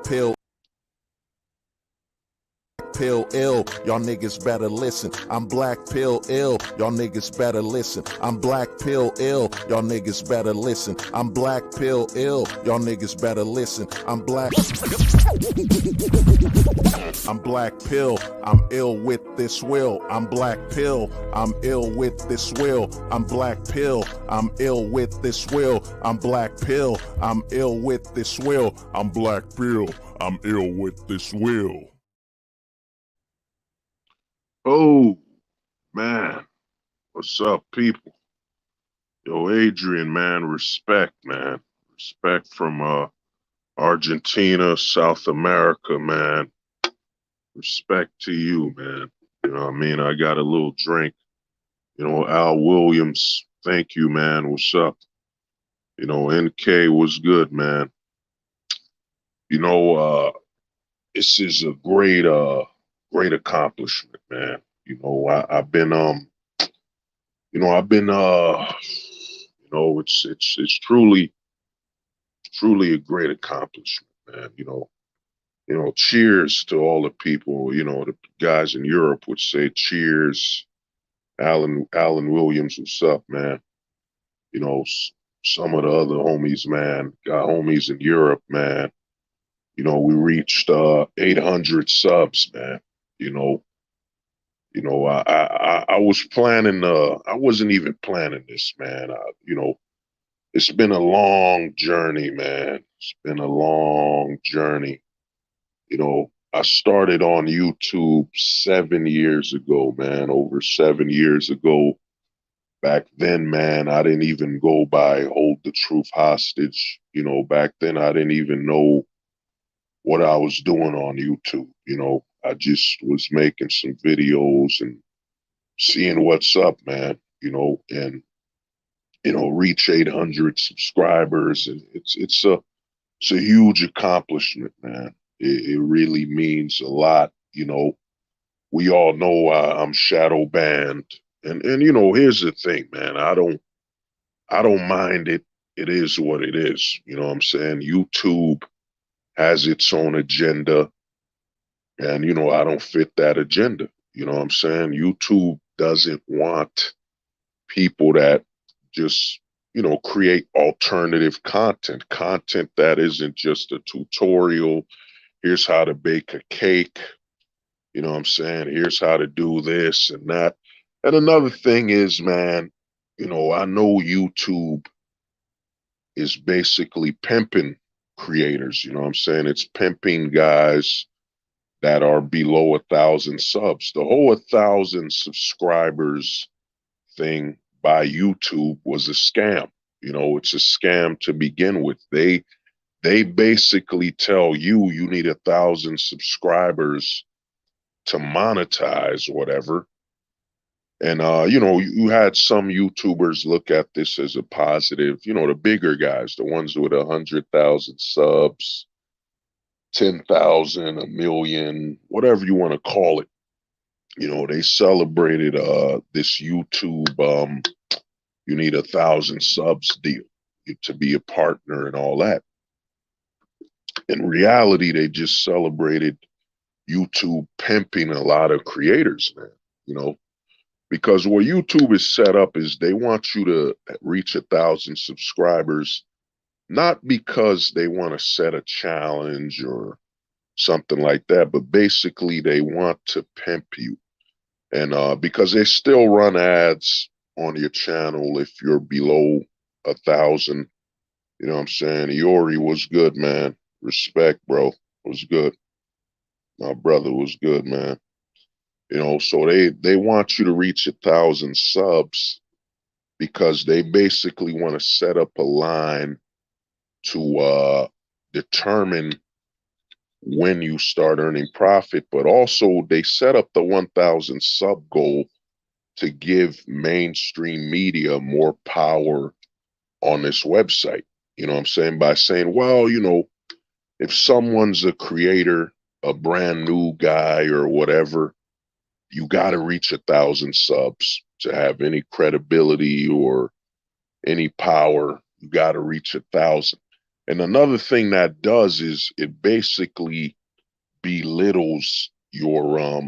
pill ill, y'all niggas better listen. I'm black pill ill, y'all niggas better listen. I'm black pill ill, y'all niggas better listen. I'm black pill ill, y'all niggas better listen. I'm black pill, I'm ill with this will. I'm black pill, I'm ill with this will. I'm black pill, I'm ill with this will. I'm black pill, I'm ill with this will. I'm black pill, I'm ill with this will. Oh, man. What's up, people? Yo, Adrian, man, respect, man. Respect from Argentina, South America, man. Respect to you, man. You know what I mean? I got a little drink. You know, Al Williams, thank you, man. What's up? You know, NK was good, man. You know, this is a great accomplishment, man. You know, I've been I've been it's truly a great accomplishment, man. Cheers to all the people. You know, the guys in Europe would say cheers. Alan Williams, what's up, man? You know, some of the other homies, man, got homies in Europe, man. You know, we reached 800 subs, man. You know, I was planning. I wasn't even planning this, man. It's been a long journey, man. It's been a long journey. You know, I started on YouTube 7 years ago, man, over 7 years ago. Back then, man, I didn't even go by Hold the Truth Hostage. You know, back then I didn't even know what I was doing on YouTube. You know, I just was making some videos and seeing what's up, man, and reach 800 subscribers, and it's a huge accomplishment, man. It really means a lot. You know, we all know I'm shadow banned, and here's the thing, man. I don't mind it. It is what it is. You know what I'm saying? YouTube has its own agenda, and I don't fit that agenda. You know what I'm saying? YouTube doesn't want people that just create alternative content that isn't just a tutorial. Here's how to bake a cake. You know what I'm saying? Here's how to do this and that. And another thing is, man, I know YouTube is basically pimping creators. You know what I'm saying? It's pimping guys that are below 1,000 subs. The whole 1,000 subscribers thing by YouTube was a scam. You know, it's a scam to begin with. They basically tell you need 1,000 subscribers to monetize whatever. And you had some YouTubers look at this as a positive. You know, the bigger guys, the ones with 100,000 subs, 10,000, a million, whatever you want to call it. You know, they celebrated this YouTube you need 1,000 subs deal to be a partner and all that. In reality, they just celebrated YouTube pimping a lot of creators, man. You know, because what YouTube is set up is they want you to reach 1,000 subscribers, not because they want to set a challenge or something like that, but basically they want to pimp you. And because they still run ads on your channel if you're below 1,000. You know what I'm saying? Iori was good, man. Respect, bro. Was good. My brother was good, man. You know, so they want you to reach 1,000 subs because they basically want to set up a line to determine when you start earning profit, but also they set up the 1,000 sub goal to give mainstream media more power on this website. You know what I'm saying? By saying, well, if someone's a creator, a brand new guy or whatever, you got to reach 1,000 subs to have any credibility or any power. You got to reach 1,000. And another thing that does is it basically belittles your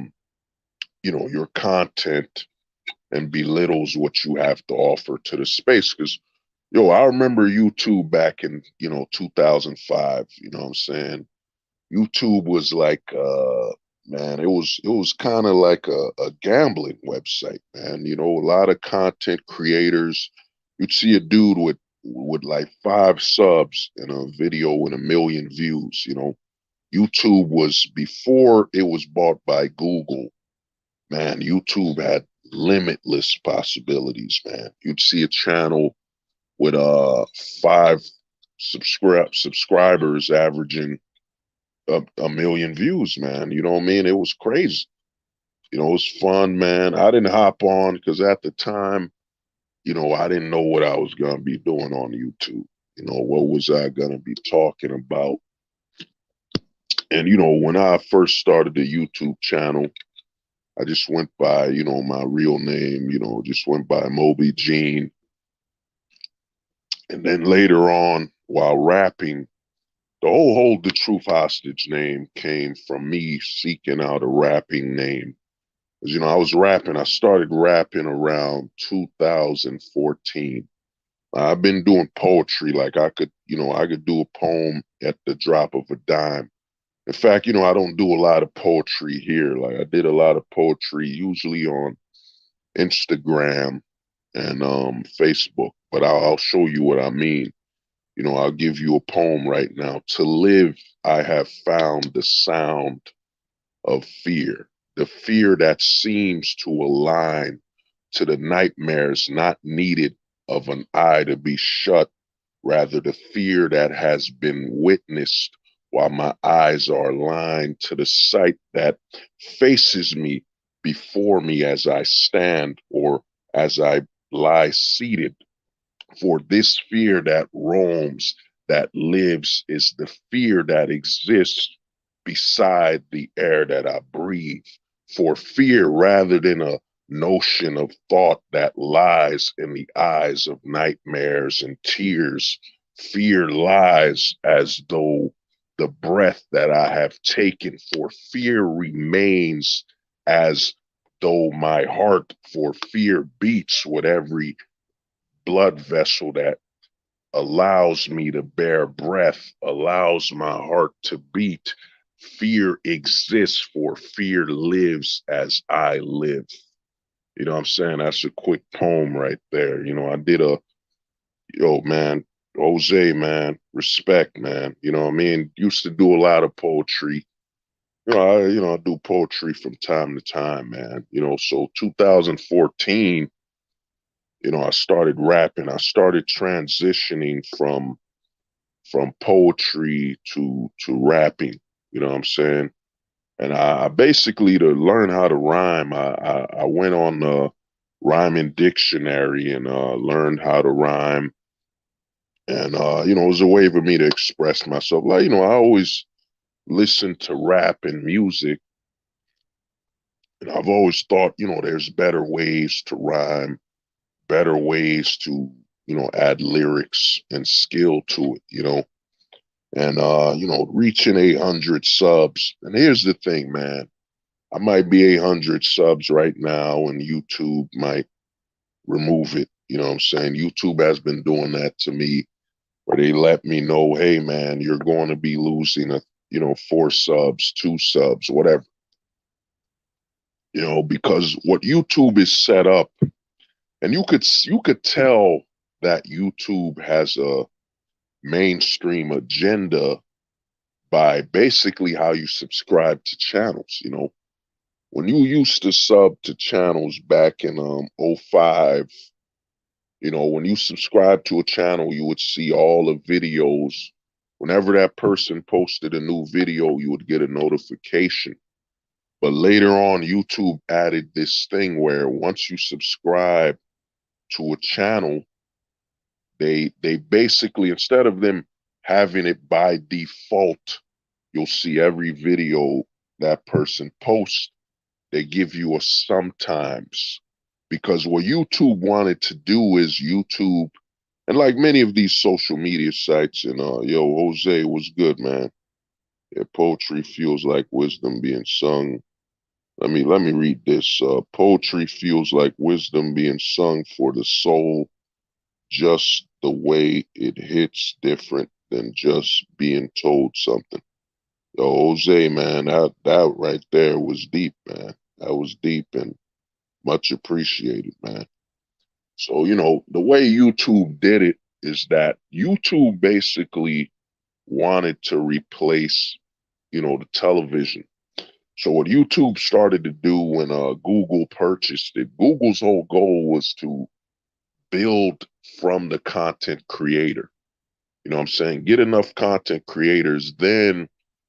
content and belittles what you have to offer to the space. Because yo, I remember YouTube back in 2005. You know what I'm saying? YouTube was like, man, it was kind of like a gambling website, man. You know, a lot of content creators. You'd see a dude with like 5 subs in a video with 1 million views. You know, YouTube was before it was bought by Google. Man, YouTube had limitless possibilities. Man, you'd see a channel with 5 subscribers averaging a million views, man. You know what I mean? It was crazy. You know, it was fun, man. I didn't hop on because at the time, I didn't know what I was gonna be doing on YouTube. What was I gonna be talking about? And when I first started the YouTube channel, I just went by, my real name, just went by Moby Gene. And then later on, while rapping, the whole Hold the Truth Hostage name came from me seeking out a rapping name. Because, I was rapping, I started rapping around 2014. I've been doing poetry, like I could do a poem at the drop of a dime. In fact, I don't do a lot of poetry here. Like I did a lot of poetry usually on Instagram and Facebook, but I'll show you what I mean. I'll give you a poem right now. To live, I have found the sound of fear, the fear that seems to align to the nightmares not needed of an eye to be shut, rather the fear that has been witnessed while my eyes are aligned to the sight that faces me before me as I stand or as I lie seated. For this fear that roams, that lives, is the fear that exists beside the air that I breathe. For fear, rather than a notion of thought that lies in the eyes of nightmares and tears, fear lies as though the breath that I have taken, for fear remains as though my heart for fear beats with every blood vessel that allows me to bear breath, allows my heart to beat. Fear exists, for fear lives as I live. You know what I'm saying? That's a quick poem right there. I did man, Jose, man, respect, man. You know what I mean? Used to do a lot of poetry. I do poetry from time to time, man. So 2014, I started rapping. I started transitioning from poetry to rapping. You know what I'm saying? And I basically, to learn how to rhyme, I went on the rhyming dictionary and learned how to rhyme. And it was a way for me to express myself. Like, I always listened to rap and music, and I've always thought, there's better ways to rhyme, better ways to, add lyrics and skill to it. And reaching 800 subs. And here's the thing, man. I might be 800 subs right now, and YouTube might remove it. You know what I'm saying? YouTube has been doing that to me, where they let me know, hey, man, you're going to be losing 4 subs, 2 subs, whatever. Because what YouTube is set up, and you could tell that YouTube has a mainstream agenda by basically how you subscribe to channels. When you used to sub to channels back in '05, when you subscribed to a channel, you would see all the videos. Whenever that person posted a new video, you would get a notification. But later on, YouTube added this thing where once you subscribe to a channel, they basically, instead of them having it by default, you'll see every video that person posts, they give you a sometimes. Because what YouTube wanted to do is YouTube And like many of these social media sites, and yo, Jose was good, man. Yeah, poetry feels like wisdom being sung. Let me read this. Poetry feels like wisdom being sung for the soul, just the way it hits different than just being told something. Yo, Jose, man, that right there was deep, man. That was deep and much appreciated, man. So, the way YouTube did it is that YouTube basically wanted to replace, the television. So what YouTube started to do when Google purchased it, Google's whole goal was to build from the content creator. You know what I'm saying? Get enough content creators, then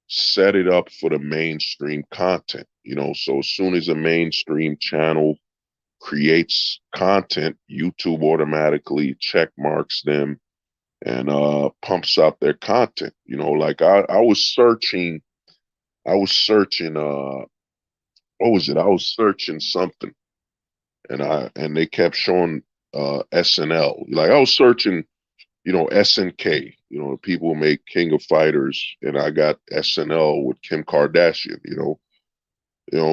set it up for the mainstream content. So as soon as a mainstream channel creates content, YouTube automatically check marks them and pumps out their content. Like I was searching, what was it? I was searching something and they kept showing SNL. Like I was searching, SNK, people make King of Fighters, and I got SNL with Kim Kardashian,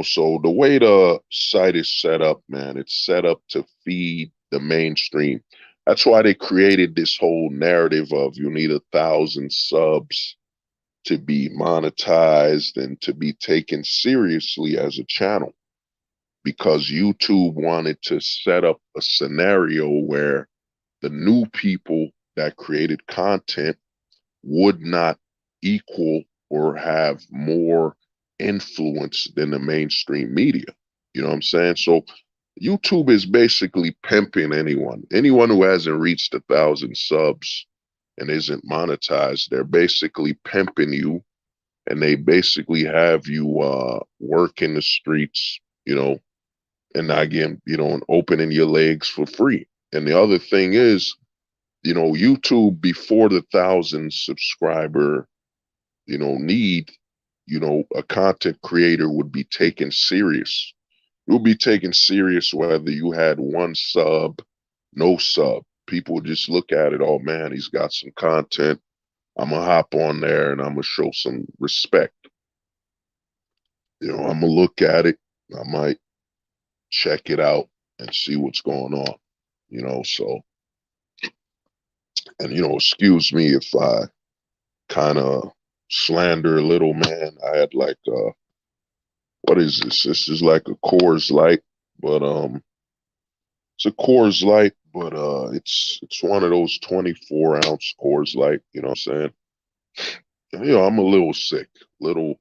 so the way the site is set up, man, it's set up to feed the mainstream. That's why they created this whole narrative of you need 1,000 subs to be monetized and to be taken seriously as a channel, because YouTube wanted to set up a scenario where the new people that created content would not equal or have more influence than the mainstream media. You know what I'm saying? So YouTube is basically pimping anyone who hasn't reached 1,000 subs and isn't monetized. They're basically pimping you, and they basically have you work in the streets, and again, and opening your legs for free. And the other thing is, YouTube before the 1,000 subscriber, need, a content creator would be taken serious. It would be taken serious whether you had one sub, no sub. People would just look at it, oh man, he's got some content. I'm gonna hop on there and I'm gonna show some respect. I'm gonna look at it. I might check it out and see what's going on. So, and excuse me if I kind of slander a little, man. I had like what is this? This is like a Coors Light, but it's a Coors Light, but it's one of those 24-ounce Coors Light, you know what I'm saying? I'm a little sick. Little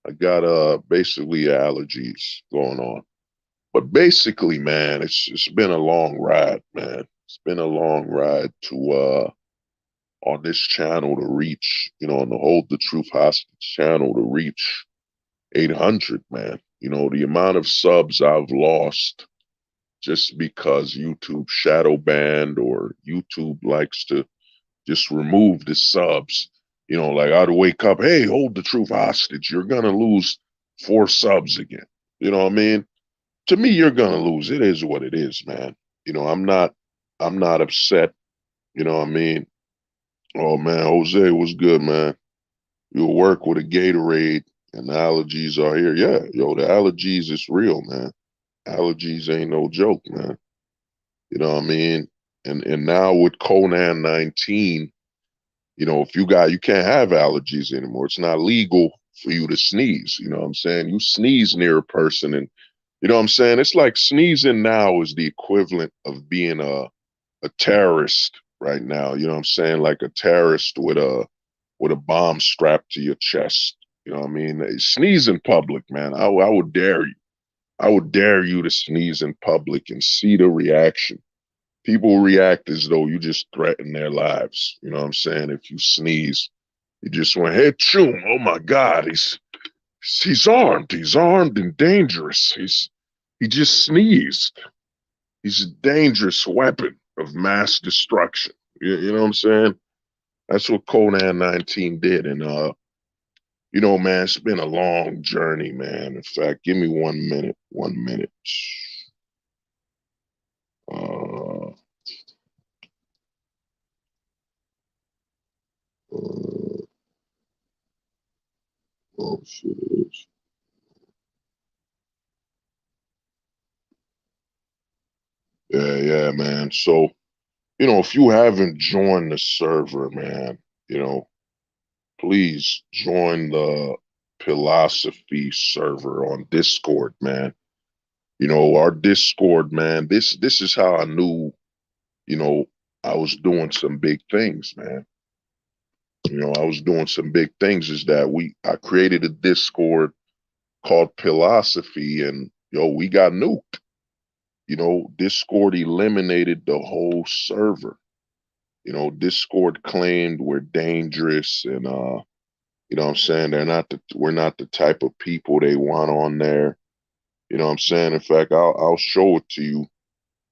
I got basically allergies going on. But basically, man, it's been a long ride, man. It's been a long ride to on this channel to reach, on the Hold the Truth Hostage channel to reach 800, man. The amount of subs I've lost just because YouTube shadow banned or YouTube likes to just remove the subs. Like I'd wake up, hey, Hold the Truth Hostage, you're gonna lose 4 subs again. You know what I mean? To me, you're gonna lose. It is what it is, man. I'm not upset. You know what I mean? Oh man, Jose was good, man. You'll work with a Gatorade and the allergies are here. Yeah, yo, the allergies is real, man. Allergies ain't no joke, man. You know what I mean? And now with Conan 19, if you can't have allergies anymore. It's not legal for you to sneeze. You know what I'm saying? You sneeze near a person and you know what I'm saying? It's like sneezing now is the equivalent of being a terrorist right now. You know what I'm saying? Like a terrorist with a bomb strapped to your chest. You know what I mean? Sneeze in public, man. I would dare you. I would dare you to sneeze in public and see the reaction. People react as though you just threaten their lives. You know what I'm saying? If you sneeze, you just went, hey, choom, oh my God, he's armed. He's armed and dangerous. He just sneezed. He's a dangerous weapon of mass destruction. You know what I'm saying? That's what Conan 19 did. And man, it's been a long journey, man. In fact, give me 1 minute. 1 minute. Uh shit is. Yeah, man. So, if you haven't joined the server, man, you know, please join the philosophy server on Discord, man. Our Discord, man, this is how I knew, you know, I was doing some big things, man. I was doing some big things is that I created a Discord called Philosophy and we got nuked. Discord eliminated the whole server. Discord claimed we're dangerous and you know what I'm saying, we're not the type of people they want on there. You know what I'm saying? In fact, I'll show it to you.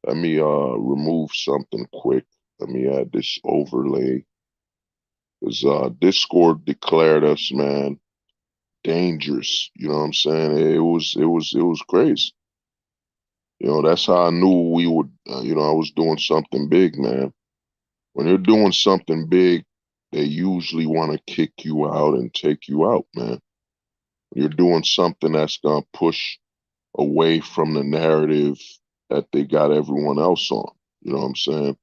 Let me remove something quick. Let me add this overlay. Because Discord declared us, man, dangerous. You know what I'm saying? It was crazy. That's how I knew we would. I was doing something big, man. When they're doing something big, they usually want to kick you out and take you out, man. You're doing something that's gonna push away from the narrative that they got everyone else on. You know what I'm saying?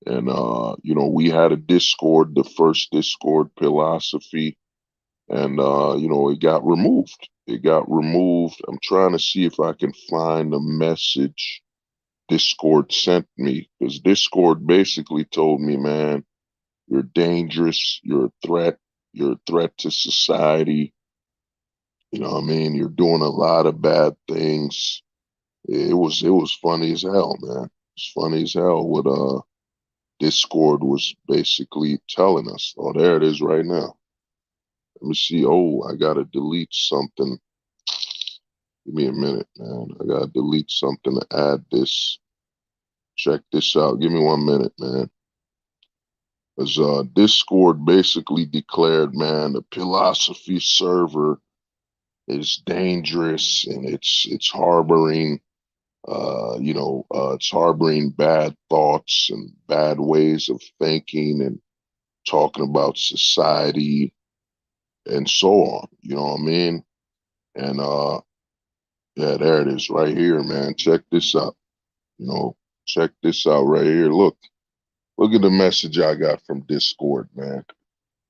And we had a Discord, the first Discord philosophy, and it got removed. It got removed. I'm trying to see if I can find a message Discord sent me, because Discord basically told me, man, you're dangerous, you're a threat to society. You know what I mean? You're doing a lot of bad things. It was funny as hell, man. It's funny as hell what Discord was basically telling us. Oh, there it is right now. Let me see. Oh, I gotta delete something. Give me a minute, man. I gotta delete something to add this. Check this out. Give me 1 minute, man. Because Discord basically declared, man, the philosophy server is dangerous and it's harboring, it's harboring bad thoughts and bad ways of thinking and talking about society and so on. You know what I mean? And yeah, there it is right here, man. Check this out. You know, check this out right here. Look at the message I got from Discord, man.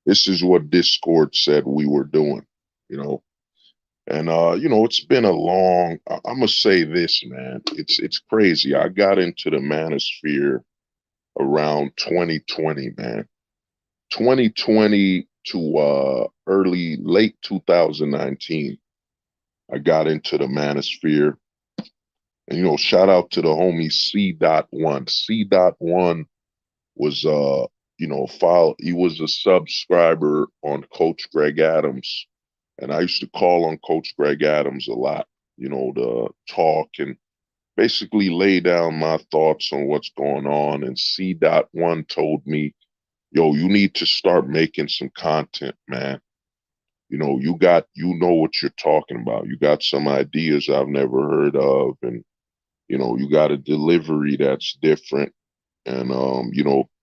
This is what Discord said we were doing, you know. And it's been a long, I'm gonna say this, man. It's crazy. I got into the manosphere around 2020, man. 2020 to late 2019. I got into the manosphere. And shout out to the homie C.1. C.1 was he was a subscriber on Coach Greg Adams. And I used to call on Coach Greg Adams a lot, to talk and basically lay down my thoughts on what's going on. And C.1 told me, yo, you need to start making some content, man. You know what you're talking about. You got some ideas I've never heard of, and you got a delivery that's different, and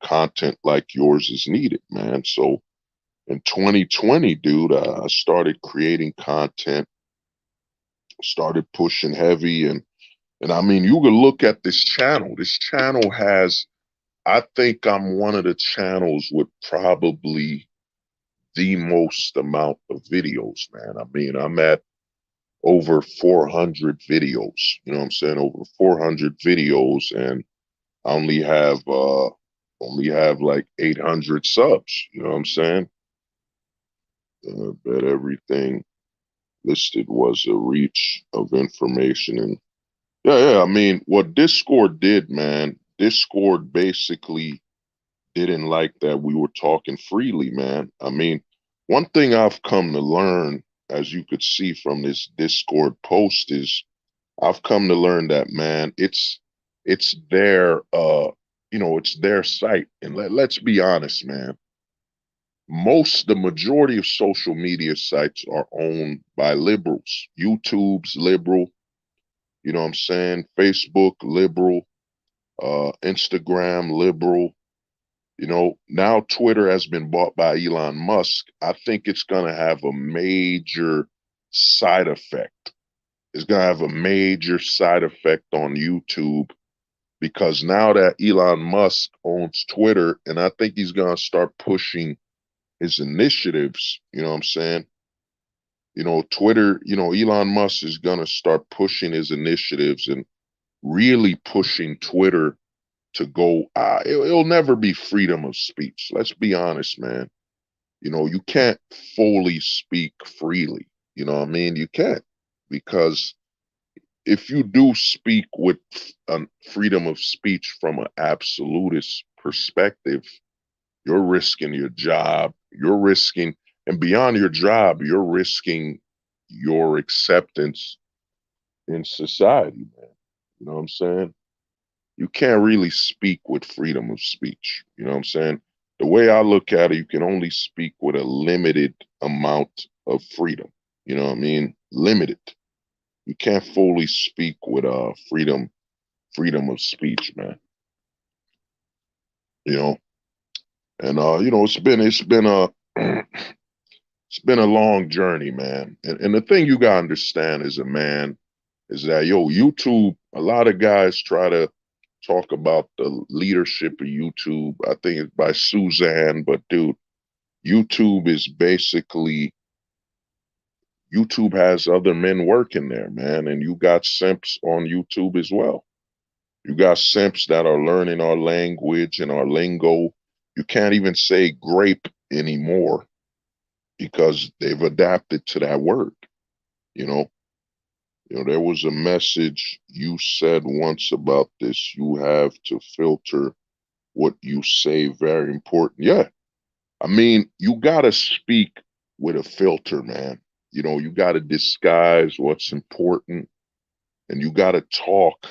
content like yours is needed, man. So in 2020, dude, I started creating content, started pushing heavy, and I mean, you could look at this channel. This channel has, I think I'm one of the channels with probably the most amount of videos, man. I mean, I'm at over 400 videos. You know what I'm saying? Over 400 videos, and I only have like 800 subs. You know what I'm saying? Bet everything listed was a reach of information, and yeah. I mean, what Discord did, man. Discord basically didn't like that we were talking freely, man. I mean, one thing I've come to learn, as you could see from this Discord post, is I've come to learn that, man, it's their it's their site. And let's be honest, man. The majority of social media sites are owned by liberals. YouTube's liberal, you know what I'm saying? Facebook liberal, Instagram liberal. Now Twitter has been bought by Elon Musk. I think it's going to have a major side effect. It's going to have a major side effect on YouTube because now that Elon Musk owns Twitter, and I think he's going to start pushing his initiatives, you know what I'm saying? Twitter, Elon Musk is going to start pushing his initiatives and really pushing Twitter to go. It'll never be freedom of speech. Let's be honest, man. You can't fully speak freely. You know what I mean? You can't, because if you do speak with freedom of speech from an absolutist perspective, you're risking your job. You're risking, and beyond your job, you're risking your acceptance in society, man. You know what I'm saying? You can't really speak with freedom of speech. You know what I'm saying? The way I look at it, you can only speak with a limited amount of freedom. You know what I mean? Limited. You can't fully speak with freedom of speech, man. You know, and it's been a it's been a long journey, man. And the thing you gotta understand as a man is that YouTube, a lot of guys try to talk about the leadership of YouTube. I think it's by Suzanne, but dude, YouTube is basically YouTube has other men working there, man, and you got simps on YouTube as well. You got simps that are learning our language and our lingo. You can't even say grape anymore because they've adapted to that word. You know, there was a message you said once about this. You have to filter what you say. Very important. Yeah. I mean, you got to speak with a filter, man. You got to disguise what's important, and you got to talk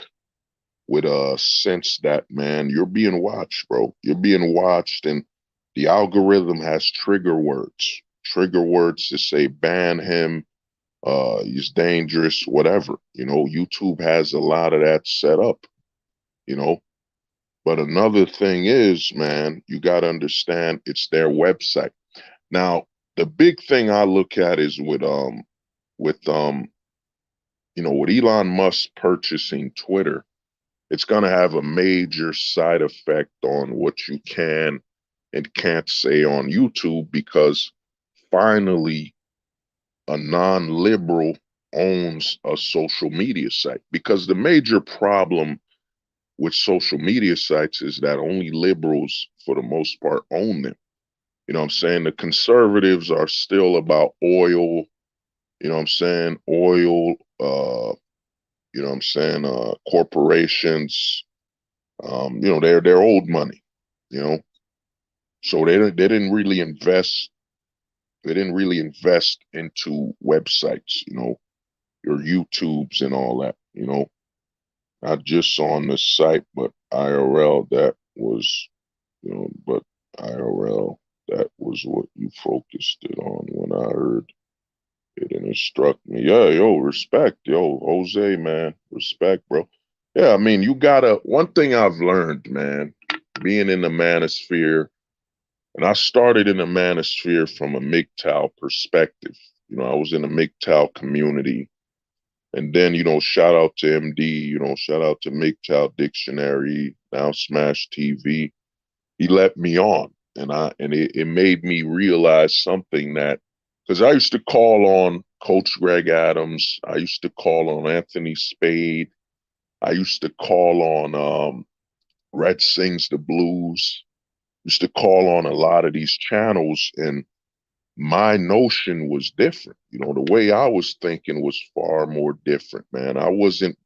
with a sense that, man, you're being watched, bro. You're being watched, and the algorithm has trigger words to say ban him, he's dangerous, whatever. YouTube has a lot of that set up, you know. But another thing is, man, you got to understand it's their website. Now, the big thing I look at is with with Elon Musk purchasing Twitter, it's going to have a major side effect on what you can and can't say on YouTube, because finally a non-liberal owns a social media site. Because the major problem with social media sites is that only liberals, for the most part, own them. You know what I'm saying? The conservatives are still about oil, you know what I'm saying? Oil, you know what I'm saying? Corporations, they're old money, you know. So they didn't really invest. They didn't really invest into websites, your YouTubes and all that, not just on the site, but IRL. But IRL, that was what you focused it on when I heard it, and it struck me. Yeah, respect, Jose, man, respect, bro. Yeah, I mean, one thing I've learned, man, being in the manosphere, and I started in the manosphere from a MGTOW perspective. I was in the MGTOW community. And then, shout out to MD, shout out to MGTOW Dictionary, now Smash TV. He let me on. And it made me realize something, that because I used to call on Coach Greg Adams, I used to call on Anthony Spade, I used to call on Red Sings the Blues, used to call on a lot of these channels, and my notion was different. The way I was thinking was far more different, man. I wasn't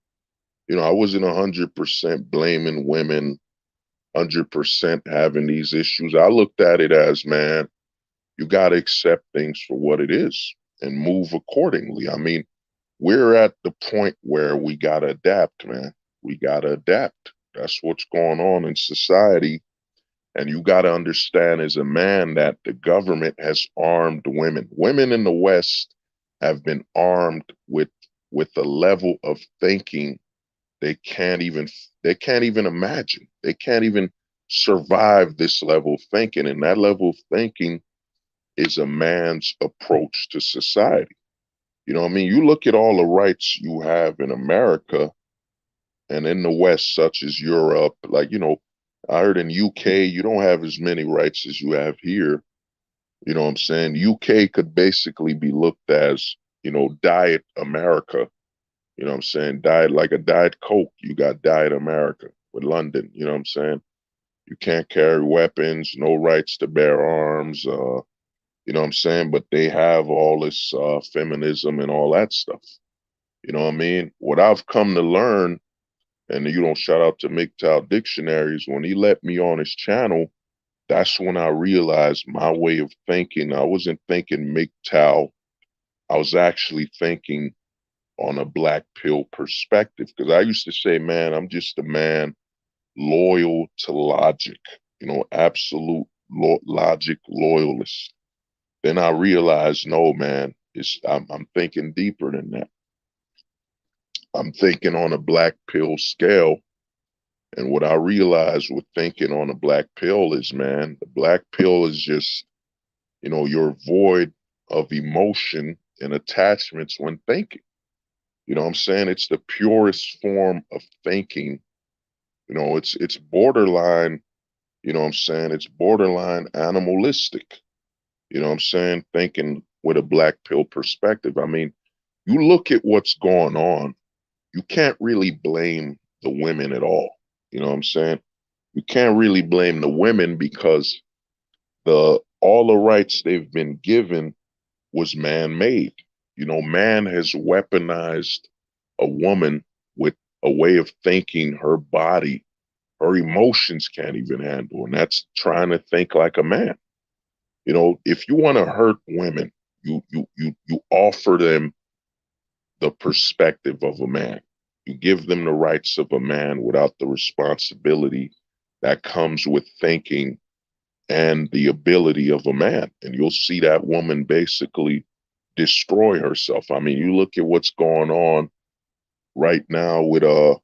100% blaming women, 100% having these issues. I looked at it as, man, you got to accept things for what it is and move accordingly. I mean, we're at the point where we got to adapt, man. We got to adapt. That's what's going on in society. And you got to understand as a man that the government has armed women. Women in the West have been armed with a level of thinking they can't even imagine. They can't even survive this level of thinking. And that level of thinking is a man's approach to society. You know what I mean? You look at all the rights you have in America and in the West, such as Europe, like, I heard in UK, you don't have as many rights as you have here. You know what I'm saying? UK could basically be looked as, diet America. You know what I'm saying? Diet like a diet Coke. You got diet America with London. You know what I'm saying? You can't carry weapons, no rights to bear arms. You know what I'm saying? But they have all this feminism and all that stuff. You know what I mean? What I've come to learn, and shout out to MGTOW Dictionaries, when he let me on his channel, that's when I realized my way of thinking. I wasn't thinking MGTOW. I was actually thinking on a black pill perspective. Because I used to say, man, I'm just a man loyal to logic, absolute logic loyalist. Then I realized, no, man, I'm thinking deeper than that. I'm thinking on a black pill scale. And what I realized with thinking on a black pill is, man, the black pill is just, you're void of emotion and attachments when thinking. You know what I'm saying? It's the purest form of thinking. It's borderline, what I'm saying? It's borderline animalistic. You know what I'm saying? Thinking with a black pill perspective. I mean, you look at what's going on, you can't really blame the women at all. You know what I'm saying? You can't really blame the women because all the rights they've been given was man-made. Man has weaponized a woman with a way of thinking her body, her emotions can't even handle, and that's trying to think like a man. If you want to hurt women, you offer them the perspective of a man. You give them the rights of a man without the responsibility that comes with thinking and the ability of a man. And you'll see that woman basically destroy herself. I mean, you look at what's going on right now with Roe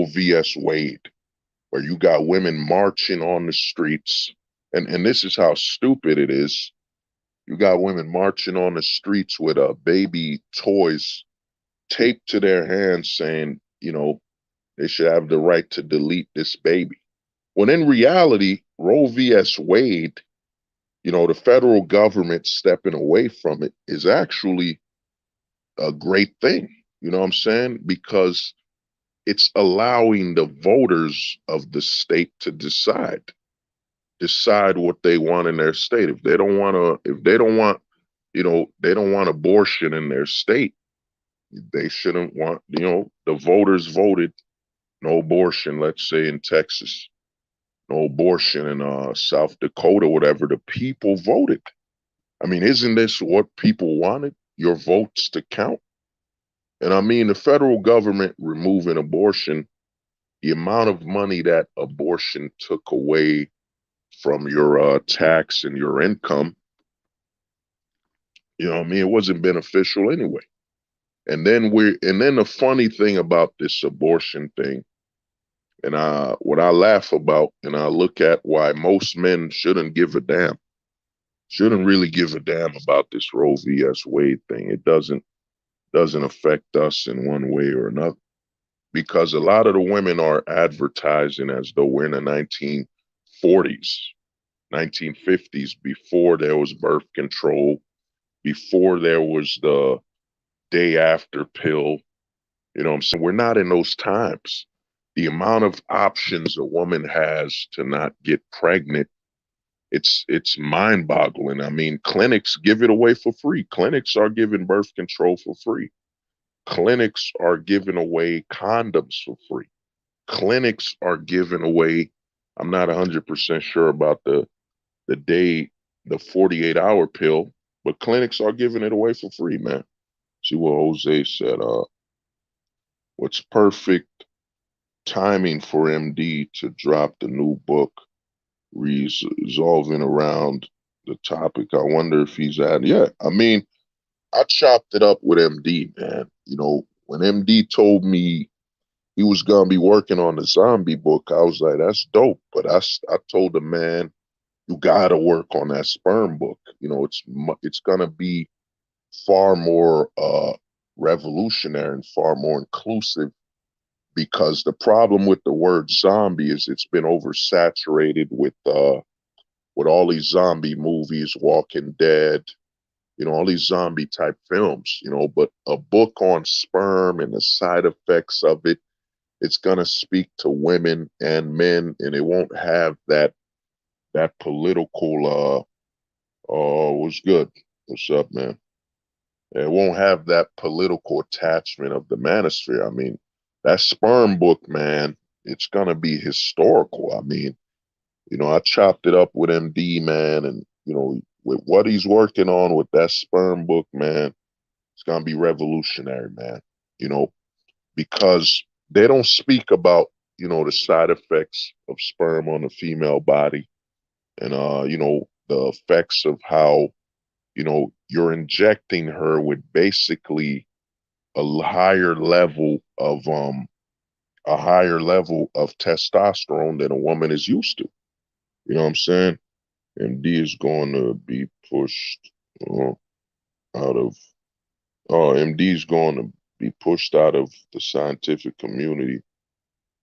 vs. Wade, where you got women marching on the streets, and this is how stupid it is. You got women marching on the streets with baby toys taped to their hands saying, they should have the right to delete this baby. When in reality, Roe vs. Wade, the federal government stepping away from it is actually a great thing. You know what I'm saying? Because it's allowing the voters of the state to decide what they want in their state. If they don't want they don't want abortion in their state, they shouldn't want, the voters voted no abortion, let's say in Texas, no abortion in South Dakota, whatever. The people voted. I mean, isn't this what people wanted? Your votes to count? And I mean, the federal government removing abortion, the amount of money that abortion took away from your tax and your income, I mean, it wasn't beneficial anyway. And then the funny thing about this abortion thing, and what I laugh about, and I look at why most men shouldn't give a damn, shouldn't really give a damn about this Roe vs. Wade thing. It doesn't affect us in one way or another, because a lot of the women are advertising as though we're in the 1940s, 1950s, before there was birth control, before there was the day after pill. You know what I'm saying? We're not in those times. The amount of options a woman has to not get pregnant, it's mind-boggling. I mean, clinics give it away for free. Clinics are giving birth control for free. Clinics are giving away condoms for free. Clinics are giving away, I'm not 100% sure about the 48-hour pill, but clinics are giving it away for free, man. See what Jose said. What's perfect timing for MD to drop the new book resolving around the topic? I wonder if he's at. Yeah, I mean, I chopped it up with MD, man. When MD told me, he was gonna be working on the zombie book. I was like, that's dope. But I told the man, you gotta work on that sperm book. You know, it's gonna be far more revolutionary and far more inclusive, because the problem with the word zombie is it's been oversaturated with all these zombie movies, Walking Dead, you know, all these zombie type films, you know. But a book on sperm and the side effects of it, it's gonna speak to women and men, and it won't have that political what's good? What's up, man? It won't have that political attachment of the manosphere. I mean, that sperm book, man, it's gonna be historical. I mean, you know, I chopped it up with MD, man, and you know, with what he's working on with that sperm book, man, it's gonna be revolutionary, man. You know, because they don't speak about, you know, the side effects of sperm on the female body, and you know, the effects of how, you know, you're injecting her with basically higher level of a higher level of testosterone than a woman is used to. You know what I'm saying? MD is going to be pushed uh, out of MD is going to be pushed out of the scientific community.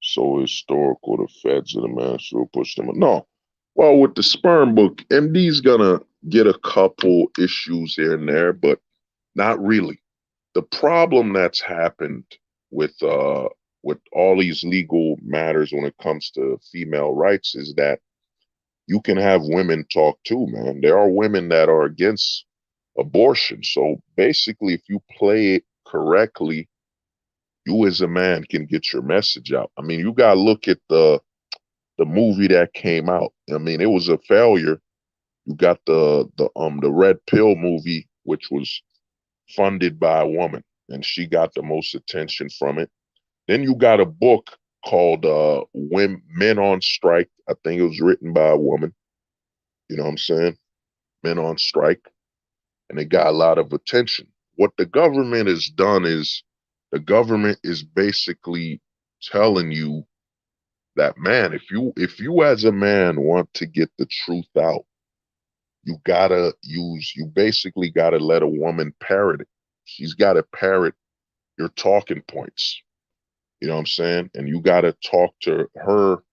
So historical, the feds of the mass will push them. No, well, with the sperm book, MD's gonna get a couple issues here and there, but not really. The problem that's happened with all these legal matters when it comes to female rights is that you can have women talk too, man. There are women that are against abortion. So basically, if you play it correctly, you as a man can get your message out. I mean, you gotta look at the movie that came out. I mean, it was a failure. You got the Red Pill movie, which was funded by a woman, and she got the most attention from it. Then you got a book called Men on Strike. I think it was written by a woman. You know what I'm saying? Men on Strike, and it got a lot of attention. What the government has done is the government is basically telling you that, man, if you as a man want to get the truth out, you basically gotta let a woman parrot it. She's gotta parrot your talking points. You know what I'm saying? And you gotta talk to her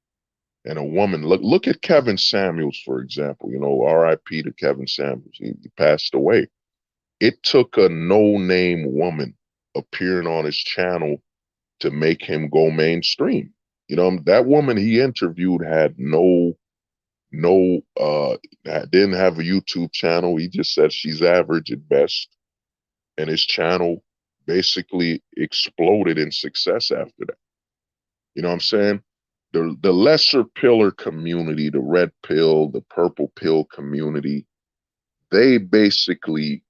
and a woman. Look at Kevin Samuels, for example. You know, R.I.P. to Kevin Samuels. He passed away. It took a no-name woman appearing on his channel to make him go mainstream. You know, that woman he interviewed had no didn't have a YouTube channel. He just said she's average at best. And his channel basically exploded in success after that. You know what I'm saying? The lesser pillar community, the red pill, the purple pill community, they basically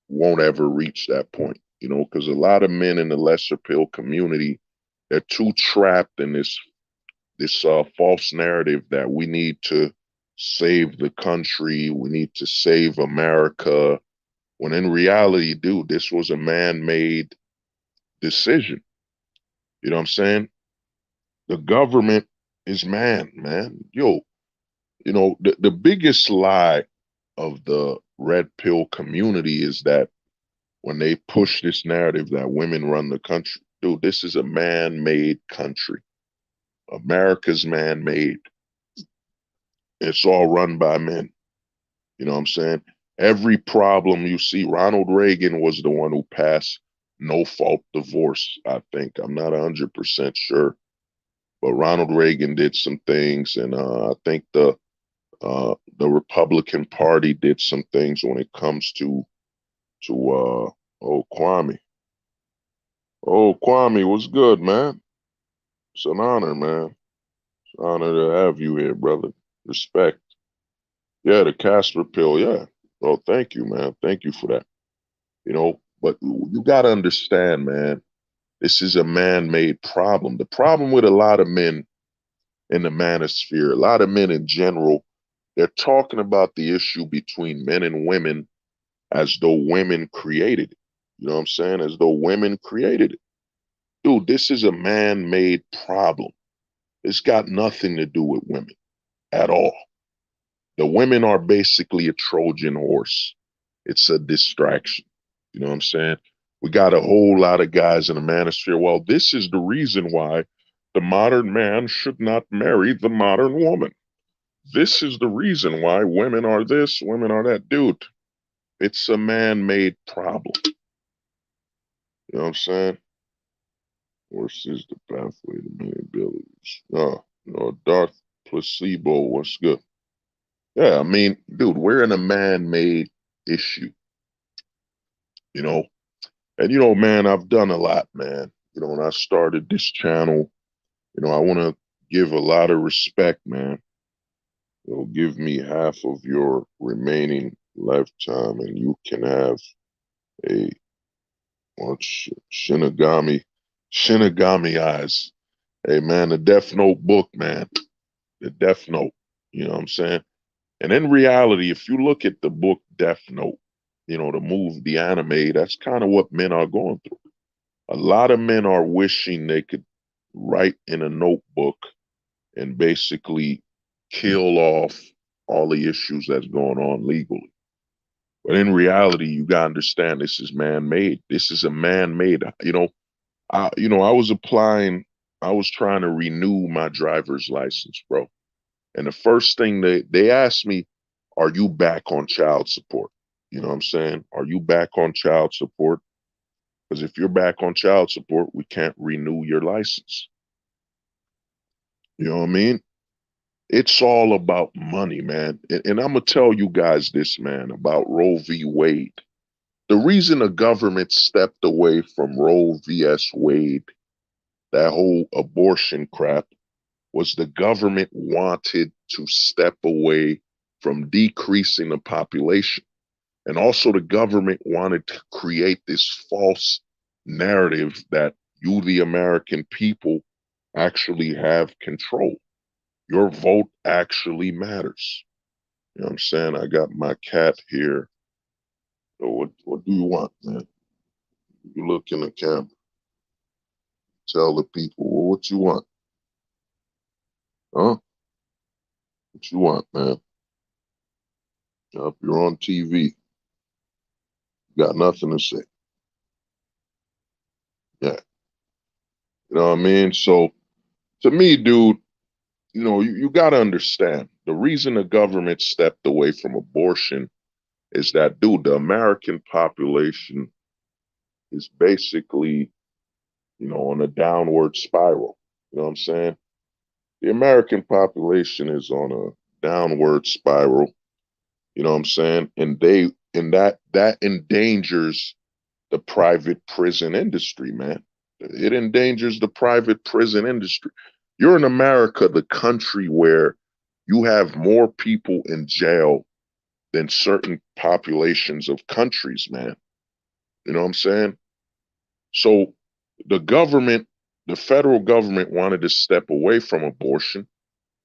won't ever reach that point, you know, because a lot of men in the lesser pill community, they're too trapped in this false narrative that we need to save the country, we need to save America, when in reality, dude, this was a man-made decision. You know what I'm saying? The government is man. Yo, you know, the biggest lie of the red pill community is that when they push this narrative that women run the country, dude, this is a man-made country. America's man-made. It's all run by men. You know what I'm saying? Every problem you see, Ronald Reagan was the one who passed no fault divorce, I think. I'm not 100% sure. But Ronald Reagan did some things, and I think the Republican Party did some things when it comes to Kwame. Oh, Kwame, what's good, man? It's an honor, man. It's an honor to have you here, brother. Respect. Yeah, the Casper pill. Yeah. Oh, thank you, man. Thank you for that. You know, but you got to understand, man, this is a man-made problem. The problem with a lot of men in the manosphere, a lot of men in general, they're talking about the issue between men and women as though women created it. You know what I'm saying? As though women created it. Dude, this is a man-made problem. It's got nothing to do with women at all. The women are basically a Trojan horse. It's a distraction. You know what I'm saying? We got a whole lot of guys in the manosphere. Well, this is the reason why the modern man should not marry the modern woman. This is the reason why women are this, women are that. Dude, it's a man-made problem. You know what I'm saying? Horse is the pathway to many abilities. No, Darth Placebo, what's good? Yeah, I mean, dude, we're in a man-made issue, you know. And man, I've done a lot, man. When I started this channel, I want to give a lot of respect, man. Give me half of your remaining lifetime, and you can have a Shinigami eyes. Hey, man, the Death Note book, man, the Death Note. You know what I'm saying? And in reality, if you look at the book Death Note, the movie, the anime, that's kind of what men are going through. A lot of men are wishing they could write in a notebook and basically kill off all the issues that's going on legally. But in reality, you gotta understand this is man-made. This is a man-made. I was applying. I was trying to renew my driver's license, bro. And the first thing they asked me, "Are you back on child support?" You know what I'm saying? Are you back on child support? Because if you're back on child support, we can't renew your license. You know what I mean? It's all about money, man. And I'm going to tell you guys this, man, about Roe v. Wade. The reason the government stepped away from Roe v.s. Wade, that whole abortion crap, was the government wanted to step away from decreasing the population. And also the government wanted to create this false narrative that you, the American people, actually have control. Your vote actually matters. You know what I'm saying? I got my cat here. So what do you want, man? You look in the camera. Tell the people, well, what you want? Huh? What you want, man? If you're on TV, you got nothing to say. Yeah. You know what I mean? So to me, dude, you got to understand the reason the government stepped away from abortion is that, dude, the American population is basically, on a downward spiral. You know what I'm saying? The American population is on a downward spiral. You know what I'm saying? And that endangers the private prison industry, man. It endangers the private prison industry. You're in America, the country where you have more people in jail than certain populations of countries, man. You know what I'm saying? So the government, the federal government wanted to step away from abortion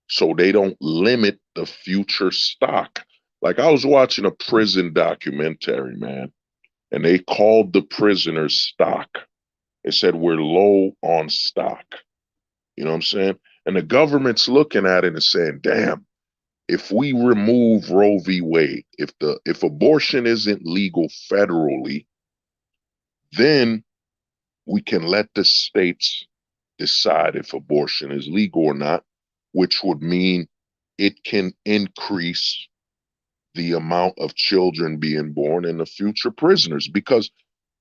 so they don't limit the future stock. Like I was watching a prison documentary, man, and they called the prisoners stock. They said we're low on stock. You know what I'm saying? And the government's looking at it and saying, damn, if we remove Roe v. Wade, if abortion isn't legal federally, then we can let the states decide if abortion is legal or not, which would mean it can increase the amount of children being born and the future prisoners. Because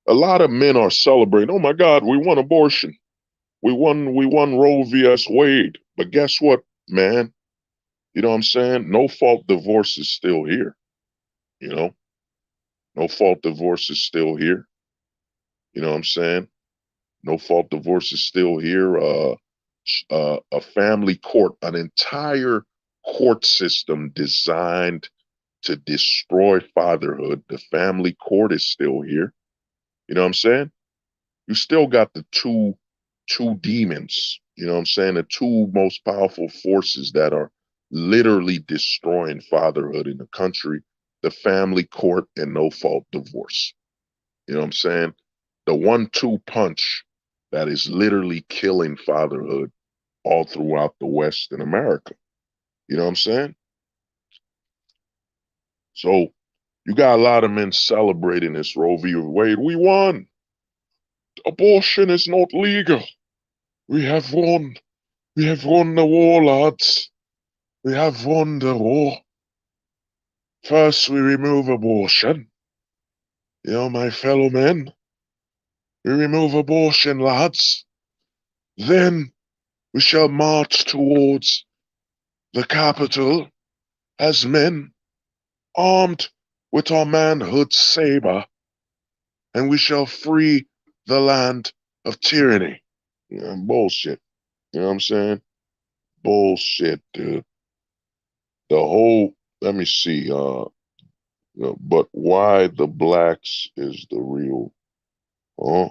a lot of men are celebrating, oh my God, we won abortion. We won Roe v.s. Wade. But guess what, man? You know what I'm saying? No fault divorce is still here. You know, no fault divorce is still here. You know what I'm saying? No fault divorce is still here. A family court, an entire court system designed to destroy fatherhood. The family court is still here. You know what I'm saying? You still got the two demons, you know what I'm saying? The two most powerful forces that are literally destroying fatherhood in the country, the family court and no fault divorce. You know what I'm saying? The 1-2 punch that is literally killing fatherhood all throughout the West in America. You know what I'm saying? So you got a lot of men celebrating this Roe v. Wade. We won. Abortion is not legal. We have won. We have won the war, lads. We have won the war. First, we remove abortion. You know, my fellow men, we remove abortion, lads. Then we shall march towards the capital as men, armed with our manhood saber, and we shall free the land of tyranny. Yeah, bullshit. You know what I'm saying? Bullshit, dude. The whole, let me see, but why the blacks is the real, huh?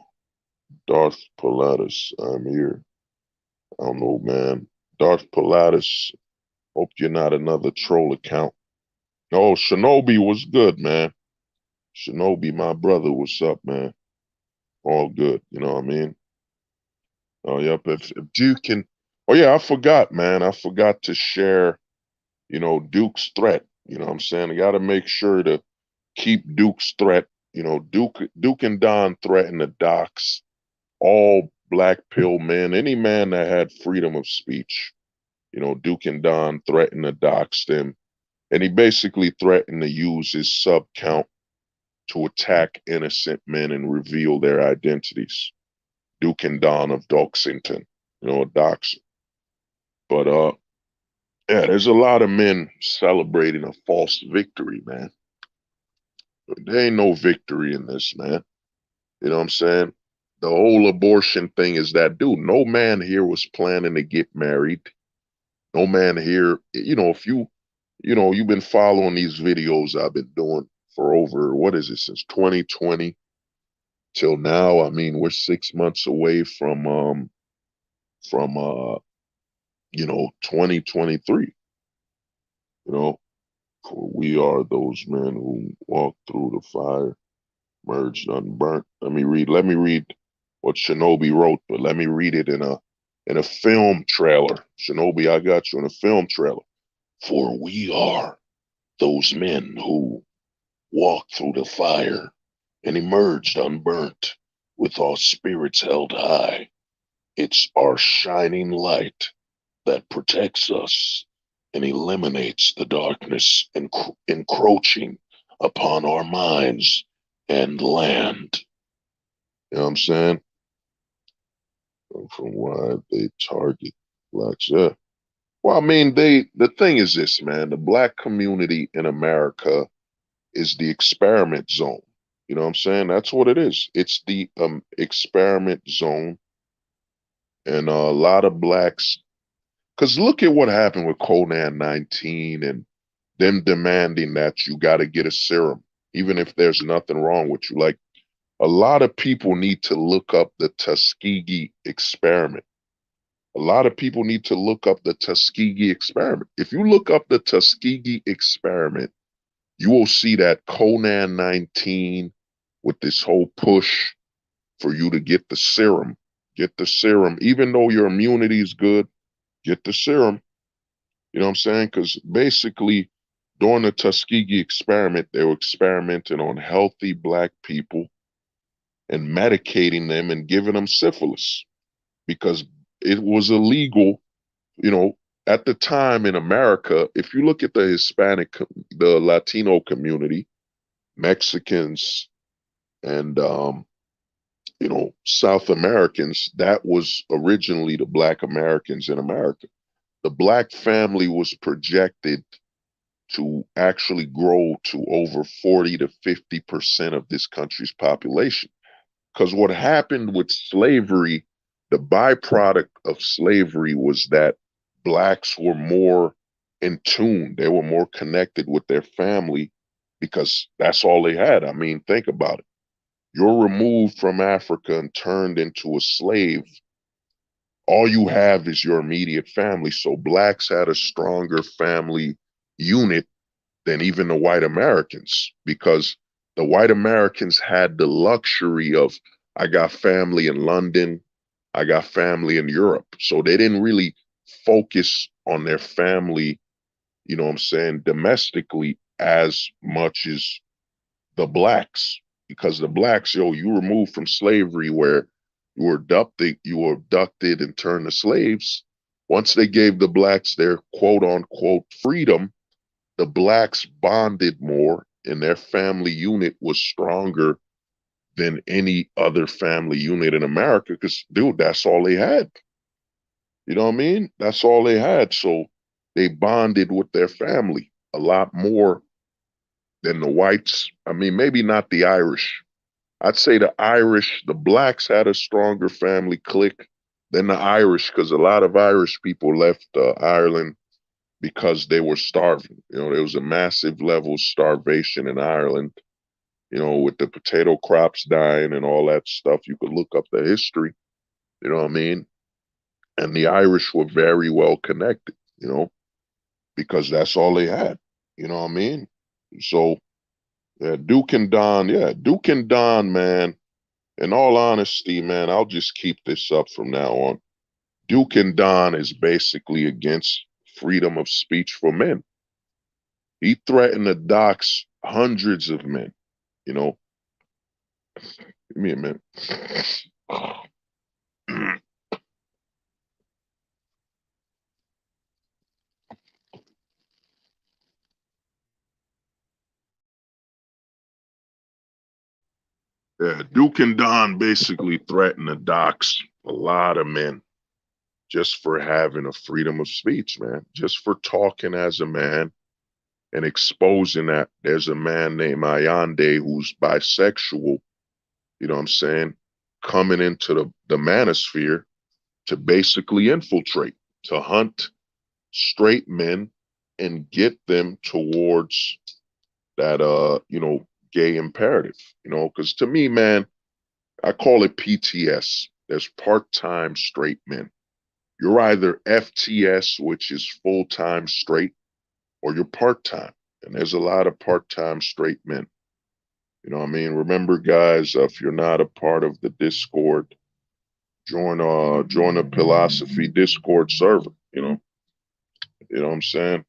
Darth Pilatus, I'm here. I don't know, man. Darth Pilatus, hope you're not another troll account. Oh, Shinobi was good, man. Shinobi, my brother, what's up, man? All good, you know what I mean? Oh, yep. If Duke can, oh yeah, I forgot, man. I forgot to share, Duke's threat. You know what I'm saying? I got to make sure to keep Duke's threat. Duke and Don threaten the docs all black pill men, any man that had freedom of speech. Duke and Don threatened to dox them, and he basically threatened to use his sub count to attack innocent men and reveal their identities. Duke and Don of Doxington, dox. But yeah, there's a lot of men celebrating a false victory, man. There ain't no victory in this, man. You know what I'm saying? The whole abortion thing is that, dude, no man here was planning to get married. No man here, if you've been following these videos I've been doing for over, what is it, since 2020 till now. I mean, we're 6 months away from 2023. You know, for we are those men who walk through the fire, merged unburnt. Let me read what Shinobi wrote, but let me read it in a film trailer. Shinobi, I got you in a film trailer. For we are those men who walked through the fire and emerged unburnt with our spirits held high. It's our shining light that protects us and eliminates the darkness encroaching upon our minds and land. You know what I'm saying? From why they target blacks. Yeah. Well, I mean, the thing is this, man, the black community in America is the experiment zone. You know what I'm saying? That's what it is. It's the experiment zone. And a lot of blacks, because look at what happened with Conan 19 and them demanding that you got to get a serum, even if there's nothing wrong with you. Like, a lot of people need to look up the Tuskegee experiment. A lot of people need to look up the Tuskegee experiment. If you look up the Tuskegee experiment, you will see that Conan 19 with this whole push for you to get the serum. Get the serum. Even though your immunity is good, get the serum. You know what I'm saying? Because basically, during the Tuskegee experiment, they were experimenting on healthy black people and medicating them and giving them syphilis because it was illegal, you know, at the time in America. If you look at the Hispanic, the Latino community, Mexicans, and South Americans, that was originally the Black Americans in America. The Black family was projected to actually grow to over 40 to 50% of this country's population. Because what happened with slavery, the byproduct of slavery was that blacks were more in tune. They were more connected with their family because that's all they had. I mean, think about it. You're removed from Africa and turned into a slave. All you have is your immediate family. So blacks had a stronger family unit than even the white Americans because the white Americans had the luxury of, I got family in London, I got family in Europe. So they didn't really focus on their family, you know what I'm saying, domestically as much as the blacks. Because the blacks, yo, you removed from slavery where you were abducted and turned to slaves. Once they gave the blacks their quote unquote freedom, the blacks bonded more and their family unit was stronger than any other family unit in America because, dude, that's all they had. You know what I mean? That's all they had. So they bonded with their family a lot more than the whites. I mean, maybe not the Irish. I'd say the Irish, the blacks had a stronger family clique than the Irish because a lot of Irish people left Ireland because they were starving. You know, there was a massive level of starvation in Ireland, you know, with the potato crops dying and all that stuff. You could look up the history, you know what I mean? And the Irish were very well connected, you know, because that's all they had, you know what I mean? So, yeah, Duke and Don, man, in all honesty, man, I'll just keep this up from now on. Duke and Don is basically against freedom of speech for men. He threatened to dox hundreds of men, you know. Give me a minute. Yeah, Duke and Don basically threatened to dox a lot of men just for having a freedom of speech, man, just for talking as a man and exposing that there's a man named Ayande who's bisexual, you know what I'm saying, coming into the manosphere to basically infiltrate, to hunt straight men and get them towards that you know, gay imperative, you know, because to me, man, I call it PTS. There's part-time straight men. You're either FTS, which is full-time straight, or you're part-time. And there's a lot of part-time straight men. You know what I mean? Remember, guys, if you're not a part of the Discord, join a philosophy Discord server, you know. You know what I'm saying?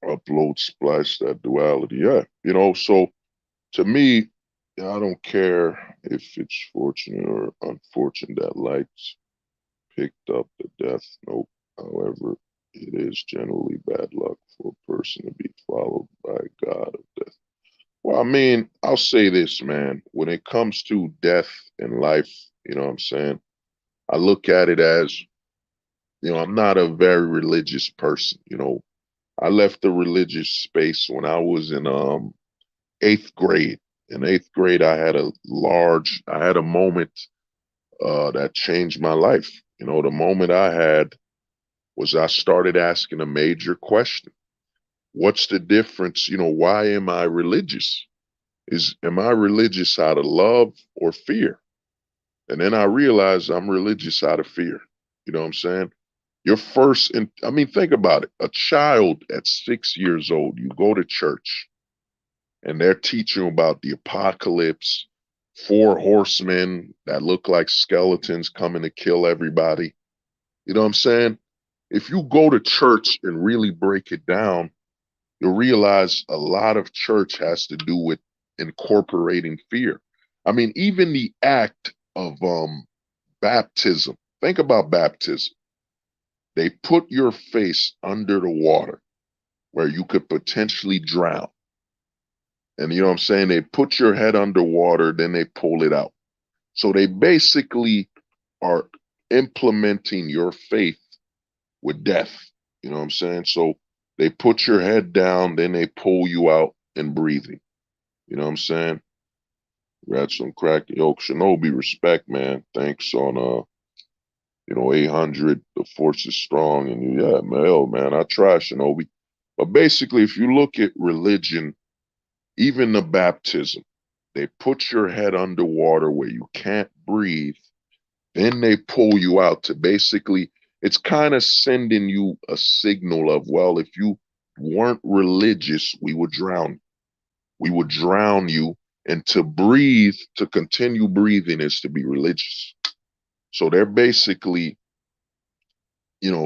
Upload, splice that duality. Yeah. You know, so to me, I don't care if it's fortunate or unfortunate that lights picked up the death note. However, it is generally bad luck for a person to be followed by a god of death. Well, I mean, I'll say this, man. When it comes to death and life, you know what I'm saying? I look at it as, you know, I'm not a very religious person. You know, I left the religious space when I was in eighth grade. In eighth grade, I had a moment that changed my life. You know, the moment I had was I started asking a major question. What's the difference? You know, why am I religious? Am I religious out of love or fear? And then I realized I'm religious out of fear. You know what I'm saying? Your first, and I mean, think about it. A child at 6 years old, you go to church and they're teaching about the apocalypse, four horsemen that look like skeletons coming to kill everybody. You know what I'm saying? If you go to church and really break it down, you'll realize a lot of church has to do with incorporating fear. I mean, even the act of baptism. Think about baptism. They put your face under the water where you could potentially drown. And you know what I'm saying? They put your head underwater, then they pull it out. So they basically are implementing your faith with death. You know what I'm saying? So they put your head down, then they pull you out and breathing. You know what I'm saying? Rats on crack the yoke. Shinobi, respect, man. Thanks on you know, 800. The force is strong, and yeah, man, hell, man, I try, Shinobi. But basically, if you look at religion, even the baptism, they put your head underwater where you can't breathe. Then they pull you out to basically, it's kind of sending you a signal of, well, if you weren't religious, we would drown. We would drown you. And to breathe, to continue breathing is to be religious. So they're basically,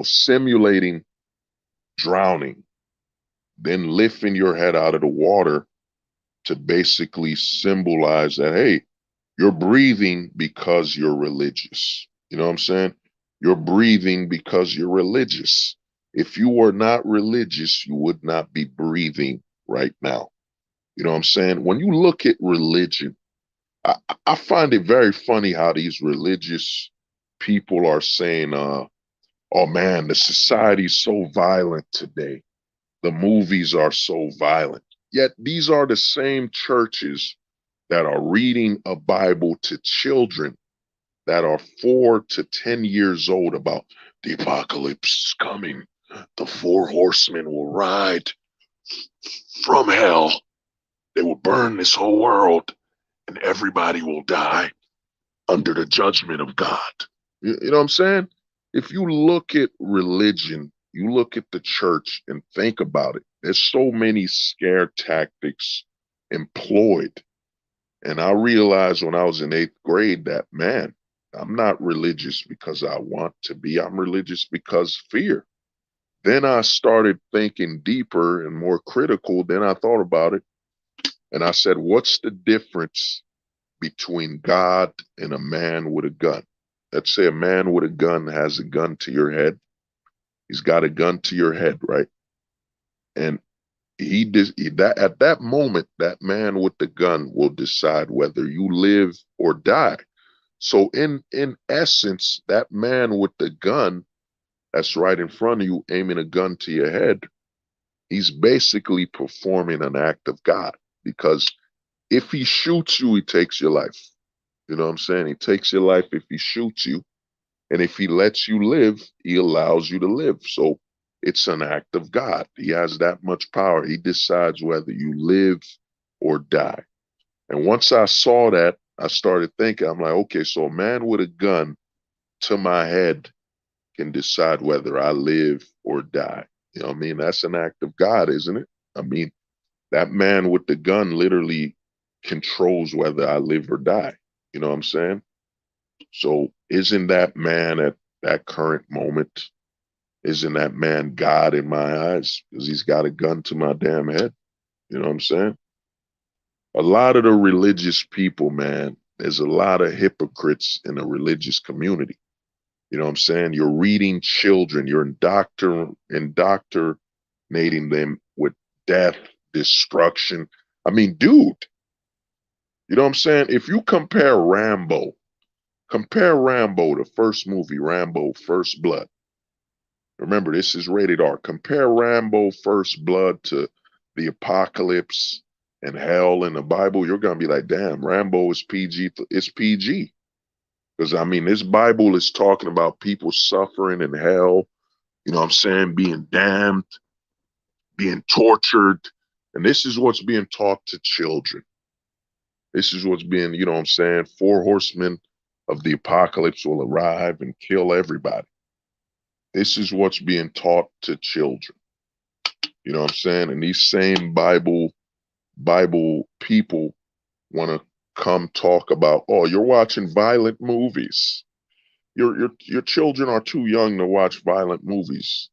simulating drowning, then lifting your head out of the water to basically symbolize that, hey, you're breathing because you're religious. You know what I'm saying? You're breathing because you're religious. If you were not religious, you would not be breathing right now. You know what I'm saying? When you look at religion, I find it very funny how these religious people are saying, oh man, the society's so violent today. The movies are so violent. Yet these are the same churches that are reading a Bible to children that are 4 to 10 years old about the apocalypse is coming. The four horsemen will ride from hell. They will burn this whole world and everybody will die under the judgment of God. You know what I'm saying? If you look at religion, you look at the church and think about it, there's so many scare tactics employed. And I realized when I was in 8th grade that, man, I'm not religious because I want to be. I'm religious because fear. Then I started thinking deeper and more critical. Then I thought about it and I said, what's the difference between God and a man with a gun? Let's say a man with a gun has a gun to your head. He's got a gun to your head, right? And that at that moment, that man with the gun will decide whether you live or die. So in essence, that man with the gun that's right in front of you, aiming a gun to your head, he's basically performing an act of God because if he shoots you, he takes your life. You know what I'm saying? He takes your life if he shoots you. And if he lets you live, he allows you to live. So it's an act of God. He has that much power. He decides whether you live or die. And once I saw that, I started thinking, I'm like, okay, so a man with a gun to my head can decide whether I live or die. You know what I mean? That's an act of God, isn't it? I mean, that man with the gun literally controls whether I live or die. You know what I'm saying? So isn't that man at that current moment, isn't that man God in my eyes? Because he's got a gun to my damn head. You know what I'm saying? A lot of the religious people, man, there's a lot of hypocrites in the religious community. You know what I'm saying? You're reading children, you're indoctrinating them with death, destruction. I mean, dude, you know what I'm saying? If you compare Rambo, the first movie, Rambo, First Blood. Remember, this is rated R. Compare Rambo, First Blood to the apocalypse and hell in the Bible. You're going to be like, damn, Rambo is PG. It's PG. Because, I mean, this Bible is talking about people suffering in hell, you know what I'm saying, being damned, being tortured. And this is what's being taught to children. This is what's being, you know what I'm saying, four horsemen of the apocalypse will arrive and kill everybody. This is what's being taught to children. You know what I'm saying? And these same Bible people want to come talk about, oh, you're watching violent movies. Your children are too young to watch violent movies.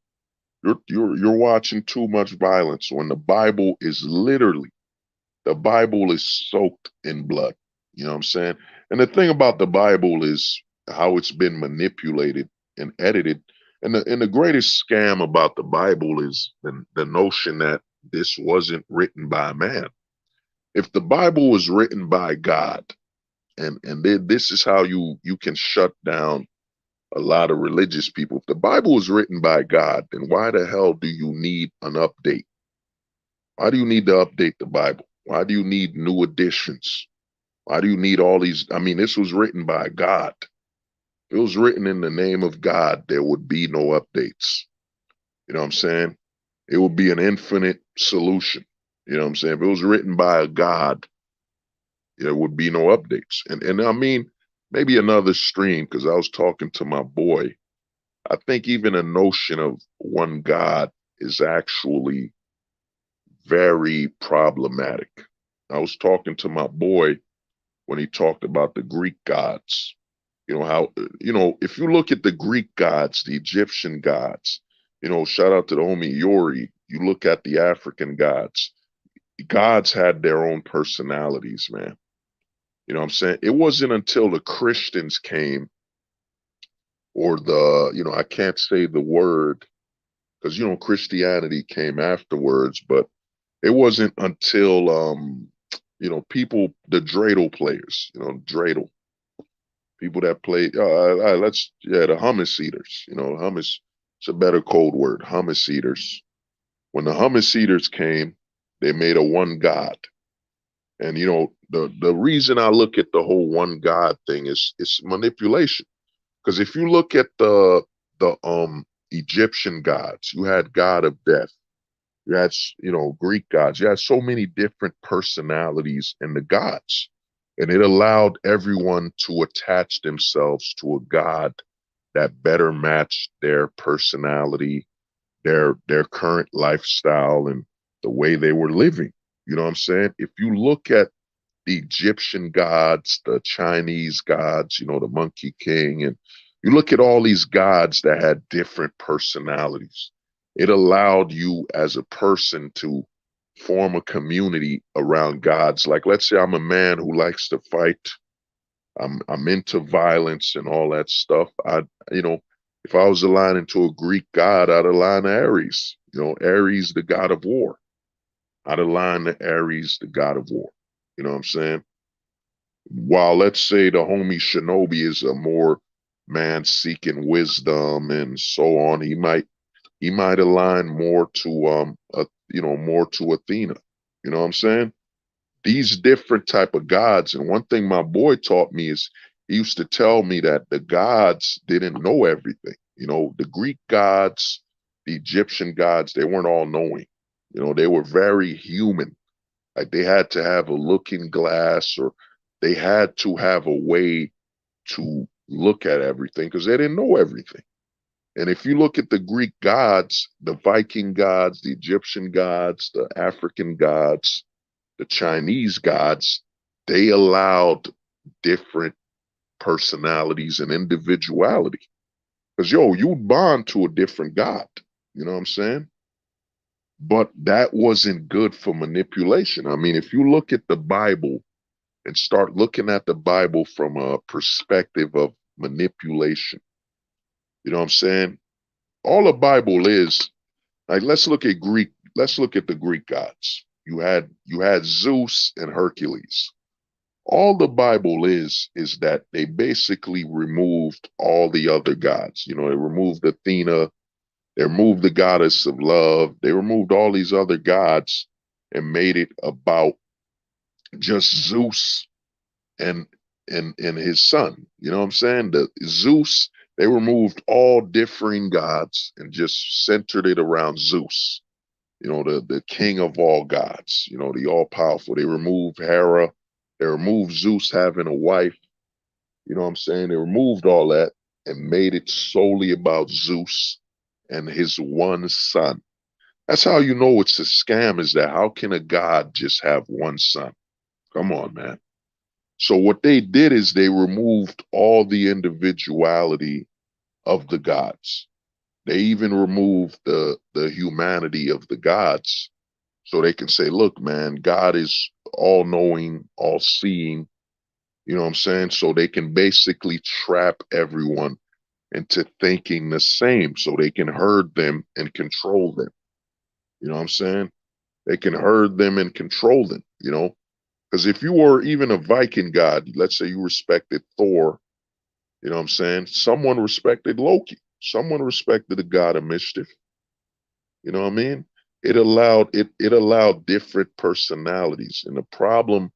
You're watching too much violence when the Bible is soaked in blood. You know what I'm saying? And the thing about the Bible is how it's been manipulated and edited. And the greatest scam about the Bible is the notion that this wasn't written by a man. If the Bible was written by God, and this is how you can shut down a lot of religious people. If the Bible was written by God, then why the hell do you need an update? Why do you need to update the Bible? Why do you need new editions? Why do you need all these? I mean, this was written by God. If it was written in the name of God, there would be no updates. You know what I'm saying? It would be an infinite solution. You know what I'm saying? If it was written by a God, there would be no updates. And I mean, maybe another stream, because I was talking to my boy. I think even a notion of one God is actually very problematic. I was talking to my boy when he talked about the Greek gods. You know how if you look at the Greek gods, the Egyptian gods, shout out to the homie Yori. You look at the African gods. The gods had their own personalities, man. You know what I'm saying? It wasn't until the Christians came, or I can't say the word because Christianity came afterwards, but it wasn't until people, the dreidel players, dreidel people that played the hummus eaters, hummus, it's a better code word, hummus eaters. When the hummus eaters came, they made a one God. And the reason I look at the whole one God thing is it's manipulation. Because if you look at the Egyptian gods, you had God of death, you had Greek gods, you had so many different personalities in the gods, and it allowed everyone to attach themselves to a god that better matched their personality, their current lifestyle, and the way they were living. You know what I'm saying? If you look at the Egyptian gods, the Chinese gods, the Monkey King, and you look at all these gods that had different personalities. It allowed you as a person to form a community around gods. Like, let's say I'm a man who likes to fight. I'm into violence and all that stuff. If I was aligning to a Greek god, I'd align to Ares. Ares, the god of war. I'd align to Ares, the god of war. You know what I'm saying? While let's say the homie Shinobi is a more man seeking wisdom and so on, he might align more to more to Athena. You know what I'm saying? These different type of gods. And one thing my boy taught me is he used to tell me that the gods didn't know everything. The Greek gods, the Egyptian gods, they weren't all knowing. They were very human. Like they had to have a looking glass, or they had to have a way to look at everything because they didn't know everything. And if you look at the Greek gods, the Viking gods, the Egyptian gods, the African gods, the Chinese gods, they allowed different personalities and individuality. Because, you'd bond to a different God. You know what I'm saying? But that wasn't good for manipulation. I mean, if you look at the Bible and start looking at the Bible from a perspective of manipulation, you know what I'm saying? All the Bible is, like, let's look at the Greek gods. You had Zeus and Hercules. All the Bible is that they basically removed all the other gods. They removed Athena, they removed the goddess of love, they removed all these other gods and made it about just Zeus and his son. You know what I'm saying? The Zeus, they removed all differing gods and just centered it around Zeus. The king of all gods, the all powerful. They removed Hera, they removed Zeus having a wife. You know what I'm saying? They removed all that and made it solely about Zeus and his one son. That's how you know it's a scam, is that how can a god just have one son? Come on, man. So what they did is they removed all the individuality of the gods. They even removed the humanity of the gods so they can say, look, man, God is all knowing, all seeing. You know what I'm saying? So they can basically trap everyone into thinking the same so they can herd them and control them. You know what I'm saying? They can herd them and control them, because if you were even a Viking god, let's say you respected Thor, you know what I'm saying? Someone respected Loki. Someone respected the god of mischief. You know what I mean? It allowed different personalities. And the problem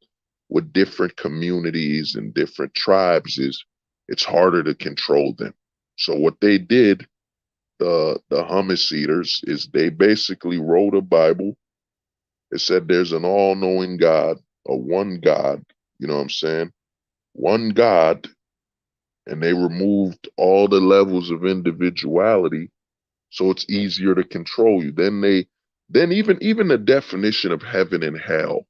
with different communities and different tribes is it's harder to control them. So what they did, the hummus eaters, is they basically wrote a Bible. It said there's an all-knowing God, a one God, you know what I'm saying? One God, and they removed all the levels of individuality so it's easier to control you. Then even the definition of heaven and hell.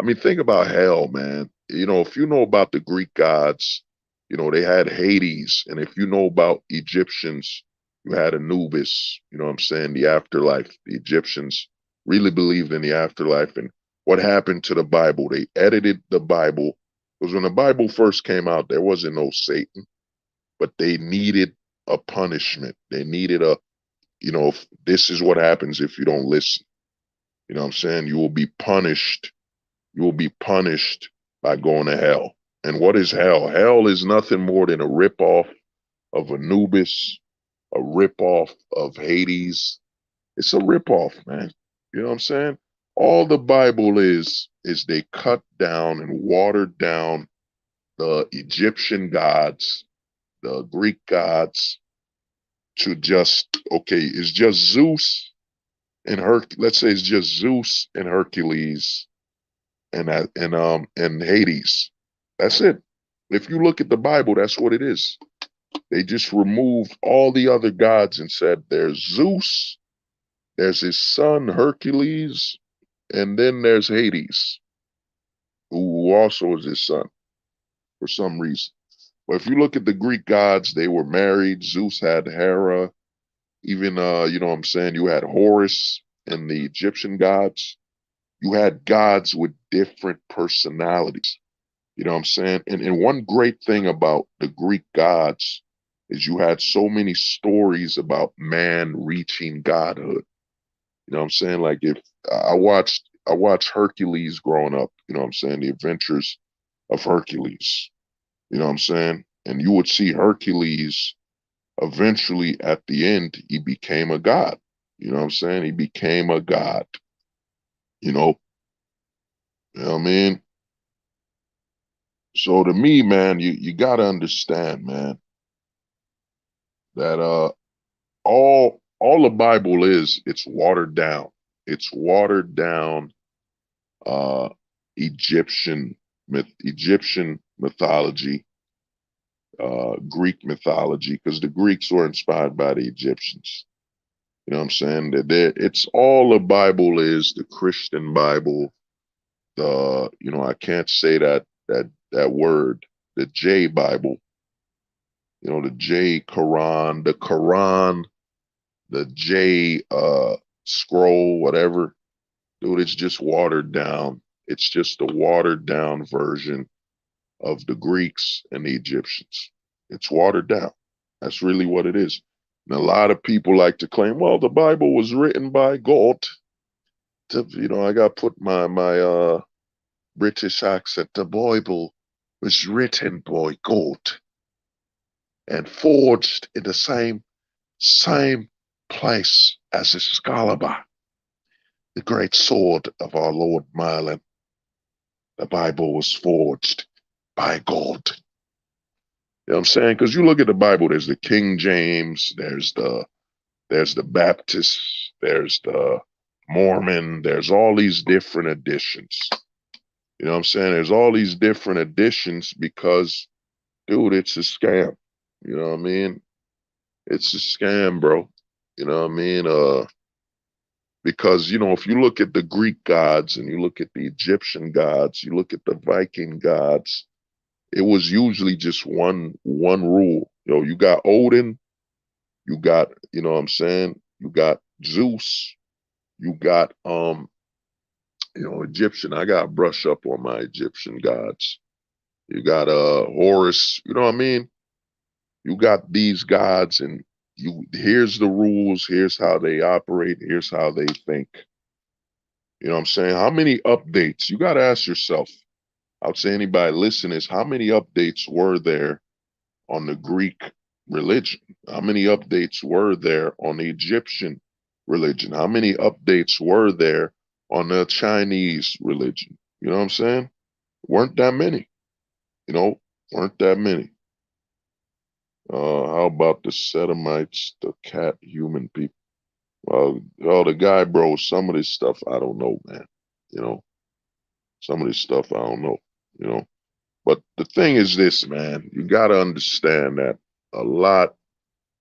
I mean, think about hell, man. If you know about the Greek gods, You know, they had Hades. And if you know about Egyptians, you had Anubis, you know what I'm saying? The afterlife. The Egyptians really believed in the afterlife. And what happened to the Bible? They edited the Bible because when the Bible first came out, there wasn't no Satan, but they needed a punishment. They needed a, you know, this is what happens if you don't listen. You know what I'm saying? You will be punished. You will be punished by going to hell. And what is hell? Hell is nothing more than a ripoff of Anubis, a ripoff of Hades. It's a ripoff, man. You know what I'm saying? All the Bible is they cut down and watered down the Egyptian gods, the Greek gods, to just, okay, it's just Zeus and let's say it's just Zeus and Hercules and Hades. That's it. If you look at the Bible, that's what it is. They just removed all the other gods and said there's Zeus, there's his son Hercules, and then there's Hades, who also is his son for some reason. But if you look at the Greek gods, they were married. Zeus had Hera. Even you know what I'm saying, you had Horus and the Egyptian gods. You had gods with different personalities. You know what I'm saying? And one great thing about the Greek gods is you had so many stories about man reaching godhood. You know what I'm saying? Like if I watched Hercules growing up, you know what I'm saying, the adventures of Hercules. You know what I'm saying? And you would see Hercules eventually at the end, he became a god. You know what I'm saying? He became a god. You know, you know what I mean? So to me, man, you gotta understand, man, that all the Bible is, it's watered down. It's watered down uh Egyptian mythology, Greek mythology, because the Greeks were inspired by the Egyptians. You know what I'm saying? That it's all the Bible is, the Christian Bible, the, you know, I can't say that word, the J Bible, you know, the J Quran, the Quran, the J scroll, whatever. Dude, it's just watered down. It's just a watered down version of the Greeks and the Egyptians. It's watered down. That's really what it is. And a lot of people like to claim, well, the Bible was written by God. You know, I got put my British accent. The Bible was written by God and forged in the same place as Excalibur, the great sword of our Lord Merlin. The Bible was forged by God. You know what I'm saying? Because you look at the Bible, there's the King James, there's the Baptist, there's the Mormon, there's all these different editions. You know what I'm saying? There's all these different editions because, dude, it's a scam. You know what I mean? It's a scam, bro. You know what I mean? Because, you know, if you look at the Greek gods and you look at the Egyptian gods, you look at the Viking gods, it was usually just one rule. You know, you got Odin, you got, you know what I'm saying? You got Zeus, you got you know, Egyptian. I got brush up on my Egyptian gods. You got Horus, you know what I mean? You got these gods and you here's the rules, here's how they operate, here's how they think. You know what I'm saying? How many updates? You got to ask yourself. I would say anybody listening is how many updates were there on the Greek religion? How many updates were there on the Egyptian religion? How many updates were there on the Chinese religion? You know what I'm saying? Weren't that many. You know, weren't that many. How about the Semites, the cat human people? Well, the guy, bro, some of this stuff I don't know, man. You know, some of this stuff I don't know, you know. But the thing is this, man, you got to understand that a lot,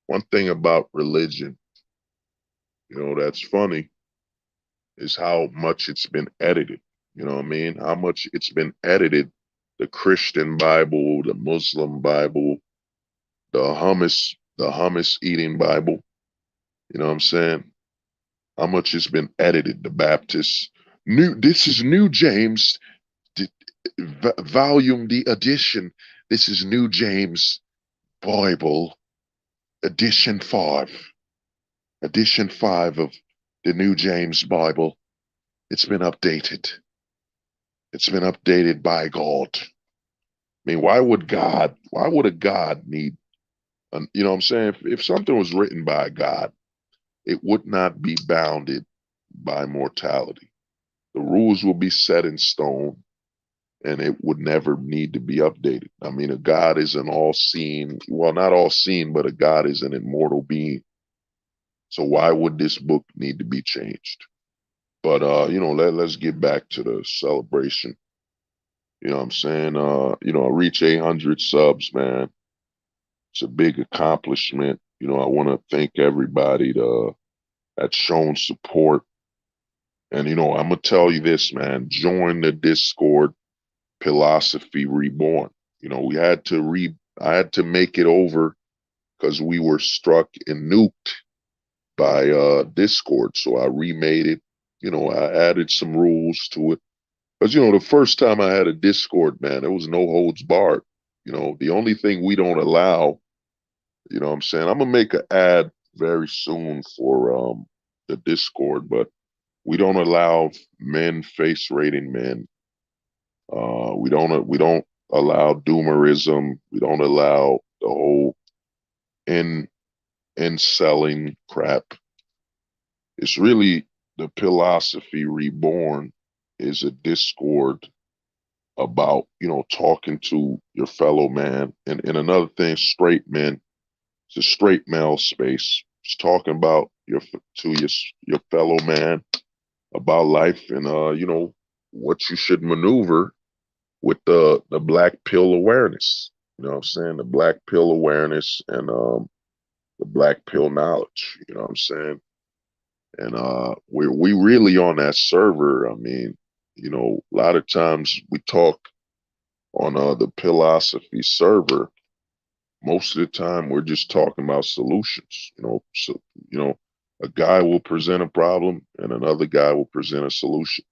one thing about religion, you know, that's funny is how much it's been edited. You know what I mean? How much it's been edited. the Christian Bible, the Muslim Bible, the hummus eating Bible. You know what I'm saying? How much has been edited? The Baptist this is New James volume the edition. This is New James Bible edition 5. Edition 5 of the New James Bible. It's been updated. It's been updated by God. I mean, why would a God need, you know what I'm saying? If something was written by God, it would not be bounded by mortality. The rules will be set in stone and it would never need to be updated. I mean, a God is an all-seeing, well, not all-seeing, but a God is an immortal being. So why would this book need to be changed? But let's get back to the celebration. You know what I'm saying? I reach 800 subs, man. It's a big accomplishment. I want to thank everybody that's shown support. And I'm gonna tell you this, man. Join the Discord, Philosophy Reborn. I had to make it over because we were struck and nuked by Discord. So I remade it. I added some rules to it. Because, the first time I had a Discord, man, there was no holds barred. The only thing we don't allow, what I'm saying? I'm going to make an ad very soon for the Discord, but we don't allow men face rating men. We don't allow doomerism. We don't allow the whole in selling crap. It's really the Philosophy Reborn is a Discord about, talking to your fellow man. And another thing, straight men, it's a straight male space. It's talking about your fellow man about life and, what you should maneuver with the black pill awareness. You know what I'm saying? The black pill awareness and the black pill knowledge. You know what I'm saying? And we really on that server. I mean, a lot of times we talk on the philosophy server. Most of the time we're just talking about solutions. So a guy will present a problem and another guy will present a solution.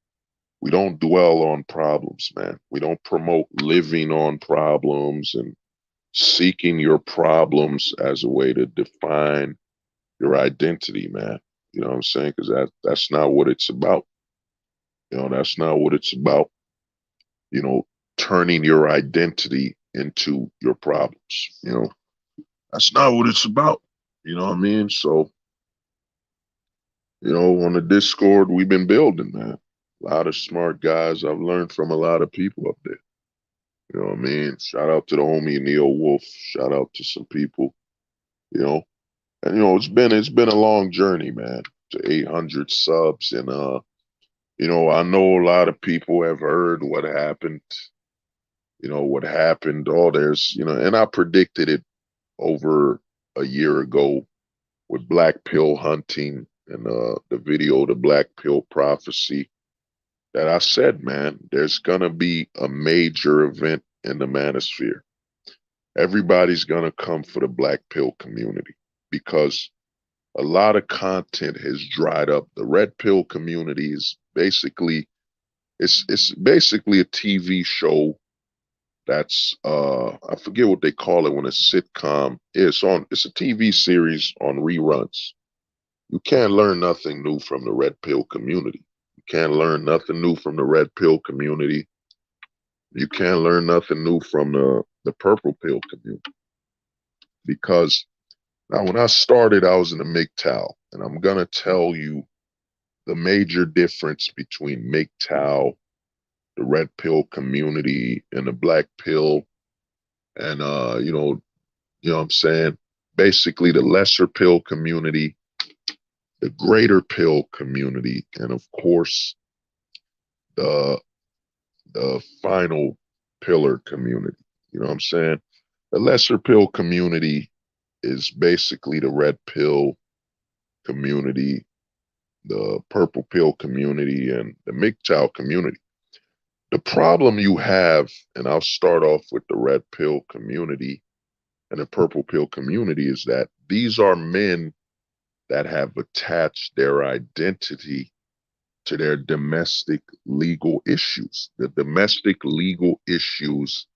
We don't dwell on problems, man. We don't promote living on problems and seeking your problems as a way to define your identity, man. You know what I'm saying? Because that's not what it's about. That's not what it's about. Turning your identity into your problems. That's not what it's about. You know what I mean? So, on the Discord, we've been building, man. A lot of smart guys. I've learned from a lot of people up there. You know what I mean? Shout out to the homie Neil Wolf. Shout out to some people. And it's been a long journey, man, to 800 subs. And I know a lot of people have heard what happened. And I predicted it over a year ago with Black Pill Hunting and the video, The Black Pill Prophecy, that I said, man, there's going to be a major event in the manosphere. Everybody's going to come for the Black Pill community because a lot of content has dried up. The Red Pill community is basically, it's basically a TV show that's, I forget what they call it when a sitcom is on. It's a TV series on reruns. You can't learn nothing new from the Red Pill community. You can't learn nothing new from the Red Pill community. You can't learn nothing new from the Purple Pill community. Because now when I started, I was in the MGTOW, and I'm going to tell you the major difference between MGTOW, the Red Pill community, and the Black Pill, and you know what I'm saying? Basically the lesser pill community, the greater pill community, and of course the final pillar community. You know what I'm saying? The lesser pill community is basically the red pill community, the purple pill community, and the MGTOW community. The problem you have, and I'll start off with the red pill community and the purple pill community, is that these are men that have attached their identity to their domestic legal issues, the domestic legal issues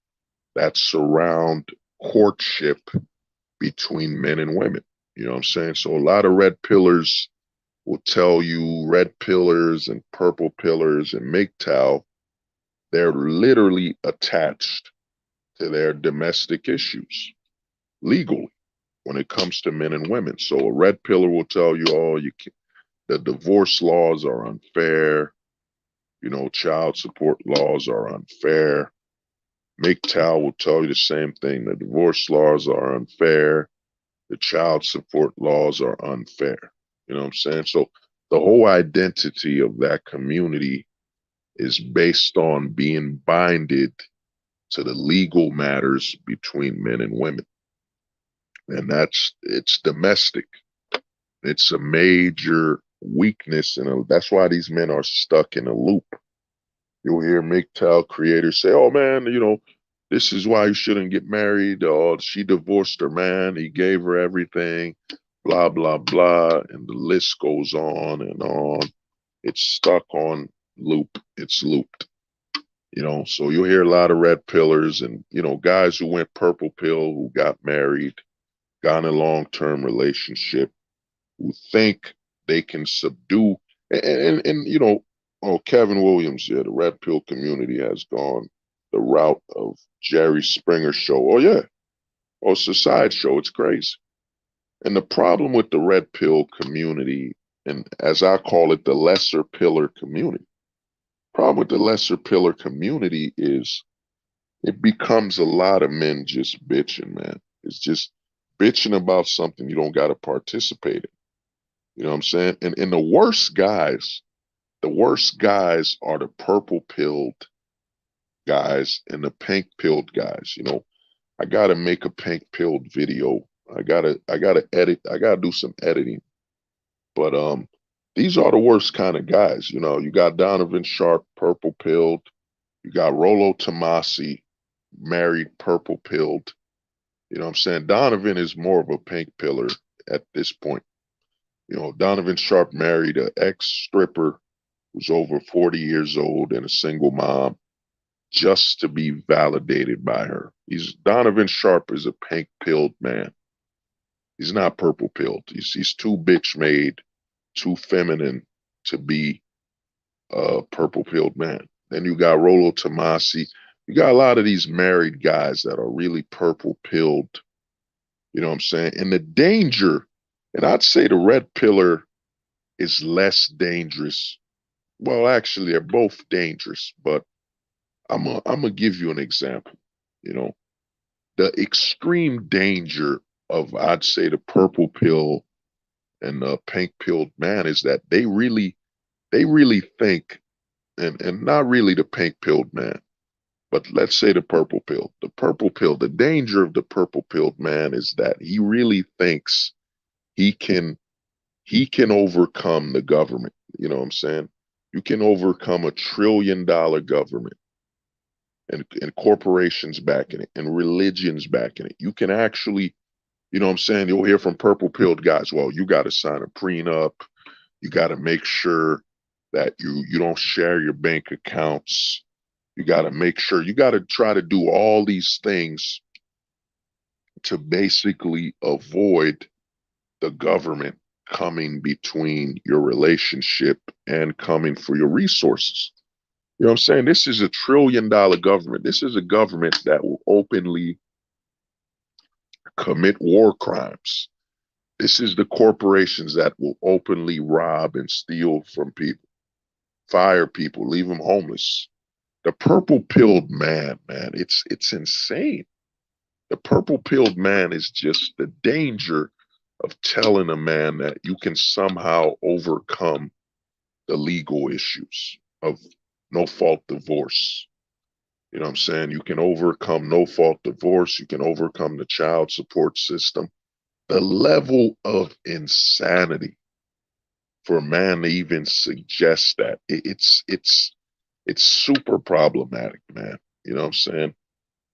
that surround courtship between men and women. You know what I'm saying? So a lot of red pillars will tell you, red pillars and purple pillars and MGTOW, they're literally attached to their domestic issues legally when it comes to men and women. So a red pillar will tell you, oh, the divorce laws are unfair. You know, child support laws are unfair. MGTOW will tell you the same thing. The divorce laws are unfair. The child support laws are unfair. You know what I'm saying? So the whole identity of that community is based on being binded to the legal matters between men and women. And it's domestic. It's a major weakness. And that's why these men are stuck in a loop. You'll hear MGTOW creators say, oh man, you know, this is why you shouldn't get married. Oh, she divorced her man. He gave her everything, blah, blah, blah. And the list goes on and on. It's stuck on loop. It's looped. You know, so you'll hear a lot of red pillars and, you know, guys who went purple pill, who got married, got in a long-term relationship, who think they can subdue and you know, oh, Kevin Williams, yeah, the red pill community has gone the route of Jerry Springer show. Oh yeah, oh, it's a side show. It's crazy. And the problem with the red pill community, and as I call it, the lesser pillar community, problem with the lesser pillar community is it becomes a lot of men just bitching, man. It's just bitching about something you don't got to participate in. You know what I'm saying? And the worst guys are the purple pilled guys and the pink pilled guys. You know, I gotta make a pink pilled video. I gotta edit. I gotta do some editing. But these are the worst kind of guys. You know, you got Donovan Sharp, purple pilled. You got Rollo Tomasi, married, purple pilled. You know what I'm saying? Donovan is more of a pink pillar at this point. You know, Donovan Sharp married an ex stripper who's over 40 years old and a single mom just to be validated by her. Donovan Sharp is a pink pilled man. He's not purple pilled. He's too bitch made, too feminine to be a purple pilled man. Then you got Rollo Tomasi. You got a lot of these married guys that are really purple pilled. You know what I'm saying? And the danger, and I'd say the red pillar is less dangerous. Well, actually, they're both dangerous, but I'm gonna give you an example. You know, the extreme danger of I'd say the purple pill and the pink pilled man is that they really think, and not really the pink pilled man, but let's say the purple pill. The purple pill, the danger of the purple pilled man is that he really thinks he can he can overcome the government. You know what I'm saying? You can overcome $1 trillion government and corporations backing it and religions backing it. You can actually, you know what I'm saying? You'll hear from purple pilled guys, well, you got to sign a prenup. You got to make sure that you don't share your bank accounts. You got to make sure, you got to try to do all these things to basically avoid the government coming between your relationship and coming for your resources. You know what I'm saying? This is $1 trillion government. This is a government that will openly commit war crimes. This is the corporations that will openly rob and steal from people, fire people, leave them homeless. The purple pilled man, it's insane. The purple pilled man is just the danger of telling a man that you can somehow overcome the legal issues of no fault divorce. You know what I'm saying? You can overcome no fault divorce. You can overcome the child support system. The level of insanity for a man to even suggest that it's It's super problematic, man. You know what I'm saying?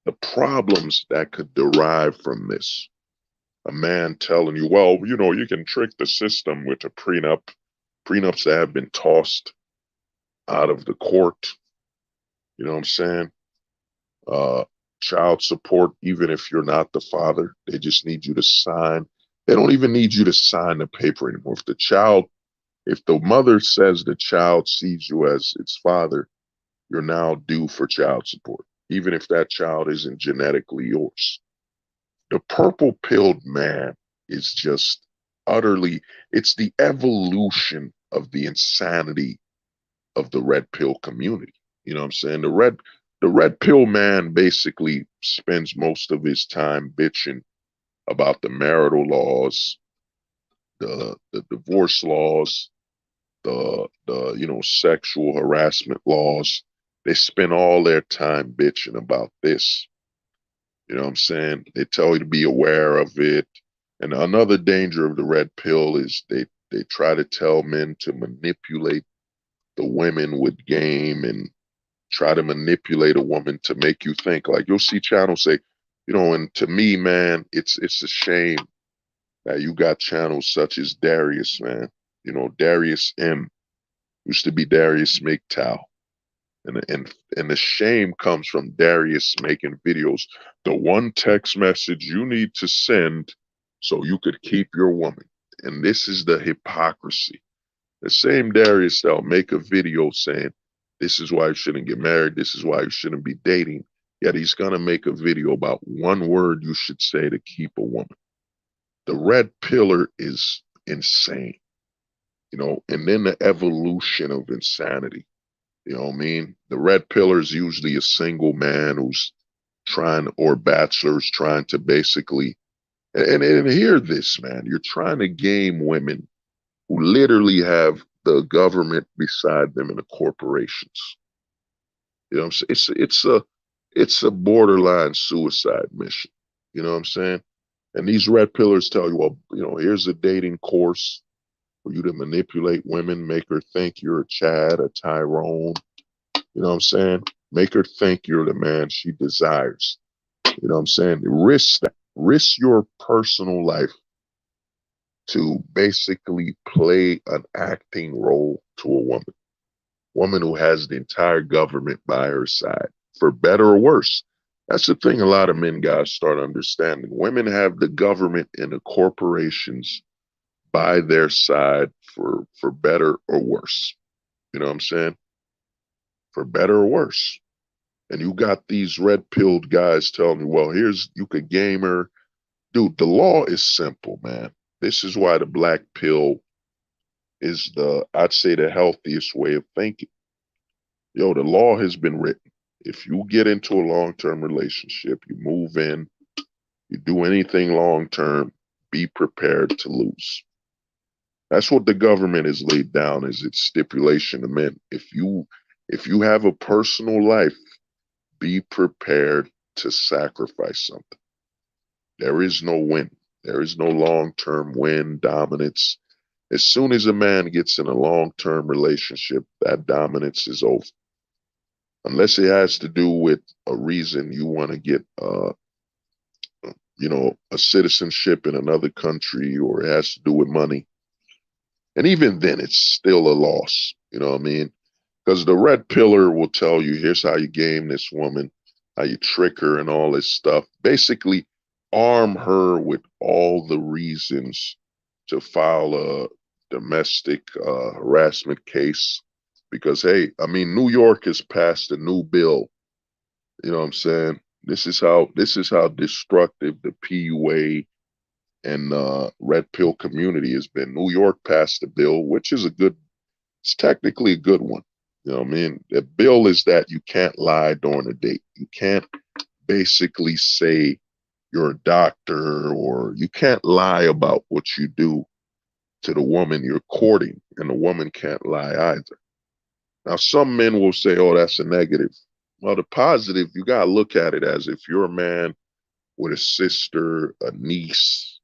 The problems that could derive from this. A man telling you, well, you can trick the system with a prenup, prenups that have been tossed out of the court. You know what I'm saying? Uh, Child support, even if you're not the father, they just need you to sign. They don't even need you to sign the paper anymore. If the mother says the child sees you as its father, you're now due for child support, even if that child isn't genetically yours. The purple pilled man is just utterly, it's the evolution of the insanity of the red pill community. You know what I'm saying? The red pill man basically spends most of his time bitching about the marital laws, the divorce laws, the sexual harassment laws. They spend all their time bitching about this. You know what I'm saying? They tell you to be aware of it. And another danger of the red pill is they try to tell men to manipulate the women with game and try to manipulate a woman to make you think. Like you'll see channels say, and to me, man, it's a shame that you got channels such as Darius, man. Darius M used to be Darius MGTOW. And the shame comes from Darius making videos. The one text message you need to send so you could keep your woman. And this is the hypocrisy. The same Darius that'll make a video saying, this is why you shouldn't get married. This is why you shouldn't be dating. Yet he's going to make a video about one word you should say to keep a woman. The red pillar is insane, and then the evolution of insanity. You know what I mean? The red pillar is usually a single man who's or bachelors trying to basically, and hear this, man, you're trying to game women who literally have the government beside them and the corporations. You know what I'm saying? It's a borderline suicide mission. You know what I'm saying? And these red pillars tell you, well, here's a dating course for you to manipulate women, make her think you're a Chad, a Tyrone. You know what I'm saying? Make her think you're the man she desires. You know what I'm saying? Risk that. Risk your personal life to basically play an acting role to a woman who has the entire government by her side, for better or worse. That's the thing a lot of men guys start understanding. Women have the government and the corporations by their side for better or worse. You know what I'm saying? For better or worse. And you got these red pilled guys telling me, well, you could game her. Dude, the law is simple, man. This is why the black pill is I'd say, the healthiest way of thinking. The law has been written. If you get into a long-term relationship, you move in, you do anything long-term, be prepared to lose. That's what the government has laid down as its stipulation to men. If you have a personal life, be prepared to sacrifice something. There is no win. There is no long-term win, dominance. As soon as a man gets in a long-term relationship, that dominance is over. Unless it has to do with a reason you want to get, a citizenship in another country, or it has to do with money. And even then, it's still a loss. You know what I mean? Because the red pillar will tell you, here's how you game this woman, how you trick her and all this stuff. Basically, arm her with all the reasons to file a domestic harassment case. Because, hey, I mean, New York has passed a new bill. You know what I'm saying? This is how destructive the PUA and red pill community has been. New York passed a bill, which is it's technically a good one. You know what I mean? The bill is that you can't lie during a date. You can't basically say you're a doctor, or you can't lie about what you do to the woman you're courting, and the woman can't lie either. Now, some men will say, oh, that's a negative. Well, the positive, you got to look at it as, if you're a man with a sister, a niece,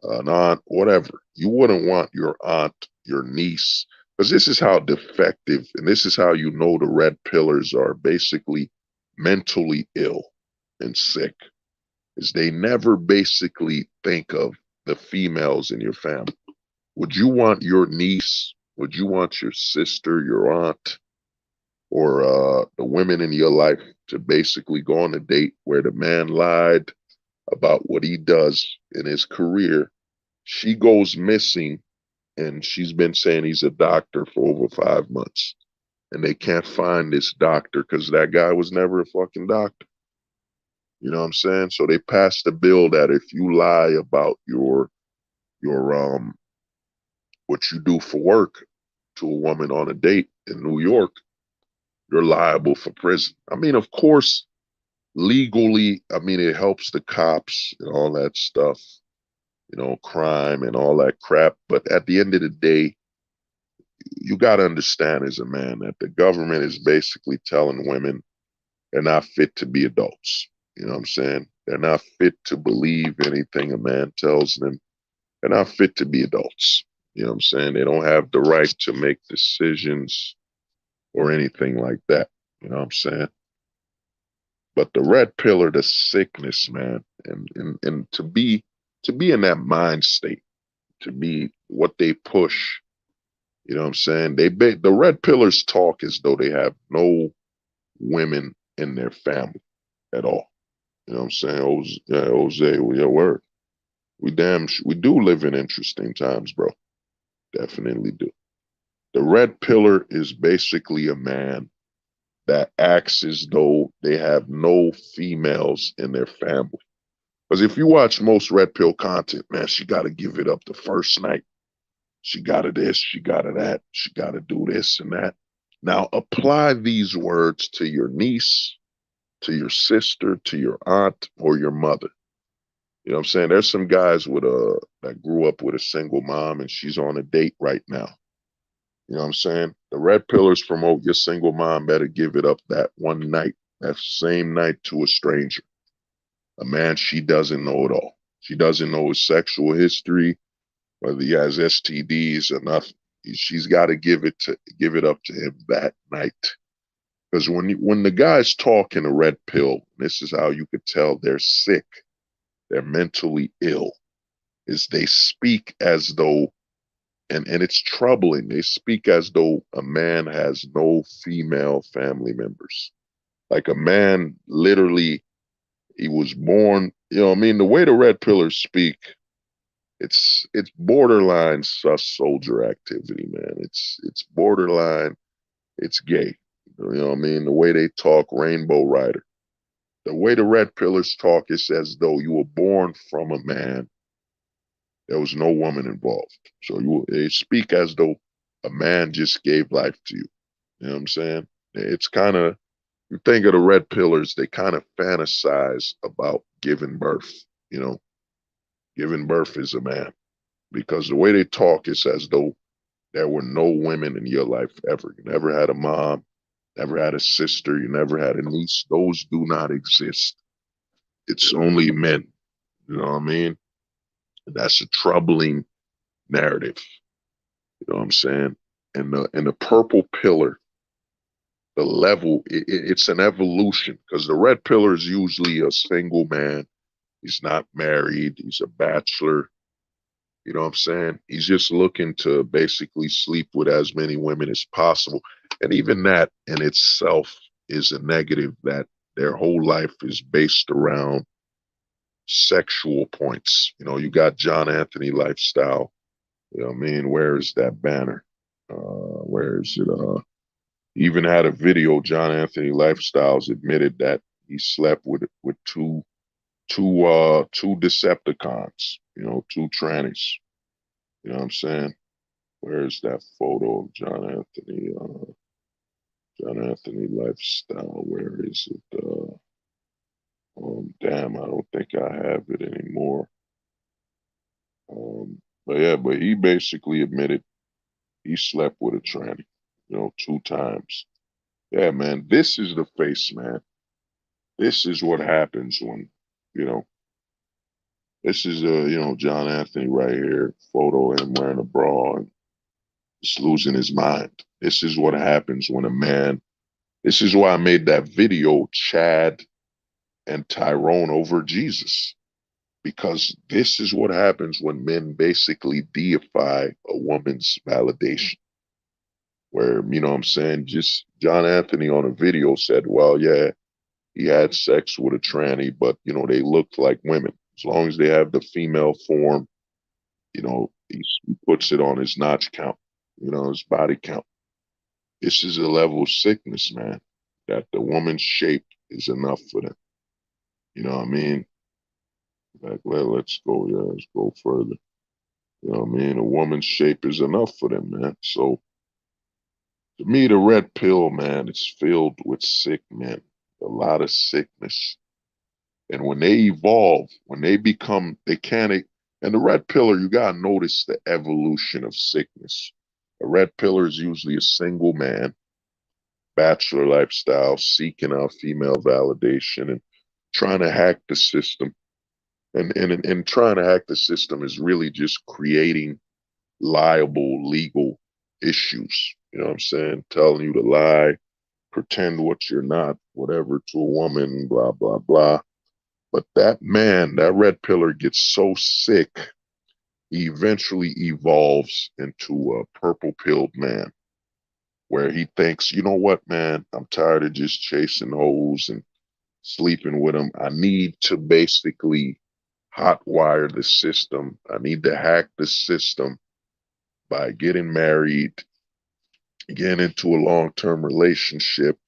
an aunt, whatever, you wouldn't want your aunt, your niece, Because this is how defective, and this is how you know the red pillars are basically mentally ill and sick, is they never basically think of the females in your family. Would you want your niece? Would you want your sister, your aunt, or the women in your life to basically go on a date where the man lied about what he does in his career? She goes missing, and she's been saying he's a doctor for over 5 months, and they can't find this doctor because that guy was never a fucking doctor. You know what I'm saying? So they passed the bill that if you lie about your what you do for work to a woman on a date in New York, you're liable for prison. I mean, of course, legally, I mean, it helps the cops and all that stuff, crime and all that crap. But at the end of the day, you got to understand as a man that the government is basically telling women they're not fit to be adults. You know what I'm saying? They're not fit to believe anything a man tells them. They're not fit to be adults. You know what I'm saying? They don't have the right to make decisions or anything like that. You know what I'm saying? But the red pillar, the sickness, man, and to be in that mind state, to be what they push. You know what I'm saying? The red pillars talk as though they have no women in their family at all. You know what I'm saying? Jose, your word. We do live in interesting times, bro. Definitely do. The red pillar is basically a man that acts as though they have no females in their family. Because if you watch most red pill content, man, she got to give it up the first night. She got to this, she got to that, she got to do this and that. Now apply these words to your niece, to your sister, to your aunt, or your mother. You know what I'm saying? There's some guys that grew up with a single mom and she's on a date right now. You know what I'm saying? The red pillars promote your single mom better give it up that one night, that same night to a stranger, a man she doesn't know at all. She doesn't know his sexual history, whether he has STDs or nothing. She's got to give it up to him that night. Because when the guys talk in a red pill, this is how you could tell they're sick, they're mentally ill, is they speak as though, and it's troubling, they speak as though a man has no female family members. Like a man literally, he was born, I mean, the way the red pillars speak, it's borderline sus soldier activity, man. It's borderline, it's gay. You know what I mean? The way they talk, Rainbow Rider. The way the red pillars talk, it's as though you were born from a man. There was no woman involved. So they speak as though a man just gave life to you. You know what I'm saying? It's kind of, you think of the red pillars, they kind of fantasize about giving birth. Giving birth is a man. Because the way they talk is as though there were no women in your life ever. You never had a mom, never had a sister, you never had a niece. Those do not exist. It's only men. You know what I mean? That's a troubling narrative. You know what I'm saying? And the purple pillar, the level, it's an evolution because the red pillar is usually a single man. He's not married. He's a bachelor. You know what I'm saying? He's just looking to basically sleep with as many women as possible. And even that in itself is a negative, that their whole life is based around sexual points. You got John Anthony lifestyle. You know what I mean? Where is that banner? Where is it? Even had a video. John Anthony Lifestyles admitted that he slept with two Decepticons. Two trannies. You know what I'm saying? Where's that photo of John Anthony? John Anthony lifestyle. Where is it? Damn, I don't think I have it anymore. But yeah, but he basically admitted he slept with a tranny, 2 times. Yeah, man, this is the face, man. This is what happens when, you know, this is John Anthony right here, photo of him wearing a bra, and Just losing his mind. This is what happens when a man. This is why I made that video, Chad and Tyrone over Jesus, because this is what happens when men basically deify a woman's validation. Where, you know what I'm saying, just John Anthony on a video said, well, yeah, he had sex with a tranny, but, you know, they looked like women. As long as they have the female form, you know, he puts it on his notch count, you know, his body count. This is a level of sickness, man, that the woman's shape is enough for them. You know what I mean? Like, let's go, yeah, let's go further. You know what I mean? A woman's shape is enough for them, man. So to me, the red pill, man, is filled with sick men, a lot of sickness. And when they evolve, when they become, they can't, and the red pillar, you got to notice the evolution of sickness. A red pillar is usually a single man, bachelor lifestyle, seeking out female validation and trying to hack the system. And trying to hack the system is really just creating liable legal issues. You know what I'm saying? Telling you to lie, pretend what you're not, whatever, to a woman, blah, blah, blah. But that man, that red pillar gets so sick, he eventually evolves into a purple pilled man where he thinks, you know what, man, I'm tired of just chasing hoes and sleeping with them. I need to basically hotwire the system. I need to hack the system by getting married, getting into a long term relationship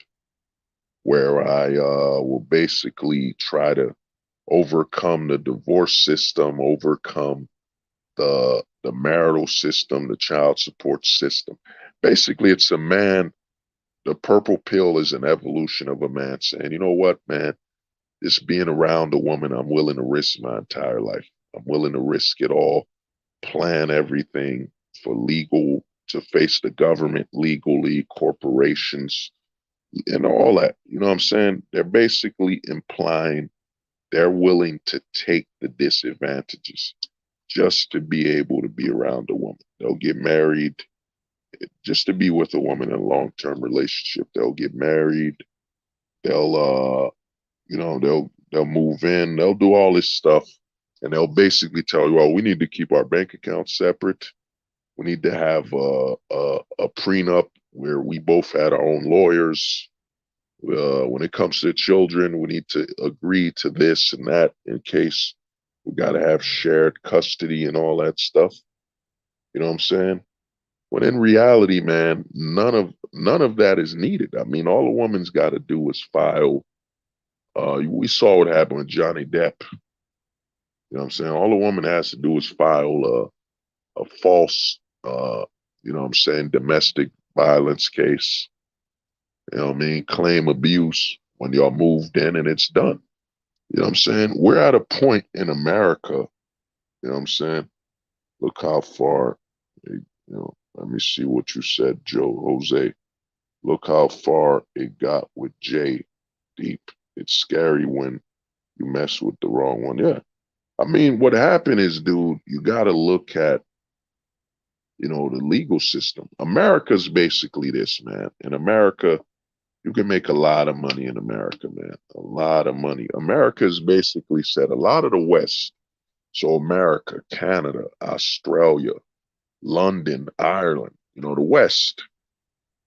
where I will basically try to overcome the divorce system, overcome the marital system, the child support system. Basically, it's a man. The purple pill is an evolution of a man saying, you know what, man, just being around a woman, I'm willing to risk my entire life. I'm willing to risk it all, plan everything for legal, to face the government legally, corporations, and all that. You know what I'm saying? They're basically implying they're willing to take the disadvantages just to be able to be around a woman. They'll get married just to be with a woman in a long-term relationship. They'll get married. They'll you know, they'll move in. They'll do all this stuff, and they'll basically tell you, "Well, we need to keep our bank accounts separate. We need to have a prenup where we both had our own lawyers. When it comes to children, we need to agree to this and that in case we got to have shared custody and all that stuff." You know what I'm saying? When in reality, man, none of that is needed. I mean, all a woman's got to do is file. We saw what happened with Johnny Depp. You know what I'm saying? All a woman has to do is file a false, you know what I'm saying, domestic violence case. You know what I mean? Claim abuse when y'all moved in and it's done. You know what I'm saying? We're at a point in America, you know what I'm saying? Look how far, you know, let me see what you said, Joe Jose. Look how far it got with Jay Deep. It's scary when you mess with the wrong one. Yeah. I mean, what happened is, dude, you got to look at, you know, the legal system. America's basically this, man. In America, you can make a lot of money in America, man. A lot of money. America's basically said a lot of the West. So America, Canada, Australia, London, Ireland, you know, the West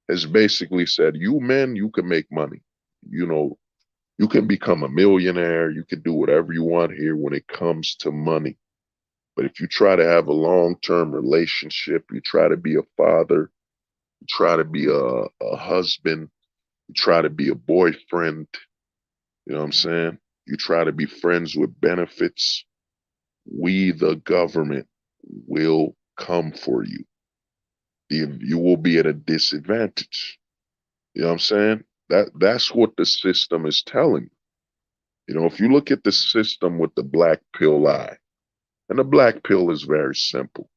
has basically said, you men, you can make money. You know, you can become a millionaire. You can do whatever you want here when it comes to money. But if you try to have a long-term relationship, you try to be a father, you try to be a husband, you try to be a boyfriend, you know what I'm saying? You try to be friends with benefits, we, the government, will come for you. You will be at a disadvantage. You know what I'm saying? That's what the system is telling you. You know, if you look at the system with the black pill eye, and the black pill is very simple.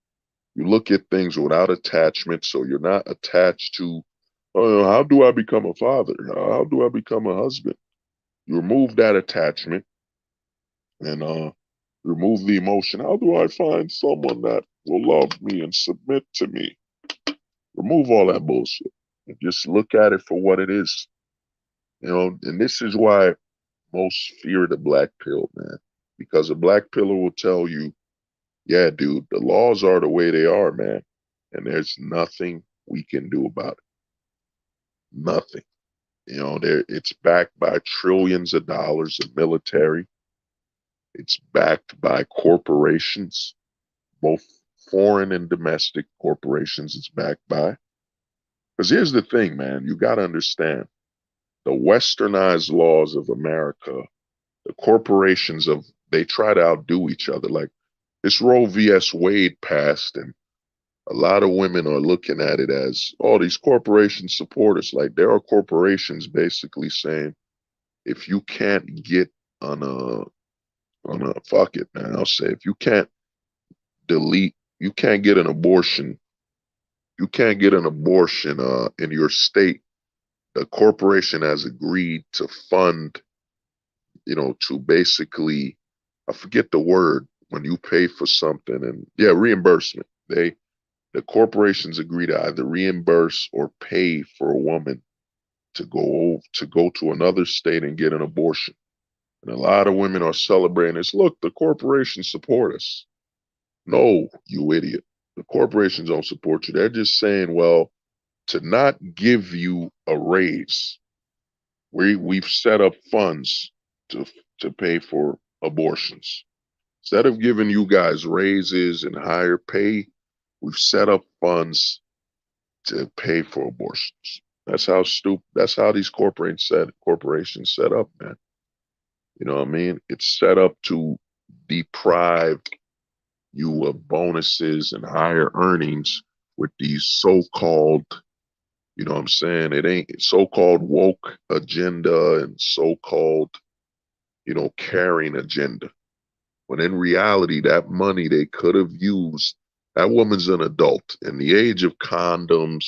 You look at things without attachment, so you're not attached to, oh, how do I become a father? How do I become a husband? You remove that attachment and remove the emotion. How do I find someone that will love me and submit to me? Remove all that bullshit. And just look at it for what it is. And this is why most fear the black pill, man. Because a black pillar will tell you, yeah, dude, the laws are the way they are, man. And there's nothing we can do about it. Nothing. It's backed by trillions of dollars of military. It's backed by corporations, both foreign and domestic corporations it's backed by. Because here's the thing, man, you got to understand the westernized laws of America, the corporations they try to outdo each other. Like this Roe vs. Wade passed, and a lot of women are looking at it as, oh, these corporations support us. Like there are corporations basically saying, if you can't get on a fuck it, man, I'll say if you can't you can't get an abortion, in your state, the corporation has agreed to fund, to basically, I forget the word when you pay for something, and yeah, reimbursement. The corporations agree to either reimburse or pay for a woman to go to another state and get an abortion. And a lot of women are celebrating this. Look, the corporations support us. No, you idiot. The corporations don't support you. They're just saying, well, to not give you a raise, we've set up funds to pay for abortions. Instead of giving you guys raises and higher pay, we've set up funds to pay for abortions. That's how stupid. That's how these corporations set up, man. You know what I mean? It's set up to deprive you of bonuses and higher earnings with these so-called, you know what I'm saying? It ain't so-called woke agenda and so-called, caring agenda. When in reality, that money they could have used, that woman's an adult in the age of condoms,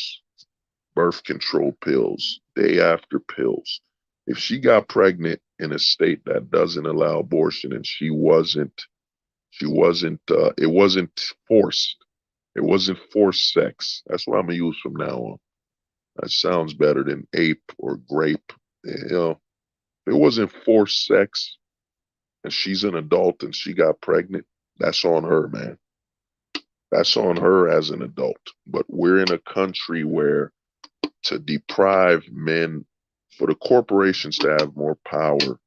birth control pills, day after pills. If she got pregnant in a state that doesn't allow abortion and it wasn't forced. It wasn't forced sex. That's what I'm gonna use from now on. That sounds better than ape or grape. If it wasn't forced sex and she's an adult and she got pregnant, that's on her, man. That's on her as an adult. But we're in a country where to deprive men, for the corporations to have more power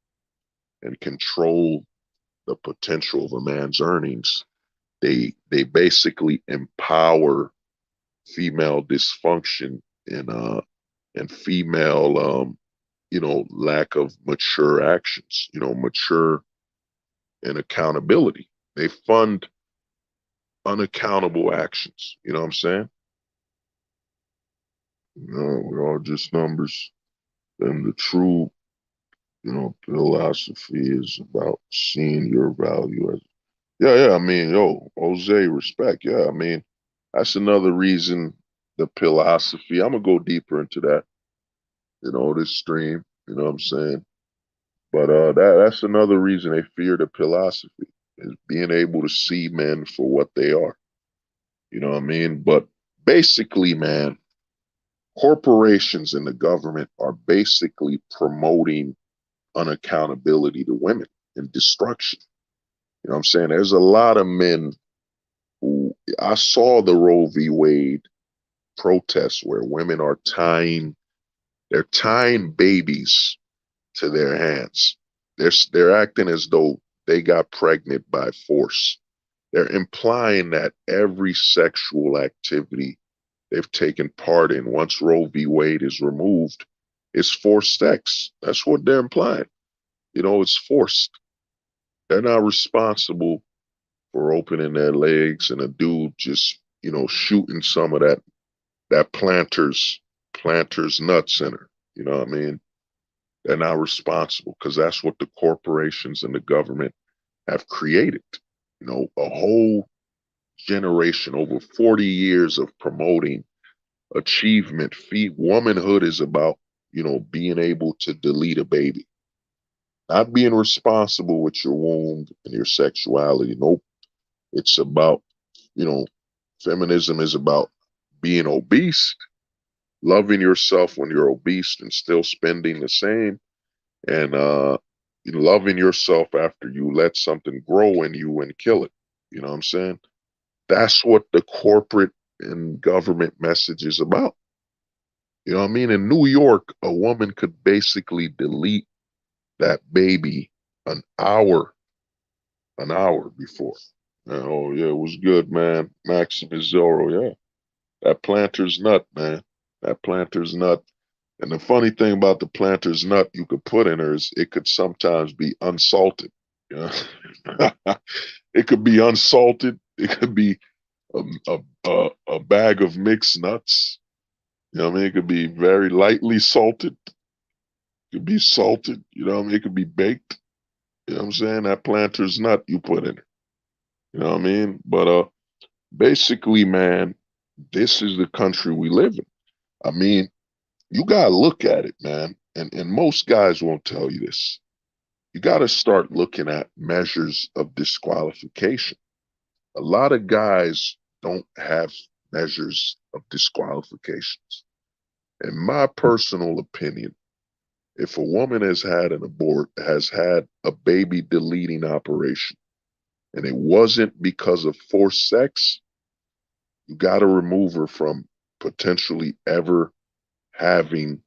and control the potential of a man's earnings, they basically empower female dysfunction and female lack of mature actions, mature and accountability. They fund unaccountable actions. You know what I'm saying? We're all just numbers. And the true, philosophy is about seeing your value as. Yeah. I mean, Jose, respect. Yeah, I mean, that's another reason the philosophy. I'm gonna go deeper into that, this stream. You know what I'm saying? But that's another reason they fear the philosophy is being able to see men for what they are. You know what I mean? But basically, man, corporations and the government are basically promoting unaccountability to women and destruction. You know what I'm saying? There's a lot of men who I saw the Roe v. Wade protests where women are they're tying babies to their hands. They're acting as though they got pregnant by force. They're implying that every sexual activity they've taken part in once Roe v. Wade is removed is forced sex. That's what they're implying. It's forced. They're not responsible for opening their legs and a dude just, shooting some of that planter's nuts in her. You know what I mean? They're not responsible because that's what the corporations and the government have created. A whole generation, over 40 years of promoting achievement. Womanhood is about, being able to delete a baby, not being responsible with your womb and your sexuality. Nope. It's about, feminism is about being obese, loving yourself when you're obese and still spending the same, and loving yourself after you let something grow in you and kill it. You know what I'm saying? That's what the corporate and government message is about. You know what I mean? In New York, a woman could basically delete that baby an hour, an hour before. Oh yeah, it was good, man. Maximus Zorro, yeah. That planter's nut, man. That planter's nut. And the funny thing about the planter's nut you could put in her is it could sometimes be unsalted. You know? It could be unsalted. It could be a bag of mixed nuts. You know what I mean? It could be very lightly salted. It could be salted. You know what I mean? It could be baked. You know what I'm saying? That planter's nut you put in it. You know what I mean? But basically, man, this is the country we live in. I mean, you gotta look at it, man. And most guys won't tell you this. You gotta start looking at measures of disqualification. A lot of guys don't have measures of disqualifications. In my personal opinion, if a woman has had an abort, has had a baby deleting operation, and it wasn't because of forced sex, you got to remove her from potentially ever having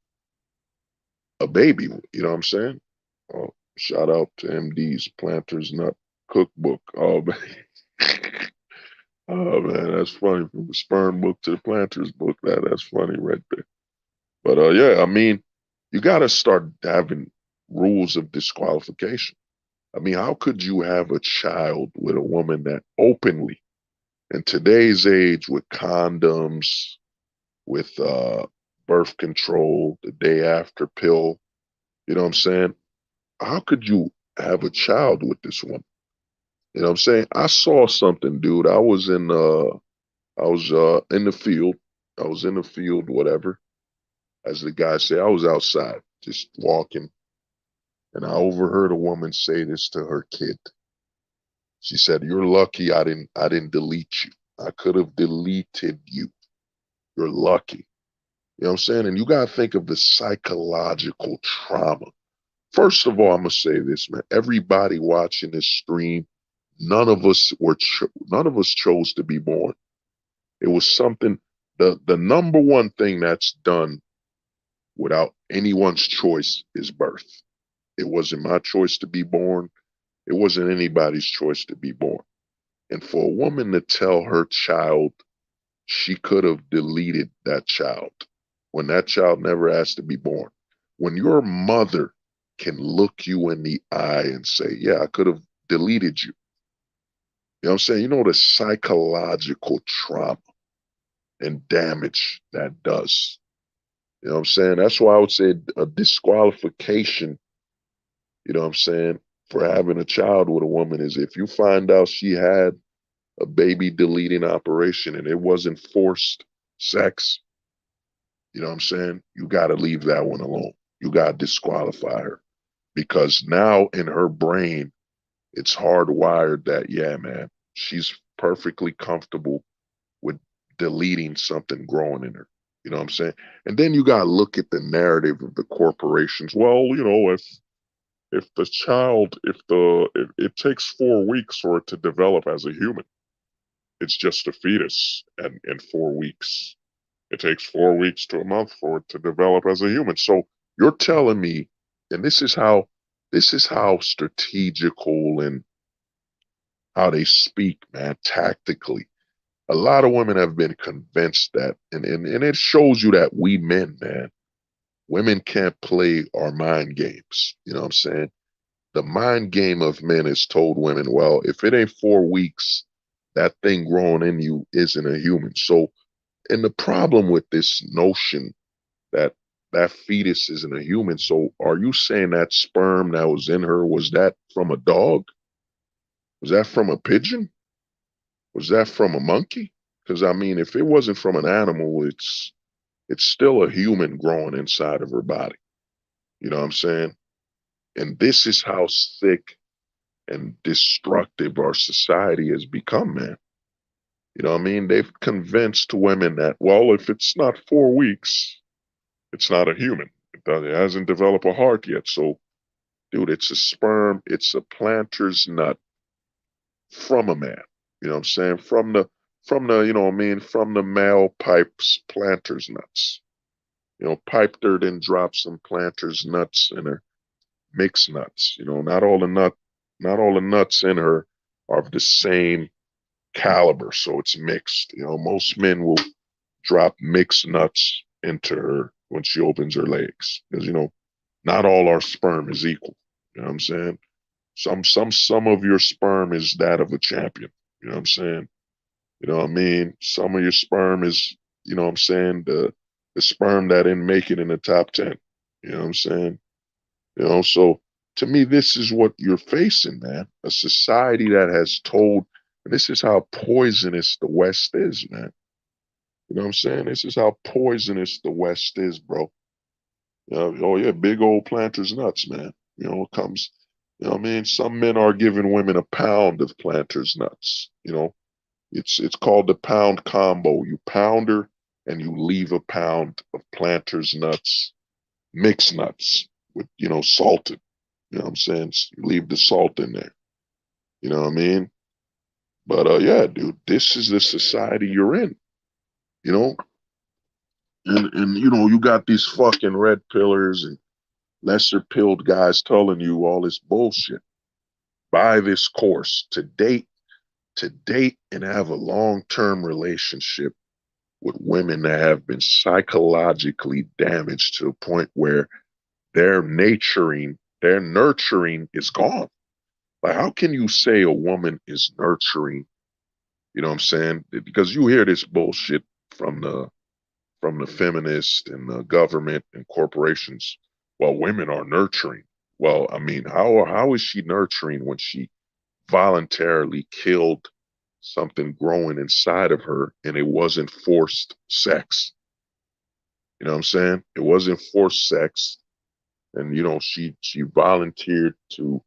a baby. You know what I'm saying? Oh, shout out to MD's Planter's Nut Cookbook. Oh man, oh man, that's funny. From the sperm book to the Planter's book, that's funny right there. But yeah, I mean, you got to start having rules of disqualification. I mean, how could you have a child with a woman that openly, in today's age, with condoms, with birth control, the day after pill, you know what I'm saying? How could you have a child with this woman? You know what I'm saying? I saw something, dude. I was in the field. I was in the field, whatever. As the guy say, I was outside just walking, and I overheard a woman say this to her kid. She said, "You're lucky I didn't delete you. I could have deleted you. You're lucky." You know what I'm saying? And you gotta think of the psychological trauma. First of all, I'm gonna say this, man. Everybody watching this stream, none of us chose to be born. It was something. The number one thing that's done without anyone's choice is birth. It wasn't my choice to be born. It wasn't anybody's choice to be born. And for a woman to tell her child she could have deleted that child when that child never asked to be born, when your mother can look you in the eye and say, yeah, I could have deleted you. You know what I'm saying? You know the psychological trauma and damage that does. You know what I'm saying? That's why I would say a disqualification, you know what I'm saying, for having a child with a woman is if you find out she had a baby deleting operation and it wasn't forced sex, you know what I'm saying? You got to leave that one alone. You got to disqualify her because now in her brain, it's hardwired that, yeah, man, she's perfectly comfortable with deleting something growing in her. You know what I'm saying? And then you got to look at the narrative of the corporations. Well, you know, if the child, if it takes 4 weeks for it to develop as a human, it's just a fetus, and in 4 weeks, it takes 4 weeks to a month for it to develop as a human. So you're telling me, and this is how strategical and how they speak, man, tactically. A lot of women have been convinced that, and it shows you that we men, man, women can't play our mind games. You know what I'm saying? The mind game of men is told women, well, if it ain't 4 weeks, that thing growing in you isn't a human. So, and the problem with this notion that that fetus isn't a human. So, are you saying that sperm that was in her, was that from a dog? Was that from a pigeon? Was that from a monkey? Because I mean, if it wasn't from an animal, it's still a human growing inside of her body. You know what I'm saying? And this is how sick and destructive our society has become, man. You know what I mean? They've convinced women that, well, if it's not 4 weeks, it's not a human. It hasn't developed a heart yet. So, dude, it's a sperm, it's a planter's nut from a man. You know what I'm saying? From the, you know what I mean, from the male pipes planter's nuts. You know, piped her, then drop some planter's nuts in her, mixed nuts. You know, not all the nuts in her are of the same caliber, so it's mixed. You know, most men will drop mixed nuts into her when she opens her legs, because not all our sperm is equal. You know what I'm saying? Some of your sperm is that of a champion. You know what I'm saying? You know what I mean? Some of your sperm is, you know what I'm saying, the sperm that didn't make it in the top 10. You know what I'm saying? So to me, this is what you're facing, man. A society that has told, and this is how poisonous the West is, man. You know what I'm saying? This is how poisonous the West is, bro. Oh yeah, big old planters nuts, man. It comes, what I mean? Some men are giving women a pound of planters nuts. It's called the pound combo. You pound her and you leave a pound of planters nuts, mixed nuts with, salted. You know what I'm saying? You leave the salt in there. You know what I mean? But yeah, dude, this is the society you're in. You know, and you got these fucking red pillars and lesser pilled guys telling you all this bullshit. Buy this course to date and have a long-term relationship with women that have been psychologically damaged to the point where their nurturing is gone. Like, how can you say a woman is nurturing? You know what I'm saying? Because you hear this bullshit from the feminists and the government and corporations. Well, women are nurturing. Well, I mean, how is she nurturing when she voluntarily killed something growing inside of her and it wasn't forced sex? You know what I'm saying? It wasn't forced sex, and she volunteered to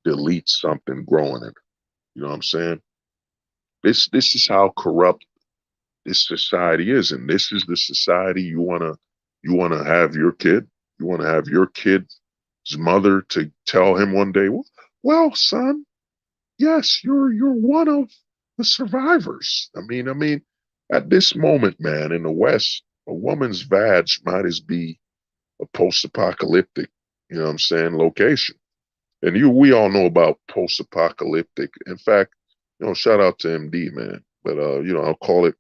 delete something growing in her. You know what I'm saying? This is how corrupt this society is, and this is the society you wanna have your kid. You wanna have your kid's mother to tell him one day, well, son, yes, you're one of the survivors. I mean, at this moment, man, in the West, a woman's vag might as be a post-apocalyptic, you know what I'm saying, location. And we all know about post-apocalyptic. In fact, shout out to MD, man. But I'll call it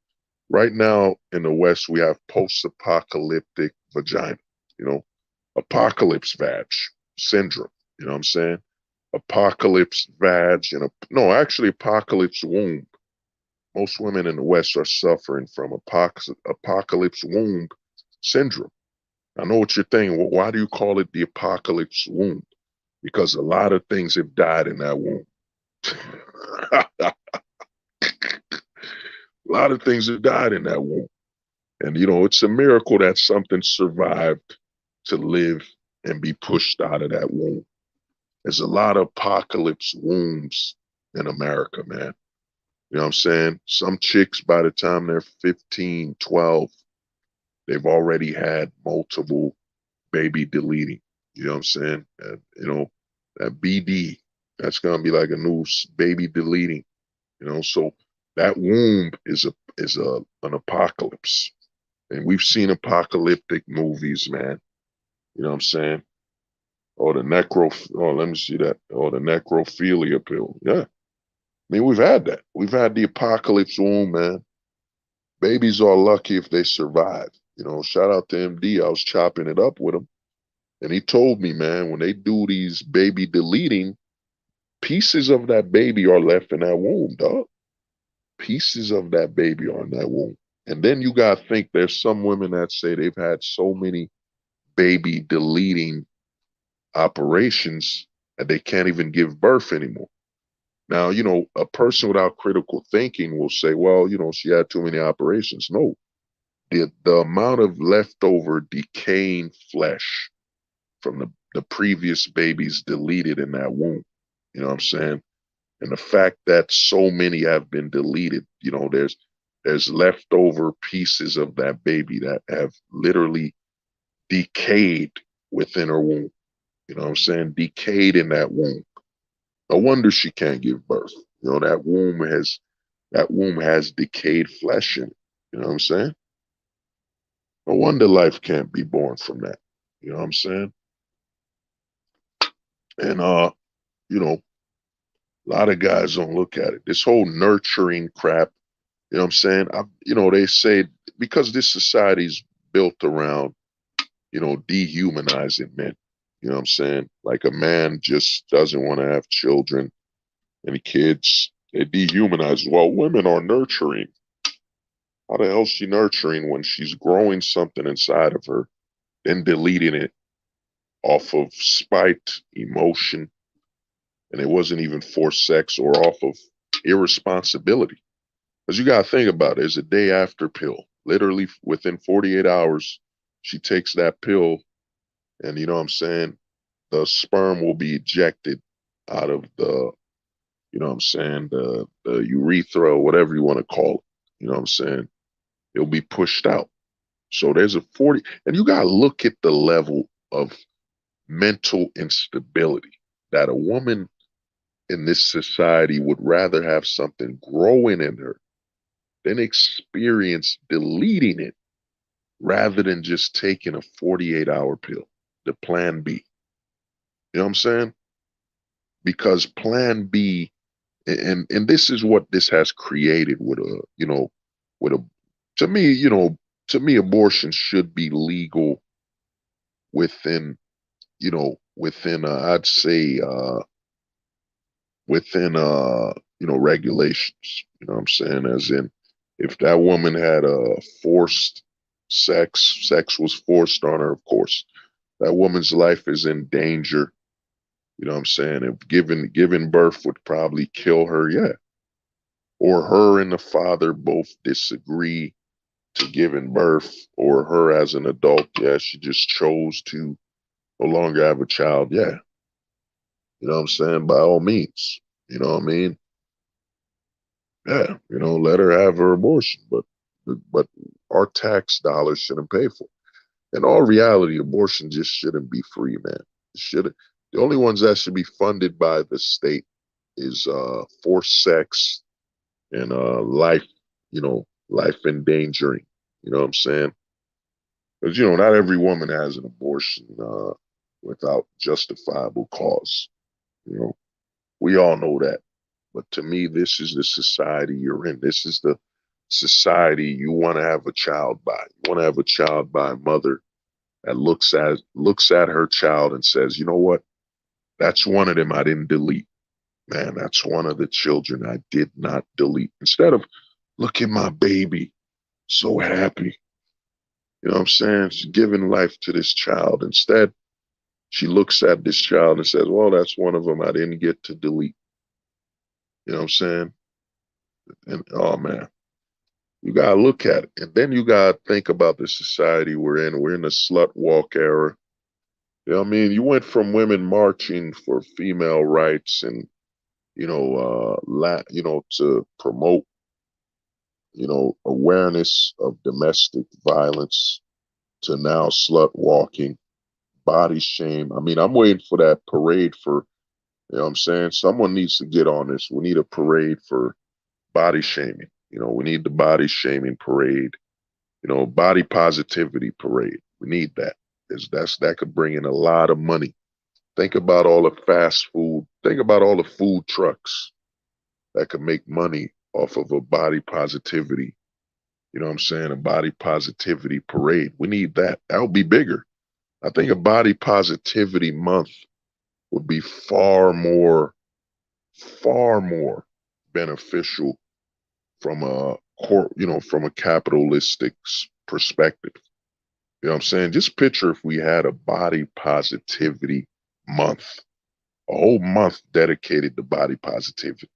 right now in the West, we have post-apocalyptic vagina, you know, apocalypse vag syndrome. You know what I'm saying? Apocalypse vag and no, actually apocalypse womb. Most women in the West are suffering from apocalypse womb syndrome. I know what you're thinking. Well, why do you call it the apocalypse womb? Because a lot of things have died in that womb. A lot of things have died in that womb. And, it's a miracle that something survived to live and be pushed out of that womb. There's a lot of apocalypse wombs in America, man. You know what I'm saying? Some chicks, by the time they're 15, 12, they've already had multiple baby deleting. You know what I'm saying? That BD, that's gonna be like a new baby deleting. So that womb is an apocalypse, and we've seen apocalyptic movies, man. You know what I'm saying? Or the let me see that. Or the necrophilia pill. Yeah, I mean, we've had that. We've had the apocalypse womb, man. Babies are lucky if they survive. Shout out to MD. I was chopping it up with him. And he told me, man, when they do these baby deleting, pieces of that baby are left in that womb, dog. Pieces of that baby are in that womb. And then you got to think there's some women that say they've had so many baby deleting operations that they can't even give birth anymore. Now, a person without critical thinking will say, well, she had too many operations. No, the amount of leftover decaying flesh from the previous babies deleted in that womb. You know what I'm saying? And the fact that so many have been deleted, there's leftover pieces of that baby that have literally decayed within her womb. You know what I'm saying? Decayed in that womb. No wonder she can't give birth. You know, that womb has decayed flesh in it. You know what I'm saying? No wonder life can't be born from that. You know what I'm saying? And you know, a lot of guys don't look at it. This whole nurturing crap, you know what I'm saying? They say because this society's built around, dehumanizing men. You know what I'm saying? Like a man just doesn't want to have children and kids. They dehumanize. Well, women are nurturing. How the hell is she nurturing when she's growing something inside of her, then deleting it off of spite, emotion, and it wasn't even for sex or off of irresponsibility? Because you got to think about it. There's a day after pill. Literally within 48 hours, she takes that pill, and you know what I'm saying? The sperm will be ejected out of the, you know what I'm saying, the urethra, or whatever you want to call it. You know what I'm saying? It'll be pushed out. So there's a 40, and you got to look at the level of mental instability that a woman in this society would rather have something growing in her than experience deleting it rather than just taking a 48-hour pill, the plan B. You know what I'm saying? Because plan B, and this is what this has created with a, to me, abortion should be legal within, I'd say, within, regulations. You know what I'm saying? As in, if that woman had a forced sex was forced on her, of course, that woman's life is in danger. You know what I'm saying? If giving birth would probably kill her, yeah. Or her and the father both disagree to giving birth, or her as an adult, yeah, she just chose to no longer have a child, yeah. You know what I'm saying? By all means. You know what I mean? Yeah, let her have her abortion, but our tax dollars shouldn't pay for it. In all reality, abortion just shouldn't be free, man. It shouldn't. The only ones that should be funded by the state is forced sex and life endangering. You know what I'm saying? Because not every woman has an abortion without justifiable cause. You know, we all know that. But to me, this is the society you're in. This is the society you want to have a child by. You want to have a child by a mother that looks at her child and says, you know what? That's one of them I didn't delete. Man, that's one of the children I did not delete. Instead of, look at my baby, so happy. You know what I'm saying? She's giving life to this child. Instead, she looks at this child and says, well, that's one of them I didn't get to delete. You know what I'm saying? And oh man, you gotta look at it. And then you gotta think about the society we're in. We're in the slut walk era. You know what I mean? You went from women marching for female rights and, to promote, awareness of domestic violence to now slut walking, body shame. I mean, I'm waiting for that parade for, you know what I'm saying? Someone needs to get on this. We need a parade for body shaming. We need the body shaming parade, body positivity parade. We need that. That could bring in a lot of money. Think about all the fast food. Think about all the food trucks that could make money off of a body positivity. You know what I'm saying? A body positivity parade. We need that. That would be bigger. I think a body positivity month would be far more beneficial from a capitalistic perspective. You know what I'm saying? Just picture if we had a body positivity month, a whole month dedicated to body positivity.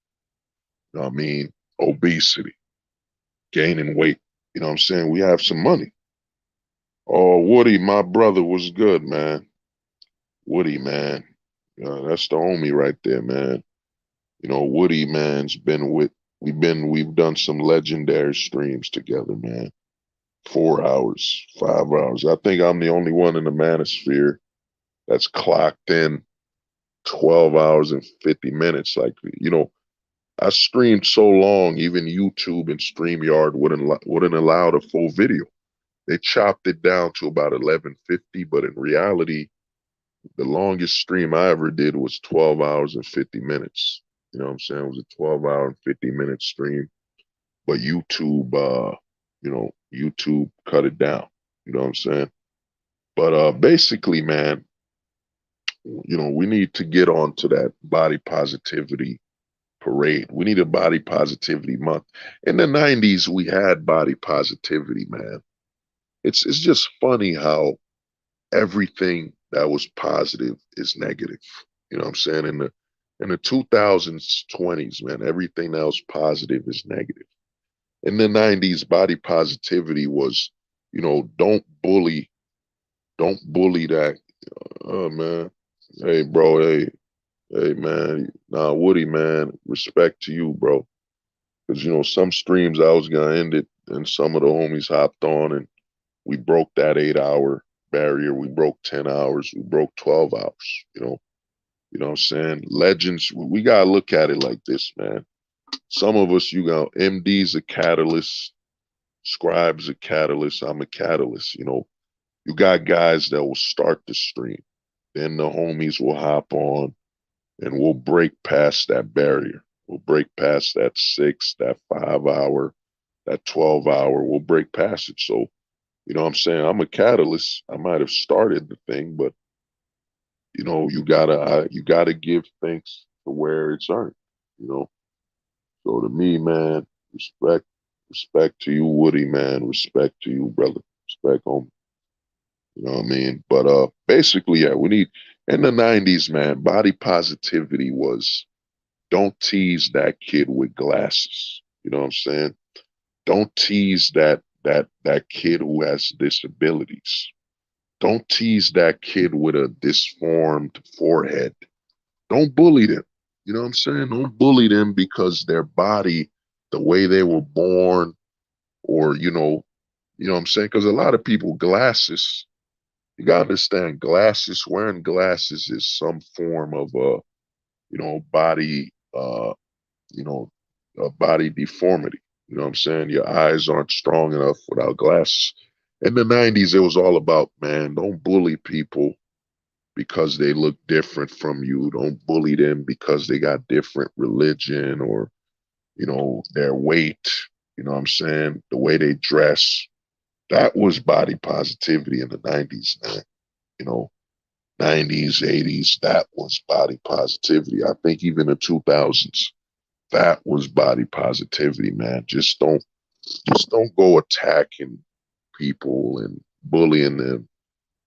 You know what I mean? Obesity, gaining weight. You know what I'm saying? We have some money. Oh, Woody, my brother was good, man. Woody, man. That's the homie right there, man. Woody, man's been with We've done some legendary streams together, man. 4 hours, 5 hours. I think I'm the only one in the manosphere that's clocked in 12 hours and 50 minutes. Like, I streamed so long, even YouTube and StreamYard wouldn't allow the full video. They chopped it down to about 11:50, but in reality, the longest stream I ever did was 12 hours and 50 minutes. You know what I'm saying? It was a 12-hour and 50-minute stream. But YouTube cut it down. You know what I'm saying? But basically, man, we need to get on to that body positivity parade. We need a body positivity month. In the 90s, we had body positivity, man. It's just funny how everything that was positive is negative. You know what I'm saying? In the 2000s, 20s, man, everything that was positive is negative. In the 90s, body positivity was, don't bully that. Oh man. Hey bro, hey man. Nah, Woody, man, respect to you, bro. Because some streams I was gonna end it and some of the homies hopped on and we broke that 8 hour barrier. We broke 10 hours. We broke 12 hours. You know what I'm saying? Legends, we gotta look at it like this, man. Some of us, MD's a catalyst, Scribe's a catalyst, I'm a catalyst. You got guys that will start the stream. Then the homies will hop on and we'll break past that barrier. We'll break past that 6, that 5 hour, that 12 hour. We'll break past it. So, you know what I'm saying? I'm a catalyst. I might have started the thing, but you gotta give thanks to where it's earned, you know. So to me, man, respect to you, Woody, man. Respect to you, brother. Respect on, you know what I mean? But basically, yeah, we need in the 90s, man, body positivity was don't tease that kid with glasses. You know what I'm saying? Don't tease that kid who has disabilities. Don't tease that kid with a disformed forehead. Don't bully them. You know what I'm saying? Don't bully them because their body, the way they were born, or what I'm saying? Because a lot of people, glasses, you gotta understand, wearing glasses is some form of body, you know, a body deformity. You know what I'm saying? Your eyes aren't strong enough without glasses. In the 90s, it was all about, man, don't bully people because they look different from you. Don't bully them because they got different religion or, their weight. You know what I'm saying? The way they dress. That was body positivity in the 90s, man. You know, 90s, 80s, that was body positivity. I think even the 2000s, that was body positivity, man. Just don't go attacking people and bullying them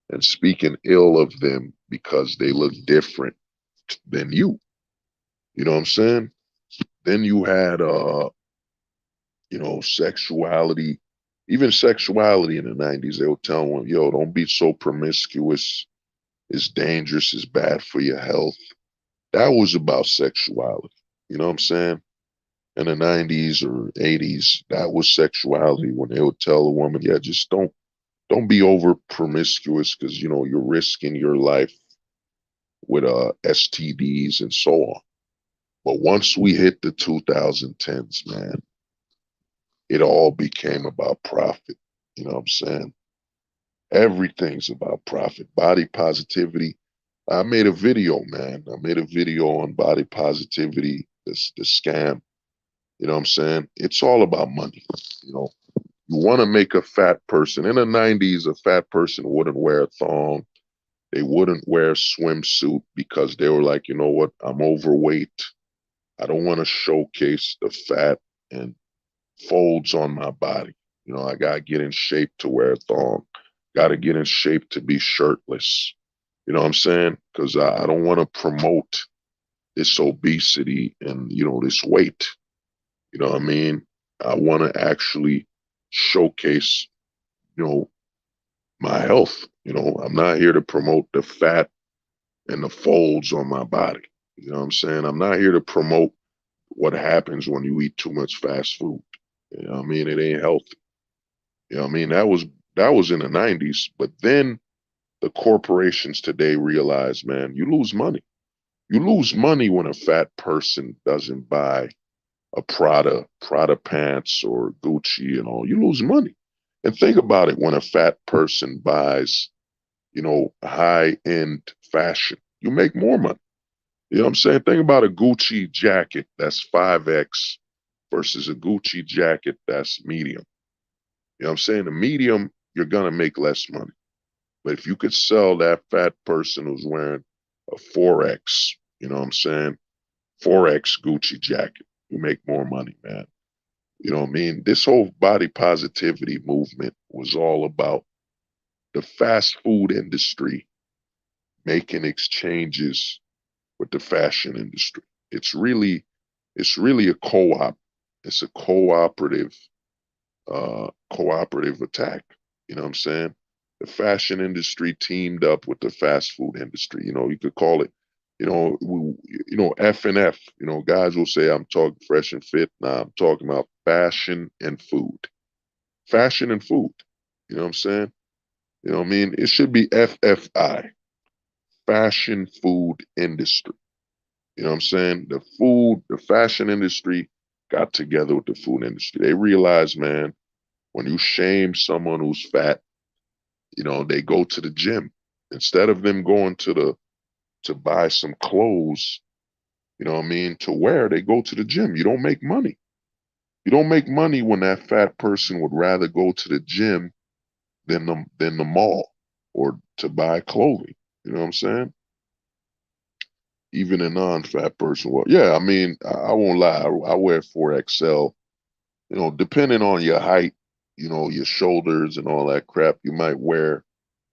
and speaking ill of them because they look different than you. You know what I'm saying? Then you had sexuality, even sexuality in the 90s, they would tell them, yo, don't be so promiscuous. It's dangerous, it's bad for your health. That was about sexuality. You know what I'm saying? In the 90s or 80s, that was sexuality when they would tell a woman, yeah, just don't be over promiscuous because you're risking your life with STDs and so on. But once we hit the 2010s, man, it all became about profit. You know what I'm saying? Everything's about profit. Body positivity. I made a video, man. I made a video on body positivity, the scam. You know what I'm saying? It's all about money. You know, you want to make a fat person. In the 90s, a fat person wouldn't wear a thong. They wouldn't wear a swimsuit because they were like, you know what? I'm overweight. I don't want to showcase the fat and folds on my body. I got to get in shape to wear a thong. Got to get in shape to be shirtless. You know what I'm saying? Because I don't want to promote this obesity and, this weight. You know what I mean? I want to actually showcase, you know, my health. I'm not here to promote the fat and the folds on my body. You know what I'm saying? I'm not here to promote what happens when you eat too much fast food. You know what I mean? It ain't healthy. You know what I mean? That was in the 90s, but then the corporations today realize, man, you lose money. You lose money when a fat person doesn't buy a Prada pants or Gucci and all. You lose money. And think about it, when a fat person buys, high end fashion, you make more money. You know what I'm saying? Think about a Gucci jacket that's 5X versus a Gucci jacket that's medium. You know what I'm saying? The medium, you're going to make less money. But if you could sell that fat person who's wearing a 4X, you know what I'm saying? 4X Gucci jacket, you make more money, man. You know what I mean? This whole body positivity movement was all about the fast food industry making exchanges with the fashion industry. It's really, it's really a co-op. It's a cooperative attack. You know what I'm saying? The fashion industry teamed up with the fast food industry. You could call it, F and F. Guys will say I'm talking fresh and fit. Nah, I'm talking about fashion and food. Fashion and food. You know what I'm saying? You know what I mean? It should be FFI, fashion food industry. You know what I'm saying? The fashion industry got together with the food industry. They realized, man, when you shame someone who's fat, they go to the gym. Instead of them going to buy some clothes, you know what I mean, to wear, they go to the gym. You don't make money. You don't make money when that fat person would rather go to the gym than the mall or to buy clothing. You know what I'm saying? Even a non-fat person. Well, yeah, I mean, I won't lie. I wear 4XL. Depending on your height, your shoulders and all that crap, you might wear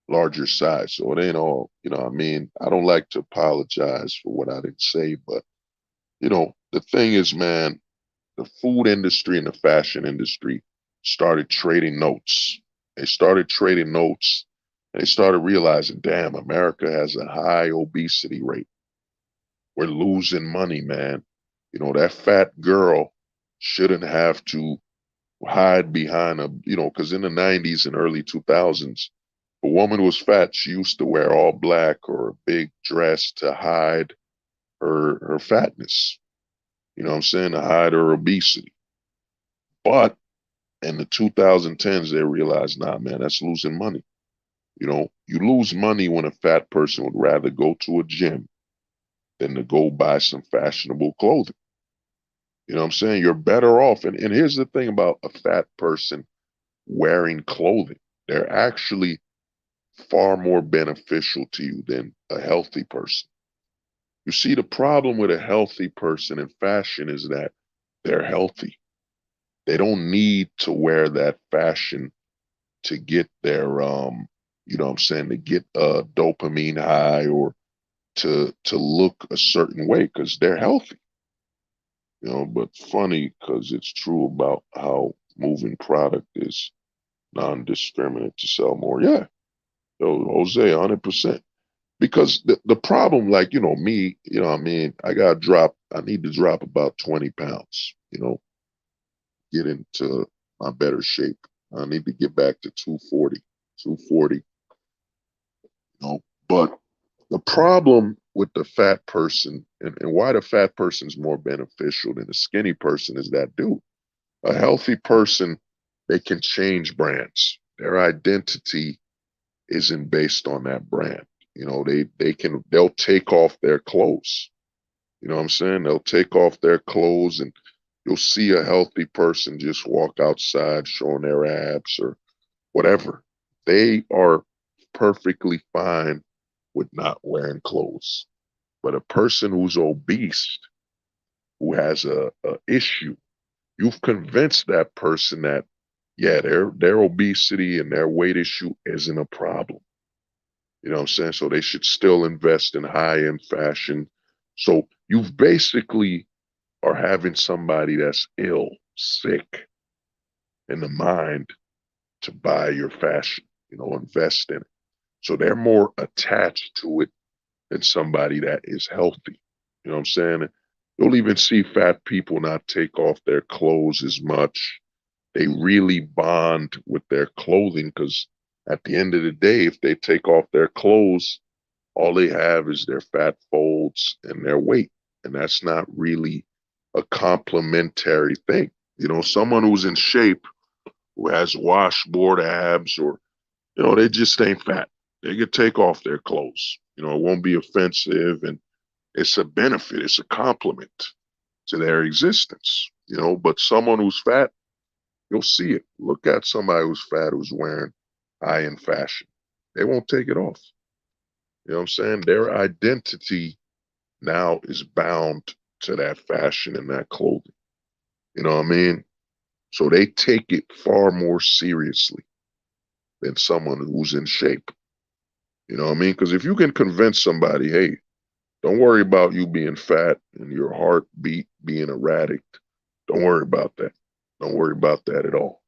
larger size. So it ain't all, I mean, I don't like to apologize for what I didn't say, but the thing is, man, the food industry and the fashion industry started trading notes. They started trading notes. And they started realizing, damn, America has a high obesity rate. We're losing money, man. That fat girl shouldn't have to hide behind because in the 90s and early 2000s, a woman was fat, she used to wear all black or a big dress to hide her fatness. You know what I'm saying? To hide her obesity. But in the 2010s, they realized, nah, man, that's losing money. You lose money when a fat person would rather go to a gym than to go buy some fashionable clothing. You know what I'm saying? You're better off. And here's the thing about a fat person wearing clothing. They're actually far more beneficial to you than a healthy person. You see, the problem with a healthy person in fashion is that they're healthy. They don't need to wear that fashion to get their what I'm saying, to get a dopamine high or to look a certain way because they're healthy. But funny because it's true about how moving product is non-discriminate to sell more. Yeah, yo, Jose, 100%. Because the problem, like, me, what I mean, I need to drop about 20 pounds, get into my better shape. I need to get back to 240, but the problem with the fat person and why the fat person is more beneficial than the skinny person is that, dude, a healthy person, they can change brands. Their identity isn't based on that brand. They'll take off their clothes. You know what I'm saying? They'll take off their clothes and you'll see a healthy person just walk outside showing their abs or whatever. They are perfectly fine with not wearing clothes. But a person who's obese, who has a issue, you've convinced that person that, yeah, their obesity and their weight issue isn't a problem. You know what I'm saying? So they should still invest in high end fashion. So you've basically are having somebody that's ill, sick in the mind to buy your fashion, invest in it. So they're more attached to it than somebody that is healthy. You know what I'm saying? You'll even see fat people not take off their clothes as much. They really bond with their clothing because at the end of the day, if they take off their clothes, all they have is their fat folds and their weight. And that's not really a complementary thing. You know, someone who's in shape, who has washboard abs, or, you know, they just ain't fat. They could take off their clothes. You know, it won't be offensive, and it's a benefit, it's a compliment to their existence, you know. But someone who's fat, you'll see it. Look at somebody who's fat who's wearing high end fashion. They won't take it off. You know what I'm saying? Their identity now is bound to that fashion and that clothing. You know what I mean? So they take it far more seriously than someone who's in shape. You know what I mean? Because if you can convince somebody, hey, don't worry about you being fat and your heartbeat being erratic. Don't worry about that. Don't worry about that at all.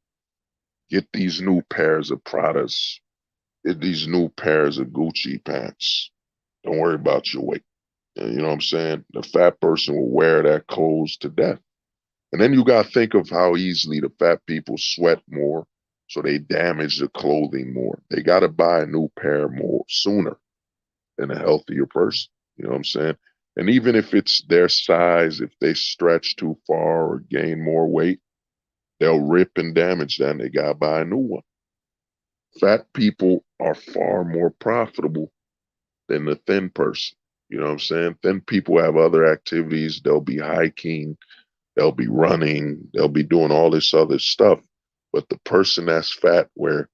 Get these new pairs of Pradas. Get these new pairs of Gucci pants. Don't worry about your weight. You know what I'm saying? The fat person will wear that clothes to death. And then you got to think of how easily the fat people sweat more. So they damage the clothing more. They got to buy a new pair more sooner than a healthier person. You know what I'm saying? And even if it's their size, if they stretch too far or gain more weight, they'll rip and damage that and they got to buy a new one. Fat people are far more profitable than the thin person. You know what I'm saying? Thin people have other activities. They'll be hiking, they'll be running, they'll be doing all this other stuff. But the person that's fat, where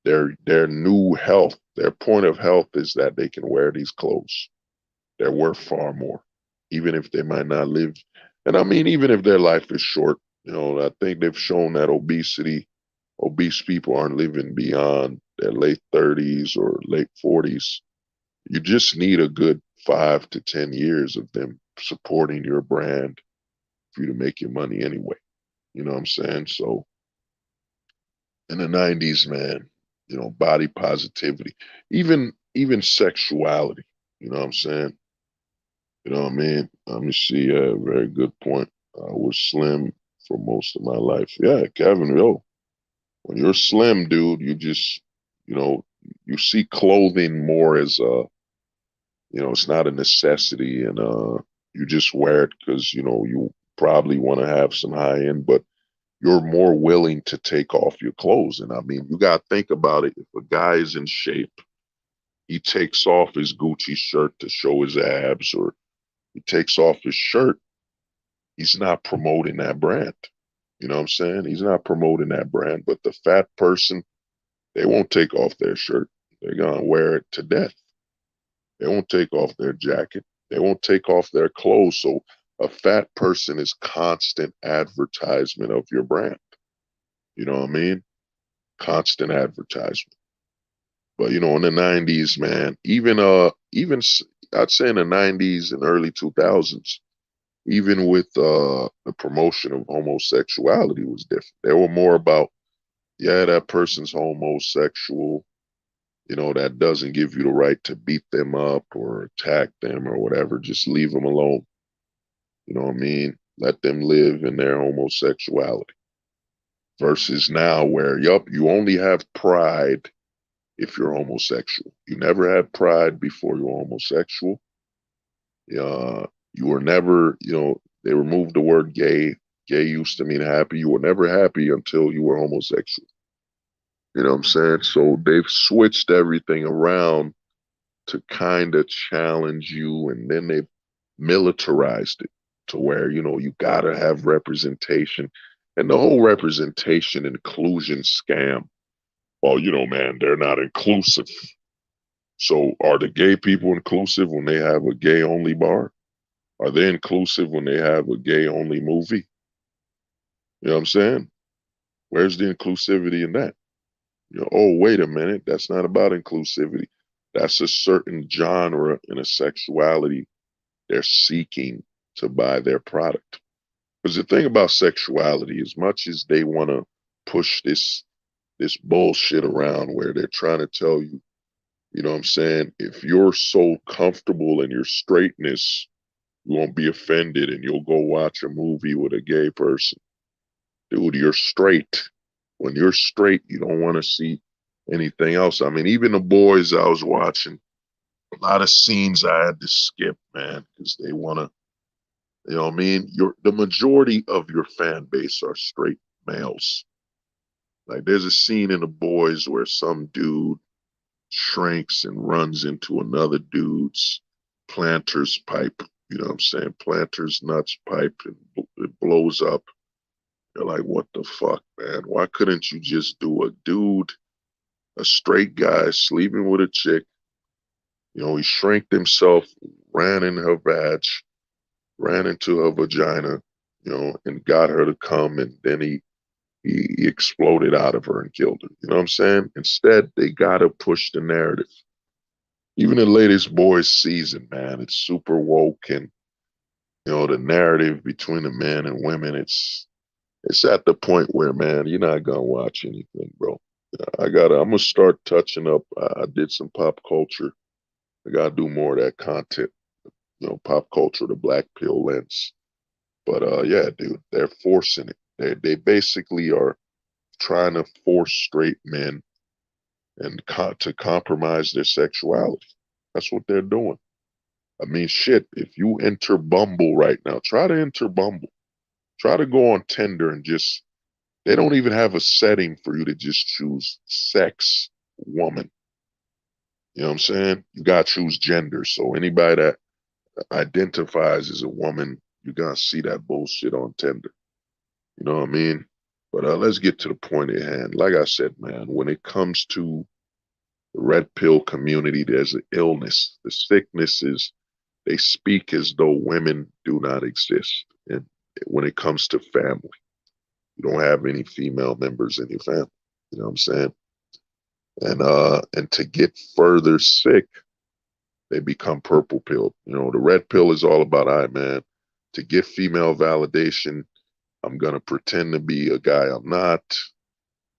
their new health, their point of health is that they can wear these clothes. They're worth far more, even if they might not live. And I mean, even if their life is short, you know, I think they've shown that obese people aren't living beyond their late 30s or late 40s. You just need a good 5 to 10 years of them supporting your brand for you to make your money anyway. You know what I'm saying? So in the 90s, man, you know, body positivity, even sexuality, you know what I'm saying? You know what I mean? Let me see. Very good point. I was slim for most of my life. Yeah, Kevin, yo, when you're slim, dude, you just, you know, you see clothing more as a, you know, it's not a necessity, and you just wear it because, you know, you probably want to have some high end, but you're more willing to take off your clothes. And I mean, you got to think about it. If a guy is in shape, he takes off his Gucci shirt to show his abs, or he takes off his shirt, he's not promoting that brand. You know what I'm saying? He's not promoting that brand. But the fat person, they won't take off their shirt. They're going to wear it to death. They won't take off their jacket. They won't take off their clothes. So a fat person is constant advertisement of your brand. You know what I mean? Constant advertisement. But you know, in the 90s, man, even I'd say in the 90s and early 2000s, even with the promotion of homosexuality was different. They were more about, yeah, that person's homosexual. You know, that doesn't give you the right to beat them up or attack them or whatever. Just leave them alone. You know what I mean? Let them live in their homosexuality. Versus now, where, yup, you only have pride if you're homosexual. You never had pride before you were homosexual. You were never, you know, they removed the word gay. Gay used to mean happy. You were never happy until you were homosexual. You know what I'm saying? So they've switched everything around to kind of challenge you, and then they've militarized it to where, you know, you gotta have representation. And the whole representation inclusion scam. Well, you know, man, they're not inclusive. So are the gay people inclusive when they have a gay only bar? Are they inclusive when they have a gay only movie? You know what I'm saying? Where's the inclusivity in that? You know, oh, wait a minute, that's not about inclusivity. That's a certain genre and a sexuality they're seeking to buy their product. Because the thing about sexuality, as much as they want to push this bullshit around where they're trying to tell you, you know what I'm saying, if you're so comfortable in your straightness, You won't be offended and you'll go watch a movie with a gay person. Dude, you're straight. When you're straight, you don't want to see anything else. I mean, even the boys I was watching, a lot of scenes I had to skip, man, because they want to, you know what I mean? The majority of your fan base are straight males. Like there's a scene in the boys where some dude shrinks and runs into another dude's planter's pipe. You know what I'm saying? Planter's nuts pipe and it blows up. You're like, what the fuck, man? Why couldn't you just do a dude, a straight guy sleeping with a chick? You know, he shrinked himself, ran in her vag, ran into her vagina, you know, and got her to come, and then he exploded out of her and killed her. You know what I'm saying? Instead, they gotta push the narrative. Even the latest boys season, man, it's super woke, and you know the narrative between the men and women. It's at the point where, man, you're not gonna watch anything, bro. I'm gonna start touching up. I did some pop culture. I gotta do more of that content. You know, pop culture, the black pill lens. But yeah, dude, they're forcing it. They basically are trying to force straight men and to compromise their sexuality. That's what they're doing. I mean, shit. If you enter Bumble right now, try to enter Bumble. Try to go on Tinder and just. They don't even have a setting for you to just choose sex, woman. You know what I'm saying? You gotta choose gender. So anybody that identifies as a woman, you gotta see that bullshit on Tinder. You know what I mean? But let's get to the point at hand. Like I said, man, when it comes to the red pill community, there's an illness. The sickness is they speak as though women do not exist. And when it comes to family, you don't have any female members in your family. You know what I'm saying? And to get further sick, they become purple pill. You know, the red pill is all about, all right, man, to get female validation, I'm gonna pretend to be a guy I'm not.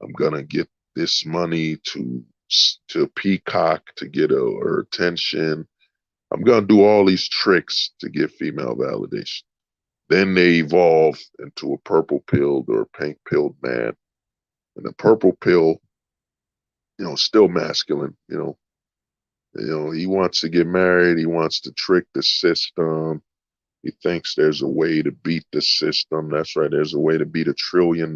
I'm gonna get this money to peacock to get her attention. I'm gonna do all these tricks to get female validation. Then they evolve into a purple pilled or pink pilled man. And the purple pill, you know, still masculine, he wants to get married, he wants to trick the system. He thinks there's a way to beat the system. That's right, there's a way to beat $1 trillion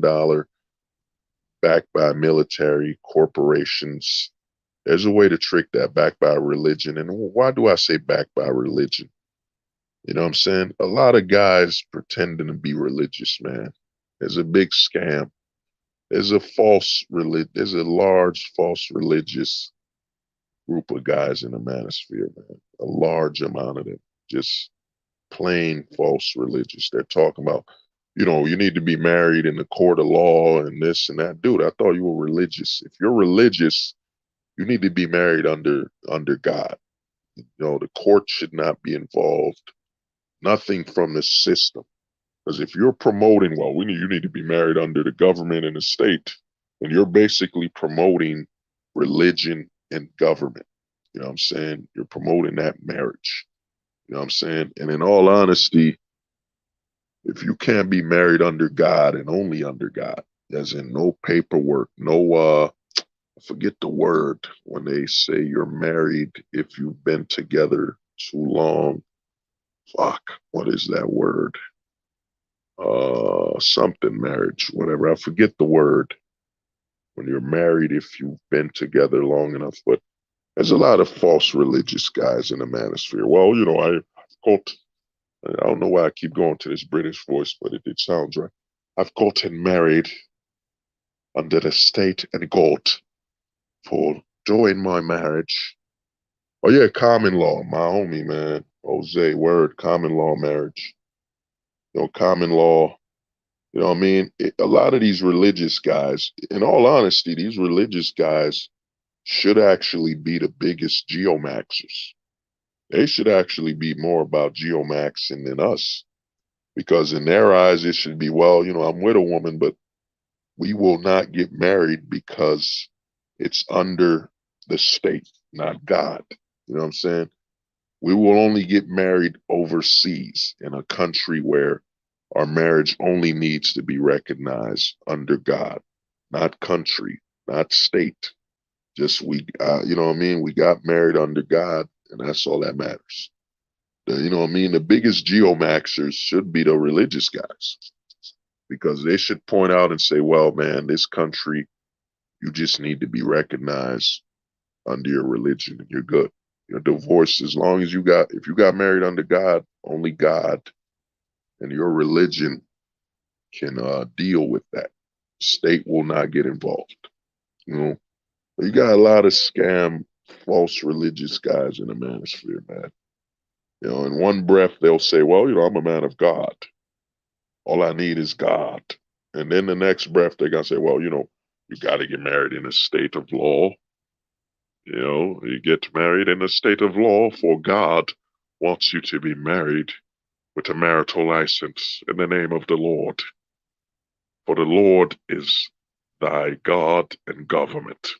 backed by military corporations. There's a way to trick that backed by religion. And why do I say backed by religion? You know what I'm saying? A lot of guys pretending to be religious, man. There's a big scam. There's a large false religious group of guys in the manosphere, man. A large amount of them. Just plain false religious. They're talking about, you need to be married in the court of law and this and that. Dude, I thought you were religious. If you're religious, you need to be married under God. You know, the court should not be involved. Nothing from the system. Because if you're promoting, well, you need to be married under the government and the state, and you're basically promoting religion and government. You know what I'm saying? You're promoting that marriage. You know what I'm saying? And in all honesty, if you can't be married under God and only under God, as in no paperwork, no I forget the word when they say you're married if you've been together too long. Fuck, what is that word? Something marriage, whatever. I forget the word when you're married if you've been together long enough. But there's a lot of false religious guys in the manosphere. Well, I've got, I don't know why I keep going to this British voice, but it sounds right. I've gotten married under the state and God for during my marriage. Oh yeah, common law, my homie, man. Jose, word, common law marriage. Common law. You know what I mean? A lot of these religious guys, in all honesty, these religious guys should actually be the biggest geomaxers. They should actually be more about geomaxing than us. Because in their eyes, it should be, well, I'm with a woman, but we will not get married because it's under the state, not God. You know what I'm saying? We will only get married overseas in a country where our marriage only needs to be recognized under God, not country, not state. Just you know what I mean? We got married under God, and that's all that matters. You know what I mean? The biggest geomaxers should be the religious guys because they should point out and say, well, man, this country, you just need to be recognized under your religion and you're good. Your divorce, as long as if you got married under God, only God and your religion can deal with that. State will not get involved. You know, you got a lot of scam, false religious guys in the manosphere, man. You know, in one breath they'll say, "Well, I'm a man of God. All I need is God," and then the next breath they're gonna say, "Well, you got to get married in a state of law. You get married in a state of law, for God wants you to be married with a marital license in the name of the Lord. For the Lord is thy God and government."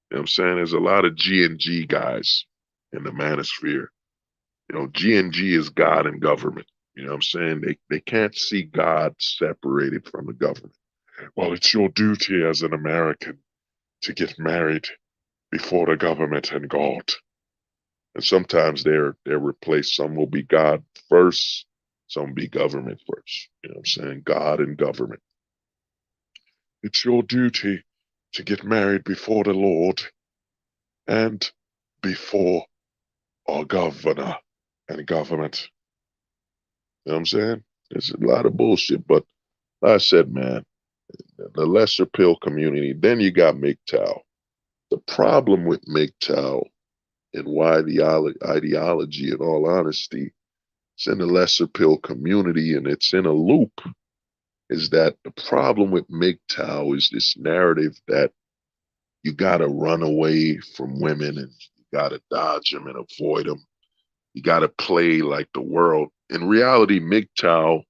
You know what I'm saying? There's a lot of G and G guys in the manosphere. G and G is God and government. You know what I'm saying? They can't see God separated from the government. Well, it's your duty as an American to get married before the government and God. And sometimes they're replaced. Some will be God first, some will be government first. You know what I'm saying? God and government. It's your duty to get married before the Lord and before our governor and government. You know what I'm saying? There's a lot of bullshit, but like I said, man, the lesser pill community, then you got MGTOW. The problem with MGTOW and why the ideology, in all honesty, it's in the lesser pill community and it's in a loop, is that the problem with MGTOW is this narrative that you got to run away from women and you got to dodge them and avoid them. You got to play like the world. In reality, MGTOW,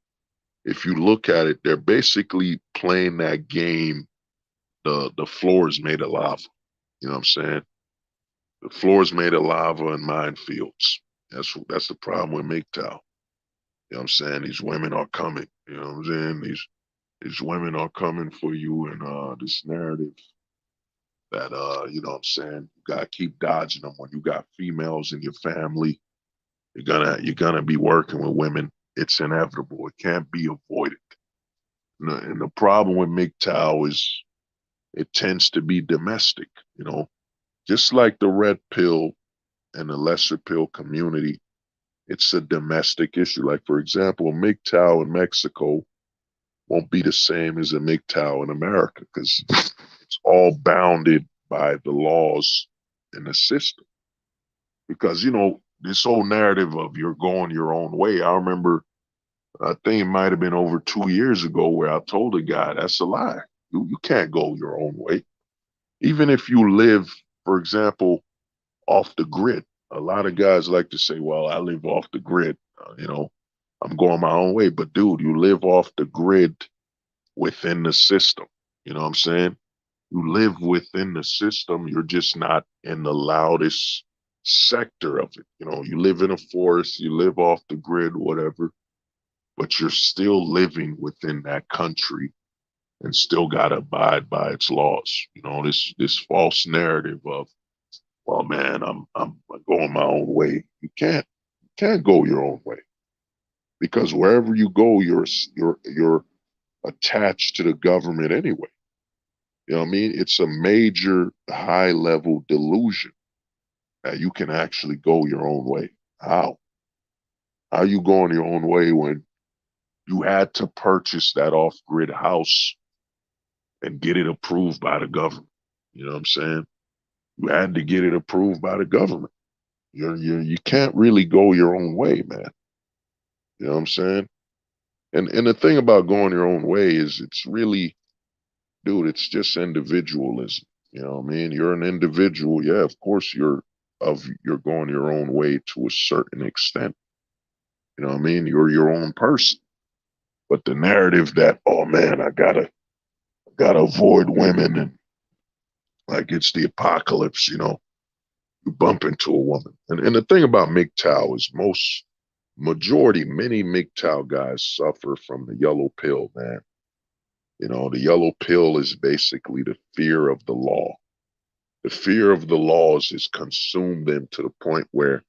if you look at it, they're basically playing that game. The floor is made of lava. You know what I'm saying? The floor is made of lava and minefields. That's the problem with MGTOW. You know what I'm saying? These women are coming. You know what I'm saying? These women are coming for you, and this narrative that you know what I'm saying, you gotta keep dodging them. When you got females in your family, you're gonna be working with women. It's inevitable. It can't be avoided. And the problem with MGTOW is it tends to be domestic, just like the red pill and the lesser pill community. It's a domestic issue. Like, for example, a MGTOW in Mexico won't be the same as a MGTOW in America because it's all bounded by the laws in the system. Because, this whole narrative of you're going your own way, I remember, I think it might have been over 2 years ago where I told a guy, that's a lie. You can't go your own way. Even if you live, for example, off the grid. A lot of guys like to say, well, I live off the grid. I'm going my own way. But dude, you live off the grid within the system. You know what I'm saying? You live within the system. You're just not in the loudest sector of it. You live in a forest, you live off the grid, whatever, but you're still living within that country and still got to abide by its laws. This false narrative of, well, man, I'm going my own way. You can't go your own way because wherever you go, you're attached to the government anyway. You know what I mean? It's a major high level delusion that you can actually go your own way. How? How you going your own way when you had to purchase that off grid house and get it approved by the government? You know what I'm saying? You had to get it approved by the government. You can't really go your own way, man. You know what I'm saying? And the thing about going your own way is it's really, dude, it's just individualism. You know what I mean? You're an individual. Yeah, of course you're going your own way to a certain extent. You know what I mean? You're your own person. But the narrative that, oh man, I gotta avoid women and like it's the apocalypse, you bump into a woman. And the thing about MGTOW is many MGTOW guys suffer from the yellow pill, man. You know, the yellow pill is basically the fear of the law. The fear of the laws has consumed them to the point where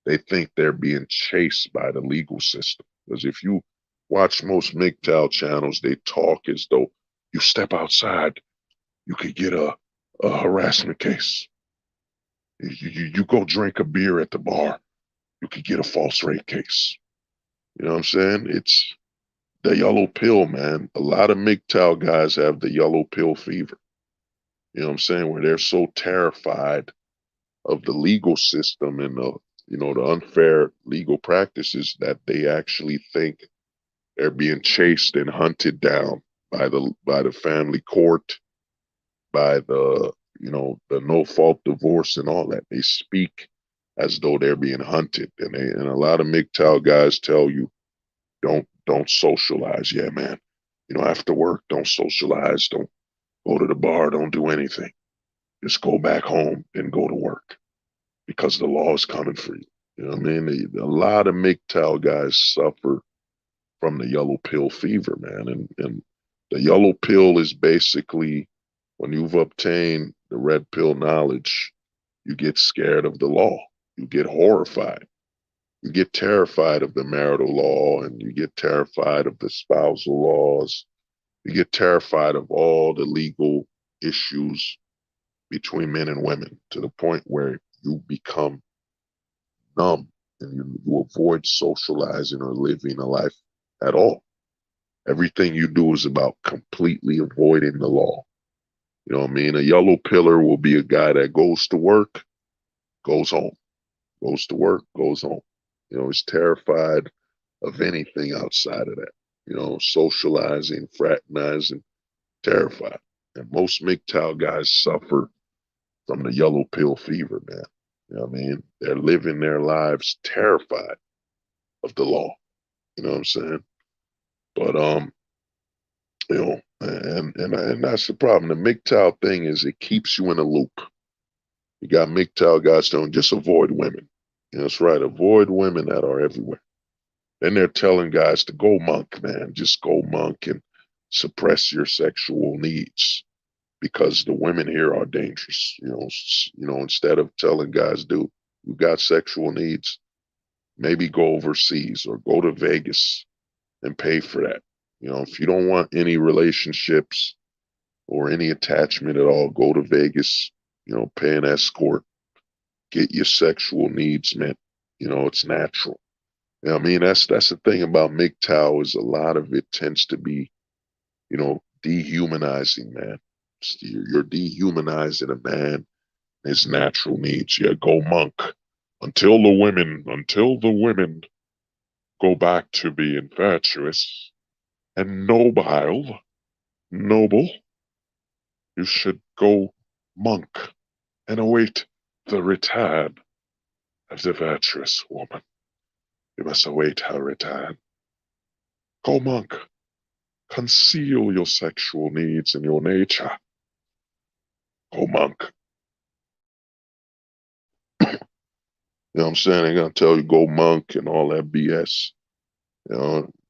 they think they're being chased by the legal system. Because if you watch most MGTOW channels, they talk as though you step outside, you could get a harassment case. You go drink a beer at the bar, you could get a false rape case. You know what I'm saying? It's the yellow pill, man. A lot of MGTOW guys have the yellow pill fever. You know what I'm saying? Where they're so terrified of the legal system and the unfair legal practices that they actually think they're being chased and hunted down by the family court, by the no fault divorce and all that. They speak as though they're being hunted, and a lot of MGTOW guys tell you don't socialize. Yeah, man. After work, don't socialize. Don't go to the bar. Don't do anything. Just go back home and go to work because the law is coming for you. You know what I mean? A lot of MGTOW guys suffer from the yellow pill fever, man. And the yellow pill is basically when you've obtained the red pill knowledge, you get scared of the law. You get horrified. You get terrified of the marital law, and you get terrified of the spousal laws. You get terrified of all the legal issues between men and women to the point where you become numb and you avoid socializing or living a life at all. Everything you do is about completely avoiding the law. You know what I mean? A yellow pillar will be a guy that goes to work, goes home, goes to work, goes home. He's terrified of anything outside of that. Socializing, fraternizing, terrified. And most MGTOW guys suffer from the yellow pill fever, man. You know what I mean? They're living their lives terrified of the law. You know what I'm saying? But and that's the problem. The MGTOW thing is it keeps you in a loop. You got MGTOW guys telling just avoid women. That's right, avoid women that are everywhere. Then they're telling guys to go monk, man. Just go monk and suppress your sexual needs because the women here are dangerous. Instead of telling guys, dude, you got sexual needs, maybe go overseas or go to Vegas and pay for that. If you don't want any relationships or any attachment at all, go to Vegas, pay an escort, get your sexual needs met. It's natural. I mean, that's the thing about MGTOW is a lot of it tends to be, dehumanizing, man. You're dehumanizing a man, his natural needs. Yeah, go monk until the women go back to being virtuous and noble. You should go monk and await the return of the virtuous woman. You must await her return. Go monk. Conceal your sexual needs and your nature. Go monk. You know what I'm saying? They're going to tell you go monk and all that BS,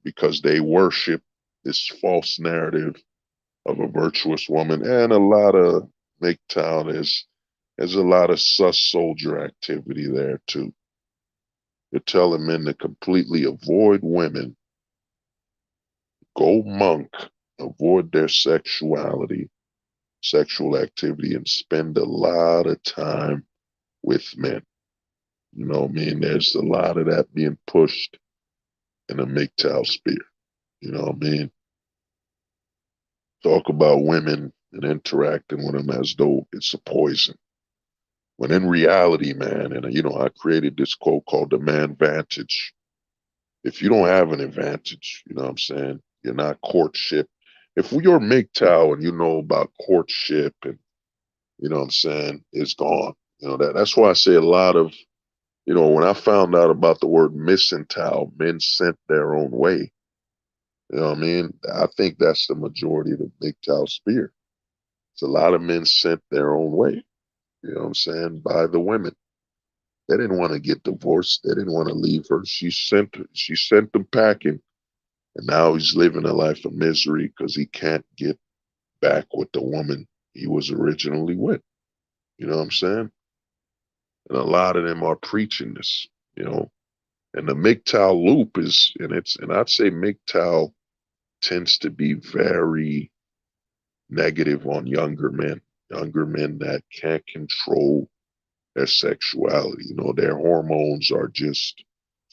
because they worship this false narrative of a virtuous woman. And a lot of MGTOW, there's a lot of sus soldier activity there too. You're telling men to completely avoid women, go monk, avoid their sexuality, sexual activity, and spend a lot of time with men. You know what I mean? There's a lot of that being pushed in the MGTOW sphere. You know what I mean? Talk about women and interacting with them as though it's a poison. When in reality, man, and I created this quote called the man vantage. If you don't have an advantage, you know what I'm saying? You're not courtship. If you're MGTOW and you know about courtship and you know what I'm saying, it's gone. That's why I say a lot of, when I found out about the word MGTOW, men sent their own way. You know what I mean? I think that's the majority of the MGTOW sphere. It's a lot of men sent their own way. You know what I'm saying? By the women. They didn't want to get divorced. They didn't want to leave her. She sent them packing, and now he's living a life of misery because he can't get back with the woman he was originally with. You know what I'm saying? And a lot of them are preaching this, you know. And the MGTOW loop is, and I'd say MGTOW tends to be very negative on younger men that can't control their sexuality. You know, their hormones are just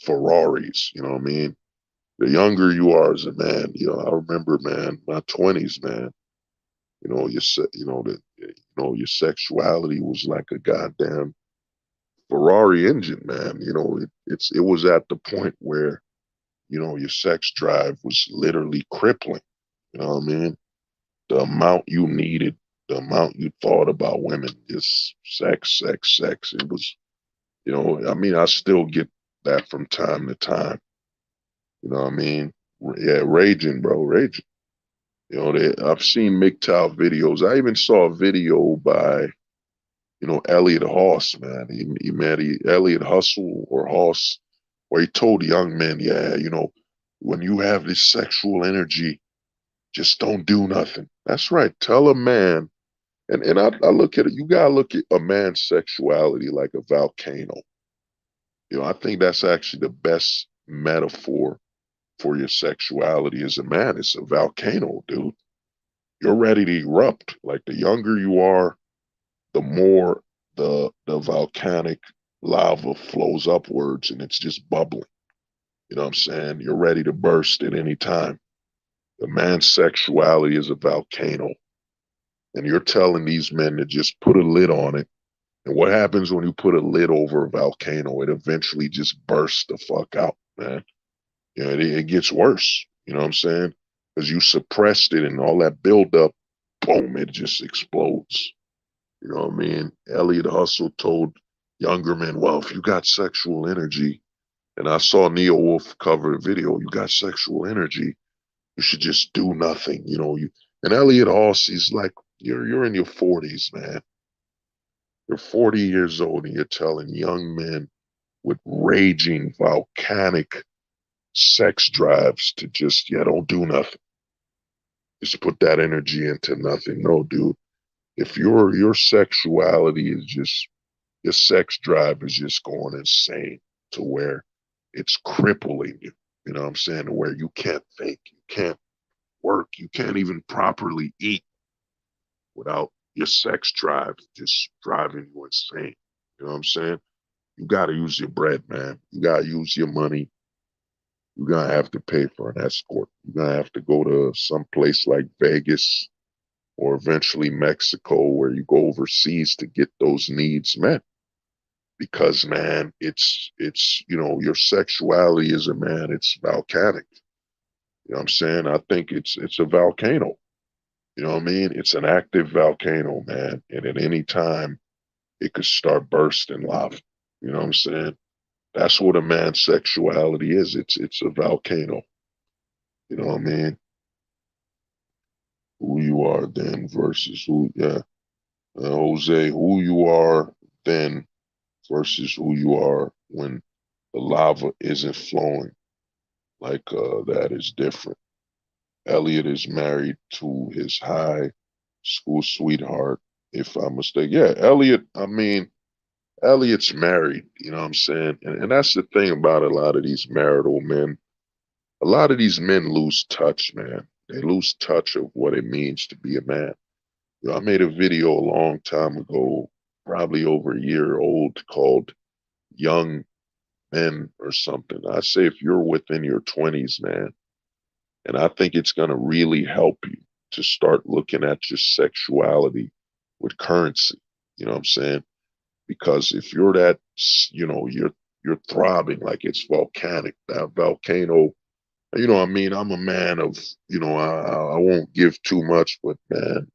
Ferraris. You know what I mean? The younger you are as a man, you know, I remember, man, my 20s, man. You know, your sexuality was like a goddamn Ferrari engine, man. You know, it was at the point where your sex drive was literally crippling. You know what I mean? The amount you needed, the amount you thought about women, just sex, sex, sex. It was, I mean, I still get that from time to time. You know what I mean? Yeah, raging, bro, raging. I've seen MGTOW videos. I even saw a video by, Elliot Haas, man. He met Elliot Hustle or Haas, where he told young men, yeah, when you have this sexual energy, just don't do nothing. That's right. Tell a man, and I look at it, you gotta look at a man's sexuality like a volcano. I think that's actually the best metaphor for your sexuality as a man. It's a volcano, dude. You're ready to erupt. Like the younger you are, the more the volcanic lava flows upwards and it's just bubbling. You know what I'm saying? You're ready to burst at any time. The man's sexuality is a volcano. And you're telling these men to just put a lid on it. And what happens when you put a lid over a volcano? It eventually just bursts the fuck out, man. It gets worse. You know what I'm saying? Because you suppressed it and all that buildup, boom, it just explodes. You know what I mean? Elliot Hustle told younger men, well, if you got sexual energy, and I saw Neo Wolf cover a video, you got sexual energy, you should just do nothing. And Elliot Hustle, he's like, you're in your 40s, man. You're 40 years old and you're telling young men with raging volcanic sex drives to just, yeah, don't do nothing. Just put that energy into nothing. No, dude. If your sexuality is just, your sex drive is just going insane to where it's crippling you. You know what I'm saying? To where you can't think, you can't work, you can't even properly eat without your sex drive just driving you insane. You know what I'm saying? You got to use your bread, man. You got to use your money. You're going to have to pay for an escort. You're going to have to go to some place like Vegas or eventually Mexico where you go overseas to get those needs met. Because, man, it's your sexuality as a man, it's volcanic. You know what I'm saying? I think it's a volcano. You know what I mean? It's an active volcano, man. And at any time it could start bursting lava. You know what I'm saying? That's what a man's sexuality is. It's a volcano. You know what I mean? Who you are then versus who, yeah. Jose, who you are then versus who you are when the lava isn't flowing. Like that is different. Elliot is married to his high school sweetheart, if I'm mistaken. Yeah, Elliot's married, you know what I'm saying? And that's the thing about a lot of these marital men. A lot of these men lose touch, man. They lose touch of what it means to be a man. I made a video a long time ago, probably over a year old, called Young Men or something. I say if you're within your 20s, man, and I think it's going to really help you to start looking at your sexuality with currency. You know what I'm saying? Because if you're that, you're throbbing like it's volcanic. That volcano, what I mean? I'm a man of, I won't give too much, but man,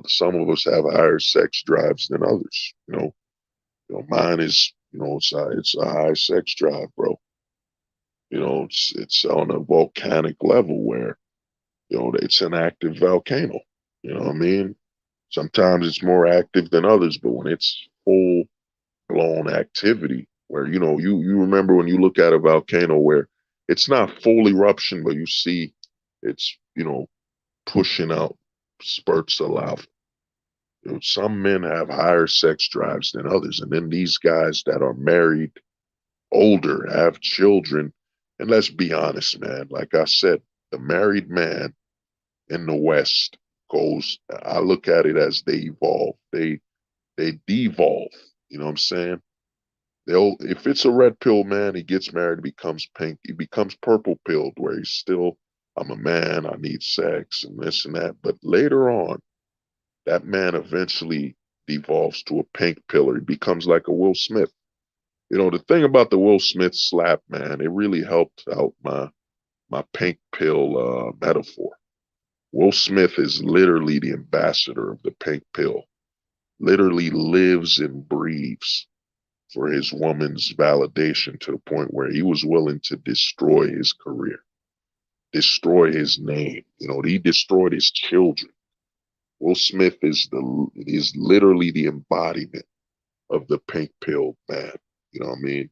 some of us have higher sex drives than others. Mine is, it's a high sex drive, bro. It's on a volcanic level where, it's an active volcano. You know what I mean? Sometimes it's more active than others, but when it's full, blown activity where, you remember when you look at a volcano where it's not full eruption, but you see it's, pushing out spurts of lava. Some men have higher sex drives than others. And then these guys that are married, older, have children. And let's be honest, man, like I said, the married man in the West I look at it as they evolve. They devolve. You know what I'm saying? If it's a red pill man, he gets married, becomes pink, he becomes purple pilled, where he's still, I'm a man, I need sex and this and that. But later on, that man eventually devolves to a pink pillar. He becomes like a Will Smith. The thing about the Will Smith slap, man, it really helped out my pink pill metaphor. Will Smith is literally the ambassador of the pink pill. Literally lives and breathes for his woman's validation to the point where he was willing to destroy his career, destroy his name. He destroyed his children. Will Smith is literally the embodiment of the pink pill man. You know what I mean?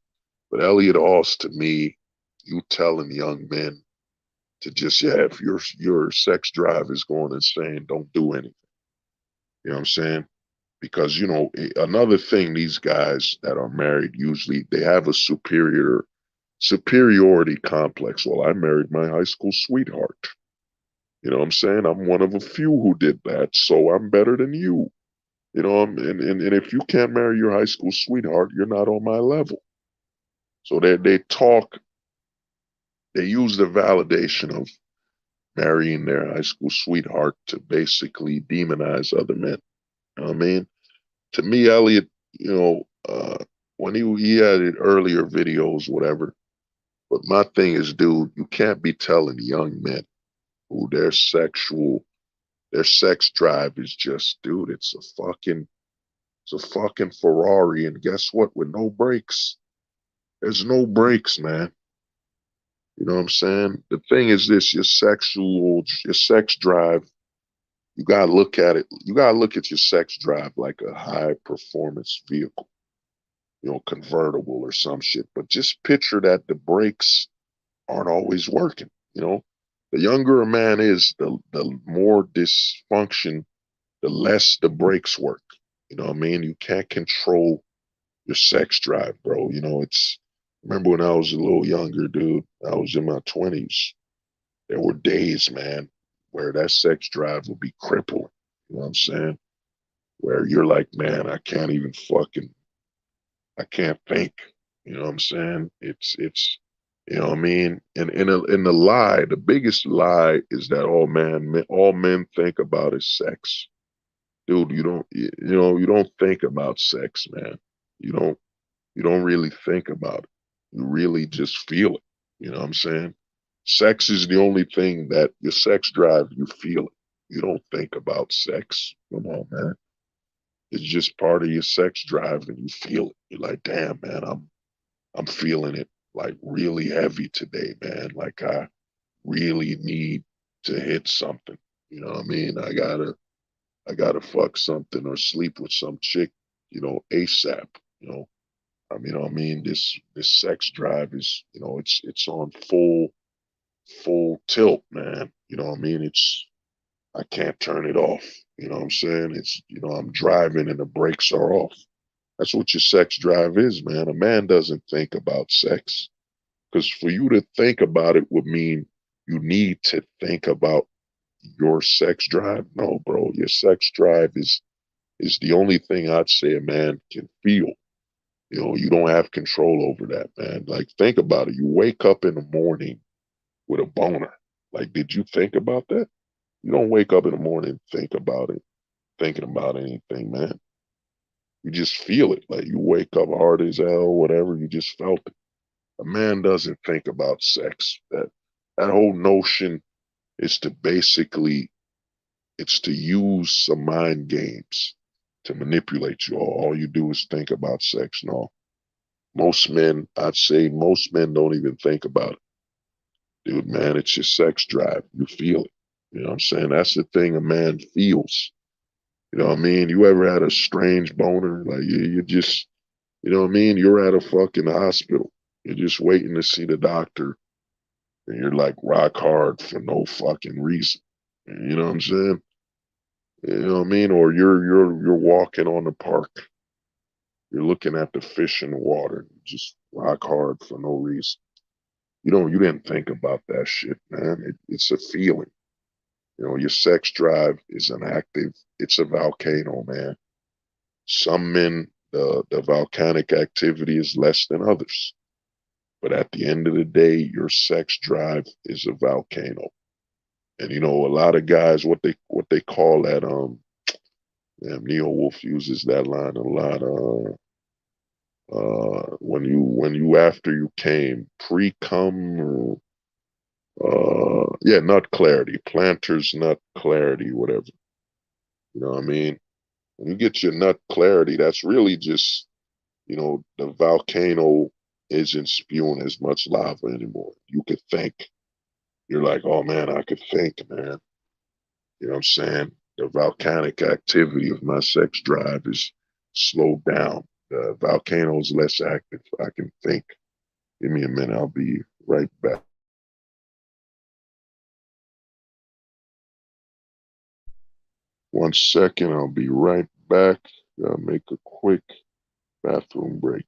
But Elliot Oss, to me, you telling young men to just, if your sex drive is going insane, don't do anything. You know what I'm saying? Because, another thing, these guys that are married, usually they have a superiority complex. Well, I married my high school sweetheart. You know what I'm saying? I'm one of a few who did that, so I'm better than you. And if you can't marry your high school sweetheart, you're not on my level. So they use the validation of marrying their high school sweetheart to basically demonize other men. You know what I mean? To me, Elliot, when he had it earlier videos, whatever. But my thing is, dude, you can't be telling young men who their sex drive is just, dude, it's a fucking Ferrari, and guess what? With no brakes. There's no brakes, man. You know what I'm saying? The thing is this, your sex drive, you gotta look at it. You gotta look at your sex drive like a high performance vehicle, convertible or some shit. But just picture that the brakes aren't always working. The younger a man is, the more dysfunction, the less the brakes work. You know what I mean? You can't control your sex drive, bro. Remember when I was a little younger, dude, I was in my 20s. There were days, man, where that sex drive would be crippling. You know what I'm saying? Where you're like, man, I can't think. You know what I'm saying? It's, you know what I mean? And in the lie, the biggest lie is that all men think about is sex. Dude, you don't think about sex, man. You don't really think about it. You really just feel it. You know what I'm saying? Sex is the only thing that your sex drive, you feel it. You don't think about sex. Come on, man. It's just part of your sex drive and you feel it. You're like, damn, man, I'm feeling it like really heavy today, man. Like I really need to hit something. You know what I mean? I gotta fuck something or sleep with some chick, ASAP. You know, I mean, this sex drive is, it's on full tilt, man. You know what I mean? I can't turn it off. You know what I'm saying? I'm driving and the brakes are off. That's what your sex drive is, man. A man doesn't think about sex. Because for you to think about it would mean you need to think about your sex drive. No, bro, your sex drive is the only thing I'd say a man can feel. You don't have control over that, man. Like, think about it. You wake up in the morning with a boner. Like, did you think about that? You don't wake up in the morning and thinking about anything, man. You just feel it. Like, you wake up hard as hell, whatever, you just felt it. A man doesn't think about sex. That whole notion is it's to use some mind games to manipulate you. All you do is think about sex. No, I'd say most men don't even think about it. Dude, man, it's your sex drive. You feel it. You know what I'm saying? That's the thing a man feels. You know what I mean? You ever had a strange boner? Like you just You know what I mean? You're at a fucking hospital. You're just waiting to see the doctor, and you're like rock hard for no fucking reason. You know what I'm saying? You know what I mean? Or you're walking on the park. You're looking at the fish in the water, just rock hard for no reason. You didn't think about that shit, man. It's a feeling. You know, your sex drive is an active. It's a volcano, man. Some men, the volcanic activity is less than others. But at the end of the day, your sex drive is a volcano. And you know, a lot of guys, what they call that, Neo Wolf uses that line a lot. When you after you came pre cum, or yeah, nut clarity, planter's nut clarity, whatever. You know what I mean? When you get your nut clarity, that's really just, the volcano isn't spewing as much lava anymore. You could think. You're like, oh man, I could think, man. You know what I'm saying? The volcanic activity of my sex drive is slowed down. The volcano is less active. I can think. Give me a minute. I'll be right back. 1 second. I'll be right back. Gotta make a quick bathroom break.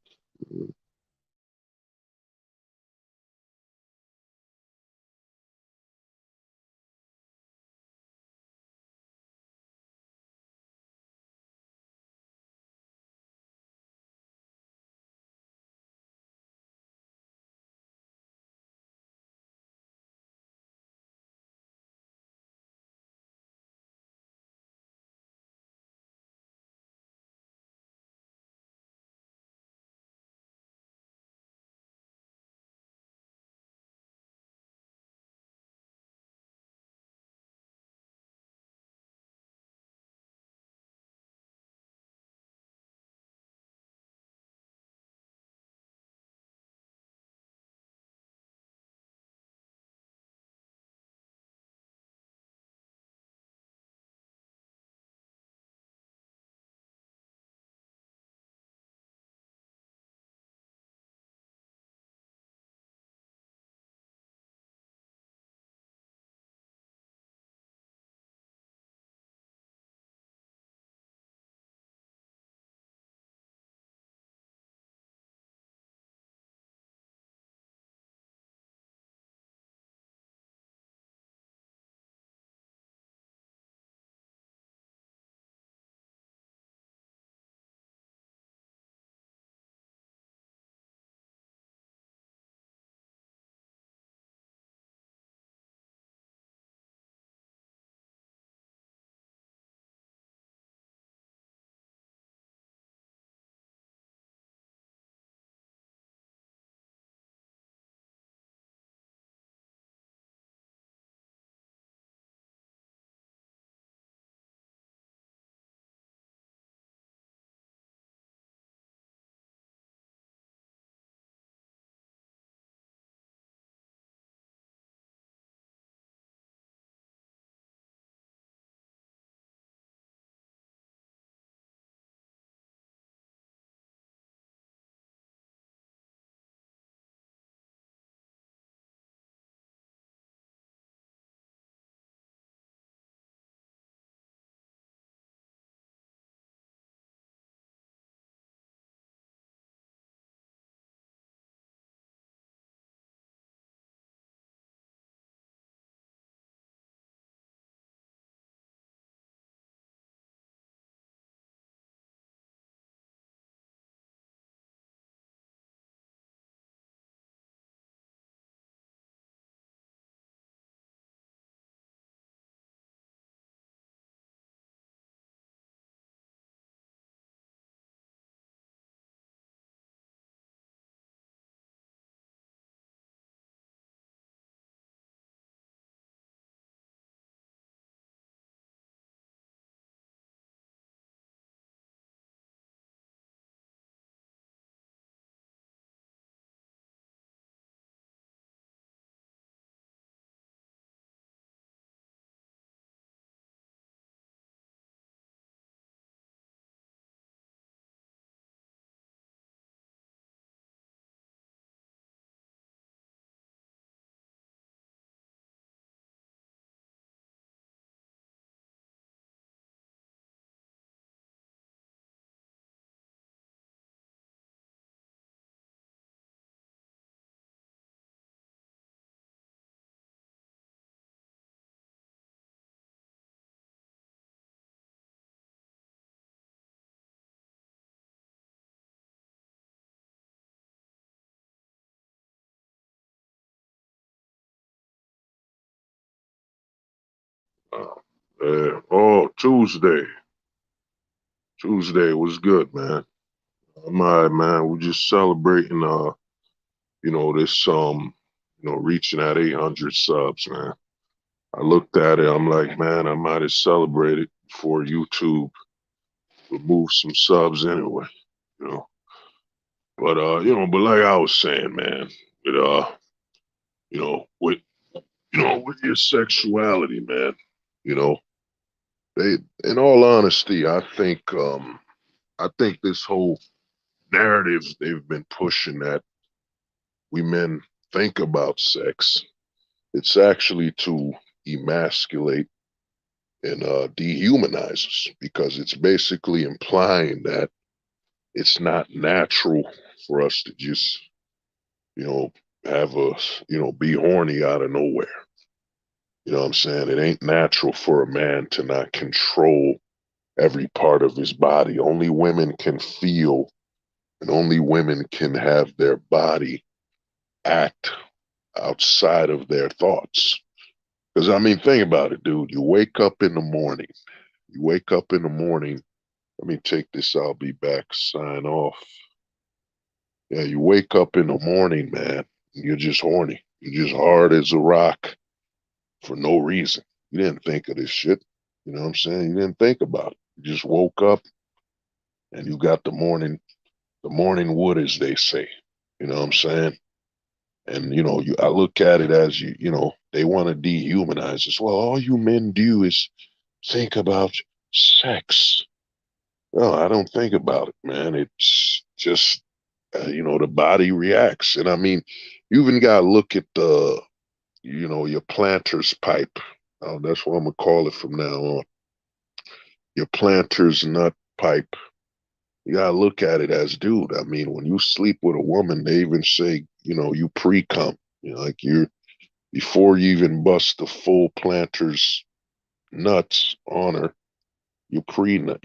Oh, Tuesday. Tuesday was good, man. I'm all right, man. We're just celebrating, this, reaching that 800 subs, man. I looked at it. I'm like, man, I might have celebrated before YouTube remove some subs anyway, you know. But like I was saying, man, with you know, with with your sexuality, man, you know, they in all honesty, I think this whole narrative they've been pushing that we men think about sex, it's actually to emasculate and dehumanize us because it's basically implying that it's not natural for us to just, you know, have us, be horny out of nowhere. You know what I'm saying? It ain't natural for a man to not control every part of his body. Only women can feel and only women can have their body act outside of their thoughts. Because, I mean, think about it, dude. You wake up in the morning. You wake up in the morning. Let me take this. I'll be back. Sign off. Yeah, you wake up in the morning, man. And you're just horny. You're just hard as a rock for no reason. You didn't think of this shit. You know what I'm saying? You didn't think about it. You just woke up and you got the morning wood, as they say. You know what I'm saying? And I look at it as they want to dehumanize us. Well, all you men do is think about sex. No, I don't think about it, man. It's just the body reacts, and I mean, you even got to look at your planter's pipe. That's what I'm gonna call it from now on. Your planter's nut pipe. You gotta look at it as, dude. I mean, when you sleep with a woman, they even say, you pre-cum. Like you're before you even bust the full planter's nuts on her, you pre-nut,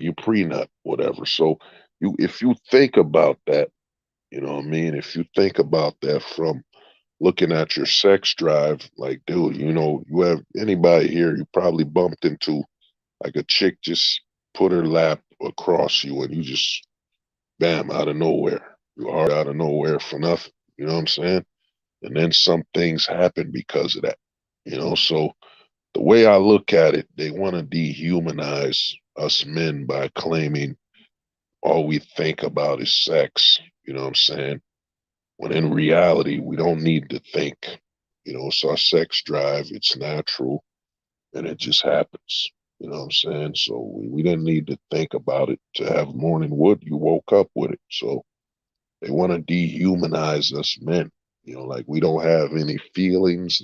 whatever. So if you think about that, you know what I mean? If you think about that from looking at your sex drive, like, dude, you have anybody here, you probably bumped into like a chick just put her lap across you and you just bam out of nowhere. You hard out of nowhere for nothing. You know what I'm saying? And then some things happen because of that. So the way I look at it, they want to dehumanize us men by claiming all we think about is sex. You know what I'm saying? When in reality, we don't need to think. It's our sex drive, it's natural, and it just happens. You know what I'm saying? So we didn't need to think about it to have morning wood. You woke up with it. So they want to dehumanize us men. Like we don't have any feelings.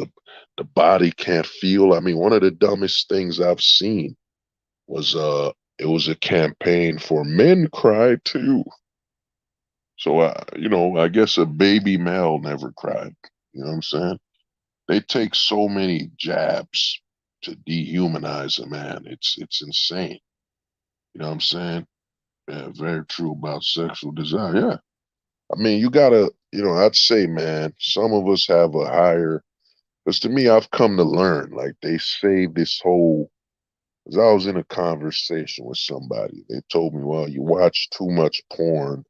The body can't feel. I mean, one of the dumbest things I've seen was it was a campaign for men cry too. So I guess a baby male never cried. You know what I'm saying? They take so many jabs to dehumanize a man. It's insane. You know what I'm saying? Yeah, very true about sexual desire. Yeah. I mean, you gotta, I'd say, man, some of us have a higher, because to me, I've come to learn, like they say this whole, as I was in a conversation with somebody, they told me, well, you watch too much porn,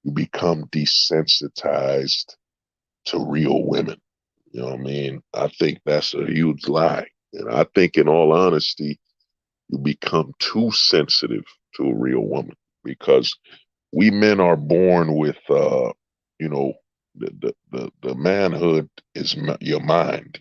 you become desensitized to real women. You know what I mean? I think that's a huge lie. And I think, in all honesty, you become too sensitive to a real woman because we men are born with, you know, the manhood is your mind.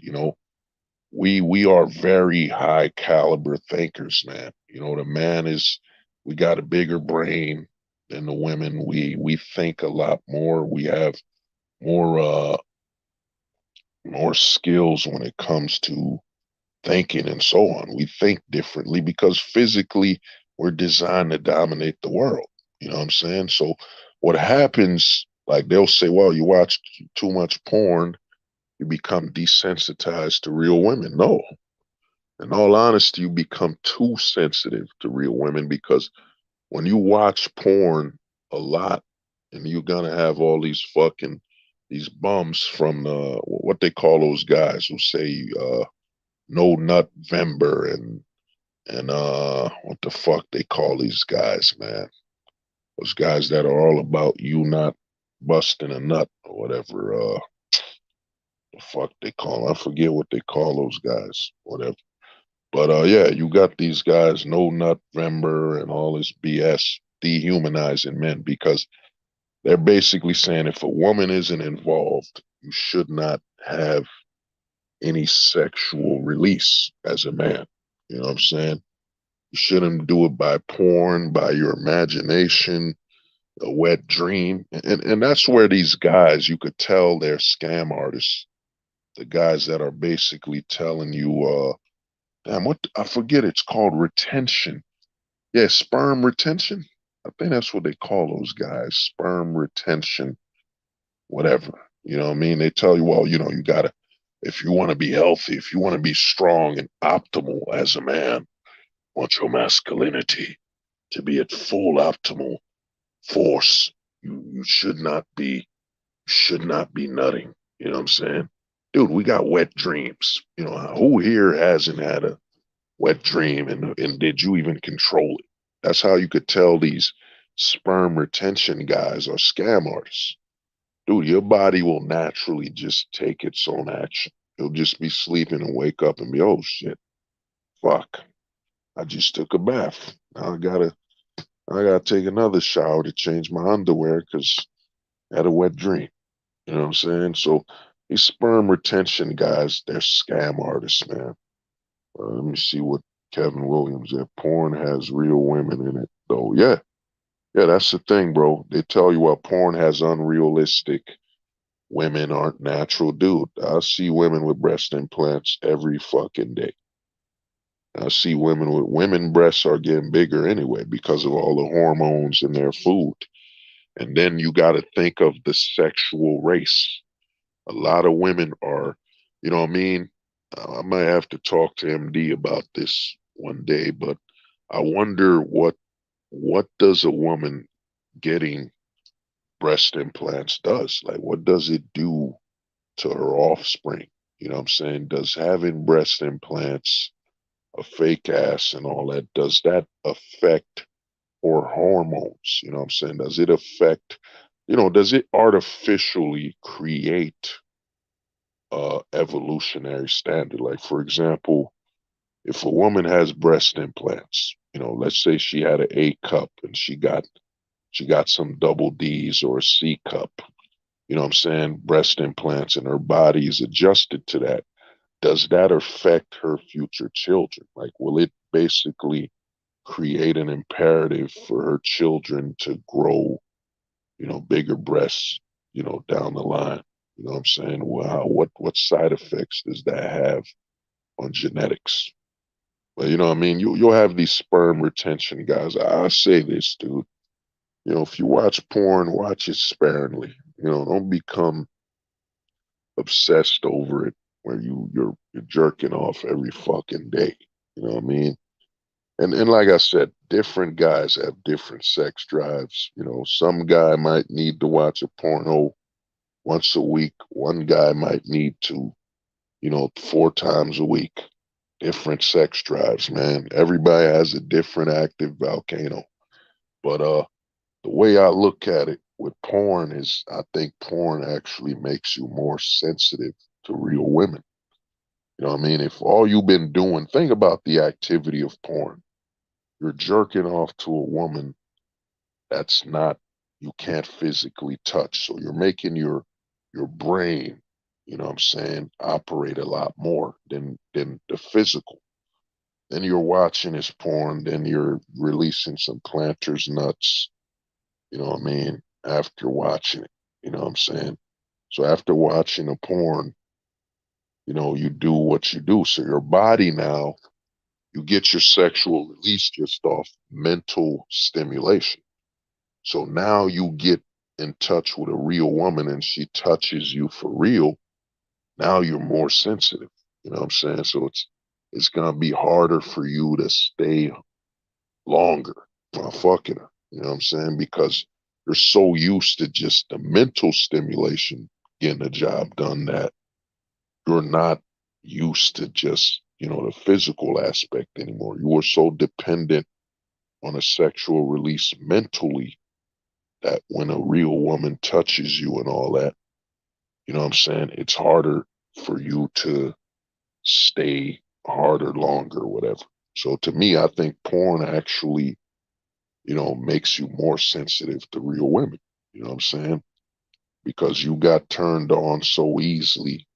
We are very high caliber thinkers, man. The man is, we got a bigger brain than the women. We think a lot more. We have more more skills when it comes to thinking and so on. We think differently because physically we're designed to dominate the world. You know what I'm saying? So what happens, like they'll say, well, you watch too much porn, you become desensitized to real women. No. In all honesty, you become too sensitive to real women because when you watch porn a lot and you're gonna have all these bums from what they call those guys who say No Nut Vember and what the fuck they call these guys, man? Those guys that are all about you not busting a nut or whatever. The fuck they call 'em. I forget what they call those guys. Whatever. But yeah, you got these guys, No Nut Vember and all this BS dehumanizing men because they're basically saying if a woman isn't involved, you should not have any sexual release as a man. You know what I'm saying? You shouldn't do it by porn, by your imagination, a wet dream. And that's where these guys, you could tell they're scam artists. The guys that are basically telling you, damn, what I forget it's called retention. Yeah, sperm retention. I think that's what they call those guys, sperm retention, whatever. You know what I mean? They tell you, well, you gotta, if you want to be healthy, if you want to be strong and optimal as a man, want your masculinity to be at full optimal force, you should not be nutting. You know what I'm saying? Dude, we got wet dreams. Who here hasn't had a wet dream and did you even control it? That's how you could tell these sperm retention guys are scam artists. Dude, your body will naturally just take its own action. You'll just be sleeping and wake up and be, oh shit, fuck. I just took a bath. Now I gotta take another shower to change my underwear because I had a wet dream. You know what I'm saying? So these sperm retention guys, they're scam artists, man. Let me see what Kevin Williams said. Porn has real women in it, though. Yeah, yeah, that's the thing, bro. They tell you what porn has unrealistic women aren't natural, dude. I see women with breast implants every fucking day. I see women breasts are getting bigger anyway because of all the hormones in their food. And then you got to think of the sexual race. A lot of women are, you know what I mean? I might have to talk to MD about this one day, but I wonder what does a woman getting breast implants does? Like what does it do to her offspring? You know what I'm saying? Does having breast implants, a fake ass and all that, does that affect her hormones? You know what I'm saying? Does it affect, does it artificially create evolutionary standard? Like, for example, if a woman has breast implants, let's say she had an A cup and she got some double D's or a C cup, you know what I'm saying, breast implants, and her body is adjusted to that. Does that affect her future children? Like, will it basically create an imperative for her children to grow, bigger breasts, down the line? You know what I'm saying? Wow, what side effects does that have on genetics? Well, you know what I mean? You'll have these sperm retention guys. I say this, dude. If you watch porn, watch it sparingly. Don't become obsessed over it where you're jerking off every fucking day. You know what I mean? And like I said, different guys have different sex drives. Some guy might need to watch a porno once a week. One guy might need to, 4 times a week. Different sex drives, man. Everybody has a different active volcano. But the way I look at it with porn is I think porn actually makes you more sensitive to real women. You know what I mean? If all you've been doing, think about the activity of porn. You're jerking off to a woman that's not, you can't physically touch. So you're making your brain, you know what I'm saying, operate a lot more than the physical. Then you're watching this porn, then you're releasing some planters nuts, you know what I mean, after watching it. You know what I'm saying? So after watching a porn, you do what you do. So your body now, you get your sexual release just off mental stimulation. So now you get in touch with a real woman and she touches you for real. Now you're more sensitive. You know what I'm saying? So it's gonna be harder for you to stay longer while fucking her. You know what I'm saying? Because you're so used to just the mental stimulation getting the job done that you're not used to just, the physical aspect anymore. You are so dependent on a sexual release mentally that when a real woman touches you and all that, you know what I'm saying? It's harder for you to stay harder, longer, whatever. So to me, I think porn actually, makes you more sensitive to real women. You know what I'm saying? Because you got turned on so easily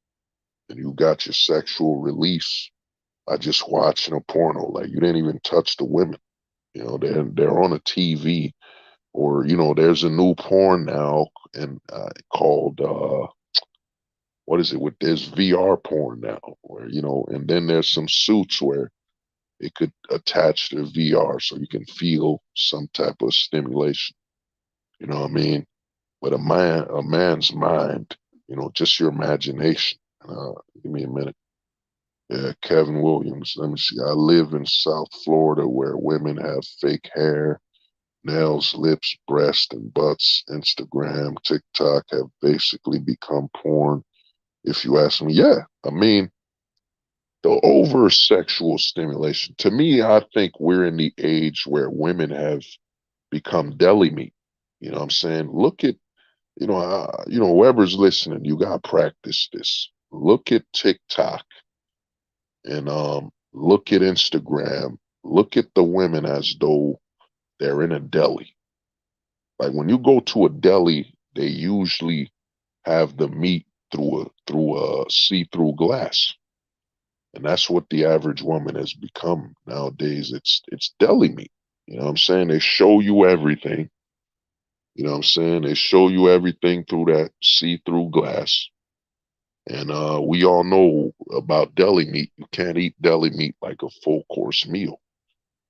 and you got your sexual release by just watching a porno. Like you didn't even touch the women. They're on a TV, or there's a new porn now and called what is it? With there's VR porn now, where and then there's some suits where it could attach to VR so you can feel some type of stimulation. You know what I mean? But a man's mind, just your imagination. Give me a minute. Yeah, Kevin Williams. Let me see. I live in South Florida where women have fake hair, nails, lips, breasts, and butts. Instagram, TikTok have basically become porn. If you ask me, yeah. I mean, the over sexual stimulation. To me, I think we're in the age where women have become deli meat. You know what I'm saying? Look at, whoever's listening, you got to practice this. Look at TikTok and look at Instagram. Look at the women as though they're in a deli. Like when you go to a deli, they usually have the meat through a see-through glass. And that's what the average woman has become nowadays. It's deli meat. You know what I'm saying? They show you everything. You know what I'm saying? They show you everything through that see-through glass. And we all know about deli meat. You can't eat deli meat like a full course meal.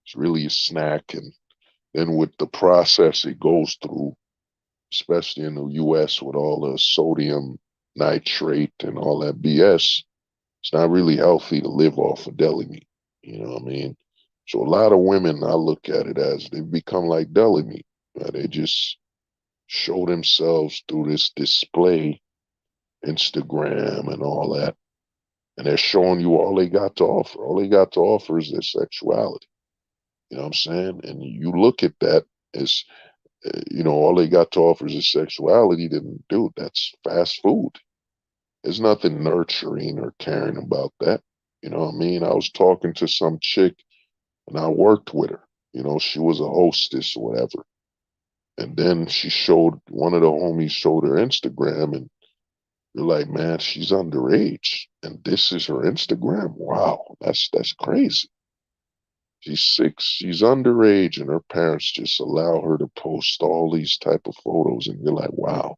It's really a snack. And then with the process it goes through, especially in the US with all the sodium nitrate and all that BS, it's not really healthy to live off of deli meat. You know what I mean? So a lot of women, I look at it as they've become like deli meat. They just show themselves through this display, Instagram and all that. And they're showing you all they got to offer. All they got to offer is their sexuality. You know what I'm saying? And you look at that as, all they got to offer is their sexuality, then dude, that's fast food. There's nothing nurturing or caring about that. You know what I mean? I was talking to some chick and I worked with her. She was a hostess or whatever. And then she showed one of the homies showed her Instagram and you're like, man, she's underage. And this is her Instagram. Wow, that's crazy. She's 6, she's underage, and her parents just allow her to post all these type of photos, and you're like, wow,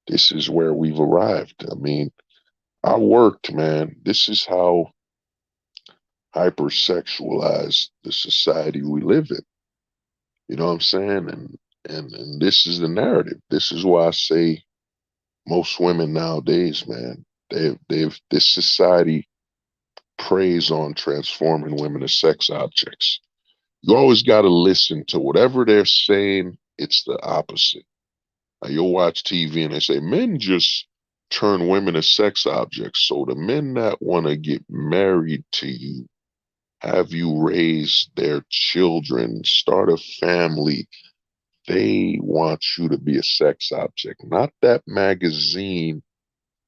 this is where we've arrived. I mean, I worked, man. This is how hypersexualized the society we live in. You know what I'm saying? And this is the narrative. This is why I say most women nowadays, man, they've this society preys on transforming women as sex objects. You always got to listen to whatever they're saying. It's the opposite. Now, you'll watch TV and they say men just turn women as sex objects. So the men that want to get married to you, have you raise their children, start a family, they want you to be a sex object, not that magazine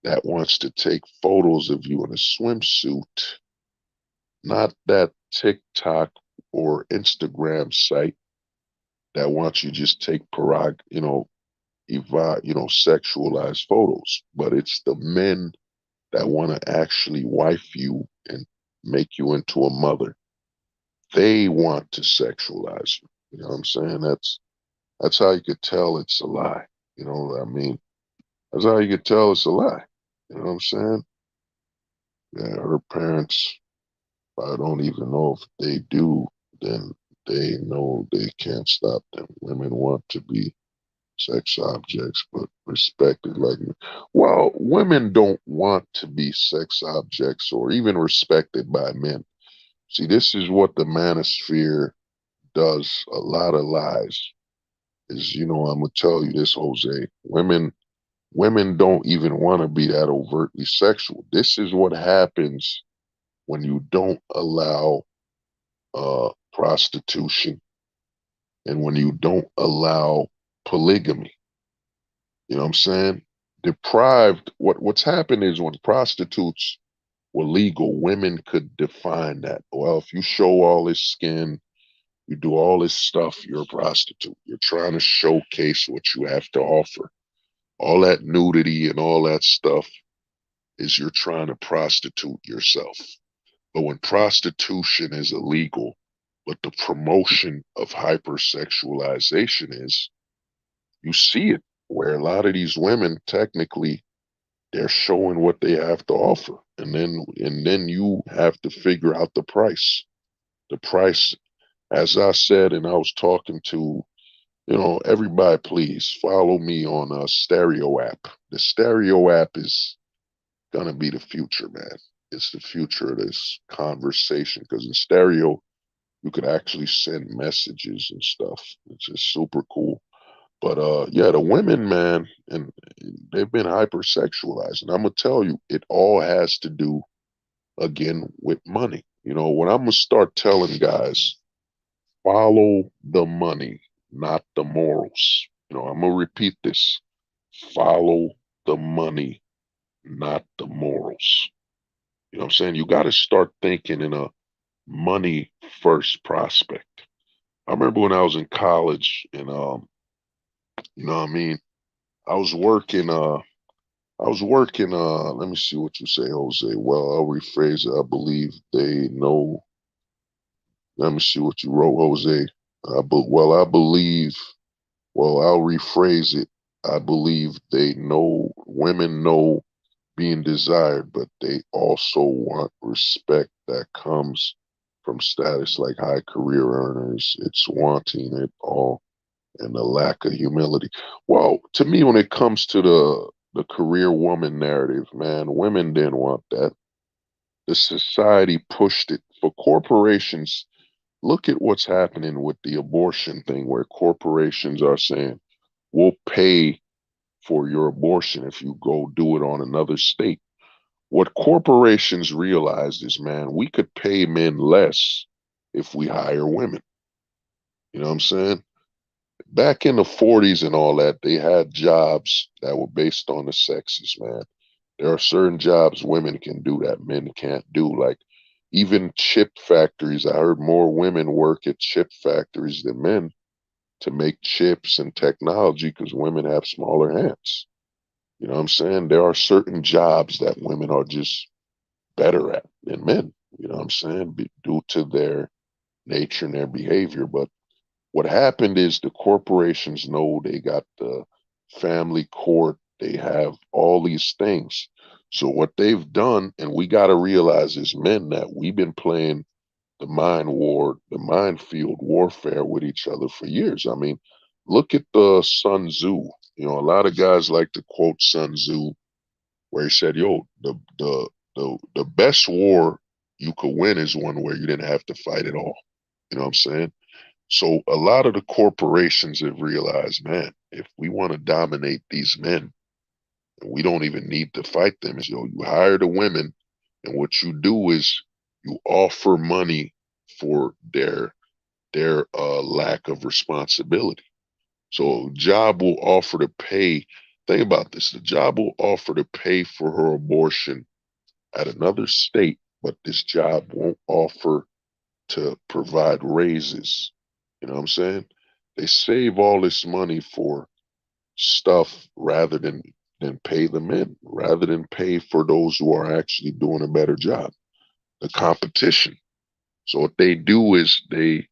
that wants to take photos of you in a swimsuit, not that TikTok or Instagram site that wants you just take sexualized photos, but it's the men that want to actually wife you and make you into a mother. They want to sexualize you. You know what I'm saying? That's how you could tell it's a lie. You know what I mean? That's how you could tell it's a lie. You know what I'm saying? Yeah, her parents, I don't even know if they do, then they know they can't stop them. Women want to be sex objects, but respected like me. Well, women don't want to be sex objects or even respected by men. See, this is what the manosphere does. A lot of lies is, I'm gonna tell you this, Jose. Women don't even want to be that overtly sexual. This is what happens when you don't allow prostitution, and when you don't allow polygamy. You know what I'm saying? Deprived. What's happened is when prostitutes were legal, women could define that. Well, if you show all this skin, you do all this stuff, you're a prostitute. You're trying to showcase what you have to offer. All that nudity and all that stuff is you're trying to prostitute yourself. But when prostitution is illegal, but the promotion of hypersexualization is, you see it where a lot of these women technically they're showing what they have to offer. And then you have to figure out the price. The price, as I said, and I was talking to, everybody, please follow me on a Stereo app. The Stereo app is gonna be the future, man. It's the future of this conversation because in stereo you could actually send messages and stuff. It's just super cool. But yeah, the women, man, and they've been hypersexualized. And I'm gonna tell you, it all has to do again with money. What I'm gonna start telling guys, follow the money, not the morals. I'm gonna repeat this. Follow the money, not the morals. You know what I'm saying? You gotta start thinking in a money first prospect. I remember when I was in college and you know what I mean, I was working let me see what you say, Jose. Well, I'll rephrase it. I believe they know. Let me see what you wrote, Jose. I believe, well, I'll rephrase it. I believe they know, women know being desired, but they also want respect that comes from status like high career earners. It's wanting it all and the lack of humility. Well, to me, when it comes to the career woman narrative, man, women didn't want that. The society pushed it for corporations. Look at what's happening with the abortion thing, where corporations are saying, we'll pay for your abortion if you go do it on another state. What corporations realized is, man, we could pay men less if we hire women. You know what I'm saying? Back in the 40s and all that, they had jobs that were based on the sexes, man. There are certain jobs women can do that men can't do. Like even chip factories. I heard more women work at chip factories than men to make chips and technology because women have smaller hands. You know what I'm saying? There are certain jobs that women are just better at than men. You know what I'm saying? Due to their nature and their behavior. But what happened is the corporations know they got the family court, they have all these things. So what they've done, and we got to realize as men that we've been playing the minefield warfare with each other for years. I mean, look at the Sun Tzu. A lot of guys like to quote Sun Tzu, where he said, "Yo, the best war you could win is one where you didn't have to fight at all." You know what I'm saying? So a lot of the corporations have realized, man, if we want to dominate these men, we don't even need to fight them. You hire the women, and what you do is you offer money for their lack of responsibility. So job will offer to pay. Think about this: the job will offer to pay for her abortion at another state, but this job won't offer to provide raises. You know what I'm saying? They save all this money for stuff rather than pay the men, rather than pay for those who are actually doing a better job. The competition. So what they do is they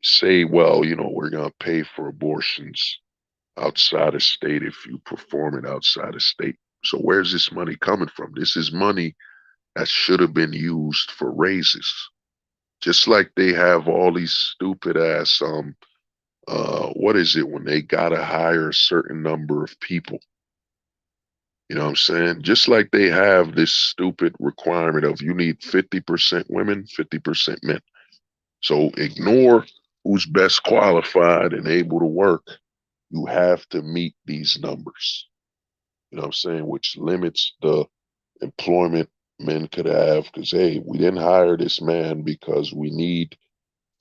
say, well, we're gonna pay for abortions outside of state if you perform it outside of state. So where's this money coming from? This is money that should have been used for raises. Just like they have all these stupid ass what is it when they gotta hire a certain number of people? You know what I'm saying? Just like they have this stupid requirement of you need 50% women, 50% men. So ignore who's best qualified and able to work. You have to meet these numbers. You know what I'm saying? Which limits the employment men could have, because hey, we didn't hire this man because we need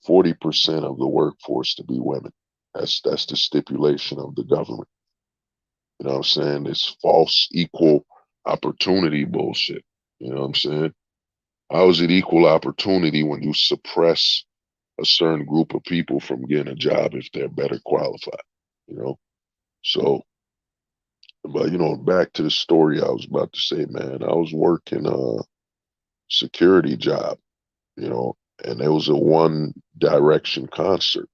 40% of the workforce to be women. That's the stipulation of the government. You know what I'm saying? It's false equal opportunity bullshit. You know what I'm saying? How is it equal opportunity when you suppress a certain group of people from getting a job if they're better qualified? You know? So, but back to the story I was about to say, man. I was working a security job, you know, and it was a one direction concert.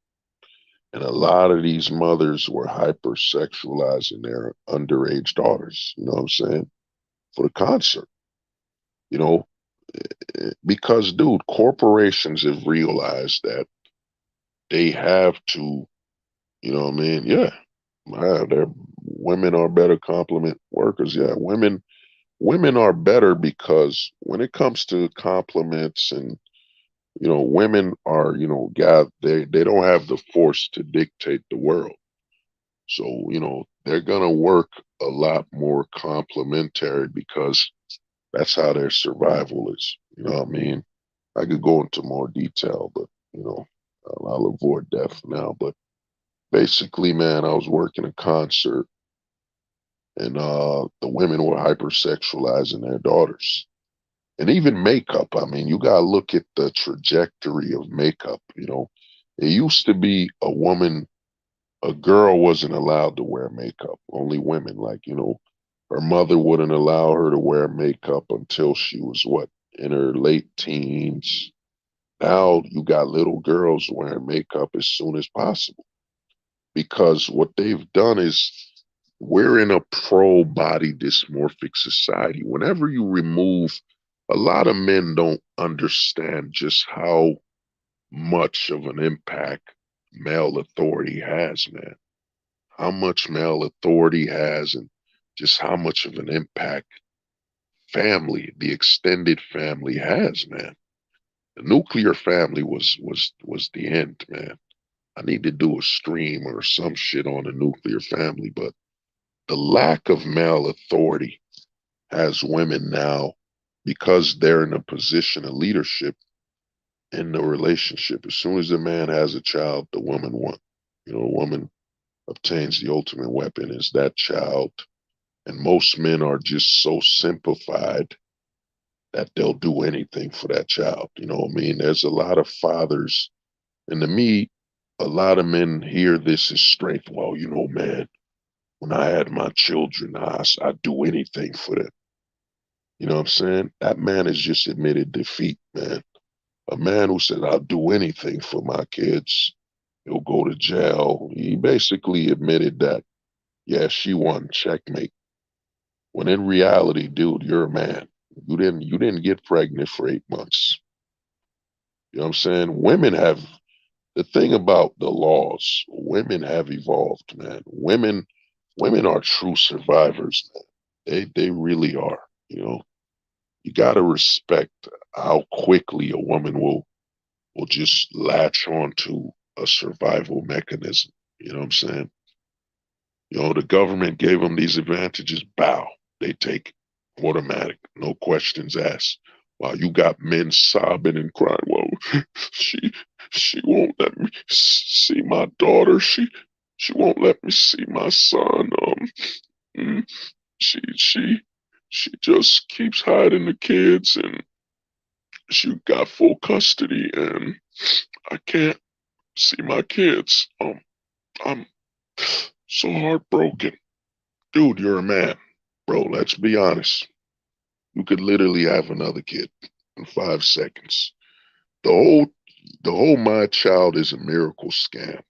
And a lot of these mothers were hypersexualizing their underage daughters, you know what I'm saying, for the concert, you know, because, dude, corporations have realized that they have to, you know what I mean? Yeah, their women are better complement workers. Yeah, women are better because when it comes to compliments and women are, God, they don't have the force to dictate the world. So, they're gonna work a lot more complementary because that's how their survival is. You know what I mean? I could go into more detail, but I'll avoid that for now. But basically, man, I was working a concert and the women were hypersexualizing their daughters. And even makeup, I mean, you gotta look at the trajectory of makeup, It used to be a girl wasn't allowed to wear makeup, only women. Like, her mother wouldn't allow her to wear makeup until she was what, in her late teens. Now you got little girls wearing makeup as soon as possible because what they've done is we're in a pro body dysmorphic society. Whenever you remove, a lot of men don't understand just how much of an impact male authority has, man. How much male authority has and just how much of an impact the extended family has, man. The nuclear family was the end, man. I need to do a stream or some shit on the nuclear family, but the lack of male authority has women now because they're in a position of leadership in the relationship. As soon as the man has a child, the woman won. A woman obtains the ultimate weapon is that child. And most men are just so simplified that they'll do anything for that child. You know what I mean? There's a lot of fathers, and to me, a lot of men hear this as strength. Well, man, when I had my children, I'd do anything for them. You know what I'm saying? That man has just admitted defeat, man. A man who said, I'll do anything for my kids, he'll go to jail. He basically admitted that, yeah, she won, checkmate. When in reality, dude, you're a man. You didn't get pregnant for 8 months. You know what I'm saying? The thing about the laws, women have evolved, man. Women are true survivors, man. They really are, You gotta respect how quickly a woman will just latch on to a survival mechanism. You know what I'm saying? The government gave them these advantages. Bow. They take automatic, no questions asked. While you got men sobbing and crying, well, she she won't let me see my daughter. She won't let me see my son. Mm, she she she just keeps hiding the kids, and she got full custody, and I can't see my kids. I'm so heartbroken. Dude, you're a man. Bro, let's be honest. You could literally have another kid in 5 seconds. The whole the whole my child is a miracle scam.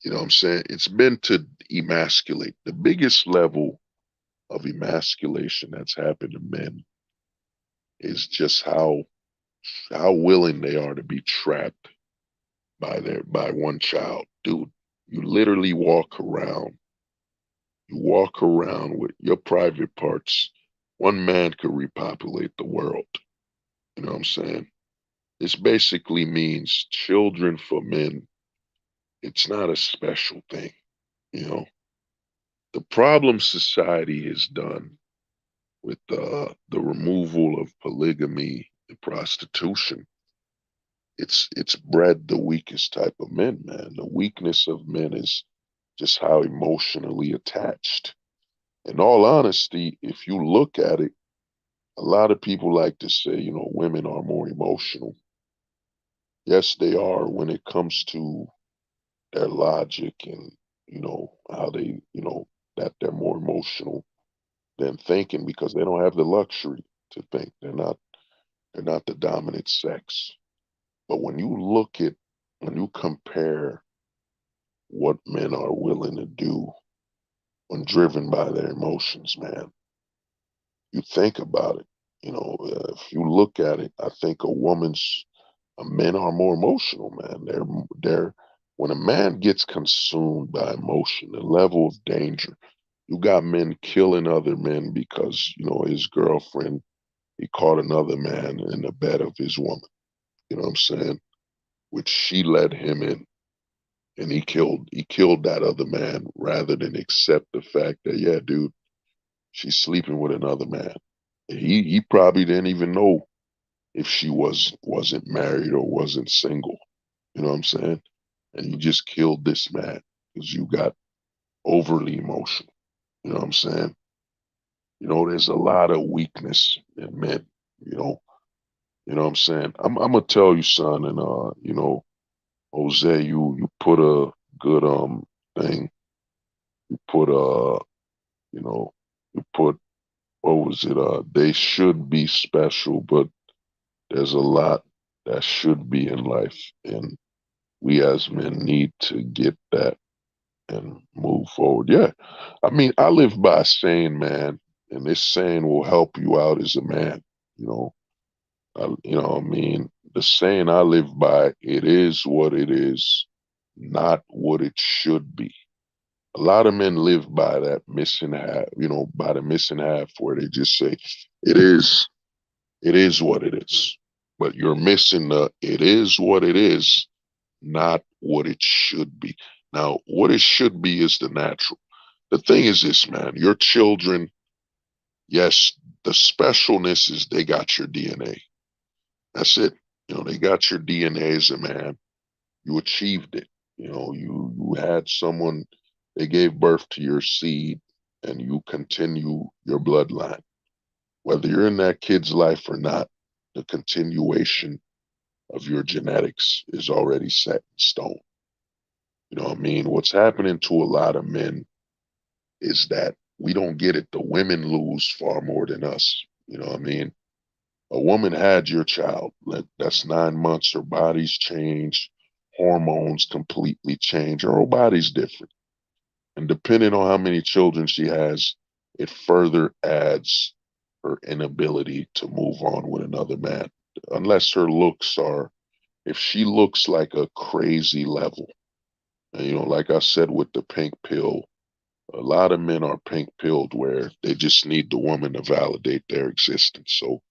You know what I'm saying? It's been to emasculate. The biggest level of emasculation that's happened to men is just how willing they are to be trapped by one child. Dude, you literally walk around with your private parts. One man could repopulate the world. You know what I'm saying? This basically means children for men. It's not a special thing. You know, the problem society has done with the removal of polygamy and prostitution. It's bred the weakest type of men, man. The weakness of men is just how emotionally attached. In all honesty, if you look at it, a lot of people like to say, women are more emotional. Yes, they are when it comes to their logic and, how they, that they're more emotional than thinking because they don't have the luxury to think. They're not the dominant sex. But when you compare what men are willing to do when driven by their emotions, man, you think about it. If you look at it, I think men are more emotional, man. They're when a man gets consumed by emotion, the level of danger. You got men killing other men because his girlfriend he caught another man in the bed of his woman. You know what I'm saying? Which she let him in, and he killed that other man rather than accept the fact that yeah, dude, she's sleeping with another man. He probably didn't even know if she wasn't married or wasn't single. You know what I'm saying? And you just killed this man because you got overly emotional. You know what I'm saying? There's a lot of weakness in men. You know, you know what I'm saying? I'm gonna tell you, son, and Jose, you put a good thing. You put you know, you put what was it? They should be special, but there's a lot that should be in life, and we as men need to get that and move forward. Yeah, I mean, I live by a saying, man, and this saying will help you out as a man. You know, I mean, the saying I live by: "It is what it is, not what it should be." A lot of men live by that missing half, by the missing half where they just say, "It is, it is what it is," but you're missing the "it is what it is, not what it should be." Now, what it should be is the natural. The thing is this, man, your children, yes, the specialness is they got your DNA. That's it. They got your DNA as a man. You achieved it. You had someone, they gave birth to your seed and you continue your bloodline. Whether you're in that kid's life or not, the continuation of your genetics is already set in stone. You know what I mean? What's happening to a lot of men is that we don't get it. The women lose far more than us. You know what I mean? A woman had your child. That's 9 months. Her body's changed. Hormones completely change. Her whole body's different. And depending on how many children she has, it further adds her inability to move on with another man. Unless her looks are, if she looks like a crazy level. And, like I said with the pink pill, a lot of men are pink pilled where they just need the woman to validate their existence. So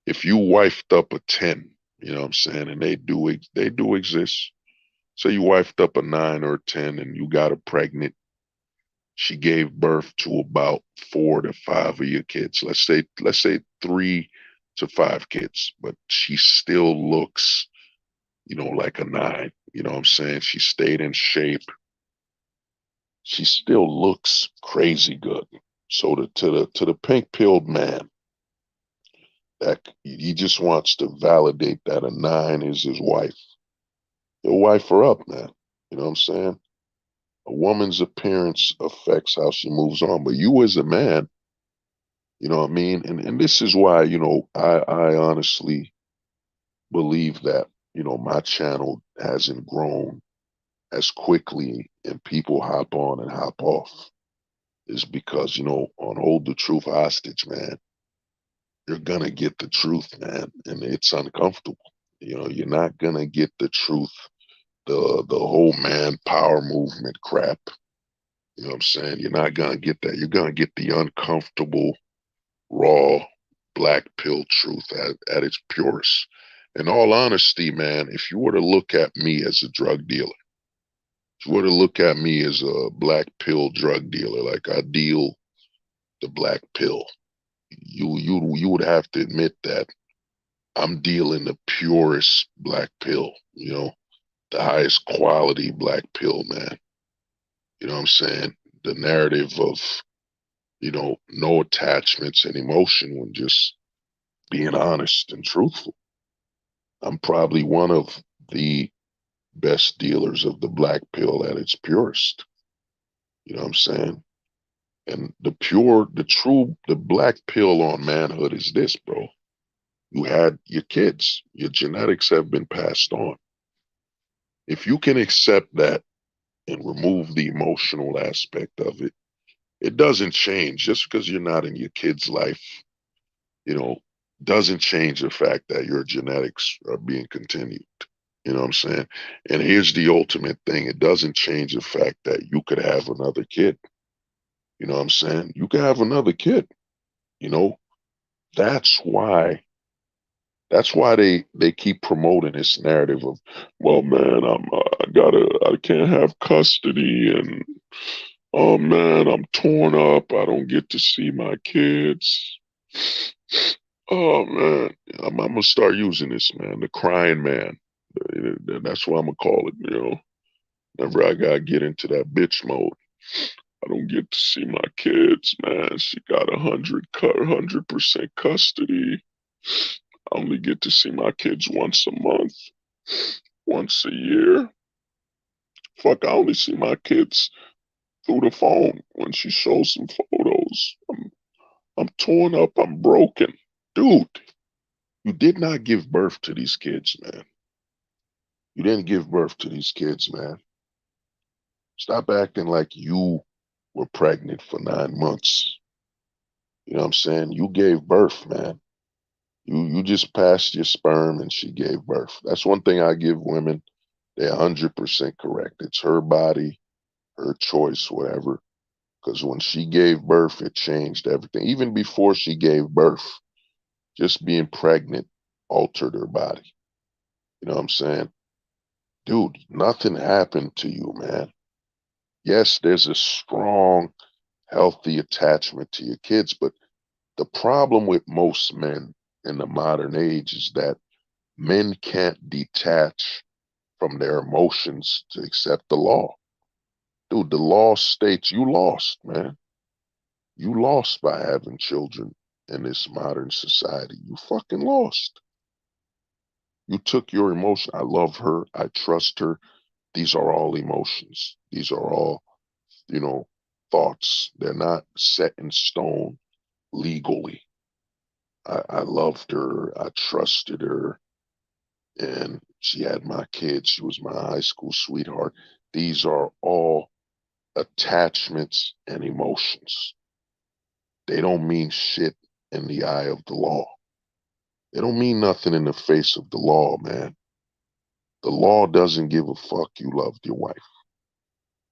if you wifed up a 10, you know what I'm saying, and they do exist. So you wifed up a 9 or a 10 and you got her pregnant. She gave birth to about 4 to 5 of your kids. Let's say 3 to 5 kids, but she still looks, like a 9. You know what I'm saying? She stayed in shape. She still looks crazy good. So to the pink pilled man, that he just wants to validate that a 9 is his wife. He'll wife her up, man. You know what I'm saying? A woman's appearance affects how she moves on. But you as a man, you know what I mean? And this is why, I honestly believe that, my channel hasn't grown as quickly and people hop on and hop off is because, on Hold the Truth Hostage, man, you're gonna get the truth, man. And it's uncomfortable. You're not gonna get the truth, the whole man power movement crap. You know what I'm saying? You're not gonna get that. You're gonna get the uncomfortable, raw, black pill truth at its purest. In all honesty, man, if you were to look at me as a drug dealer, if you were to look at me as a black pill drug dealer, like I deal the black pill, you would have to admit that I'm dealing the purest black pill, the highest quality black pill, man. You know what I'm saying? The narrative of, no attachments and emotion when just being honest and truthful. I'm probably one of the best dealers of the black pill at its purest. You know what I'm saying? And the black pill on manhood is this, bro. You had your kids, your genetics have been passed on. If you can accept that and remove the emotional aspect of it, it doesn't change just because you're not in your kid's life, you know, doesn't change the fact that your genetics are being continued. You know what I'm saying? And here's the ultimate thing. It doesn't change the fact that you could have another kid. You know what I'm saying? You could have another kid, you know? That's why that's why they keep promoting this narrative of, well, man, I can't have custody, and oh man, I'm torn up. I don't get to see my kids. Oh man, I'm gonna start using this, man. The crying man. That's what I'm gonna call it. Whenever I gotta get into that bitch mode, I don't get to see my kids, man. She got 100% custody. I only get to see my kids once a month, once a year. Fuck, I only see my kids through the phone when she shows some photos. I'm torn up. I'm broken, dude. You did not give birth to these kids, man. You didn't give birth to these kids, man. Stop acting like you were pregnant for 9 months. You know what I'm saying? You gave birth, man. You just passed your sperm and she gave birth. That's one thing I give women. They're 100% correct. It's her body, her choice, whatever. Because when she gave birth, it changed everything. Even before she gave birth, just being pregnant altered her body. You know what I'm saying? Dude, nothing happened to you, man. Yes, there's a strong, healthy attachment to your kids, but the problem with most men in the modern age is that men can't detach from their emotions to accept the law. Dude, the law states you lost, man. You lost by having children in this modern society. You fucking lost. You took your emotion. I love her. I trust her. These are all emotions. These are all, you know, thoughts. They're not set in stone legally. I loved her. I trusted her. And she had my kids. She was my high school sweetheart. These are all attachments and emotions. They don't mean shit in the eye of the law. They don't mean nothing in the face of the law, man. The law doesn't give a fuck you loved your wife.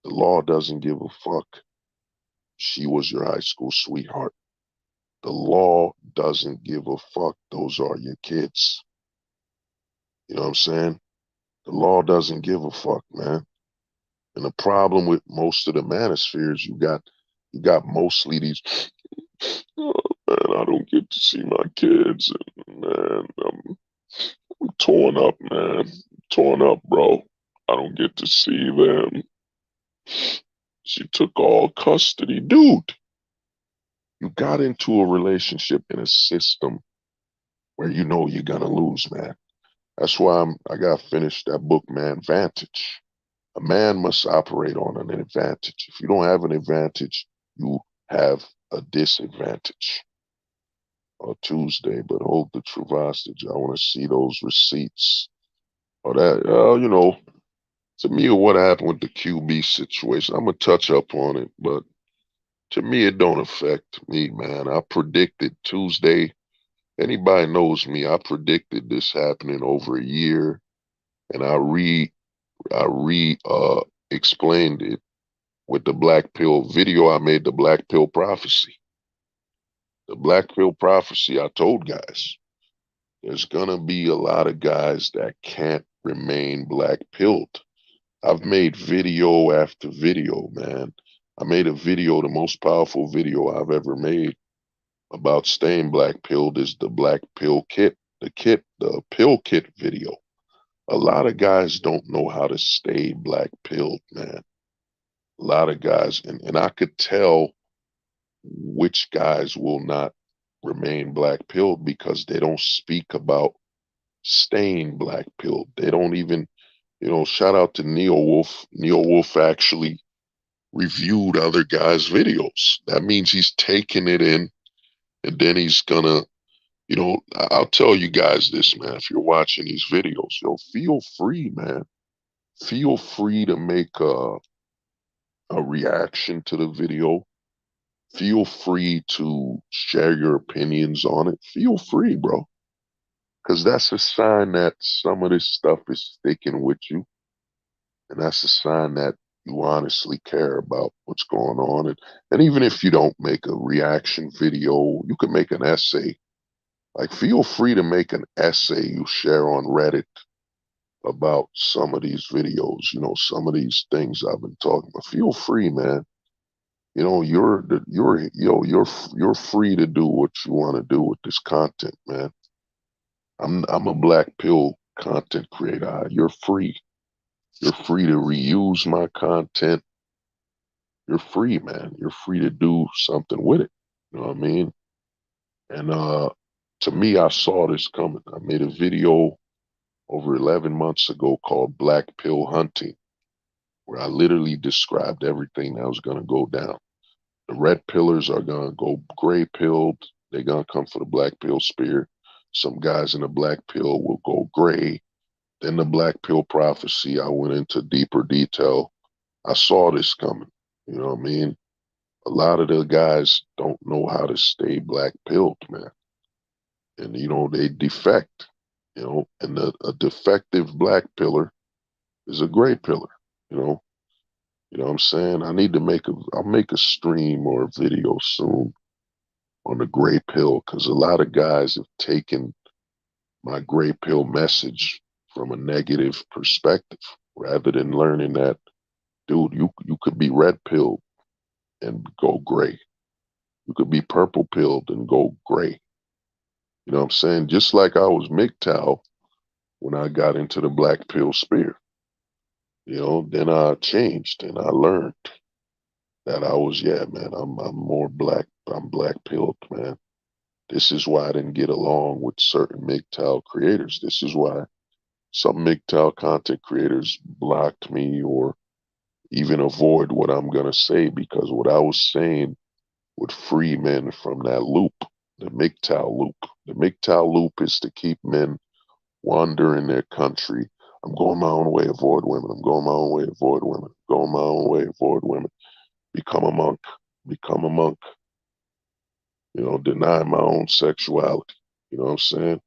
The law doesn't give a fuck she was your high school sweetheart. The law doesn't give a fuck those are your kids. You know what I'm saying? The law doesn't give a fuck, man. And the problem with most of the manospheres, you got mostly these, oh man, I don't get to see my kids, and man, I'm torn up, man. Torn up, bro. I don't get to see them. She took all custody. Dude, you got into a relationship in a system where you know you're gonna lose, man. That's why I got finished that book, man, Vantage. A man must operate on an advantage. If you don't have an advantage, you have a disadvantage. On Tuesday, but hold the Travastage. I want to see those receipts. Or that, to me, what happened with the QB situation, I'm gonna touch up on it, but to me, it don't affect me, man. I predicted Tuesday. Anybody knows me, I predicted this happening over a year, and I explained it with the Black Pill video. I made the Black Pill prophecy. The Black Pill prophecy, I told guys, there's gonna be a lot of guys that can't remain black pilled. I've made video after video, man. I made a video, the most powerful video I've ever made, about staying black pilled is the black pill kit, the pill kit video. A lot of guys don't know how to stay black pilled, man. A lot of guys, and I could tell which guys will not remain black pilled because they don't speak about staying black pilled. They don't even, shout out to Neo Wolf. Neo Wolf actually reviewed other guys' videos. That means he's taking it in and then he's gonna, I'll tell you guys this, man. If you're watching these videos, feel free, man. Feel free to make a reaction to the video. Feel free to share your opinions on it. Feel free, bro. Because that's a sign that some of this stuff is sticking with you. And that's a sign that you honestly care about what's going on. And even if you don't make a reaction video, you can make an essay. Like, feel free to make an essay you share on Reddit about some of these videos, some of these things I've been talking about. Feel free, man. You're free to do what you want to do with this content, man. I'm a black pill content creator. You're free. You're free to reuse my content. You're free, man. You're free to do something with it. You know what I mean? And to me, I saw this coming. I made a video over 11 months ago called Black Pill Hunting, where I literally described everything that was going to go down. The red pillars are going to go gray pilled. They're going to come for the black pill spear. Some guys in the black pill will go gray. Then the black pill prophecy, I went into deeper detail. I saw this coming. You know what I mean? A lot of the guys don't know how to stay black pilled, man. And, they defect, and a defective black pillar is a gray pillar, you know? You know what I'm saying? I'll make a stream or a video soon on the gray pill because a lot of guys have taken my gray pill message from a negative perspective rather than learning that, dude, you could be red pilled and go gray. You could be purple pilled and go gray. You know what I'm saying? Just like I was MGTOW when I got into the black pill spear. Then I changed and I learned that I was, yeah, man, I'm more black. I'm black pilled, man. This is why I didn't get along with certain MGTOW creators. This is why some MGTOW content creators blocked me or even avoid what I'm going to say because what I was saying would free men from that loop, the MGTOW loop. The MGTOW loop is to keep men wandering their country. I'm going my own way, avoid women. I'm going my own way, avoid women. I'm going my own way, avoid women. Become a monk. Become a monk. Deny my own sexuality. You know what I'm saying?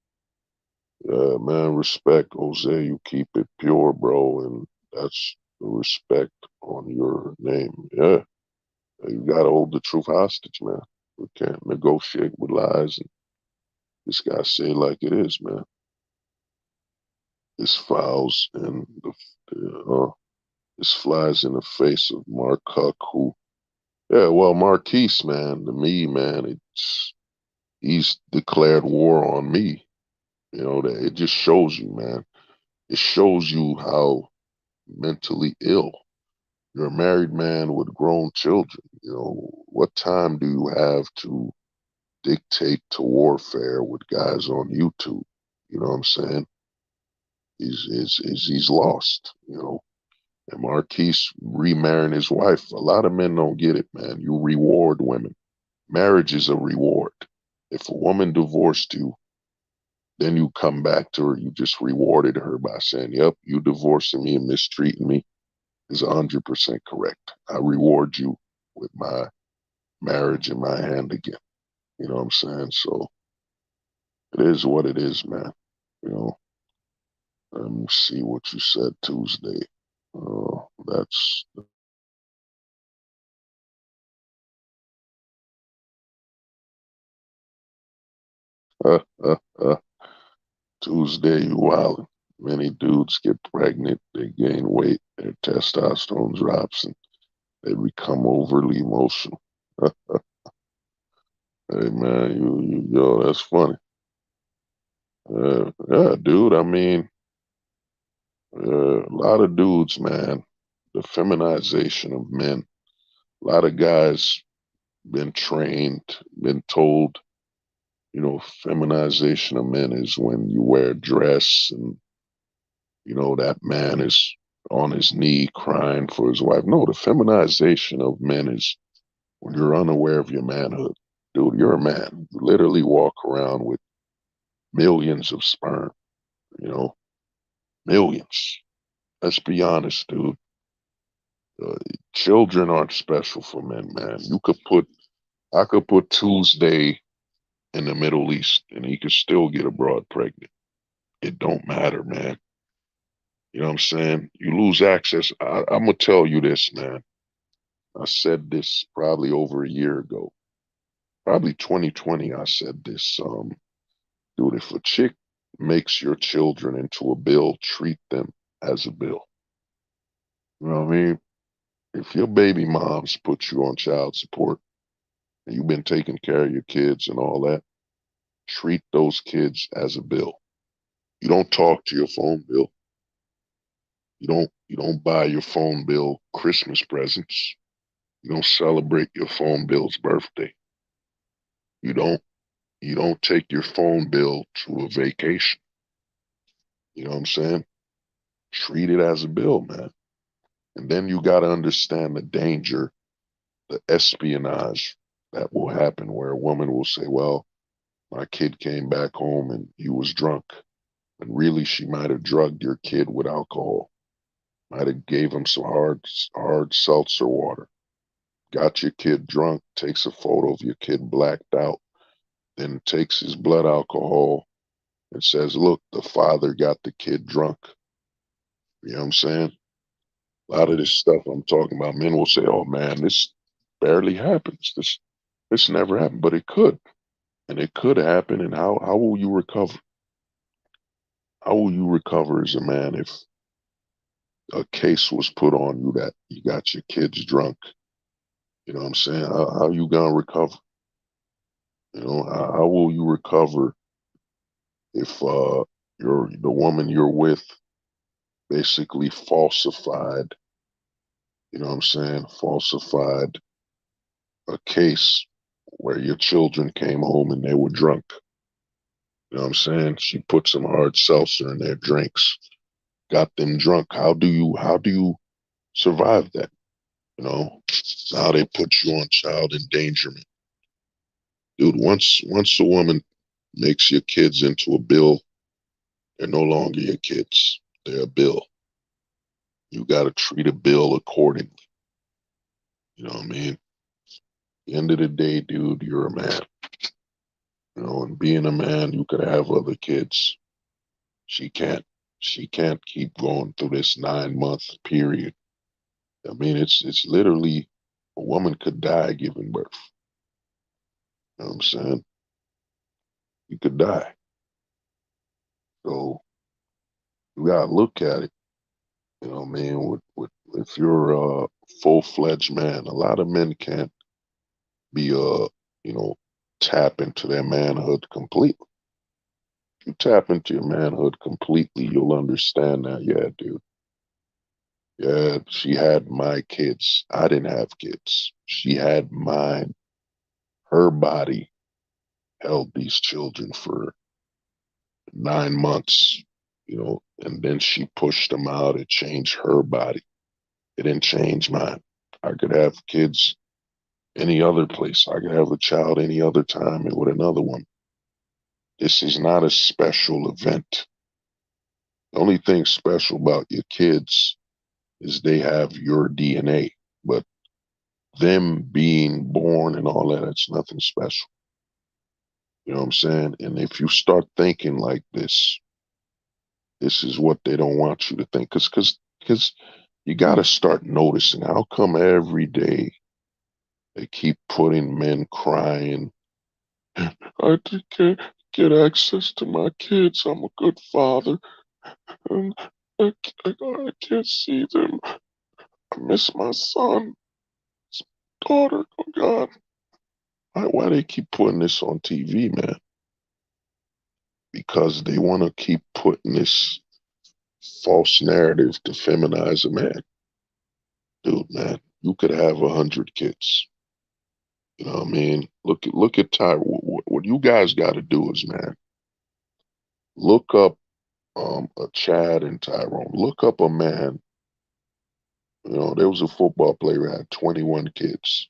Yeah, man, respect, Jose. You keep it pure, bro, and that's the respect on your name. Yeah, you gotta hold the truth hostage, man. We can't negotiate with lies, and this guy say it like it is, man. This fouls in this flies in the face of Mark Huck, who, yeah, well, Marquise, man, to me, man, he's declared war on me. That it just shows you, man. It shows you how mentally ill. You're a married man with grown children. What time do you have to dictate to warfare with guys on YouTube? You know what I'm saying? He's lost, And Marquise remarrying his wife. A lot of men don't get it, man. You reward women. Marriage is a reward. If a woman divorced you, then you come back to her. You just rewarded her by saying, yep, you divorcing me and mistreating me is 100% correct. I reward you with my marriage in my hand again. You know what I'm saying? So it is what it is, man. Let me see what you said Tuesday. That's Tuesday, you wildin'. Many dudes get pregnant, they gain weight, their testosterone drops, and they become overly emotional. Hey man, yo, that's funny. Yeah, dude. I mean, a lot of dudes, man. The feminization of men. A lot of guys been trained, been told, feminization of men is when you wear a dress and, that man is on his knee crying for his wife. No, the feminization of men is when you're unaware of your manhood. Dude, you're a man. You literally walk around with millions of sperm, you know, millions. Let's be honest, dude. Uh, Children aren't special for men, man. I could put Tuesday in the Middle East and he could still get a broad pregnant. It don't matter, man. You know what I'm saying? You lose access. I'm gonna tell you this, man. I said this probably over a year ago, probably 2020. I said this, dude. If a chick makes your children into a bill, treat them as a bill. You know what I mean? If your baby moms put you on child support and you've been taking care of your kids and all that, treat those kids as a bill. You don't talk to your phone bill. You don't buy your phone bill Christmas presents. You don't celebrate your phone bill's birthday. You don't you don't take your phone bill to a vacation. You know what I'm saying? Treat it as a bill, man. And then you got to understand the danger, the espionage that will happen where a woman will say, well, my kid came back home and he was drunk. And really, she might have drugged your kid with alcohol, might have gave him some hard seltzer water, got your kid drunk, takes a photo of your kid blacked out, then takes his blood alcohol and says, look, the father got the kid drunk. You know what I'm saying? A lot of this stuff I'm talking about, men will say, oh man, this barely happens. This never happened, but it could. And it could happen. And how will you recover? How will you recover as a man if a case was put on you that you got your kids drunk? You know what I'm saying? How you gonna recover? How will you recover if the woman you're with basically falsified, what I'm saying, falsified a case where your children came home and they were drunk. You know what I'm saying? She put some hard seltzer in their drinks, got them drunk. How do you survive that? You know, now they put you on child endangerment. Dude, once a woman makes your kids into a bill, they're no longer your kids. They're a bill. You got to treat a bill accordingly. You know what I mean? At the end of the day, dude, you're a man. And being a man, you could have other kids. She can't. She can't keep going through this 9 month period. I mean, it's literally a woman could die giving birth. You know what I'm saying? You could die. So you gotta look at it. You know what I mean? If you're a full fledged man, a lot of men can't be tap into their manhood completely. If you tap into your manhood completely, you'll understand that, yeah, dude. Yeah, she had my kids. I didn't have kids. She had mine. Her body held these children for 9 months, and then she pushed them out. It changed her body. It didn't change mine. I could have kids any other place. I could have a child any other time and with another one. This is not a special event. The only thing special about your kids is they have your DNA, but them being born and all that, it's nothing special. You know what I'm saying? And if you start thinking like this is what they don't want you to think. Because you got to start noticing how come every day they keep putting men crying. I can't get access to my kids. I'm a good father. And I can't see them. I miss my son, daughter. Oh God. Why they keep putting this on TV, man? Because they want to keep putting this false narrative to feminize a man. Dude, man, you could have 100 kids. You know what I mean? Look at Ty. What you guys got to do is, man, look up a Chad and Tyrone. Look up a man. You know, there was a football player who had 21 kids.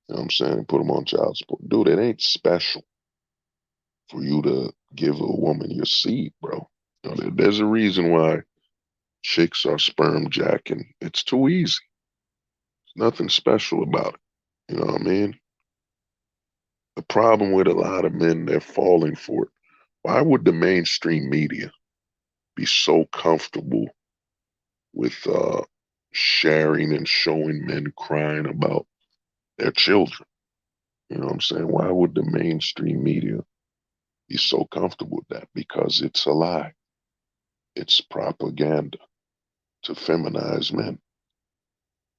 You know what I'm saying? Put them on child support. Dude, it ain't special for you to give a woman your seed, bro. You know, there's a reason why chicks are sperm jacking. It's too easy. There's nothing special about it. You know what I mean? The problem with a lot of men, they're falling for it. Why would the mainstream media be so comfortable with sharing and showing men crying about their children? You know what I'm saying? Why would the mainstream media be so comfortable with that? Because it's a lie. It's propaganda to feminize men.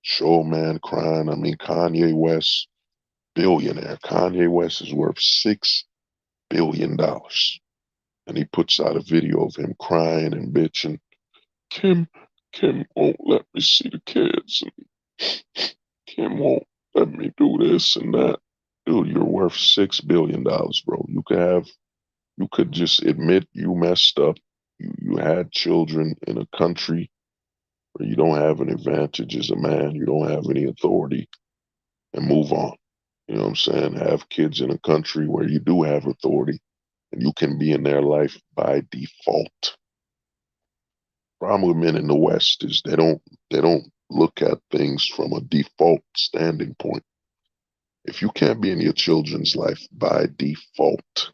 Show a man crying. I mean, Kanye West, billionaire. Kanye West is worth $6 billion. And he puts out a video of him crying and bitching. Kim, Kim won't let me see the kids. And Kim won't let me do this and that. Dude, you're worth $6 billion, bro. You could just admit you messed up. You had children in a country where you don't have an advantage as a man. You don't have any authority, and move on. You know what I'm saying? Have kids in a country where you do have authority and you can be in their life by default. Problem with men in the West is they don't look at things from a default standing point. If you can't be in your children's life by default,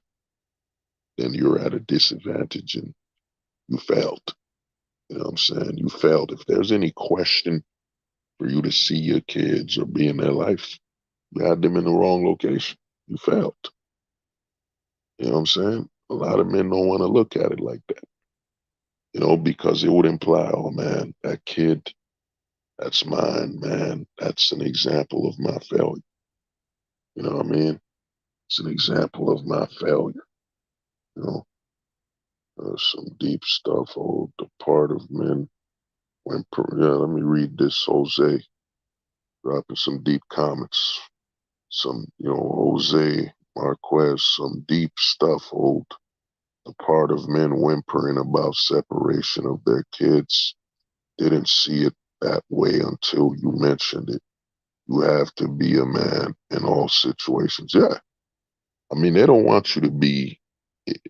then you're at a disadvantage and you failed. You know what I'm saying? You failed. If there's any question for you to see your kids or be in their life, you had them in the wrong location. You failed. You know what I'm saying? A lot of men don't want to look at it like that, you know, because it would imply, oh man, that kid, that's mine, man. That's an example of my failure. You know what I mean? It's an example of my failure. You know, some deep stuff. Oh, the part of men when, yeah, let me read this. Jose dropping some deep comments. Some, you know, Jose Marquez, some deep stuff. Old, the part of men whimpering about separation of their kids. Didn't see it that way until you mentioned it. You have to be a man in all situations. Yeah. I mean, they don't want you to be,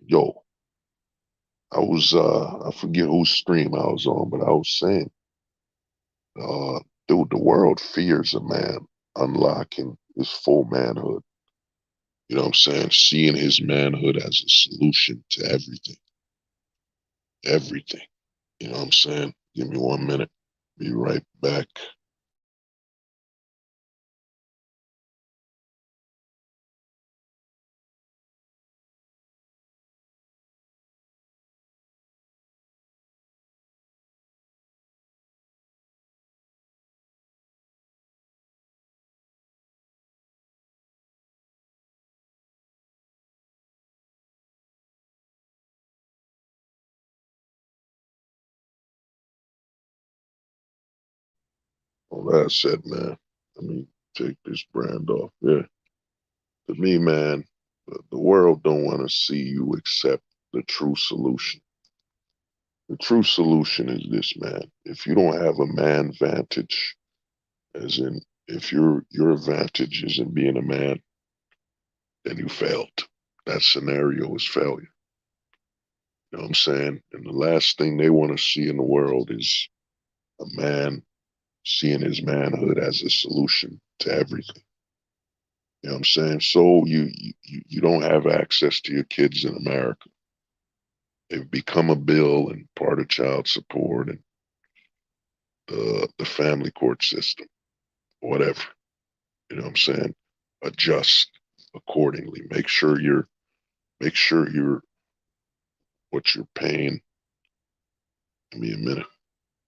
yo, I forget whose stream I was on, but I was saying, uh, dude, the world fears a man unlocking his full manhood. You know what I'm saying? Seeing his manhood as a solution to everything. Everything. You know what I'm saying? Give me 1 minute. Be right back. All that said, man, let me take this brand off. Yeah. To me, man, the world don't want to see you accept the true solution. The true solution is this, man. If you don't have a man vantage, as in if your advantage is in being a man, then you failed. That scenario is failure. You know what I'm saying? And the last thing they want to see in the world is a man seeing his manhood as a solution to everything. You know what I'm saying? So you don't have access to your kids in America. They've become a bill and part of child support and the family court system, whatever. You know what I'm saying? Adjust accordingly. Make sure you're what you're paying. Give me a minute.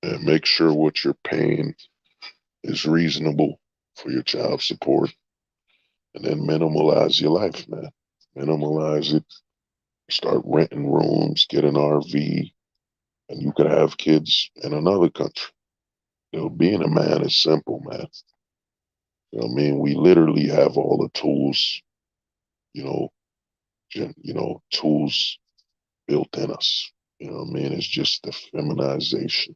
And make sure what you're paying is reasonable for your child support and then minimalize your life, man. Minimalize it. Start renting rooms, get an RV, and you could have kids in another country. Being a man is simple, man. I mean? We literally have all the tools, you know, tools built in us. I mean? It's just the feminization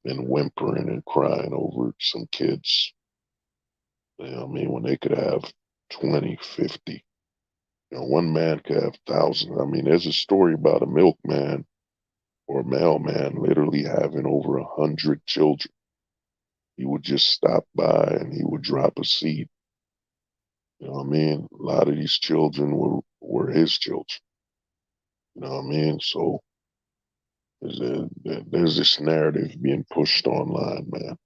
and whimpering and crying over some kids. I mean? When they could have 20, 50. One man could have thousands. I mean, there's a story about a milkman or a mailman literally having over 100 children. He would just stop by and he would drop a seed. You know what I mean? A lot of these children were his children. You know what I mean? So there's this narrative being pushed online, man.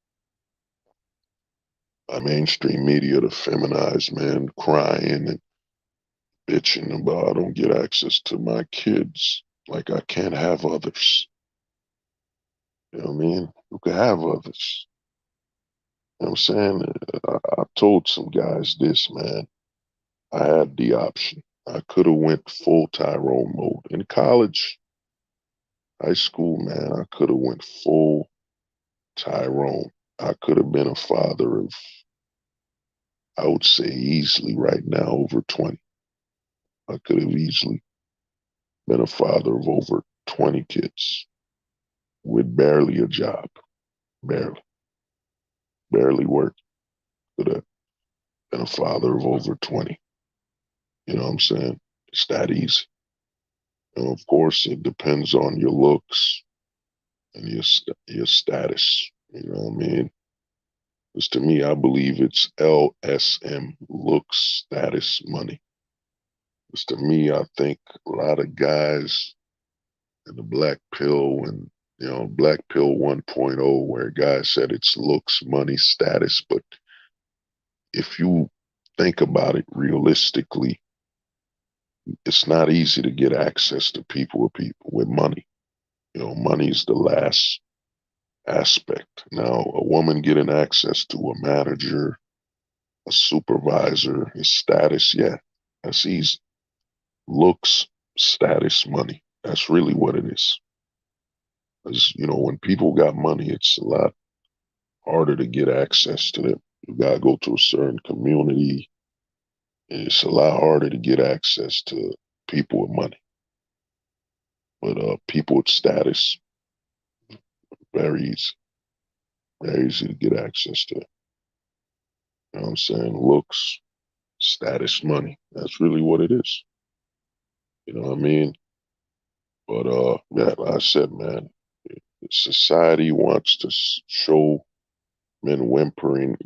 By mainstream media to feminize men crying and bitching about I don't get access to my kids. Like I can't have others. You know what I mean? You can have others. You know what I'm saying? I told some guys this, man. I had the option. I could have went full Tyrone mode. In college, high school, man, I could have went full Tyrone. I could have been a father of, I would say easily right now, over 20. I could have easily been a father of over 20 kids with barely a job. Barely. Barely worked. Could have been a father of over 20. You know what I'm saying? It's that easy. Of course, it depends on your looks and your status. You know what I mean? Because to me, I believe it's LSM, looks, status, money. Because to me, I think a lot of guys in the black pill and black pill 1.0, where guys said it's looks, money, status. But if you think about it realistically, it's not easy to get access to people with money. Money is the last aspect. Now, a woman getting access to a manager, a supervisor, his status, yeah, that's easy. Looks, status, money. That's really what it is. Because, when people got money, it's a lot harder to get access to them. You gotta go to a certain community. It's a lot harder to get access to people with money. But people with status, very easy. Very easy to get access to. You know what I'm saying? Looks, status, money. That's really what it is. You know what I mean? But yeah, like I said, man, society wants to show men whimpering,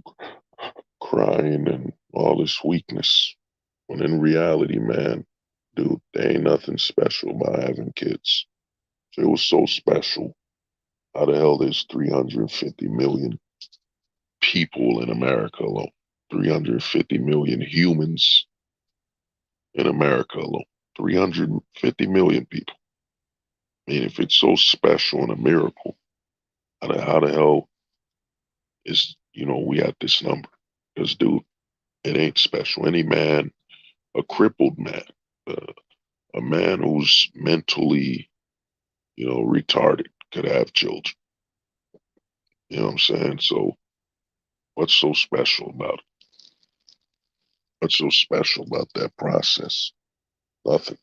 crying, and all this weakness. When in reality, man, dude, there ain't nothing special about having kids. If it was so special, how the hell there's 350 million people in America alone? 350 million humans in America alone. 350 million people. I mean, if it's so special and a miracle, how the hell is, we at this number? Because, dude, it ain't special. Any man, a crippled man, uh, a man who's mentally, retarded could have children. You know what I'm saying? So what's so special about it? What's so special about that process? Nothing.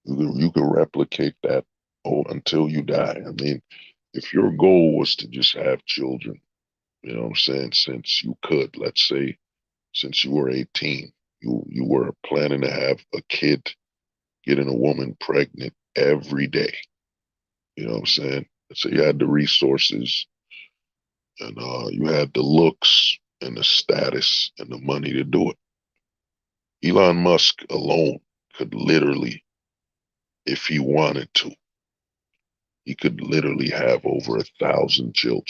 You can replicate that until you die. I mean, if your goal was to just have children, you know what I'm saying, since you could, let's say, since you were 18, you were planning to have a kid, getting a woman pregnant every day. You know what I'm saying? So you had the resources and you had the looks and the status and the money to do it. Elon Musk alone could literally, if he wanted to, he could literally have over 1,000 children.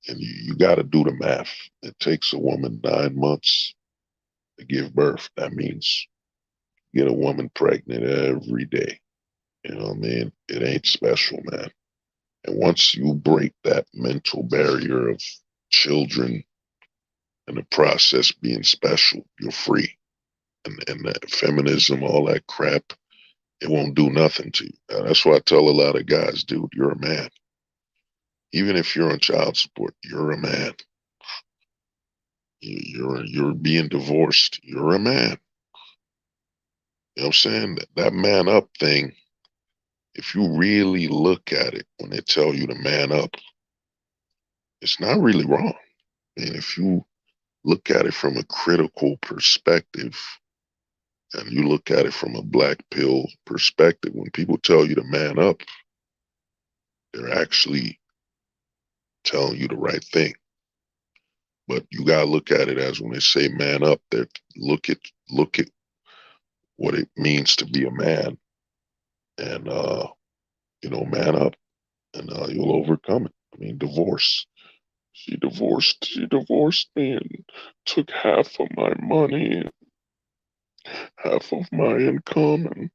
And you got to do the math. It takes a woman 9 months to give birth. That means get a woman pregnant every day. You know what I mean? It ain't special, man. And once you break that mental barrier of children and the process being special, you're free. And that feminism, all that crap, it won't do nothing to you. That's why I tell a lot of guys, dude, you're a man. Even if you're on child support, you're a man. You're being divorced. You're a man. You know what I'm saying? That man up thing, if you really look at it when they tell you to man up, it's not really wrong. I mean, if you look at it from a critical perspective and you look at it from a black pill perspective, when people tell you to man up, they're actually telling you the right thing. But you gotta look at it as when they say man up, they look at what it means to be a man and man up and you'll overcome it. I mean, divorce. She divorced me and took half of my money, half of my income, and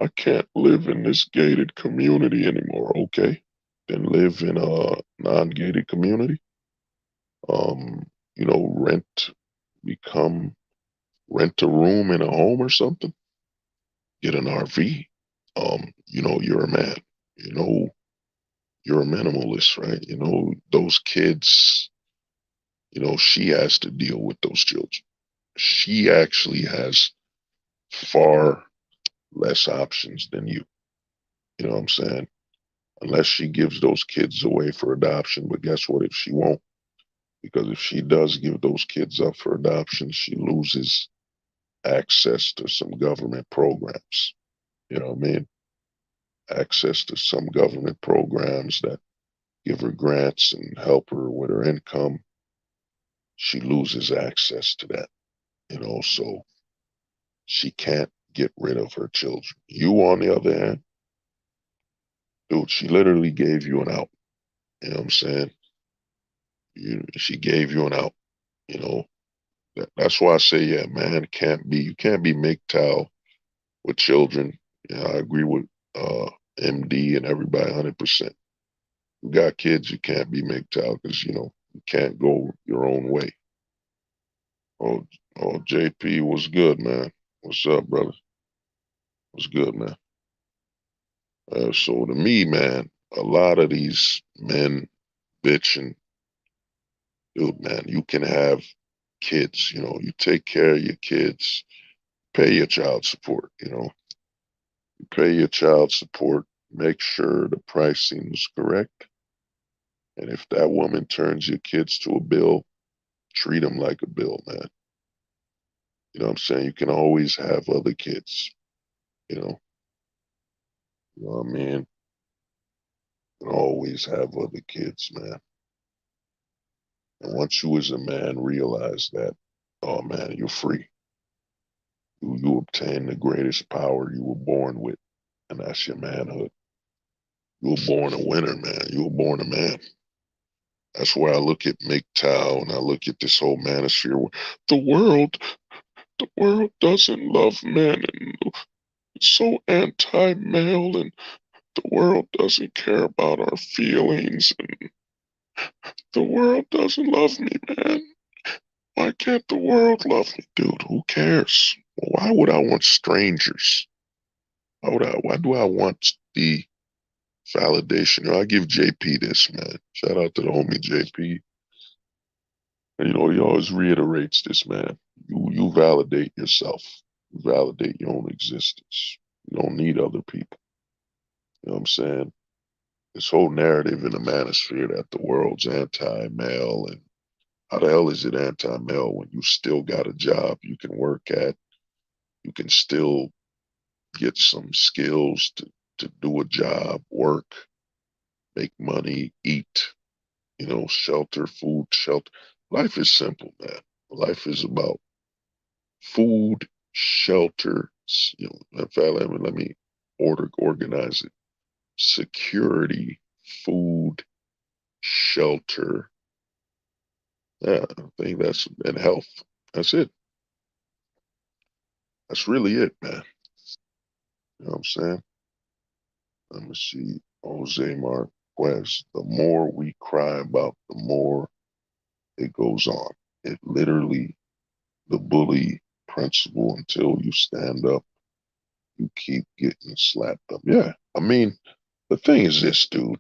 I can't live in this gated community anymore. Okay, then live in a non-gated community. Um, rent, become rent a room in a home or something. Get an RV. You're a man. You know, you're a minimalist, right? Those kids. She has to deal with those children. She actually has far less options than you. You know what I'm saying? Unless she gives those kids away for adoption. But guess what? If she won't, because if she does give those kids up for adoption, she loses access to some government programs. You know what I mean? Access to some government programs that give her grants and help her with her income. She loses access to that, so she can't get rid of her children. You, on the other hand, dude, she literally gave you an out. You know what I'm saying? She gave you an out. You know, that's why I say, yeah, man, you can't be MGTOW with children. Yeah, I agree with MD and everybody 100%. You got kids, you can't be MGTOW because, you can't go your own way. Oh, JP, what's good, man? What's up, brother? What's good, man? So to me, man, a lot of these men bitching, dude, man, you can have kids, you take care of your kids, pay your child support, you pay your child support, make sure the pricing is correct. And if that woman turns your kids to a bill, treat them like a bill, man. You know what I'm saying? You can always have other kids, you know, you know what I mean? You can always have other kids, man. And once you as a man realize that, oh man, you're free. You obtain the greatest power you were born with, and that's your manhood. You were born a winner, man. You were born a man. That's where I look at MGTOW and I look at this whole manosphere. The world, the world doesn't love men and it's so anti-male and the world doesn't care about our feelings and the world doesn't love me, man. Why can't the world love me? Dude, who cares? Why would I want strangers? Why do I want the validation? I give JP this, man. Shout out to the homie JP. And he always reiterates this, man. You validate yourself. You validate your own existence. You don't need other people. You know what I'm saying? This whole narrative in the manosphere that the world's anti-male and how the hell is it anti-male when you still got a job you can work at? You can still get some skills to do a job, work, make money, eat, shelter, food, shelter. Life is simple, man. Life is about food, shelter. In fact, let me organize it. Security, food, shelter. Yeah, I think and health. That's it. That's really it, man. You know what I'm saying? Let me see. Jose Marquez. The more we cry about, the more it goes on. It literally, the bully principle, until you stand up, you keep getting slapped up. Yeah. I mean, the thing is this, dude,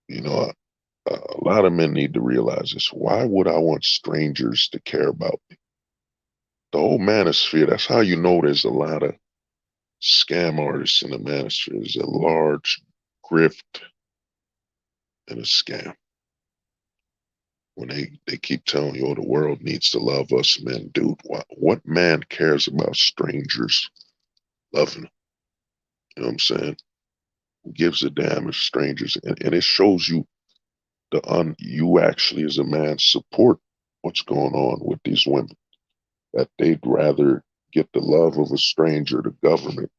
you know, a lot of men need to realize this. Why would I want strangers to care about me? The whole manosphere, that's how you know there's a lot of scam artists in the manosphere. There's a large grift and a scam. When they keep telling you, oh, the world needs to love us men, dude. What man cares about strangers loving them? You know what I'm saying? Who gives a damn if strangers? And it shows you you actually as a man support what's going on with these women. That they'd rather get the love of a stranger, the government,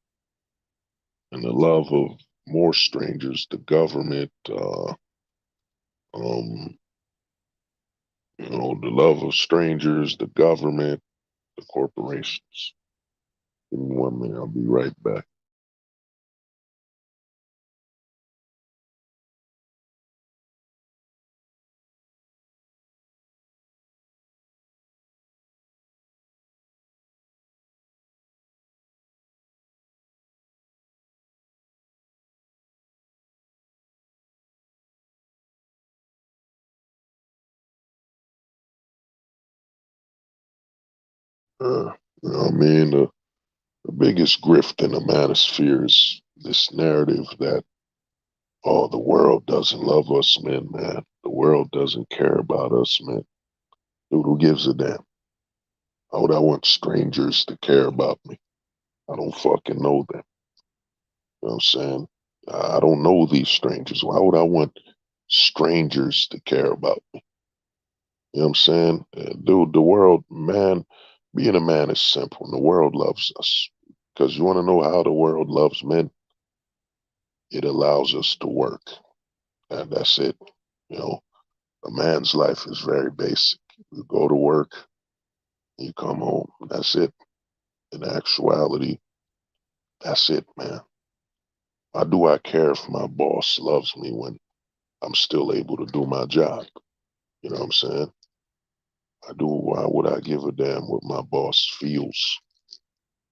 and the love of more strangers, the government, um, the love of strangers, the government, the corporations. Give me 1 minute, I'll be right back. Uh, I mean, the biggest grift in the manosphere is this narrative that, oh, the world doesn't love us men, man. The world doesn't care about us men. Dude, who gives a damn? How would I want strangers to care about me? I don't fucking know them. You know what I'm saying? I don't know these strangers. Why would I want strangers to care about me? You know what I'm saying? Dude, the world, man, being a man is simple, and the world loves us. Because you want to know how the world loves men? It allows us to work. And that's it. You know, a man's life is very basic. You go to work, you come home. That's it. In actuality, that's it, man. Why do I care if my boss loves me when I'm still able to do my job? You know what I'm saying? Why would I give a damn what my boss feels,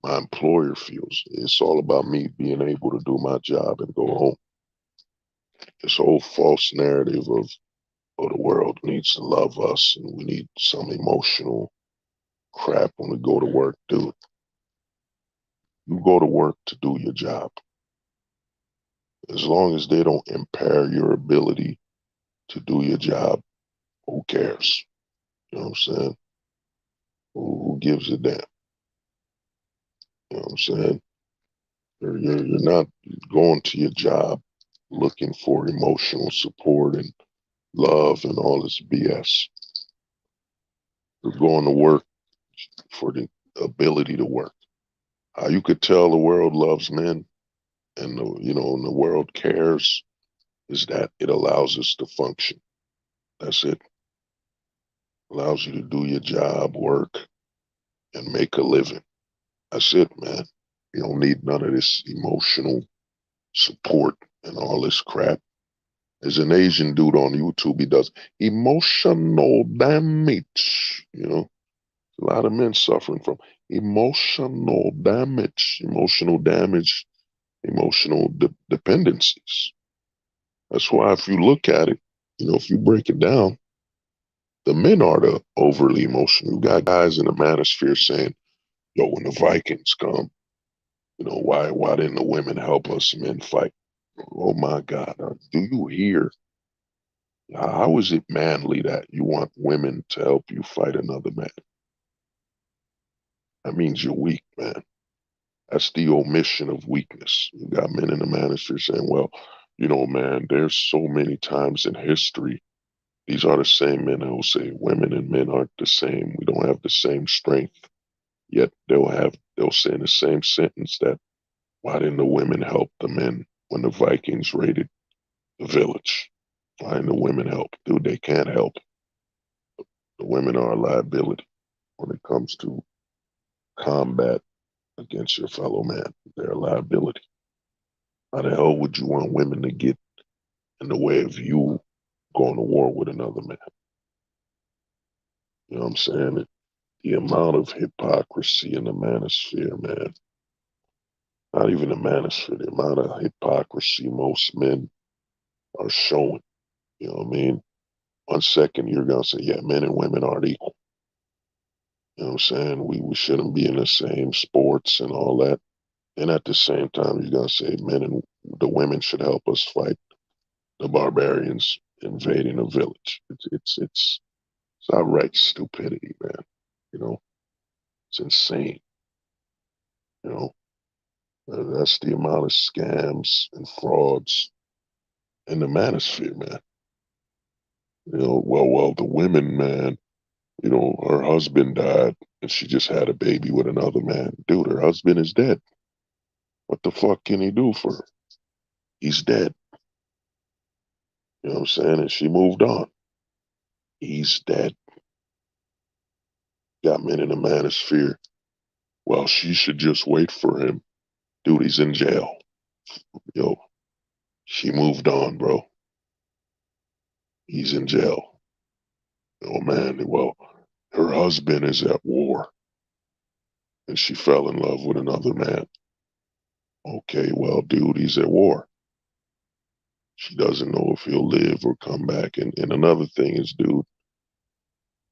my employer feels? It's all about me being able to do my job and go home. This whole false narrative of, oh, the world needs to love us and we need some emotional crap when we go to work. Dude, you go to work to do your job. As long as they don't impair your ability to do your job, who cares? You know what I'm saying? Who gives a damn? You know what I'm saying? You're not going to your job looking for emotional support and love and all this BS. You're going to work for the ability to work. How you could tell the world loves men and and the world cares is that it allows us to function. That's it. Allows you to do your job, work, and make a living. That's it, man. You don't need none of this emotional support and all this crap. There's an Asian dude on YouTube. He does emotional damage. A lot of men suffering from emotional damage, emotional dependencies. That's why if you look at it, if you break it down, the men are the overly emotional. You got guys in the manosphere saying, yo, when the Vikings come, why didn't the women help us men fight? Oh my God. Do you hear? How is it manly that you want women to help you fight another man? That means you're weak, man. That's the omission of weakness. You got men in the manosphere saying, well, man, there's so many times in history. These are the same men who say women and men aren't the same. We don't have the same strength. Yet they'll say in the same sentence that why didn't the women help the men when the Vikings raided the village? Why didn't the women help? Dude, they can't help. The women are a liability when it comes to combat against your fellow man. They're a liability. How the hell would you want women to get in the way of you going to war with another man? You know what I'm saying? The amount of hypocrisy in the manosphere, man. Not even the manosphere, the amount of hypocrisy most men are showing. You know what I mean? 1 second you're gonna say, yeah, men and women aren't equal. You know what I'm saying? We shouldn't be in the same sports and all that. And at the same time, you're gonna say men and the women should help us fight the barbarians invading a village. It's outright stupidity, man. You know, it's insane. You know, that's the amount of scams and frauds in the manosphere, man. You know, the women, man, you know, her husband died and she just had a baby with another man. Dude, her husband is dead. What the fuck can he do for her? He's dead. You know what I'm saying? And she moved on. He's dead. Got men in the manosphere. Well, she should just wait for him. Dude, he's in jail. Yo, she moved on, bro. He's in jail. Oh man, well, her husband is at war and she fell in love with another man. Okay, well, dude, he's at war. She doesn't know if he'll live or come back. And another thing is, dude,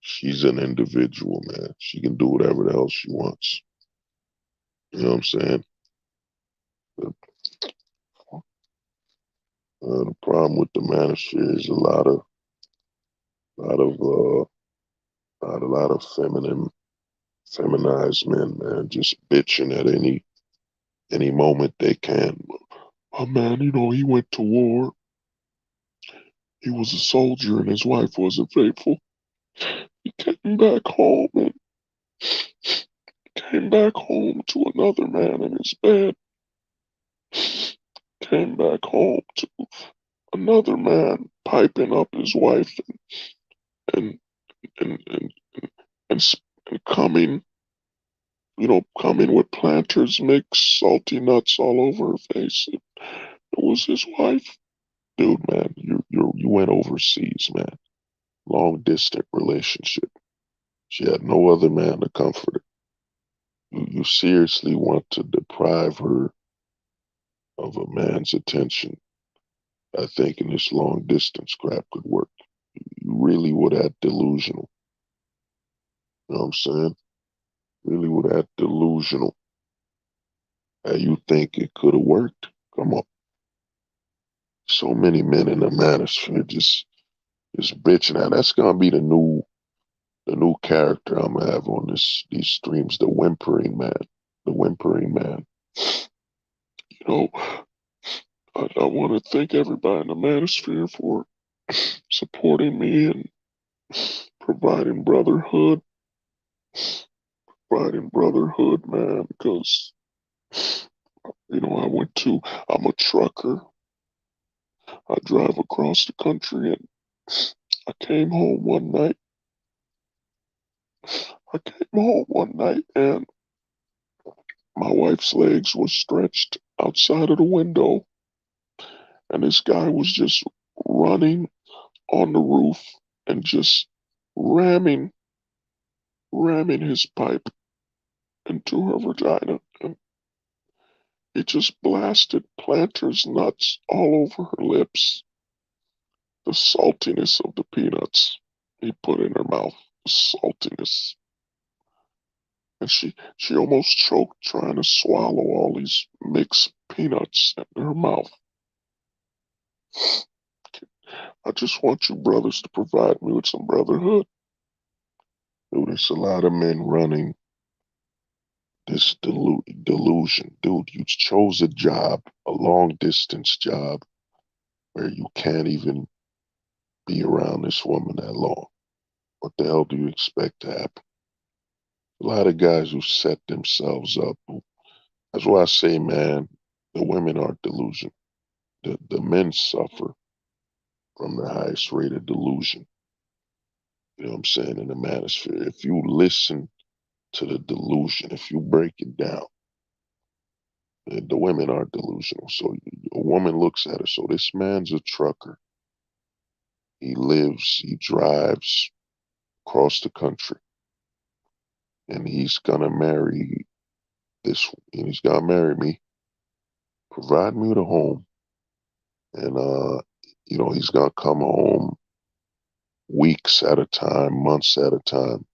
she's an individual, man. She can do whatever the hell she wants. You know what I'm saying? The, the problem with the manosphere is lot of, a lot of feminized men, man, just bitching at any moment they can. Oh man, you know, he went to war. He was a soldier and his wife wasn't faithful. He came back home and came back home to another man in his bed. Came back home to another man piping up his wife and and and and, and coming, you know, coming with planters mix salty nuts all over her face. It was his wife. Dude, man, you went overseas, man. Long distance relationship. She had no other man to comfort her. You seriously want to deprive her of a man's attention. I think in this long distance crap could work. You really would act delusional. You know what I'm saying? Really would act delusional. You think it could have worked? Come on. So many men in the manosphere just bitching. Now that's gonna be the new character I'm gonna have on these streams, the whimpering man. The whimpering man. You know, I want to thank everybody in the manosphere for supporting me and providing brotherhood, man, because, you know, I'm a trucker. I drive across the country and I came home one night. I came home one night and my wife's legs were stretched outside of the window and this guy was just running on the roof and just ramming, ramming his pipe into her vagina. And he just blasted planter's nuts all over her lips. The saltiness of the peanuts he put in her mouth. The saltiness. And she almost choked trying to swallow all these mixed peanuts in her mouth. I just want you brothers to provide me with some brotherhood. Dude, there's a lot of men running this delusion. Dude, you chose a job, a long distance job, where you can't even be around this woman that long. What the hell do you expect to happen? A lot of guys who set themselves up. That's why I say, man, the women are delusion. The men suffer from the highest rate of delusion. You know what I'm saying? In the manosphere. If you listen to the delusion, if you break it down, the women are delusional. So a woman looks at her. So this man's a trucker. He lives, he drives, across the country, and he's gonna marry and he's gonna marry me, provide me with a home, and he's gonna come home weeks at a time, months at a time,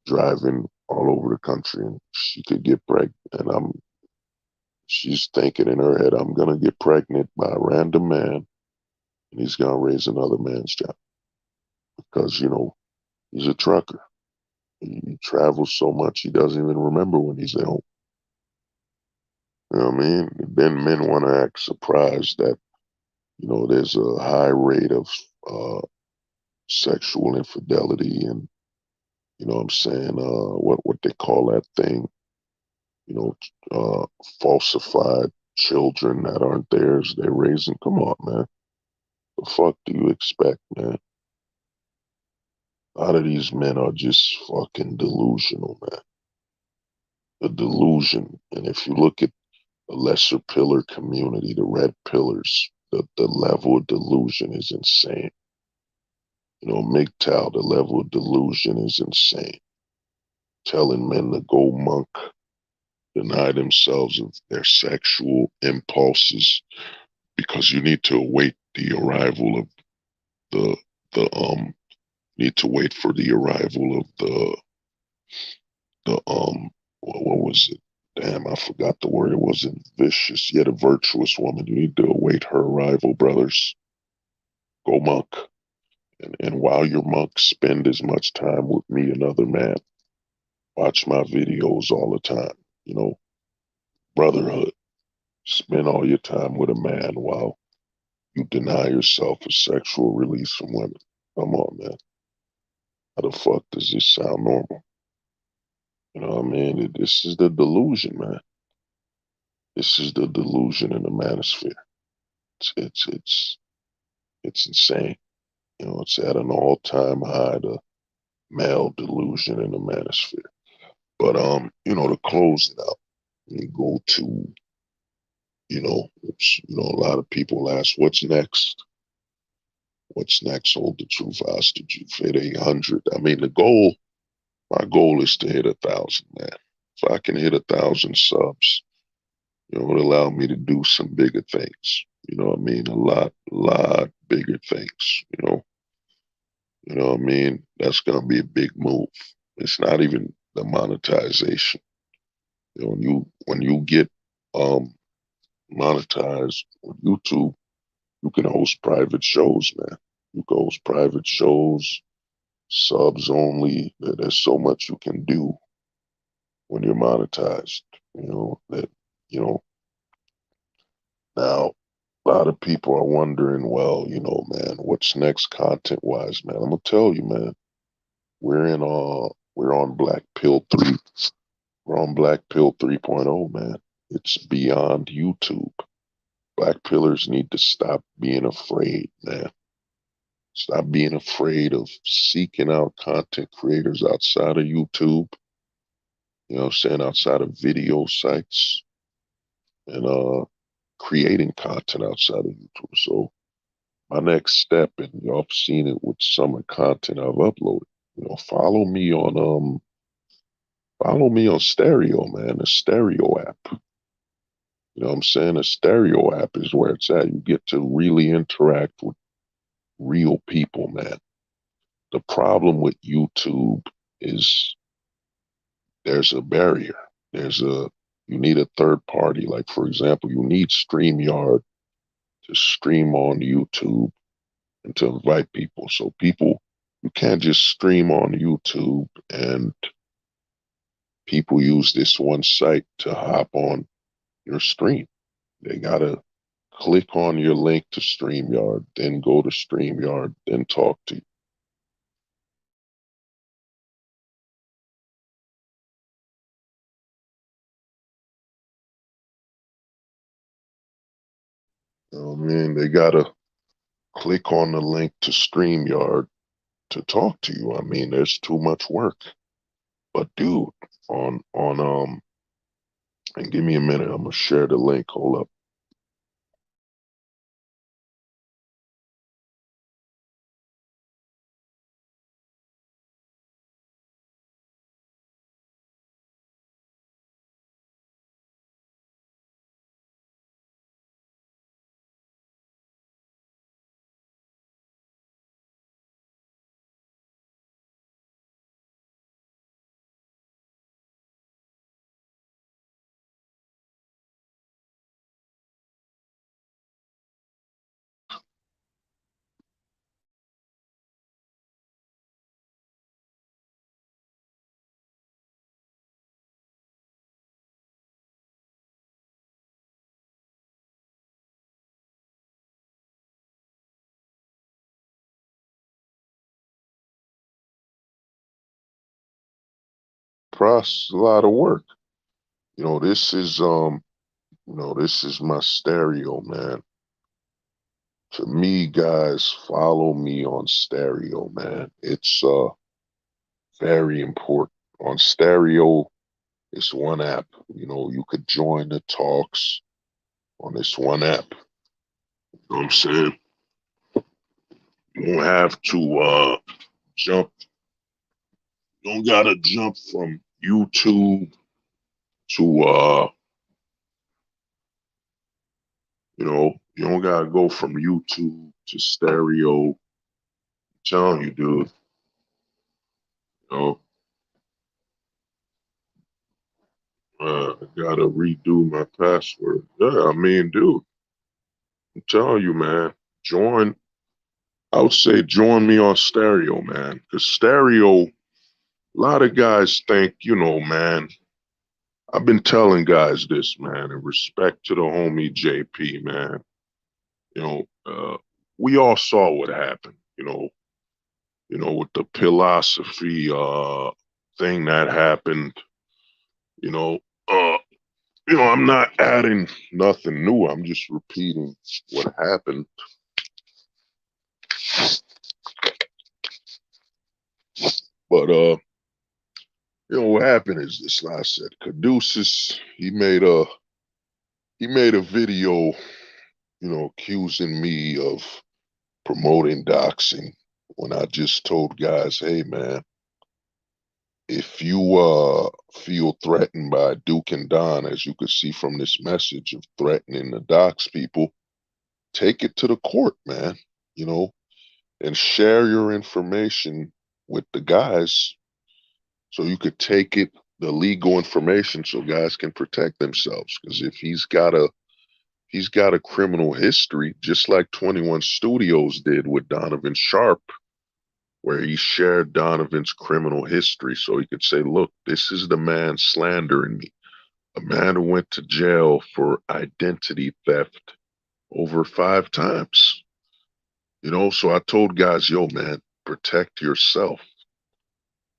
driving all over the country, and she could get pregnant, and she's thinking in her head, I'm gonna get pregnant by a random man, and he's gonna raise another man's child because he's a trucker. He travels so much he doesn't even remember when he's at home. You know what I mean? Then men want to act surprised that there's a high rate of uh, sexual infidelity and what I'm saying, what they call that thing, you know, falsified children that aren't theirs. They're raising. Come on, man. The fuck do you expect, man? A lot of these men are just fucking delusional, man. The delusion. And if you look at the lesser pillar community, the red pillars, the level of delusion is insane. MGTOW, the level of delusion is insane. Telling men to go monk, deny themselves of their sexual impulses because you need to await the arrival of the need to wait for the arrival of the what was it? Damn, I forgot the word. It wasn't vicious, yet a virtuous woman. You need to await her arrival, brothers. Go monk. And while you're monk, spend as much time with me, another man. Watch my videos all the time. Brotherhood. Spend all your time with a man while you deny yourself a sexual release from women. Come on, man. How the fuck does this sound normal? You know what I mean? This is the delusion, man. This is the delusion in the manosphere. It's insane. It's at an all-time high, the male delusion in the manosphere. But to close it out, you go to, a lot of people ask, what's next? What's next? Hold the truth, hostage. You've hit 800. I mean, my goal is to hit 1,000, man. If I can hit 1,000 subs, it would allow me to do some bigger things. You know what I mean? A lot bigger things, You know what I mean? That's gonna be a big move. It's not even the monetization. When you get um monetized on YouTube, you can host private shows, man. You can host private shows, subs only. There's so much you can do when you're monetized. That you know now a lot of people are wondering, well, man, what's next content wise, man? I'm gonna tell you, man, we're on Black Pill 3. We're on Black Pill 3.0, man. It's beyond YouTube. Black pillars need to stop being afraid, man. Stop being afraid of seeking out content creators outside of YouTube, what I'm saying, outside of video sites, and creating content outside of YouTube. So my next step, and y'all have seen it with some of the content I've uploaded. Follow me on Stereo, man, the Stereo app. You know what I'm saying? The Stereo app is where it's at. You get to really interact with real people, man. The problem with YouTube is there's a barrier. You need a third party. Like, for example, you need StreamYard to stream on YouTube and to invite people. So you can't just stream on YouTube and people use this one site to hop on your stream. They gotta click on your link to StreamYard, then go to StreamYard, then talk to you. You know what I mean? They gotta click on the link to StreamYard to talk to you. I mean, there's too much work. But dude, and give me a minute, I'm gonna share the link. Hold up. process, a lot of work. This is this is my stereo, man. To me, guys, follow me on stereo, man. It's very important. On stereo, it's one app. You could join the talks on this one app. You know what I'm saying? You don't have to jump. You don't gotta jump from YouTube to you don't gotta go from YouTube to stereo. I'm telling you, dude. You know, I gotta redo my password. Yeah, I mean, dude, I'm telling you, man. Join. I would say join me on stereo, man. Cause stereo, a lot of guys think, man. I've been telling guys this, man, in respect to the homie JP, man. You know, we all saw what happened. With the philosophy thing that happened. You know, uh, I'm not adding nothing new. I'm just repeating what happened. But what happened is this. Like I said, Caduceus, he made a video, accusing me of promoting doxing when I just told guys, hey man, if you feel threatened by Duke and Don, as you could see from this message of threatening to dox people, take it to the court, man, you know, and share your information with the guys so you could take it, the legal information, so guys can protect themselves. Because if he's got a criminal history, just like 21 Studios did with Donovan Sharp, where he shared Donovan's criminal history so he could say, look, this is the man slandering me, a man who went to jail for identity theft over 5 times. So I told guys, yo, man, protect yourself.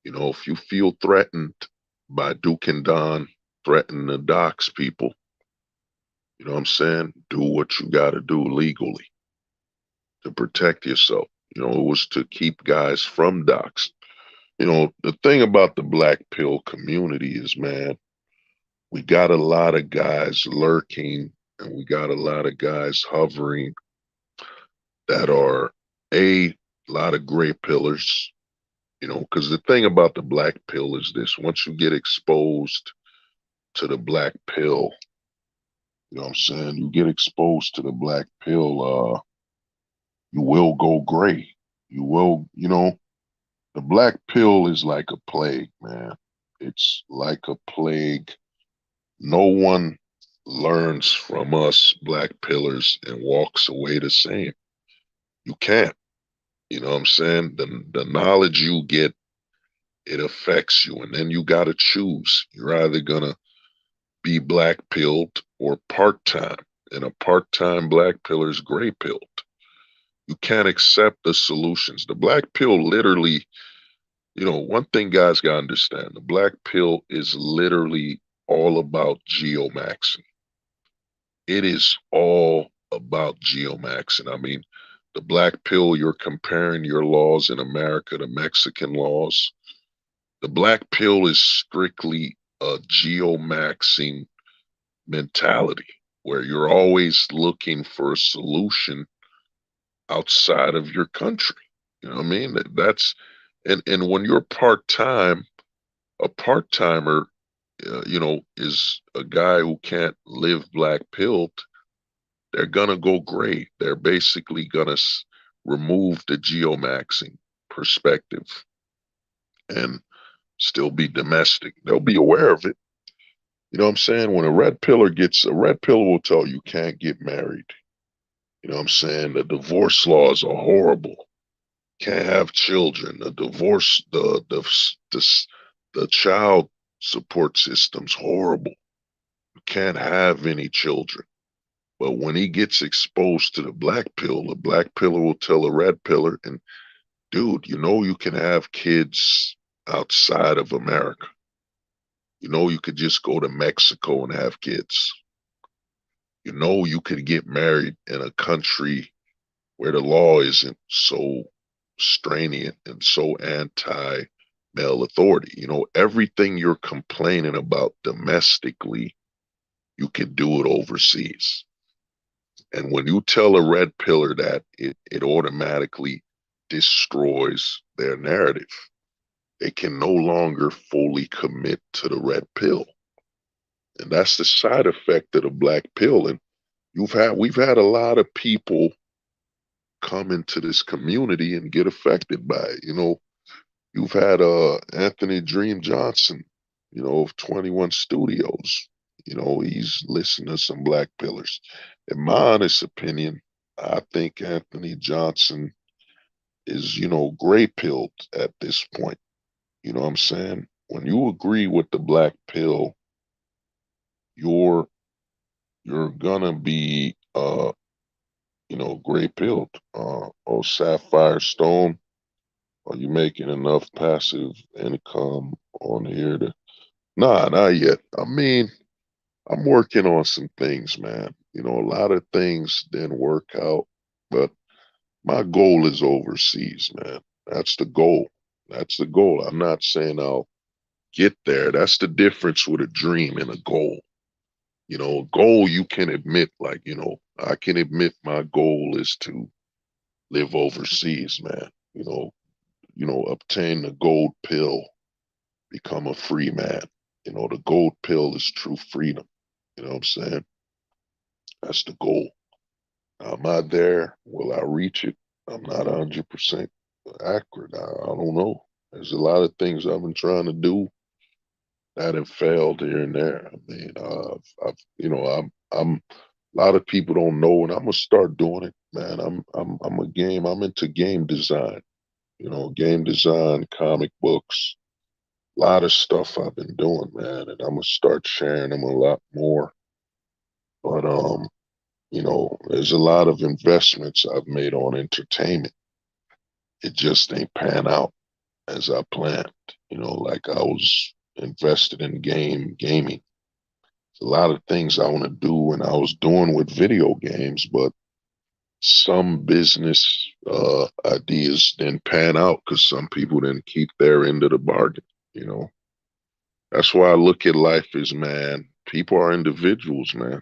If you feel threatened by Duke and Don threatening to dox people, you know what I'm saying? Do what you got to do legally to protect yourself. It was to keep guys from dox. The thing about the black pill community is, man, we got a lot of guys lurking and we got a lot of guys hovering that are a lot of gray pillars, because the thing about the black pill is this: once you get exposed to the black pill, you know what I'm saying? You get exposed to the black pill, you will go gray. You will, the black pill is like a plague, man. It's like a plague. No one learns from us black pillars and walks away the same. You can't. You know what I'm saying? The knowledge you get, it affects you. And then you got to choose. You're either going to be black pilled or part time. And a part time black pillar is gray pilled. You can't accept the solutions. The black pill literally, one thing guys got to understand: the black pill is literally all about geomaxing. It is all about geomaxing. I mean, the black pill, you're comparing your laws in America to Mexican laws. The black pill is strictly a geomaxing mentality where you're always looking for a solution outside of your country. You know what I mean? And when you're part-time, a part-timer, is a guy who can't live black pilled. They're gonna go gray. They're basically gonna remove the geomaxing perspective and still be domestic. They'll be aware of it. You know what I'm saying? When a red pillar will tell you can't get married. You know what I'm saying? The divorce laws are horrible. Can't have children. The child support system's horrible. You can't have any children. But when he gets exposed to the black pillar will tell a red pillar, and dude, you can have kids outside of America. You know, you could just go to Mexico and have kids. You know, you could get married in a country where the law isn't so stringent and so anti male authority. You know, everything you're complaining about domestically, you can do it overseas. And when you tell a red pillar that, it automatically destroys their narrative. They can no longer fully commit to the red pill. And that's the side effect of the black pill. And we've had a lot of people come into this community and get affected by it. You know, you've had Anthony Dream Johnson, you know, of 21 Studios. You know, he's listening to some black pillars. In my honest opinion, I think Anthony Johnson is, you know, gray pilled at this point. You know what I'm saying? When you agree with the black pill, you're you're gonna be you know, gray pilled. Or Sapphire Stone, are you making enough passive income on here to Nah, not yet. I mean, I'm working on some things, man. You know, a lot of things didn't work out, but my goal is overseas, man. That's the goal. That's the goal. I'm not saying I'll get there. That's the difference with a dream and a goal. You know, a goal you can admit, like, you know, I can admit my goal is to live overseas, man. Obtain the gold pill, become a free man. You know, the gold pill is true freedom. You know what I'm saying? That's the goal. Am I there? Will I reach it? I'm not 100% accurate. I don't know. There's a lot of things I've been trying to do that have failed here and there. I mean, I'm. A lot of people don't know, and I'm gonna start doing it, man. I'm into game design. You know, game design, comic books, a lot of stuff I've been doing, man, and I'm gonna start sharing them a lot more. But you know, there's a lot of investments I've made on entertainment. It just ain't pan out as I planned. You know, like I was invested in gaming. There's a lot of things I want to do, and I was doing with video games, but some business ideas didn't pan out because some people didn't keep their end of the bargain. You know, that's why I look at life as, man, people are individuals, man.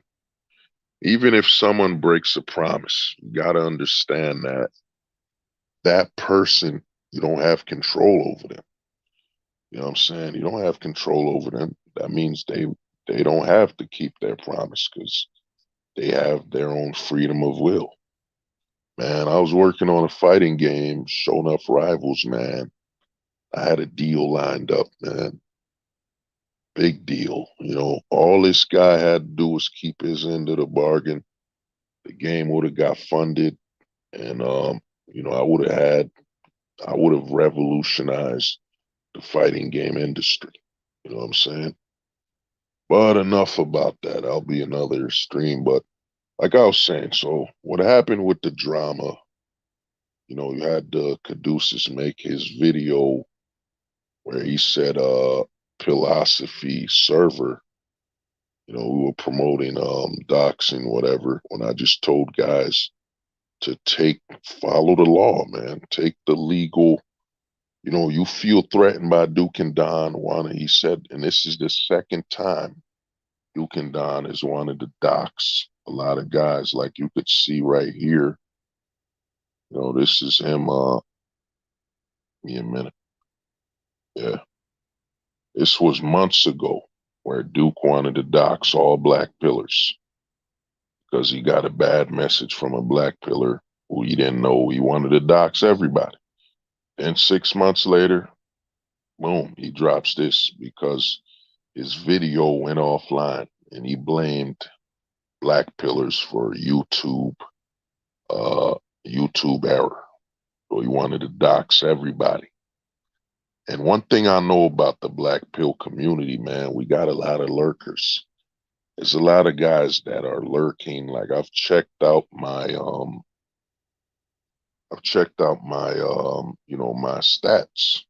Even if someone breaks a promise, you got to understand that that person, you don't have control over them. You know what I'm saying? You don't have control over them. That means they don't have to keep their promise because they have their own freedom of will. Man, I was working on a fighting game, showing up rivals, man. I had a deal lined up, man. Big deal. You know, all this guy had to do was keep his end of the bargain. The game would have got funded, and you know, I would have revolutionized the fighting game industry. You know what I'm saying? But enough about that. I'll be another stream. But like I was saying, so what happened with the drama? You know, you had Caduceus make his video where he said, philosophy server. You know, we were promoting doxing, whatever. When I just told guys to follow the law, man. Take the legal. You know, you feel threatened by Duke and Don. He said, and this is the second time Duke and Don has wanted to dox a lot of guys, like you could see right here. You know, this is him. Give me a minute. Yeah, this was months ago, where Duke wanted to dox all black pillars because he got a bad message from a black pillar who he didn't know. He wanted to dox everybody. And 6 months later, boom, he drops this because his video went offline and he blamed black pillars for uh, YouTube error. So he wanted to dox everybody. And one thing I know about the black pill community, man, we got a lot of lurkers. There's a lot of guys that are lurking. Like I've checked out my you know, my stats.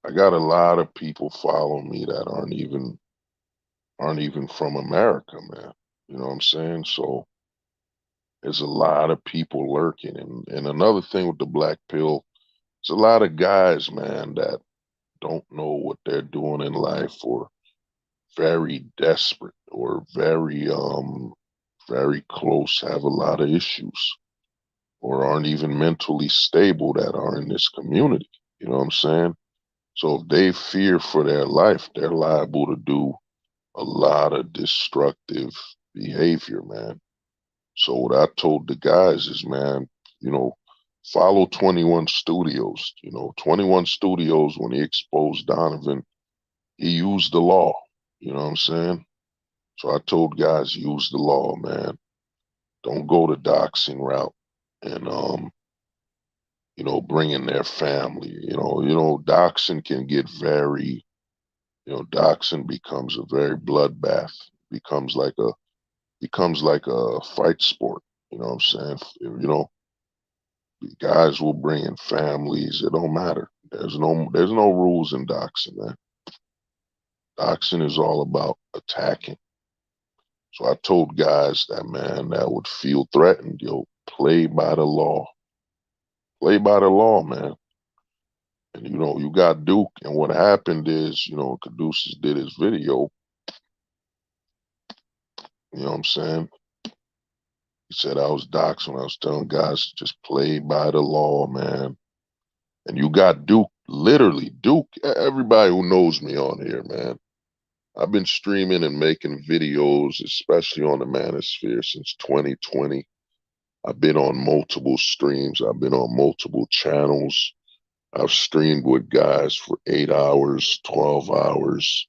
I got a lot of people following me that aren't even from America, man. You know what I'm saying? So there's a lot of people lurking. And another thing with the black pill, it's a lot of guys, man, that don't know what they're doing in life, or very desperate, or very close, have a lot of issues, or aren't even mentally stable, that are in this community. You know what I'm saying? So if they fear for their life, they're liable to do a lot of destructive behavior, man. So what I told the guys is, man, you know, follow 21 Studios. 21 Studios, when he exposed Donovan, he used the law. You know what I'm saying? So I told guys, use the law, man. Don't go the doxing route, and bring in their family. Doxing can get very, doxing becomes a very bloodbath. Becomes like a becomes like a fight sport. You know what I'm saying? Guys will bring in families. It don't matter. There's no rules in doxing, man. Doxing is all about attacking. So I told guys that, man, that would feel threatened, play by the law. Play by the law, man. And you got Duke, and what happened is, Caduceus did his video. You know what I'm saying? He said I was doxxed when I was telling guys to just play by the law, man. And you got Duke, literally Duke. Everybody who knows me on here, man. I've been streaming and making videos, especially on the Manosphere, since 2020. I've been on multiple streams. I've been on multiple channels. I've streamed with guys for 8 hours, 12 hours.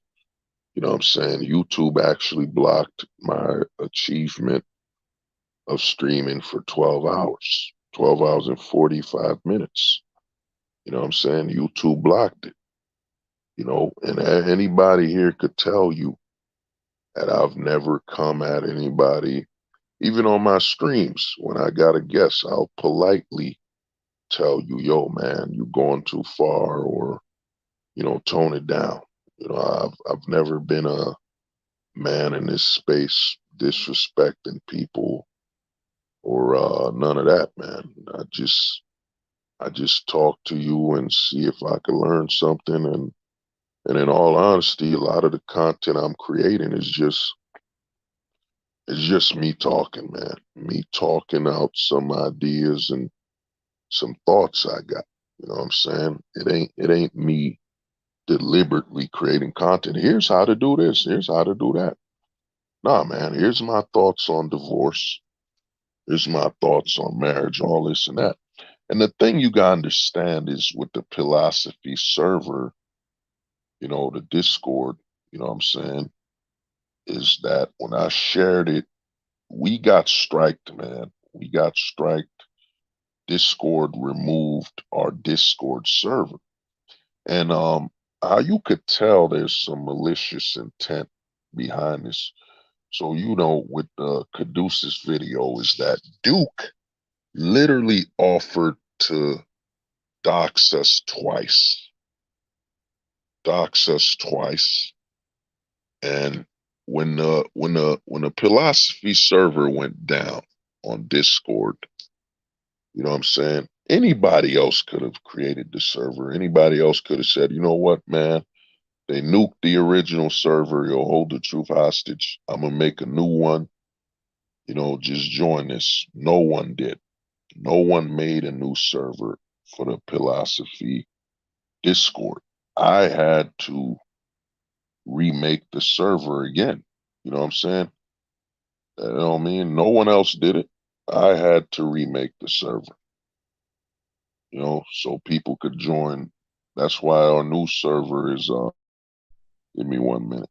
You know what I'm saying? YouTube actually blocked my achievement of streaming for 12 hours, 12 hours and 45 minutes. You know what I'm saying? YouTube blocked it, and anybody here could tell you that I've never come at anybody, even on my streams. When I got a guest, I'll politely tell you, yo, man, you going too far, or, tone it down. I've never been a man in this space disrespecting people, or none of that, man. I just talk to you and see if I can learn something, and in all honesty, a lot of the content I'm creating is just me talking, man. Me talking out some ideas and some thoughts I got. You know what I'm saying? It ain't me deliberately creating content. Here's how to do this. Here's how to do that. Nah, man. Here's my thoughts on divorce. Here's my thoughts on marriage, all this and that. And the thing you gotta understand is, with the philosophy server, the Discord, you know what I'm saying, is that when I shared it, we got striked, man. We got striked. Discord removed our Discord server. And how you could tell there's some malicious intent behind this. So, with the Caduceus video, is that Duke literally offered to dox us twice. Dox us twice. And when the philosophy server went down on Discord, you know what I'm saying? Anybody else could have created the server. Anybody else could have said, you know what, man? They nuked the original server. You'll hold the truth hostage. I'm gonna make a new one. Just join this. No one did. No one made a new server for the philosophy Discord. I had to remake the server again. You know what I'm saying? You know what I mean? No one else did it. I had to remake the server, so people could join. That's why our new server is, give me 1 minute.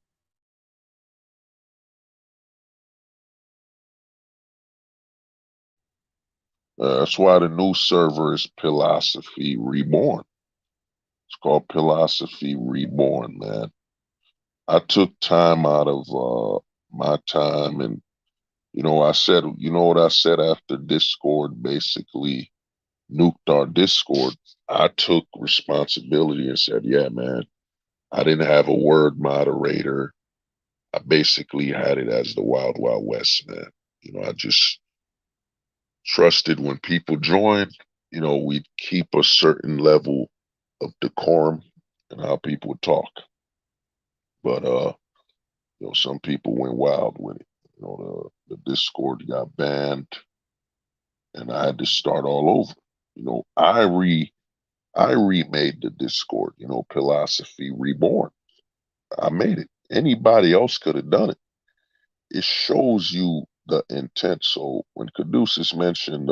That's why the new server is Philosophy Reborn. It's called Philosophy Reborn, man. I took time out of my time, and I said, what I said after Discord basically nuked our Discord. I took responsibility and said, yeah, man, I didn't have a word moderator. I basically had it as the Wild Wild West, man. I just trusted when people joined, we'd keep a certain level of decorum and how people would talk. But some people went wild with it. The Discord got banned and I had to start all over. I remade the Discord, Philosophy Reborn. I made it. Anybody else could have done it. It shows you the intent. So when Caduceus mentioned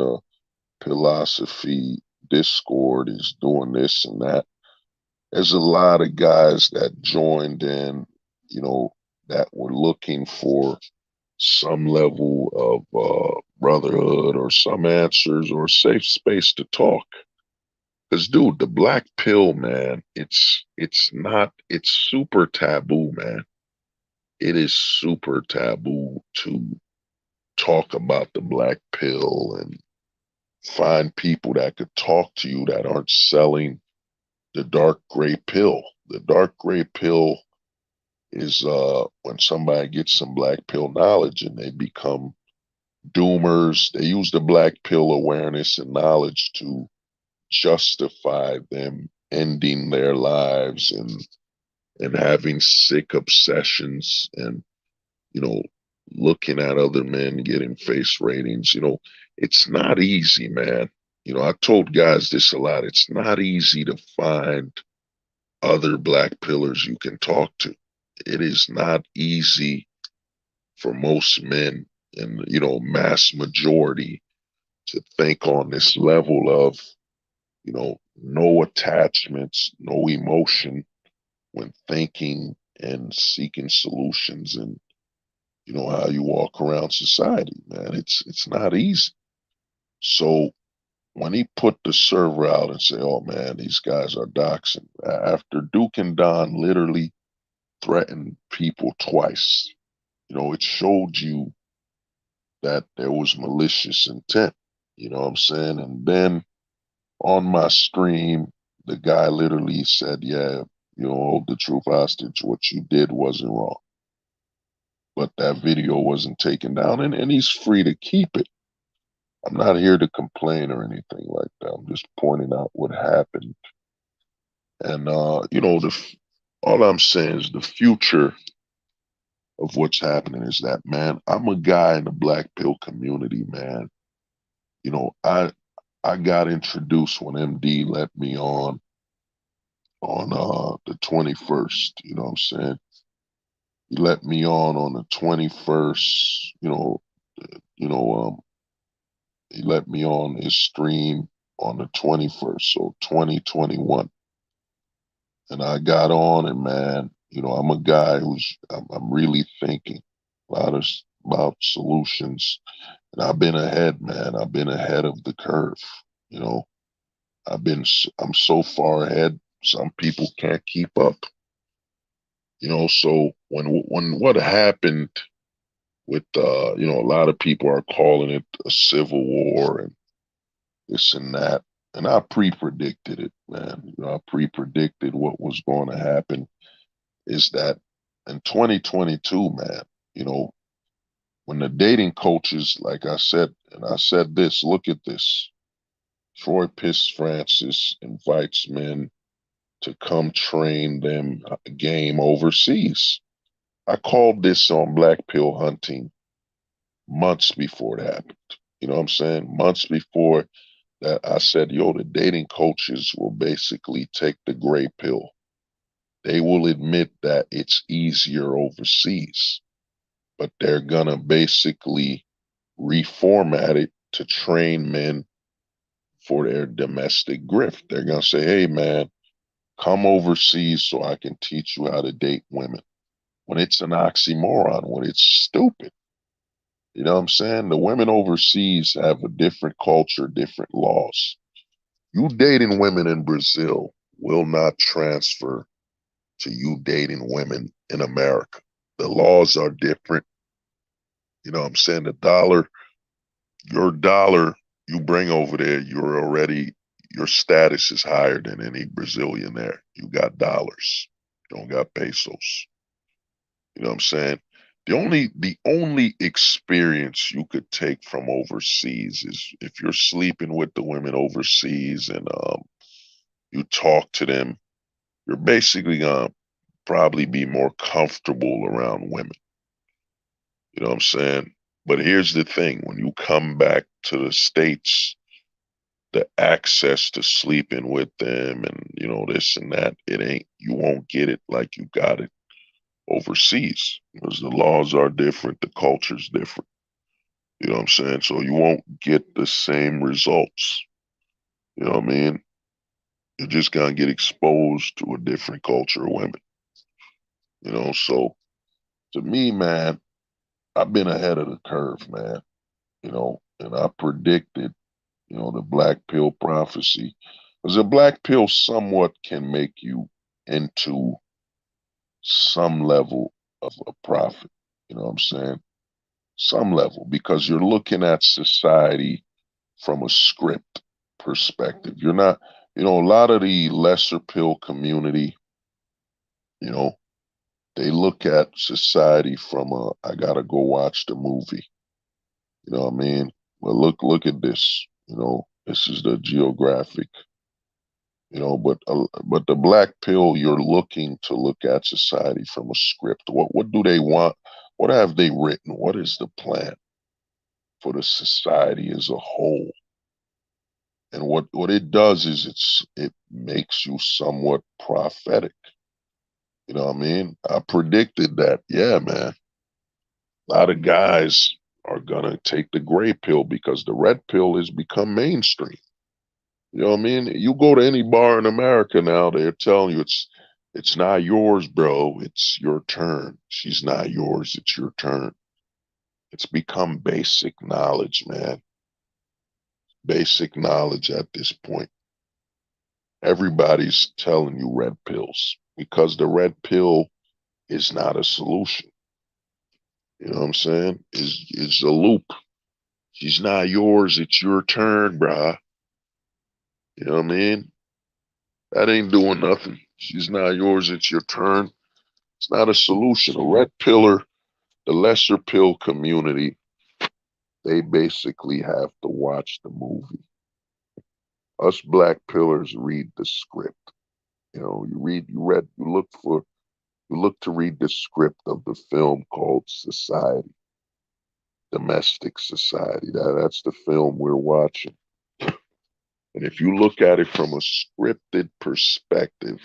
Philosophy Discord is doing this and that, there's a lot of guys that joined in, that were looking for some level of brotherhood or some answers or a safe space to talk. Because, dude, the black pill, man, it's super taboo, man. It is super taboo to talk about the black pill and find people that could talk to you that aren't selling the dark gray pill. The dark gray pill is when somebody gets some black pill knowledge and they become doomers. They use the black pill awareness and knowledge to justify them ending their lives and having sick obsessions and you know looking at other men getting face ratings. It's not easy, man. I told guys this a lot. It's not easy to find other black pillars you can talk to. It is not easy for most men and mass majority to think on this level of no attachments, no emotion when thinking and seeking solutions and how you walk around society, man. It's not easy. So when he put the server out and say, "Oh man, these guys are doxing," after Duke and Don literally threatened people twice, it showed you that there was malicious intent. You know what I'm saying? And then on my stream, the guy literally said, "Yeah, hold the truth hostage. What you did wasn't wrong." But that video wasn't taken down, and he's free to keep it. I'm not here to complain or anything like that. I'm just pointing out what happened. And all I'm saying is the future of what's happening is that, man, I'm a guy in the black pill community, man. I got introduced when MD let me on the 21st. You know what I'm saying? He let me on the 21st. You know, he let me on his stream on the 21st, so 2021. And I got on, and man, I'm a guy I'm really thinking a lot about solutions, and I've been ahead, man. I've been ahead of the curve. You know, I'm so far ahead. Some people can't keep up. So when what happened with a lot of people are calling it a civil war and this and that. And I pre-predicted it, man. I pre-predicted what was going to happen is that in 2022, man, you know, when the dating coaches, like I said, and I said this, look at this. Troy Piss Francis invites men to come train them a game overseas. I called this on Black Pill Hunting months before it happened. You know what I'm saying? Months before that, I said, yo, the dating coaches will basically take the gray pill. They will admit that it's easier overseas, but they're going to basically reformat it to train men for their domestic grift. They're going to say, hey, man, come overseas so I can teach you how to date women. When it's an oxymoron, when it's stupid. You know what I'm saying? The women overseas have a different culture, different laws. You dating women in Brazil will not transfer to you dating women in America. The laws are different. You know what I'm saying? Your dollar you bring over there, you're already, your status is higher than any Brazilian there. You got dollars. You don't got pesos. You know what I'm saying? The only experience you could take from overseas is if you're sleeping with the women overseas and you talk to them, you're basically gonna probably be more comfortable around women. You know what I'm saying? But here's the thing, when you come back to the States, the access to sleeping with them and this and that, you won't get it like you got it overseas because the laws are different, the culture's different. You know what I'm saying? So you won't get the same results. You know what I mean? You're just gonna get exposed to a different culture of women. So to me, man, I've been ahead of the curve, man. And I predicted, the black pill prophecy. Because the black pill somewhat can make you into some level of a prophet. You know what I'm saying? Some level, because you're looking at society from a script perspective. You're not, a lot of the lesser pill community, you know, they look at society from I gotta go watch the movie. You know what I mean? Well, look at this. This is the geographic. But the black pill, you're looking to look at society from a script. What do they want? What have they written? What is the plan for the society as a whole? And what it does is it makes you somewhat prophetic. You know what I mean? I predicted that. Yeah, man. A lot of guys are gonna take the gray pill because the red pill has become mainstream. You know what I mean? You go to any bar in America now, they're telling you it's not yours, bro. It's your turn. She's not yours. It's your turn. It's become basic knowledge, man. Basic knowledge at this point. Everybody's telling you red pills because the red pill is not a solution. You know what I'm saying? Is a loop. She's not yours. It's your turn, bruh. You know what I mean? That ain't doing nothing. She's not yours. It's your turn. It's not a solution. A red pillar, the lesser pill community, they basically have to watch the movie. Us black pillars read the script. You look to read the script of the film called Society, Domestic Society. That's the film we're watching. And if you look at it from a scripted perspective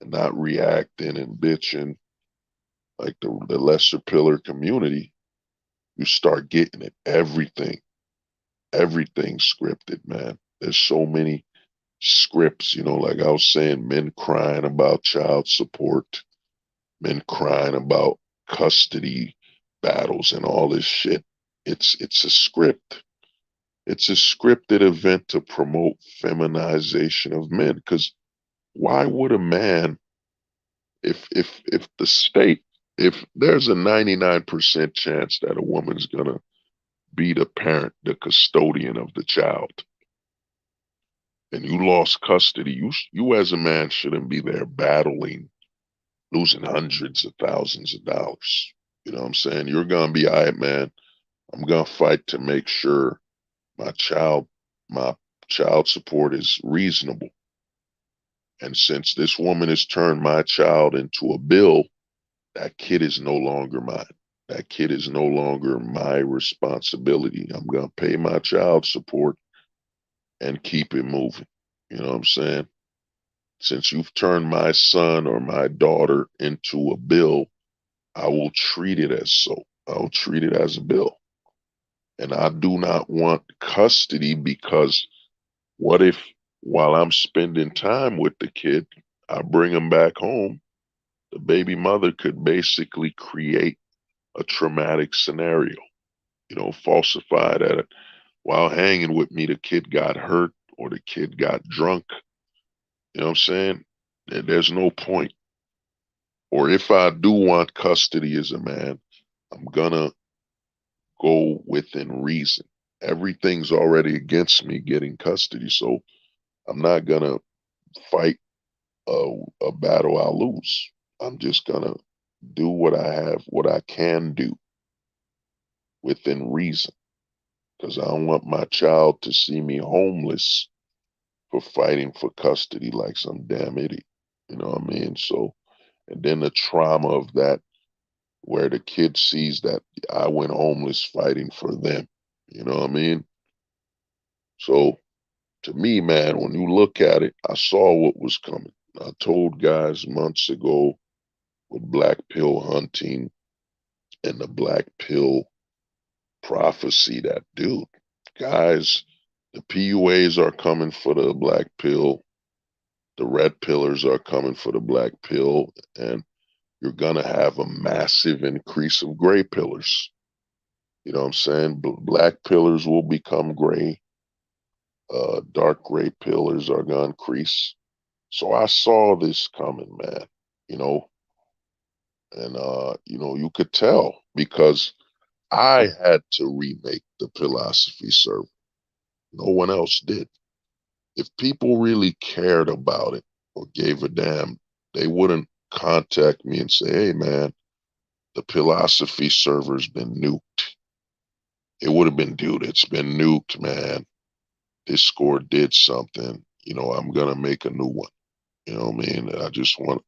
and not reacting and bitching like the lesser pillar community, you start getting it. Everything scripted, man. There's so many scripts, like I was saying, men crying about child support, men crying about custody battles and all this shit. It's a script. It's a scripted event to promote feminization of men. Because why would a man, if the state, if there's a 99% chance that a woman's gonna be the parent, the custodian of the child, and you lost custody, you as a man shouldn't be there battling, losing hundreds of thousands of dollars. You know what I'm saying? You're gonna be, all right, man. I'm gonna fight to make sure my child, my child support is reasonable. And since this woman has turned my child into a bill, that kid is no longer mine. That kid is no longer my responsibility. I'm gonna pay my child support and keep it moving. You know what I'm saying? Since you've turned my son or my daughter into a bill, I will treat it as so. I'll treat it as a bill. And I do not want custody because what if while I'm spending time with the kid, I bring him back home, the baby mother could basically create a traumatic scenario, falsify that while hanging with me, the kid got hurt or the kid got drunk. You know what I'm saying? There's no point. Or if I do want custody as a man, I'm gonna go within reason. Everything's already against me getting custody. So I'm not gonna fight a battle I'll lose. I'm just gonna do what I can do within reason. Because I don't want my child to see me homeless for fighting for custody like some damn idiot. You know what I mean? So, and then the trauma of that, where the kid sees that I went homeless fighting for them. You know what I mean? So, to me, man, when you look at it, I saw what was coming. I told guys months ago with black pill hunting and the black pill prophecy that, dude, guys, the PUAs are coming for the black pill, the red pillars are coming for the black pill, and you're gonna have a massive increase of gray pillars. You know what I'm saying? Black pillars will become gray. Dark gray pillars are gonna increase. So I saw this coming, man. You know, and you could tell because I had to remake the philosophy server. No one else did. If people really cared about it or gave a damn, they wouldn't contact me and say, "Hey, man, the philosophy server's been nuked." It would have been, "Dude, it's been nuked, man. Discord did something. I'm gonna make a new one." You know what I mean? I just want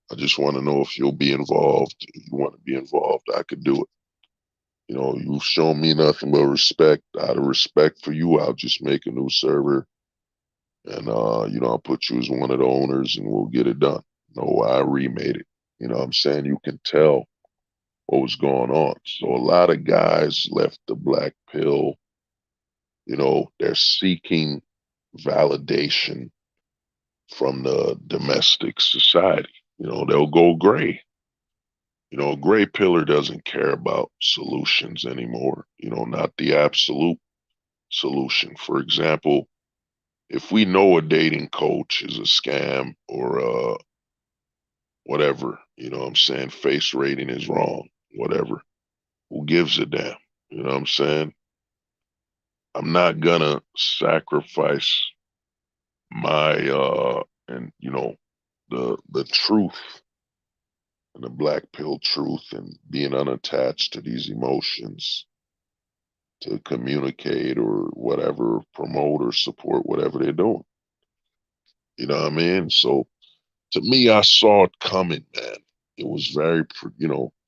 to know if you'll be involved. If you want to be involved, I could do it. You've shown me nothing but respect. Out of respect for you, I'll just make a new server, and I'll put you as one of the owners, and we'll get it done. No, I remade it. You know what I'm saying? You can tell what was going on. So a lot of guys left the black pill. They're seeking validation from the domestic society. They'll go gray. A gray pillar doesn't care about solutions anymore, not the absolute solution. For example, if we know a dating coach is a scam or whatever, what I'm saying, face rating is wrong, whatever, who gives a damn? You know what I'm saying? I'm not gonna sacrifice my and the truth and the black pill truth and being unattached to these emotions to communicate or whatever, promote or support whatever they're doing. You know what I mean? So to me, I saw it coming, man. It was very,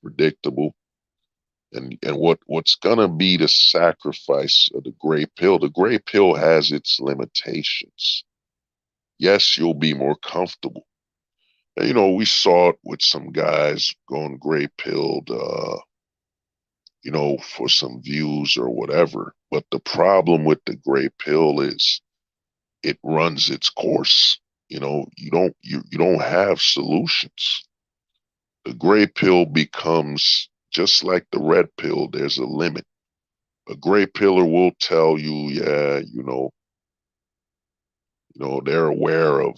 predictable. And what's gonna be the sacrifice of the gray pill? The gray pill has its limitations. Yes, you'll be more comfortable. And, we saw it with some guys going gray pilled, for some views or whatever. But the problem with the gray pill is it runs its course. You don't have solutions. The gray pill becomes just like the red pill. There's a limit. A gray pillar will tell you, yeah, they're aware of,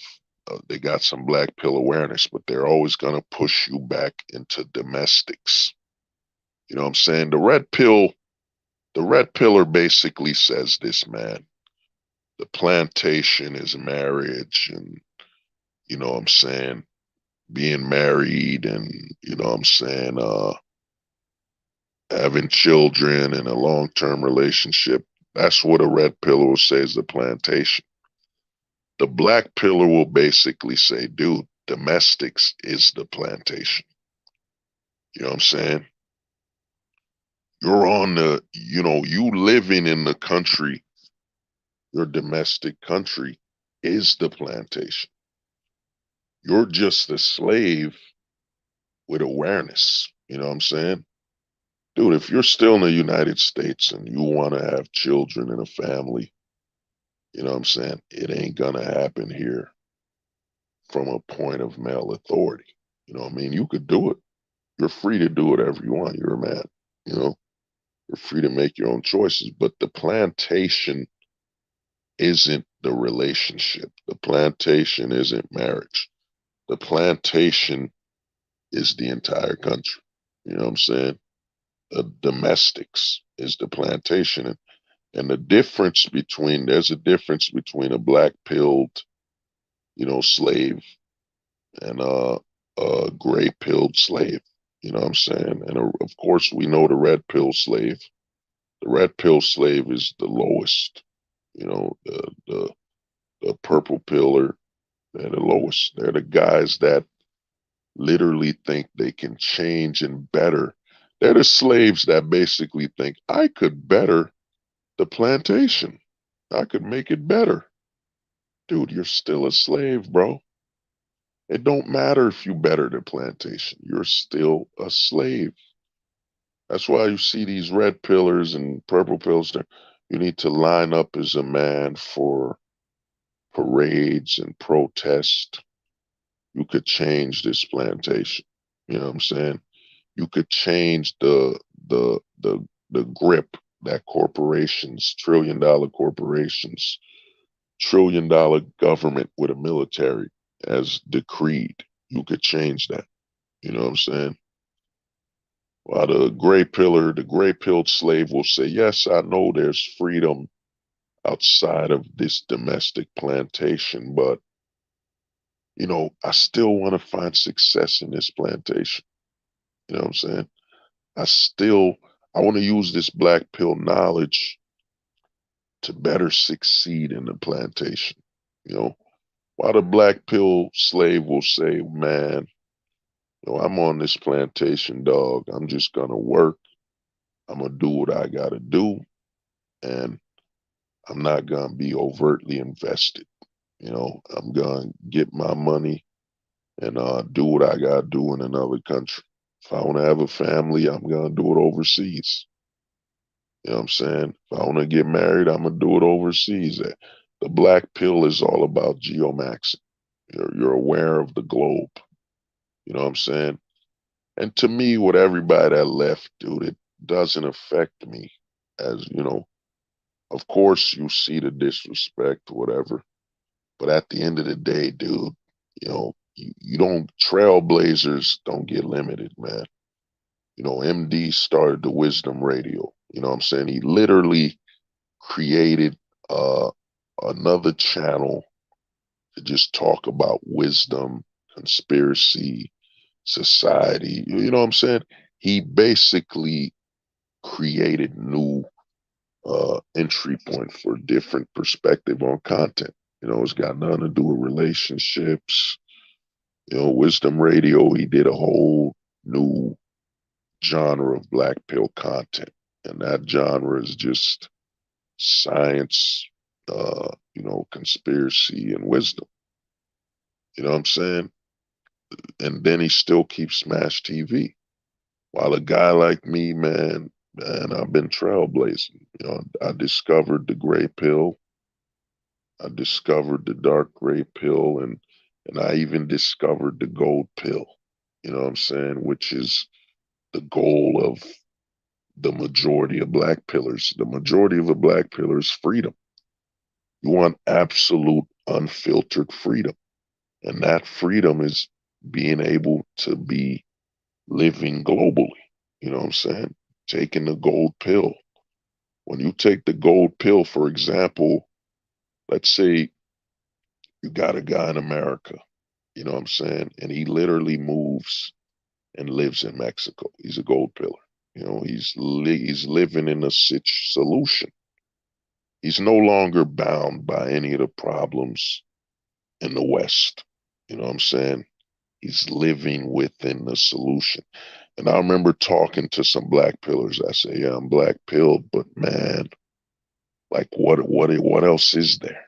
they got some black pill awareness, but they're always gonna push you back into domestics. You know what I'm saying? The red pillar basically says this, man. The plantation is marriage, and what I'm saying, being married, and what I'm saying, having children in a long-term relationship. That's what a red pillar will say is the plantation. The black pillar will basically say, dude, domestics is the plantation. You know what I'm saying? You're on you living in the country, your domestic country is the plantation. You're just a slave with awareness. You know what I'm saying? Dude, if you're still in the United States and you want to have children and a family, you know what I'm saying? It ain't gonna happen here from a point of male authority. You know what I mean? You could do it. You're free to do whatever you want. You're a man. You know, you're free to make your own choices. But the plantation isn't the relationship. The plantation isn't marriage. The plantation is the entire country. You know what I'm saying? The domestics is the plantation. And there's a difference between a black pilled, slave and a gray pilled slave. You know what I'm saying? And of course, we know the red pill slave. The red pill slave is the lowest. The purple pillar, they're the lowest. They're the guys that literally think they can change and better. They're the slaves that basically think I could better the plantation. I could make it better. Dude, you're still a slave, bro. It don't matter if you better the plantation. You're still a slave. That's why you see these red pillars and purple pillars there. You need to line up as a man for parades and protest. You could change this plantation. You know what I'm saying? You could change the grip that corporations, $1 trillion corporations, $1 trillion government with a military has decreed. You could change that. You know what I'm saying? While the gray pilled slave will say, yes, I know there's freedom outside of this domestic plantation, but I still want to find success in this plantation. You know what I'm saying? I still I want to use this black pill knowledge to better succeed in the plantation. You know, while the black pill slave will say, man, I'm on this plantation, dog. I'm just gonna work. I'm gonna do what I gotta do, and I'm not gonna be overtly invested. I'm gonna get my money and do what I gotta do in another country. If I want to have a family, I'm gonna do it overseas. You know what I'm saying? If I want to get married, I'm gonna do it overseas. The black pill is all about geomaxing. You're aware of the globe. You know what I'm saying? And to me, with everybody that left, dude, it doesn't affect me. As of course, you see the disrespect, whatever. But at the end of the day, dude, you don't, trailblazers don't get limited, man. MD started the Wisdom Radio. You know what I'm saying? He literally created uh, another channel to just talk about wisdom, conspiracy, society. You know what I'm saying? He basically created new entry point for different perspective on content. It's got nothing to do with relationships. Wisdom Radio, he did a whole new genre of black pill content. And that genre is just science, conspiracy and wisdom. You know what I'm saying? And then he still keeps Smash TV. While a guy like me, man, I've been trailblazing. I discovered the gray pill. I discovered the dark gray pill, and I even discovered the gold pill. You know what I'm saying? Which is the goal of the majority of black pillars. The majority of a black pillar is freedom. You want absolute unfiltered freedom. And that freedom is being able to be living globally. You know what I'm saying? Taking the gold pill. When you take the gold pill, for example, let's say you got a guy in America, you know what I'm saying? And he literally moves and lives in Mexico. He's a gold pillar. He's living in a solution. He's no longer bound by any of the problems in the West. You know what I'm saying? He's living within the solution. And I remember talking to some black pillars. I say, yeah, I'm black pilled, but man, like what else is there?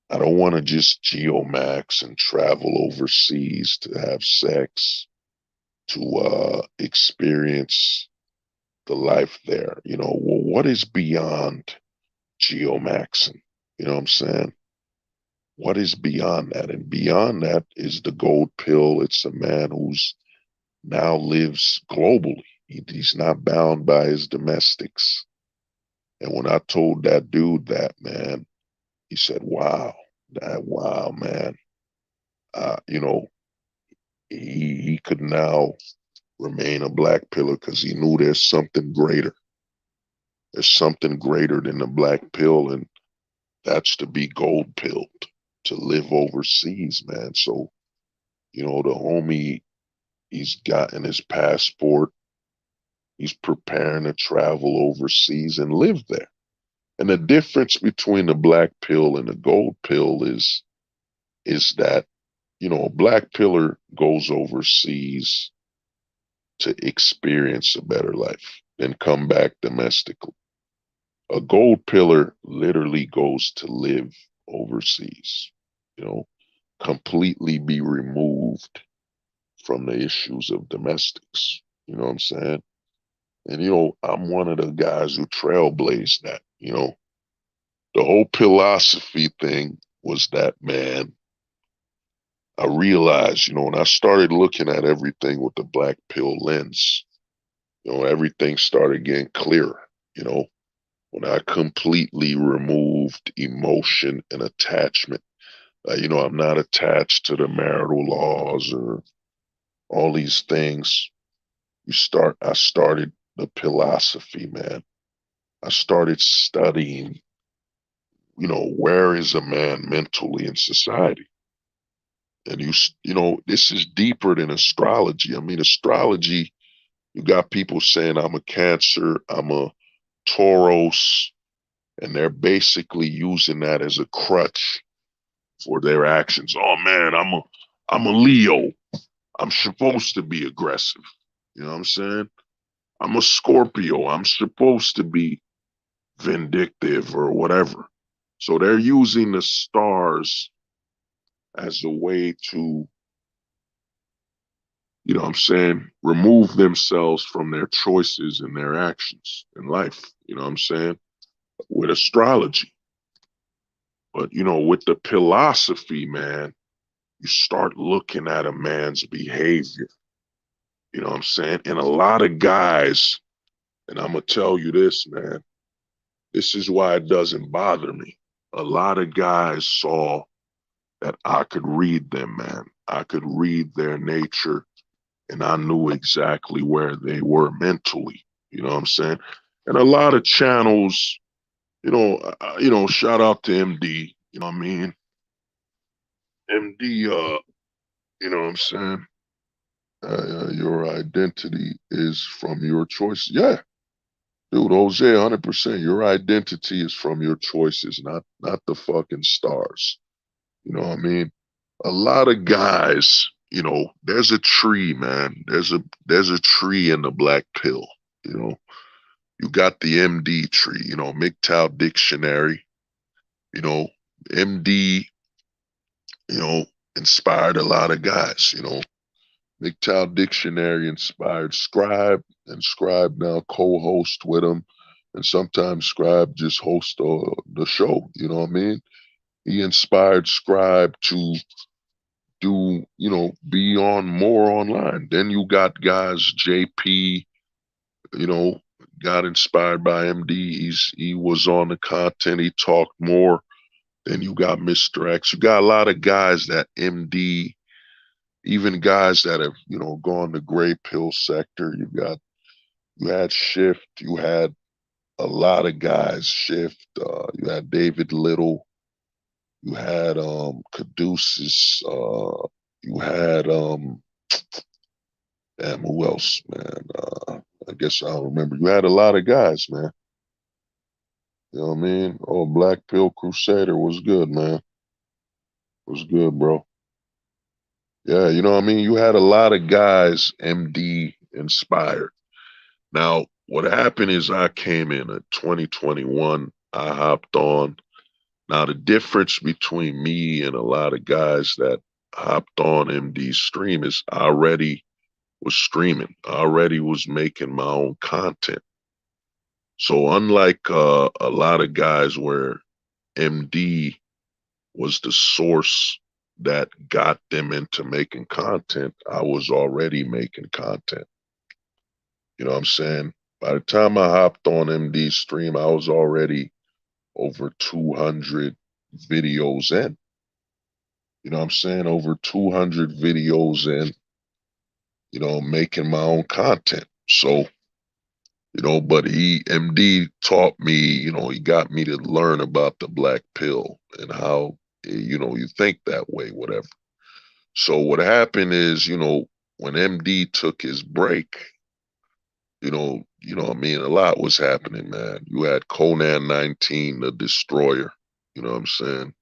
I don't want to just geomax and travel overseas to have sex, to experience the life there. Well, what is beyond geomaxing? You know what I'm saying? What is beyond that? And beyond that is the gold pill. It's a man who's now lives globally. He's not bound by his domestics. And when I told that dude that, man, he said, wow, man. Uh, you know, he could now remain a black pillar because he knew there's something greater. There's something greater than the black pill, and that's to be gold pilled, to live overseas, man. So, the homie, he's gotten his passport. He's preparing to travel overseas and live there. And the difference between the black pill and the gold pill is that, a black pillar goes overseas to experience a better life and come back domestically. A gold pillar literally goes to live overseas, you know, completely be removed from the issues of domestics. You know what I'm saying? And, I'm one of the guys who trailblazed that. The whole philosophy thing was that, man, I realized, when I started looking at everything with the black pill lens, everything started getting clearer, when I completely removed emotion and attachment. I'm not attached to the marital laws or all these things. I started the philosophy, man. I started studying, where is a man mentally in society? And this is deeper than astrology. I mean, astrology, you got people saying I'm a Cancer, I'm a Taurus, and they're basically using that as a crutch for their actions. Oh man, I'm a Leo. I'm supposed to be aggressive. You know what I'm saying? I'm a Scorpio. I'm supposed to be vindictive or whatever. So they're using the stars as a way to, you know what I'm saying, remove themselves from their choices and their actions in life. You know what I'm saying? With astrology. But, with the philosophy, man, you start looking at a man's behavior. You know what I'm saying? And a lot of guys, and I'm going to tell you this, man, this is why it doesn't bother me. A lot of guys saw that I could read them, man. I could read their nature and I knew exactly where they were mentally. You know what I'm saying? And a lot of channels, shout out to MD, you know what I mean? MD, you know what I'm saying? Your identity is from your choices. Yeah, dude, Jose, 100%. Your identity is from your choices, not the fucking stars. You know what I mean? A lot of guys, there's a tree, man. There's a tree in the black pill. You know, you got the MD tree. MGTOW dictionary. You know, MD. You know, inspired a lot of guys. MGTOW dictionary inspired Scribe, and Scribe now co-host with him, and sometimes Scribe just host the show. You know what I mean? He inspired Scribe to do, be on more online. Then you got guys, JP, you know, got inspired by MD. He was on the content, he talked more. Then you got Mr. X. You got a lot of guys that MD, even guys that have, gone the gray pill sector. You had Shift, you had a lot of guys, Shift, you had David Little, you had Caduceus, you had damn, who else, man? I guess I don't remember. You had a lot of guys, man. You know what I mean? Oh, Black Pill Crusader was good, man. Was good, bro. Yeah, you know what I mean? You had a lot of guys MD inspired. Now, what happened is I came in 2021. I hopped on. Now, the difference between me and a lot of guys that hopped on MD's stream is I already was streaming. I already was making my own content. So unlike a lot of guys where MD was the source that got them into making content, I was already making content. You know what I'm saying? By the time I hopped on MD's stream, I was already over 200 videos in. You know what I'm saying? Over 200 videos in, making my own content. So, But MD taught me, he got me to learn about the black pill and how, you think that way, whatever. So what happened is, when MD took his break, I mean, a lot was happening, man. You had Conan 19, the Destroyer, you know what I'm saying?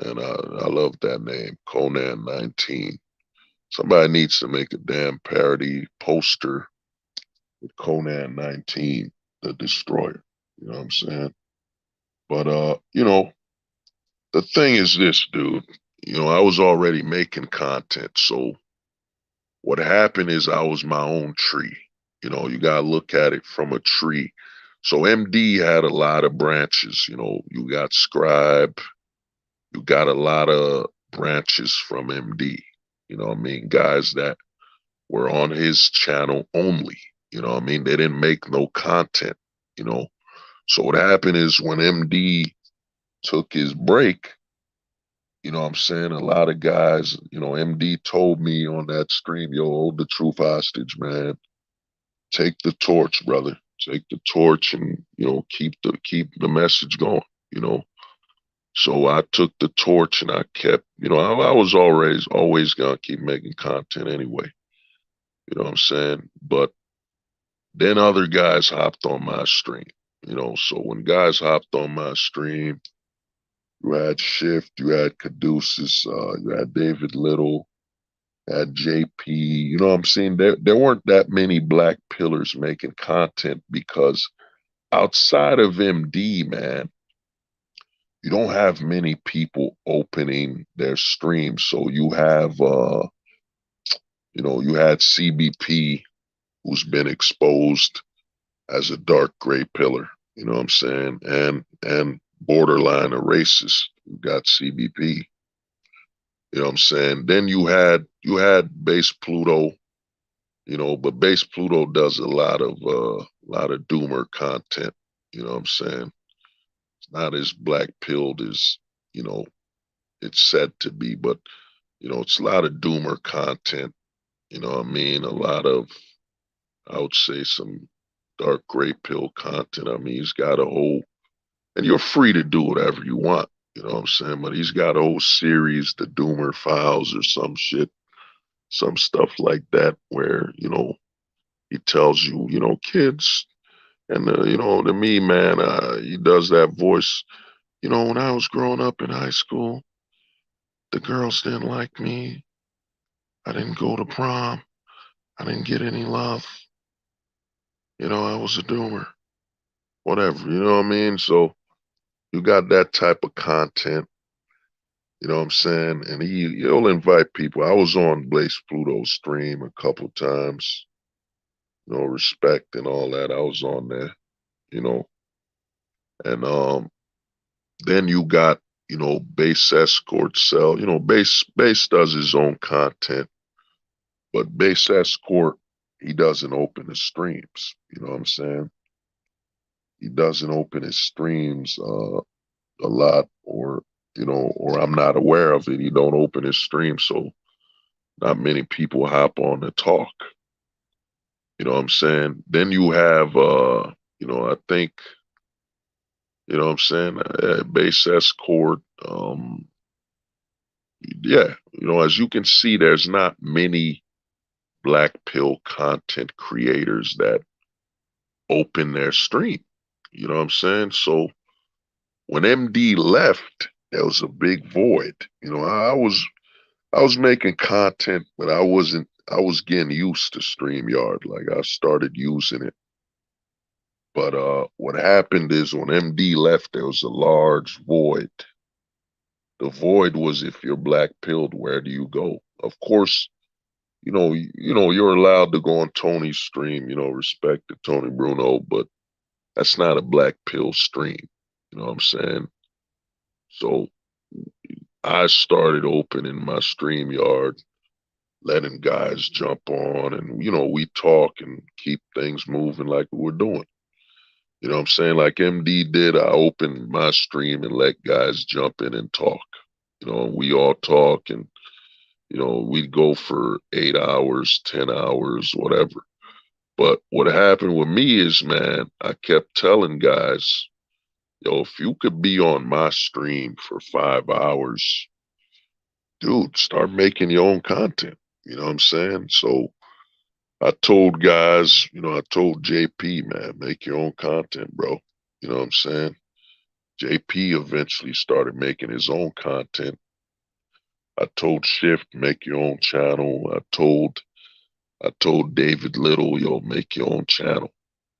And I love that name, Conan 19. Somebody needs to make a damn parody poster with Conan 19, the Destroyer. You know what I'm saying? But the thing is this, dude. I was already making content, so what happened is I was my own tree. You gotta look at it from a tree. So MD had a lot of branches. You got Scribe, you got a lot of branches from MD. You know what I mean? Guys that were on his channel only. You know what I mean? They didn't make no content, you know. So what happened is when MD took his break, what I'm saying? A lot of guys, MD told me on that stream, yo, hold the truth hostage, man. Take the torch, brother. Take the torch and, keep the message going, you know. So I took the torch and I kept, I was always gonna keep making content anyway. You know what I'm saying? But then other guys hopped on my stream, So when guys hopped on my stream, you had Shift, you had Caduceus, you had David Little, had JP. You know what I'm saying? There weren't that many black pillars making content because outside of MD, man, you don't have many people opening their streams. So you have, you had CBP, who's been exposed as a dark gray pillar. You know what I'm saying? And borderline a racist. You got CBP. You know what I'm saying? Then you had Base Pluto, but Base Pluto does a lot of doomer content. You know what I'm saying? It's not as black pilled as, you know, it's said to be, but it's a lot of doomer content. You know what I mean? A lot of, I would say, some dark gray pill content. I mean, he's got a whole, and you're free to do whatever you want. You know what I'm saying? But he's got a whole series, the Doomer Files or some shit, some stuff like that, where, he tells you, kids, and, to me, man, he does that voice. When I was growing up in high school, the girls didn't like me. I didn't go to prom. I didn't get any love. I was a doomer. Whatever, you know what I mean? So you got that type of content, you know what I'm saying? And he'll invite people. I was on Blaze Pluto's stream a couple times, respect and all that. I was on there, you know. And then you got, Base Escort Cell. Base does his own content, but Base Escort, he doesn't open his streams. You know what I'm saying? He doesn't open his streams a lot, or I'm not aware of it. He don't open his stream, so not many people hop on to talk. You know what I'm saying? Then you have, I think, you know what I'm saying, Base Escort. Yeah, as you can see, there's not many black pill content creators that open their stream. You know what I'm saying? So when MD left, there was a big void. I was making content, but I was getting used to StreamYard. Like I started using it. But what happened is when MD left, there was a large void. The void was, if you're black pilled, where do you go? Of course, you're allowed to go on Tony's stream, respect to Tony Bruno, but that's not a black pill stream. You know what I'm saying? So I started opening my StreamYard, letting guys jump on, and we talk and keep things moving like we're doing. You know what I'm saying? Like MD did, I opened my stream and let guys jump in and talk. We all talk, and we'd go for 8 hours, 10 hours, whatever. But what happened with me is, man, I kept telling guys, yo, if you could be on my stream for 5 hours, dude, start making your own content. You know what I'm saying? So I told guys, I told JP, man, make your own content, bro. You know what I'm saying? JP eventually started making his own content. I told Shift, make your own channel. I told David Little, yo, make your own channel.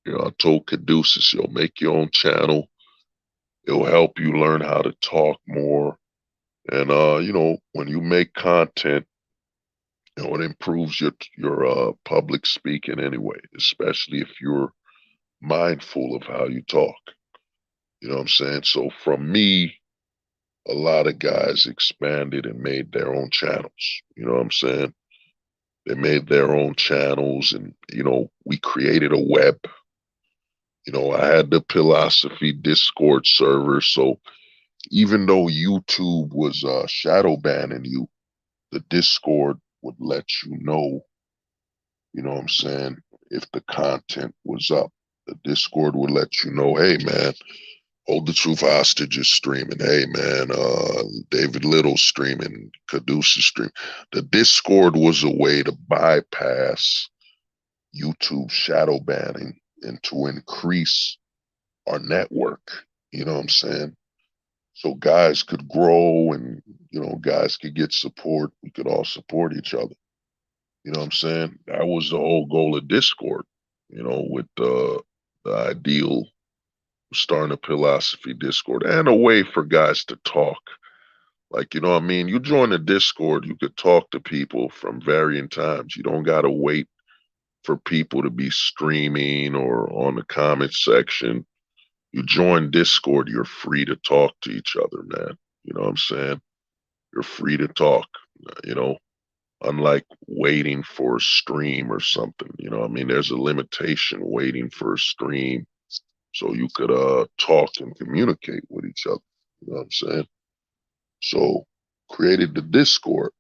I told Caduceus, yo, make your own channel. It'll help you learn how to talk more. And when you make content, it improves your public speaking anyway, especially if you're mindful of how you talk. You know what I'm saying? So from me, a lot of guys expanded and made their own channels. You know what I'm saying? They made their own channels and, we created a web. I had the Philosophy Discord server. So even though YouTube was shadow banning you, the Discord would let you know what I'm saying, if the content was up. The Discord would let you know, hey, man, Hold the Truth Hostage is streaming. Hey, man, David Little streaming, Caduceus stream. The Discord was a way to bypass YouTube shadow banning and to increase our network. You know what I'm saying? So guys could grow and, guys could get support. We could all support each other. You know what I'm saying? That was the whole goal of Discord, with the ideal starting a Philosophy Discord and a way for guys to talk. Like, you know what I mean? You join the Discord, you could talk to people from varying times. You don't got to wait for people to be streaming or on the comment section. You join Discord, you're free to talk to each other, man. You know what I'm saying? You're free to talk, you know, unlike waiting for a stream or something. You know what I mean? There's a limitation waiting for a stream so you could talk and communicate with each other. You know what I'm saying? So created the Discord,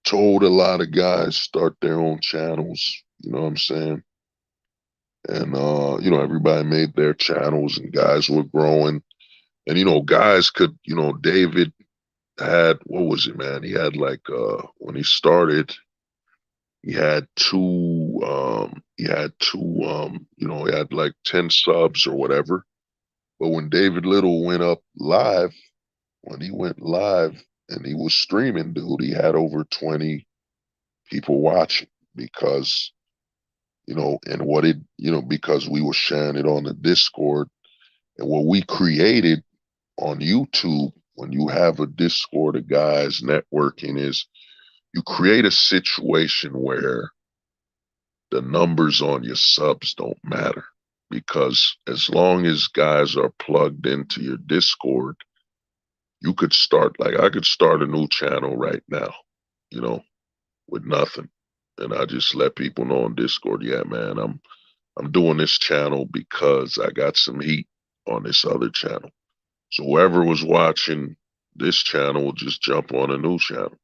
told a lot of guys start their own channels, you know what I'm saying? And everybody made their channels and guys were growing. And guys could, David had, what was it, man? He had like when he started, he had he had like 10 subs or whatever. But when David Little went up live, when he went live and he was streaming, dude, he had over 20 people watching because, and what it, because we were sharing it on the Discord. And what we created on YouTube, when you have a Discord of guys networking, is you create a situation where the numbers on your subs don't matter. Because as long as guys are plugged into your Discord, you could start, like I could start a new channel right now, you know, with nothing. And I just let people know on Discord, yeah, man, I'm doing this channel because I got some heat on this other channel. So whoever was watching this channel will just jump on a new channel.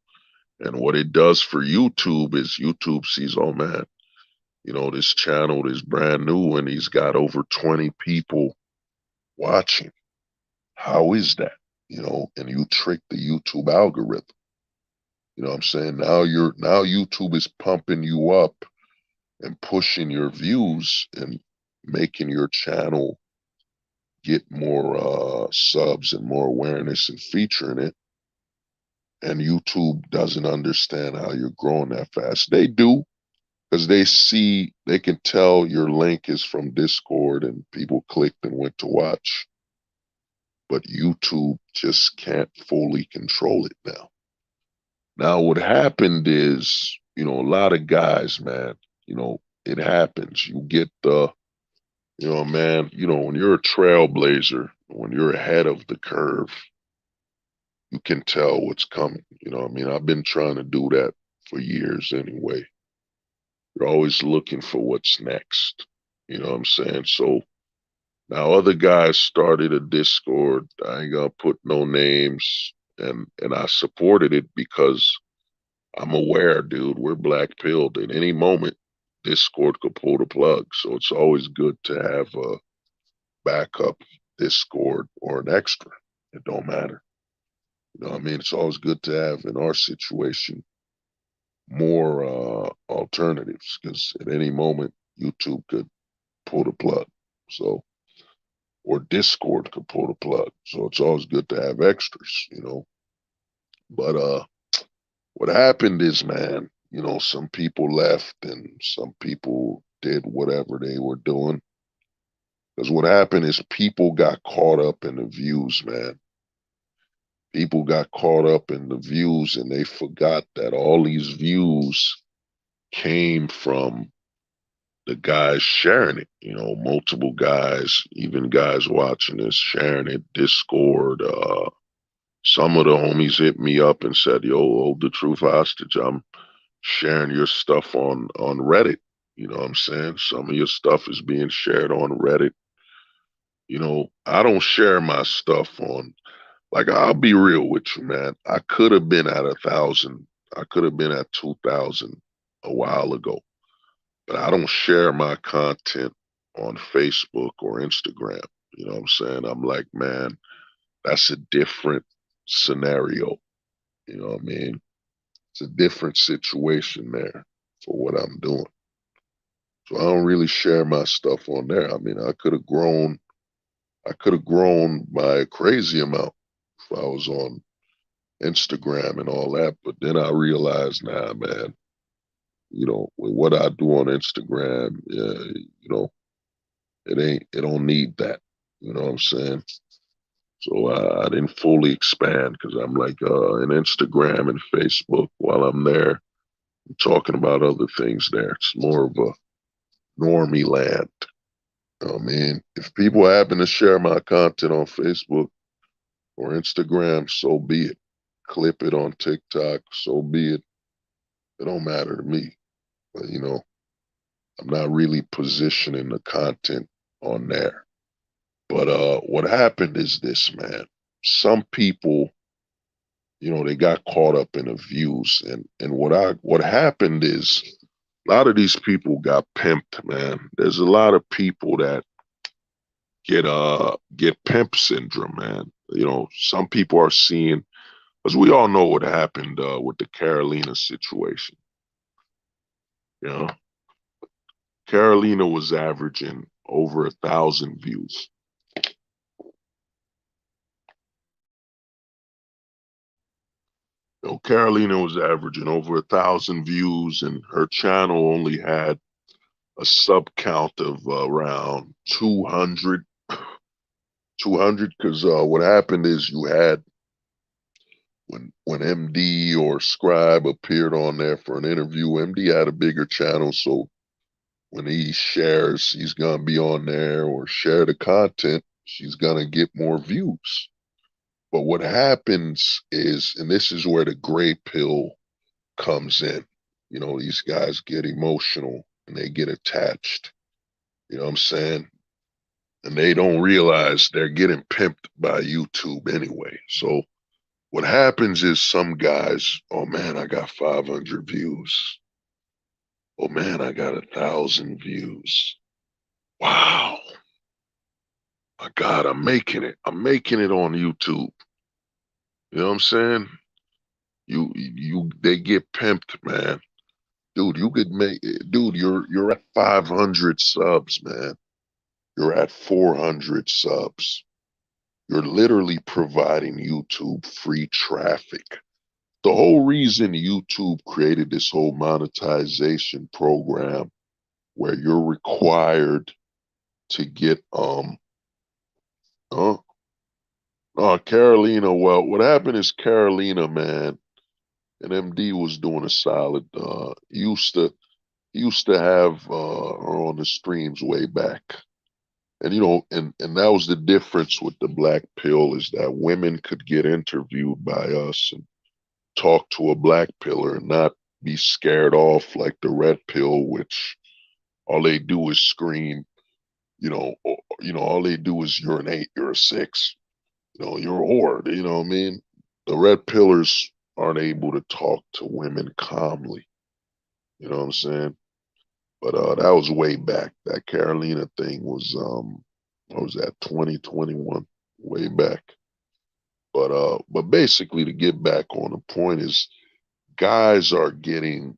And what it does for YouTube is YouTube sees, oh man, this channel is brand new and he's got over 20 people watching. How is that? And you trick the YouTube algorithm. You know what I'm saying? Now YouTube is pumping you up and pushing your views and making your channel get more subs and more awareness and featuring it. And YouTube doesn't understand how you're growing that fast. They do, because they can tell your link is from Discord and people clicked and went to watch. But YouTube just can't fully control it now. Now, what happened is, a lot of guys, man, it happens. You get man, when you're a trailblazer, when you're ahead of the curve, you can tell what's coming. You know what I mean? I've been trying to do that for years anyway. You're always looking for what's next. You know what I'm saying? So now other guys started a Discord. I ain't gonna put no names, and I supported it because I'm aware, dude, we're black pilled at any moment. Discord could pull the plug. So it's always good to have a backup Discord or an extra. It don't matter. You know what I mean? It's always good to have, in our situation, more alternatives, because at any moment YouTube could pull the plug. So, or Discord could pull the plug. So it's always good to have extras, you know. But what happened is, man, you know, some people left and some people did whatever they were doing. Because what happened is people got caught up in the views, man. People got caught up in the views and they forgot that all these views came from the guys sharing it, you know, multiple guys, even guys watching this, sharing it, Discord. Some of the homies hit me up and said, yo, hold the truth hostage. I'm sharing your stuff on Reddit. You know what I'm saying? Some of your stuff is being shared on Reddit. You know, I don't share my stuff on, like, I'll be real with you, man. I could have been at 1,000. I could have been at 2,000 a while ago, but I don't share my content on Facebook or Instagram. You know what I'm saying? I'm like, man, that's a different scenario. You know what I mean? It's a different situation there for what I'm doing. So I don't really share my stuff on there. I mean, I could have grown by a crazy amount if I was on Instagram and all that. But then I realized, nah, man, you know, with what I do on Instagram, you know, it don't need that. You know what I'm saying? So I didn't fully expand because I'm like in Instagram and Facebook while I'm there, I'm talking about other things there. It's more of a normie land. You know what I mean, if people happen to share my content on Facebook or Instagram, so be it. Clip it on TikTok, so be it. It don't matter to me. But you know, I'm not really positioning the content on there. But what happened is this, man. Some people, you know, they got caught up in the views, and what happened is a lot of these people got pimped, man. There's a lot of people that get pimp syndrome, man. You know, some people are seeing, because we all know what happened with the Carolina situation. You know, Carolina was averaging over 1,000 views. You know, Carolina was averaging over 1,000 views, and her channel only had a sub count of around 200. 200, because what happened is you had, when MD or Scribe appeared on there for an interview, MD had a bigger channel, so when he shares, he's gonna be on there or share the content, she's gonna get more views. But what happens is, and this is where the gray pill comes in, you know, these guys get emotional and they get attached. You know what I'm saying? And they don't realize they're getting pimped by YouTube anyway. So what happens is some guys, oh man, I got 500 views. Oh man, I got 1,000 views. Wow. My God, I'm making it. I'm making it on YouTube. You know what I'm saying? They get pimped, man. Dude, you could make, dude, you're at 500 subs, man. You're at 400 subs. You're literally providing YouTube free traffic. The whole reason YouTube created this whole monetization program where you're required to get uh, Carolina, well, what happened is Carolina, man, and MD was doing a solid. Used to have her on the streams way back. And you know, and that was the difference with the black pill, is that women could get interviewed by us and talk to a black pillar and not be scared off like the red pill, which all they do is scream, all they do is you're an 8, you're a 6, you're a whore, you know what I mean? The red pillars aren't able to talk to women calmly, you know what I'm saying? But that was way back. That Carolina thing was what was that, 2021, way back. But basically to get back on the point is guys are getting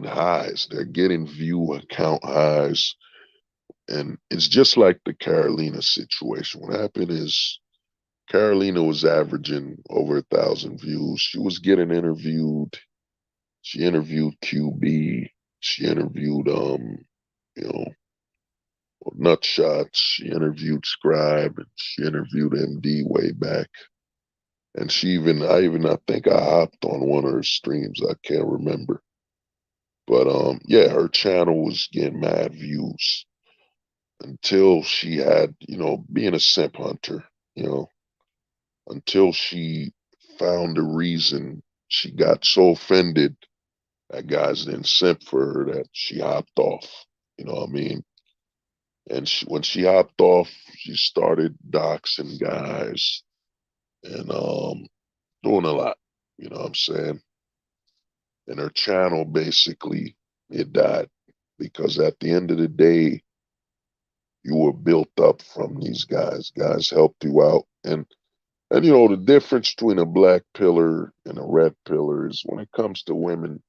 highs. They're getting view account highs. And it's just like the Carolina situation. What happened is Carolina was averaging over 1,000 views. She was getting interviewed. She interviewed QB. She interviewed you know, Nutshots. She interviewed Scribe. And she interviewed MD way back. And I think I hopped on one of her streams. I can't remember. But yeah, her channel was getting mad views until she had, being a simp hunter, you know, until she found a reason. She got so offended that guys didn't simp for her that she hopped off. You know what I mean? And when she hopped off, she started doxing guys and doing a lot. You know what I'm saying? And her channel basically it died because at the end of the day, you were built up from these guys. Guys helped you out, and the difference between a black pillar and a red pillar is when it comes to women,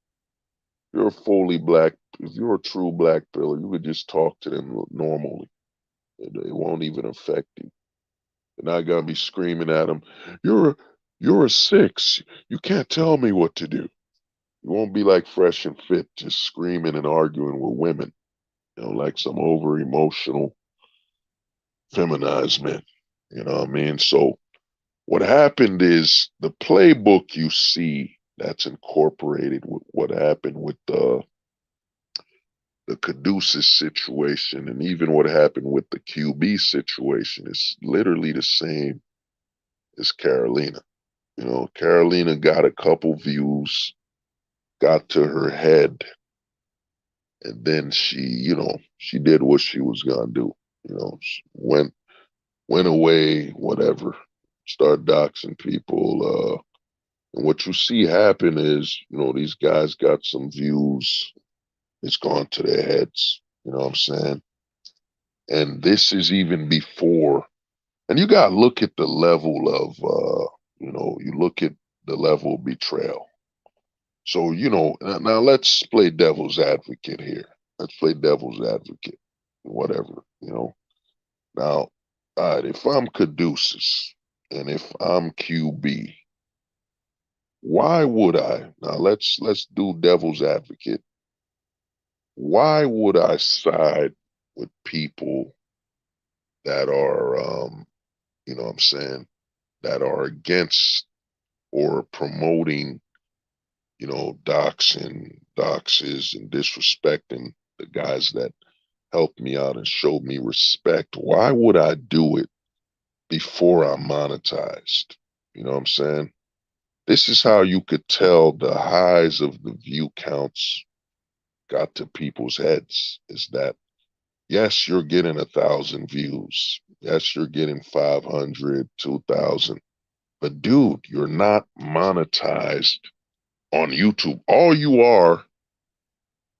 you're a fully black. If you're a true black pillar, you could just talk to them normally. It won't even affect you. You're not gonna be screaming at them. You're a, you're a six. You can't tell me what to do. You won't be like fresh and fit, just screaming and arguing with women. Like some over emotional, feminized men. You know what I mean? So what happened is the playbook you see that's incorporated with what happened with the Caduceus situation and even what happened with the QB situation is literally the same as Carolina. Carolina got a couple views, got to her head, and then she did what she was gonna do. She went away, whatever, start doxing people. And what you see happen is, these guys got some views. It's gone to their heads. You know what I'm saying? And this is even before. And you got to look at the level of, you look at the level of betrayal. So, now let's play devil's advocate here. Let's play devil's advocate, whatever, Now, all right, if I'm Caduceus and if I'm QB, why would I? Now let's do devil's advocate. Why would I side with people that are what I'm saying, that are against or promoting, doxes and disrespecting the guys that helped me out and showed me respect? Why would I do it before I'm monetized? You know what I'm saying? This is how you could tell the highs of the view counts got to people's heads, is that yes, you're getting 1,000 views. Yes, you're getting 500, 2,000. But dude, you're not monetized on YouTube. All you are,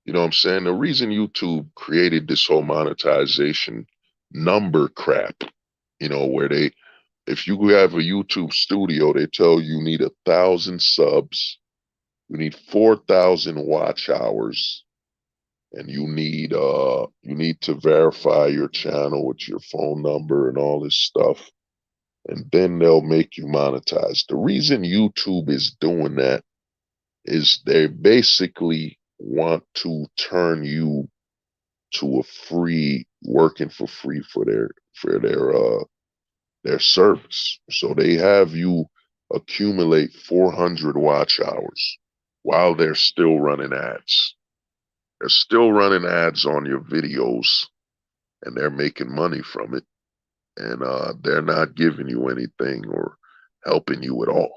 you know what I'm saying? The reason YouTube created this whole monetization number crap, where if you have a YouTube studio, they tell you need 1,000 subs, you need 4,000 watch hours, and you need to verify your channel with your phone number and all this stuff, and then they'll make you monetize. The reason YouTube is doing that is they basically want to turn you to a free, working for free for their service. So they have you accumulate 400 watch hours while they're still running ads. They're still running ads on your videos and they're making money from it. And they're not giving you anything or helping you at all.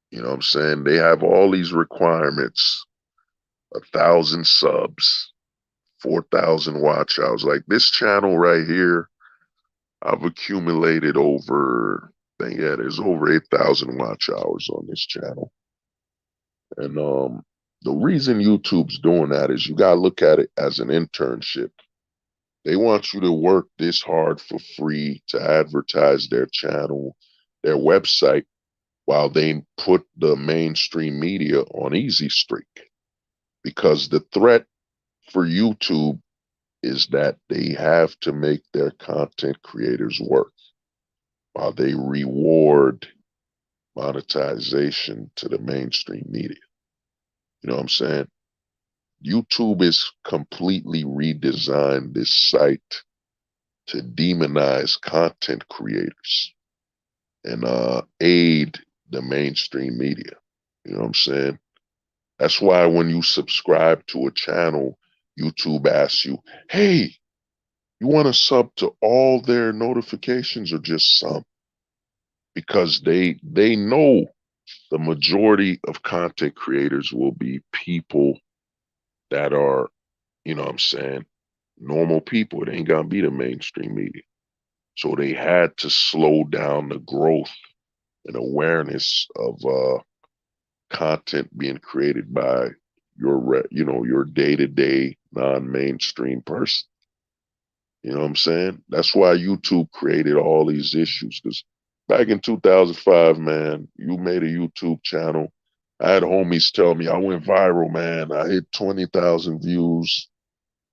You know what I'm saying? They have all these requirements, 1,000 subs, 4,000 watch hours. Like this channel right here, I've accumulated there's over 8,000 watch hours on this channel. And The reason YouTube's doing that is you gotta look at it as an internship. They want you to work this hard for free to advertise their channel, their website, while they put the mainstream media on easy streak. Because the threat for YouTube is that they have to make their content creators work while they reward monetization to the mainstream media. You know what I'm saying? YouTube is completely redesigned this site to demonize content creators and aid the mainstream media. You know what I'm saying? That's why when you subscribe to a channel, YouTube asks you, hey, you want to sub to all their notifications or just some? Because they know the majority of content creators will be people that are, you know what I'm saying, normal people. It ain't gonna be the mainstream media. So they had to slow down the growth and awareness of content being created by your day-to-day non-mainstream person. You know what I'm saying? That's why YouTube created all these issues. Because back in 2005, man, you made a YouTube channel. I had homies tell me I went viral, man. I hit 20,000 views.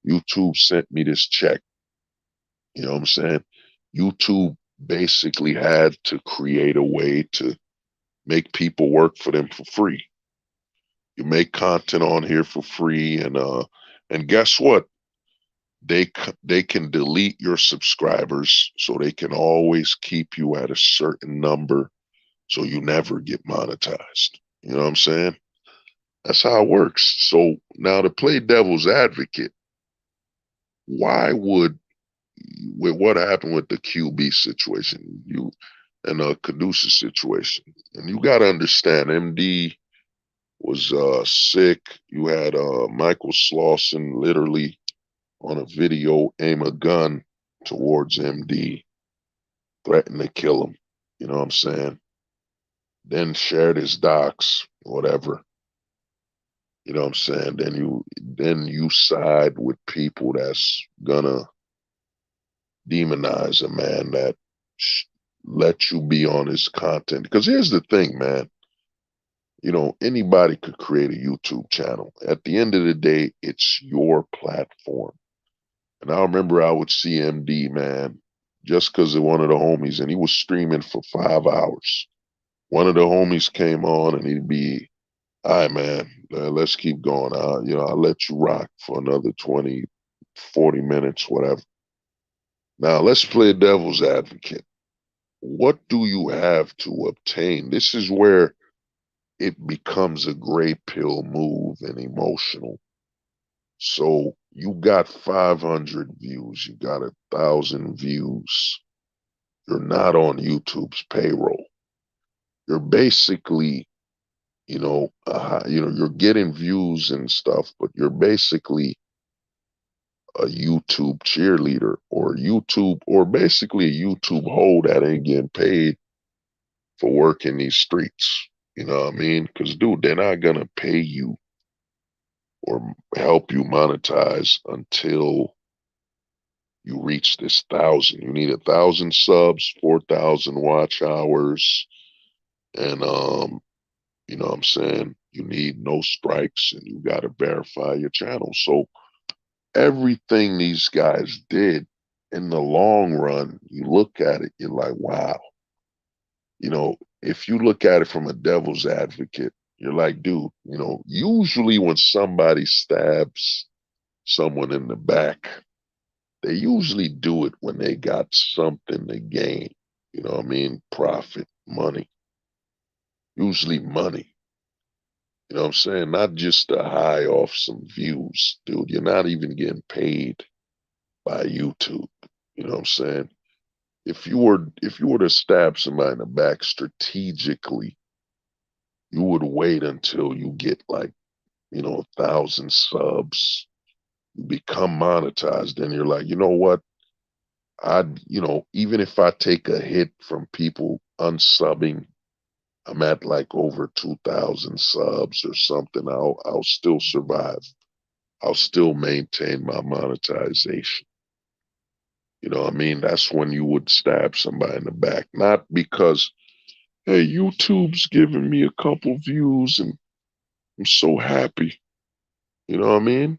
YouTube sent me this check. You know what I'm saying? YouTube basically had to create a way to make people work for them for free. You make content on here for free, and guess what? They can delete your subscribers, so they can always keep you at a certain number, so you never get monetized. You know what I'm saying? That's how it works. So now to play devil's advocate, why would with what happened with the QB situation, you and Caduceus situation, and you got to understand, MD was sick. You had Michael Slauson literally on a video aim a gun towards MD, threaten to kill him. You know what I'm saying? Then shared his docs, whatever. You know what I'm saying? Then you side with people that's gonna demonize a man that let you be on his content. Because here's the thing, man. Anybody could create a YouTube channel. At the end of the day, it's your platform. And I remember I would see MD, man, just because of one of the homies, and he was streaming for 5 hours. One of the homies came on and he'd be, all right, man, let's keep going. I'll let you rock for another 20, 40 minutes, whatever. Now, let's play devil's advocate. What do you have to obtain? This is where it becomes a gray pill move and emotional. So you got 500 views, you got 1,000 views. You're not on YouTube's payroll. You're basically, you're getting views and stuff, but you're basically a YouTube cheerleader or basically a YouTube hoe that ain't getting paid for working these streets. You know what I mean? Because, dude, they're not going to pay you or help you monetize until you reach this 1,000. You need 1,000 subs, 4,000 watch hours, and you know what I'm saying? You need no strikes, and you got to verify your channel. So everything these guys did in the long run, you look at it, you're like, wow. If you look at it from a devil's advocate, you're like, dude, usually when somebody stabs someone in the back, they usually do it when they got something to gain. You know what I mean? Profit, money, usually money. You know what I'm saying? Not just to high off some views, dude. You're not even getting paid by YouTube. You know what I'm saying? If you were to stab somebody in the back strategically, you would wait until you get like, 1,000 subs, you become monetized, then you're like, you know what? Even if I take a hit from people unsubbing, I'm at like over 2,000 subs or something. I'll still survive. I'll still maintain my monetization. You know what I mean? That's when you would stab somebody in the back. Not because, hey, YouTube's giving me a couple views and I'm so happy. You know what I mean?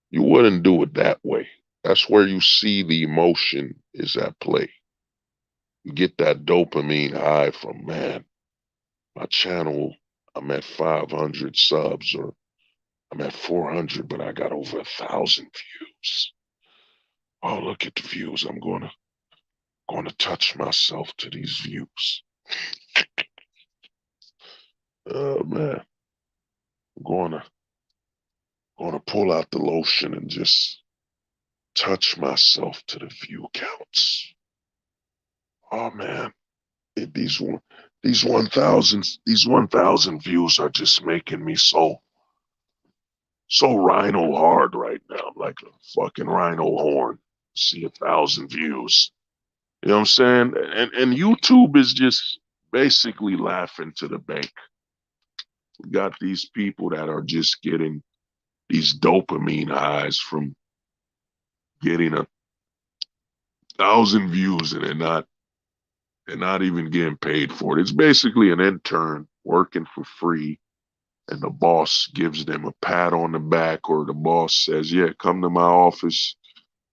You wouldn't do it that way. That's where you see the emotion is at play. You get that dopamine high from, man, my channel, I'm at 500 subs or I'm at 400, but I got over 1,000 views. Oh, look at the views. I'm gonna touch myself to these views. Oh man, I'm gonna pull out the lotion and just touch myself to the view counts. Oh man, these 1,000 views are just making me so rhino hard right now. I'm like a fucking rhino horn. See 1,000 views. You know what I'm saying? And YouTube is just basically laughing to the bank. We got these people that are just getting these dopamine highs from getting 1,000 views and they're not even getting paid for it. It's basically an intern working for free and the boss gives them a pat on the back or the boss says, yeah, come to my office.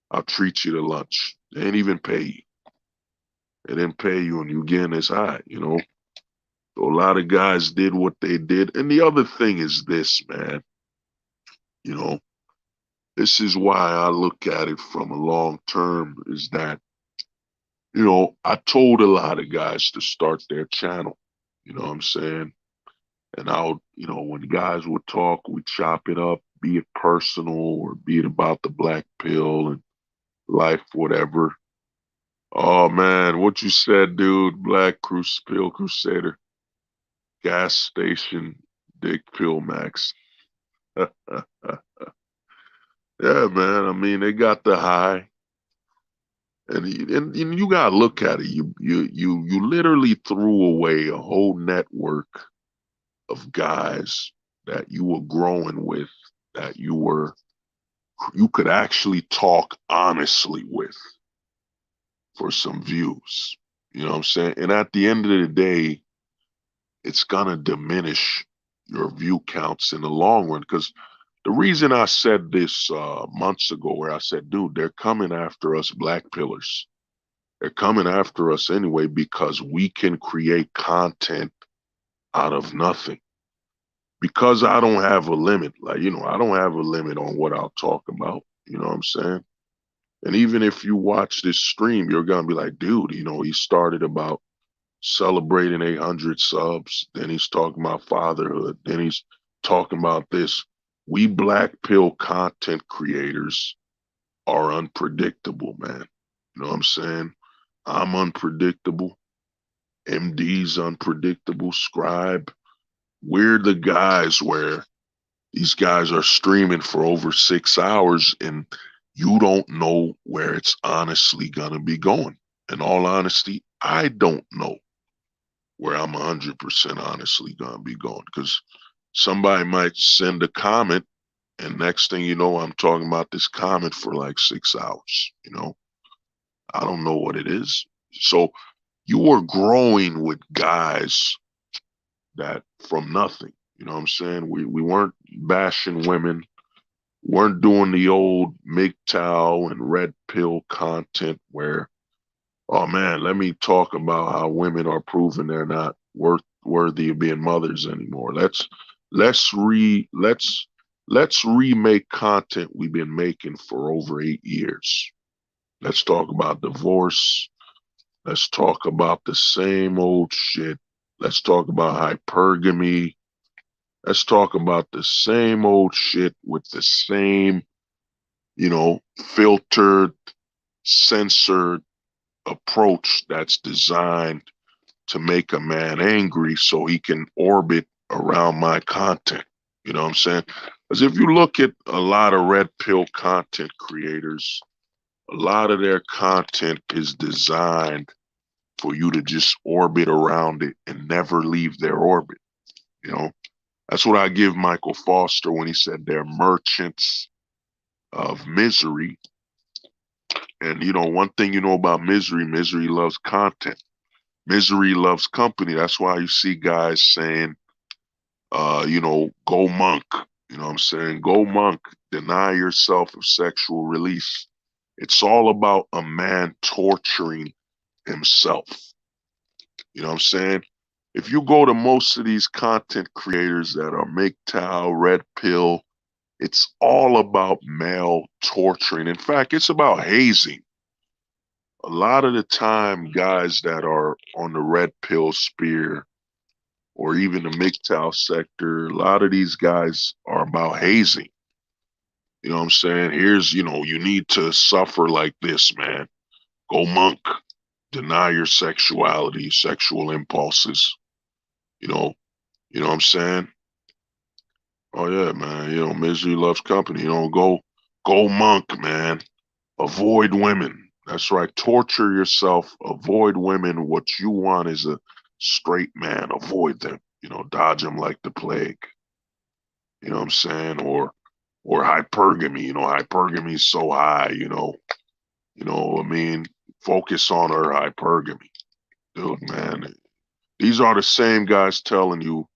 I'll treat you to lunch. They ain't even pay you. They didn't pay you and you getting this high, you know? So a lot of guys did what they did. And the other thing is this, man, you know, this is why I look at it from a long term is that, you know, I told a lot of guys to start their channel. You know what I'm saying? And when guys would talk, we'd chop it up, be it personal or be it about the black pill and life, whatever. Oh man, what you said, dude, Black Pill Crusader, gas station, Dick Pill Max. Yeah, man. I mean, they got the high, and you gotta look at it. You literally threw away a whole network of guys that you were growing with, that you could actually talk honestly with for some views. You know what I'm saying? And at the end of the day, it's gonna diminish your view counts in the long run because the reason I said this months ago, where I said, dude, they're coming after us black pillars. They're coming after us anyway because we can create content out of nothing. Because I don't have a limit, like, I don't have a limit on what I'll talk about. You know what I'm saying? And even if you watch this stream, you're going to be like, dude, he started about celebrating 800 subs. Then he's talking about fatherhood. Then he's talking about this. We black pill content creators are unpredictable, man. You know what I'm saying? I'm unpredictable. MD's unpredictable. Scribe. We're the guys where these guys are streaming for over 6 hours and you don't know where it's honestly going to be going. In all honesty, I don't know where I'm 100% honestly going to be going because somebody might send a comment and next thing you know, I'm talking about this comment for like 6 hours. I don't know what it is. So you are growing with guys that from nothing. You know what I'm saying? We weren't bashing women, weren't doing the old MGTOW and red pill content where, oh man, let me talk about how women are proving they're not worthy of being mothers anymore. Let's remake content we've been making for over 8 years. Let's talk about divorce. Let's talk about the same old shit. Let's talk about hypergamy. Let's talk about the same old shit with the same, filtered, censored approach that's designed to make a man angry so he can orbit around my content. You know what I'm saying? Because if you look at a lot of red pill content creators, a lot of their content is designed for you to just orbit around it and never leave their orbit. You know, that's what I give Michael Foster when he said they're merchants of misery. And one thing you know about misery, misery loves content. Misery loves company. That's why you see guys saying, go monk. You know what I'm saying? Go monk. Deny yourself of sexual release. It's all about a man torturing himself. You know what I'm saying? If you go to most of these content creators that are MGTOW, Red Pill, it's all about male torturing. In fact, it's about hazing. A lot of the time, guys that are on the Red Pill spear or even the MGTOW sector, a lot of these guys are about hazing. You know what I'm saying? Here's, you need to suffer like this, man. Go monk. Deny your sexuality, sexual impulses. You know, you know what I'm saying? Oh yeah, man. Misery loves company. Go monk, man. Avoid women. That's right. Torture yourself. Avoid women. What you want is a straight man. Avoid them. Dodge them like the plague. You know what I'm saying? Or hypergamy. Hypergamy is so high. I mean, focus on her hypergamy, dude, man. These are the same guys telling you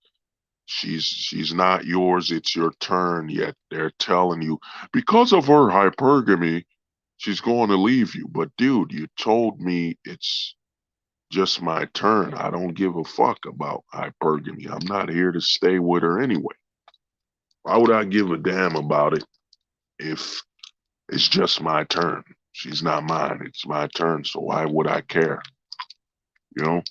she's not yours, it's your turn, yet they're telling you because of her hypergamy, she's going to leave you. But dude, you told me it's just my turn. I don't give a fuck about hypergamy. I'm not here to stay with her anyway. Why would I give a damn about it if it's just my turn? She's not mine. It's my turn. So why would I care? You know?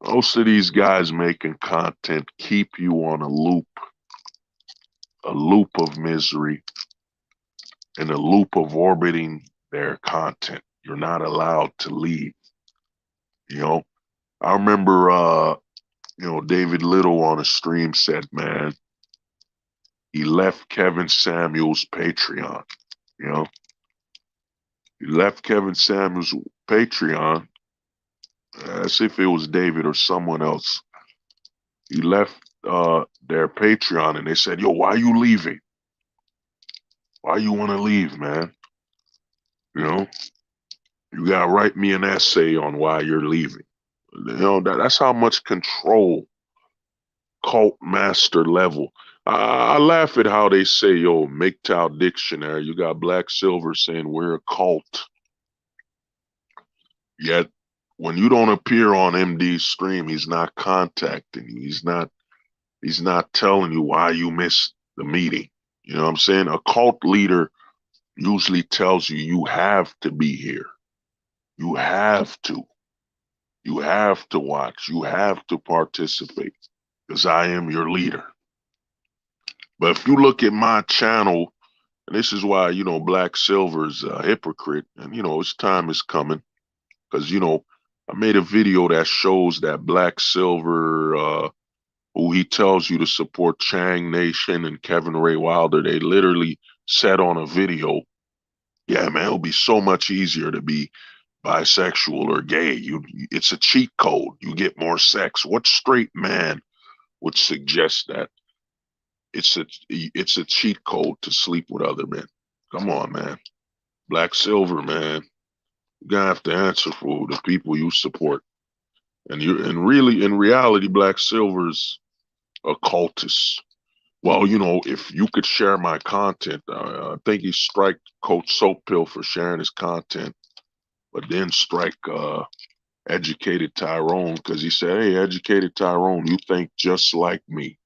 Most of these guys making content keep you on a loop of misery, and a loop of orbiting their content. You're not allowed to leave. I remember, David Little on a stream said, man, he left Kevin Samuels' Patreon. He left Kevin Samuels' Patreon as if it was David or someone else. He left their Patreon and they said, yo, why are you leaving? Why you want to leave, man? You got to write me an essay on why you're leaving. That's how much control, cult master level. I laugh at how they say, yo, MGTOW dictionary. You got Black Silver saying we're a cult. Yet when you don't appear on MD's stream, he's not contacting you. He's not telling you why you missed the meeting. You know what I'm saying? A cult leader usually tells you you have to be here. You have to. You have to watch. You have to participate because I am your leader. But if you look at my channel, and this is why, Black Silver's a hypocrite, and, his time is coming because, I made a video that shows that Black Silver, who he tells you to support Chang Nation and Kevin Ray Wilder, they literally said on a video, yeah, man, it'll be so much easier to be bisexual or gay. It's a cheat code. You get more sex. What straight man would suggest that? It's a cheat code to sleep with other men. Come on, man. Black Silver, man. You're gonna have to answer for the people you support. And really in reality, Black Silver's a cultist. Well, if you could share my content, I think he strike Coach Soap Pill for sharing his content, but then strike Educated Tyrone because he said, hey, Educated Tyrone, you think just like me.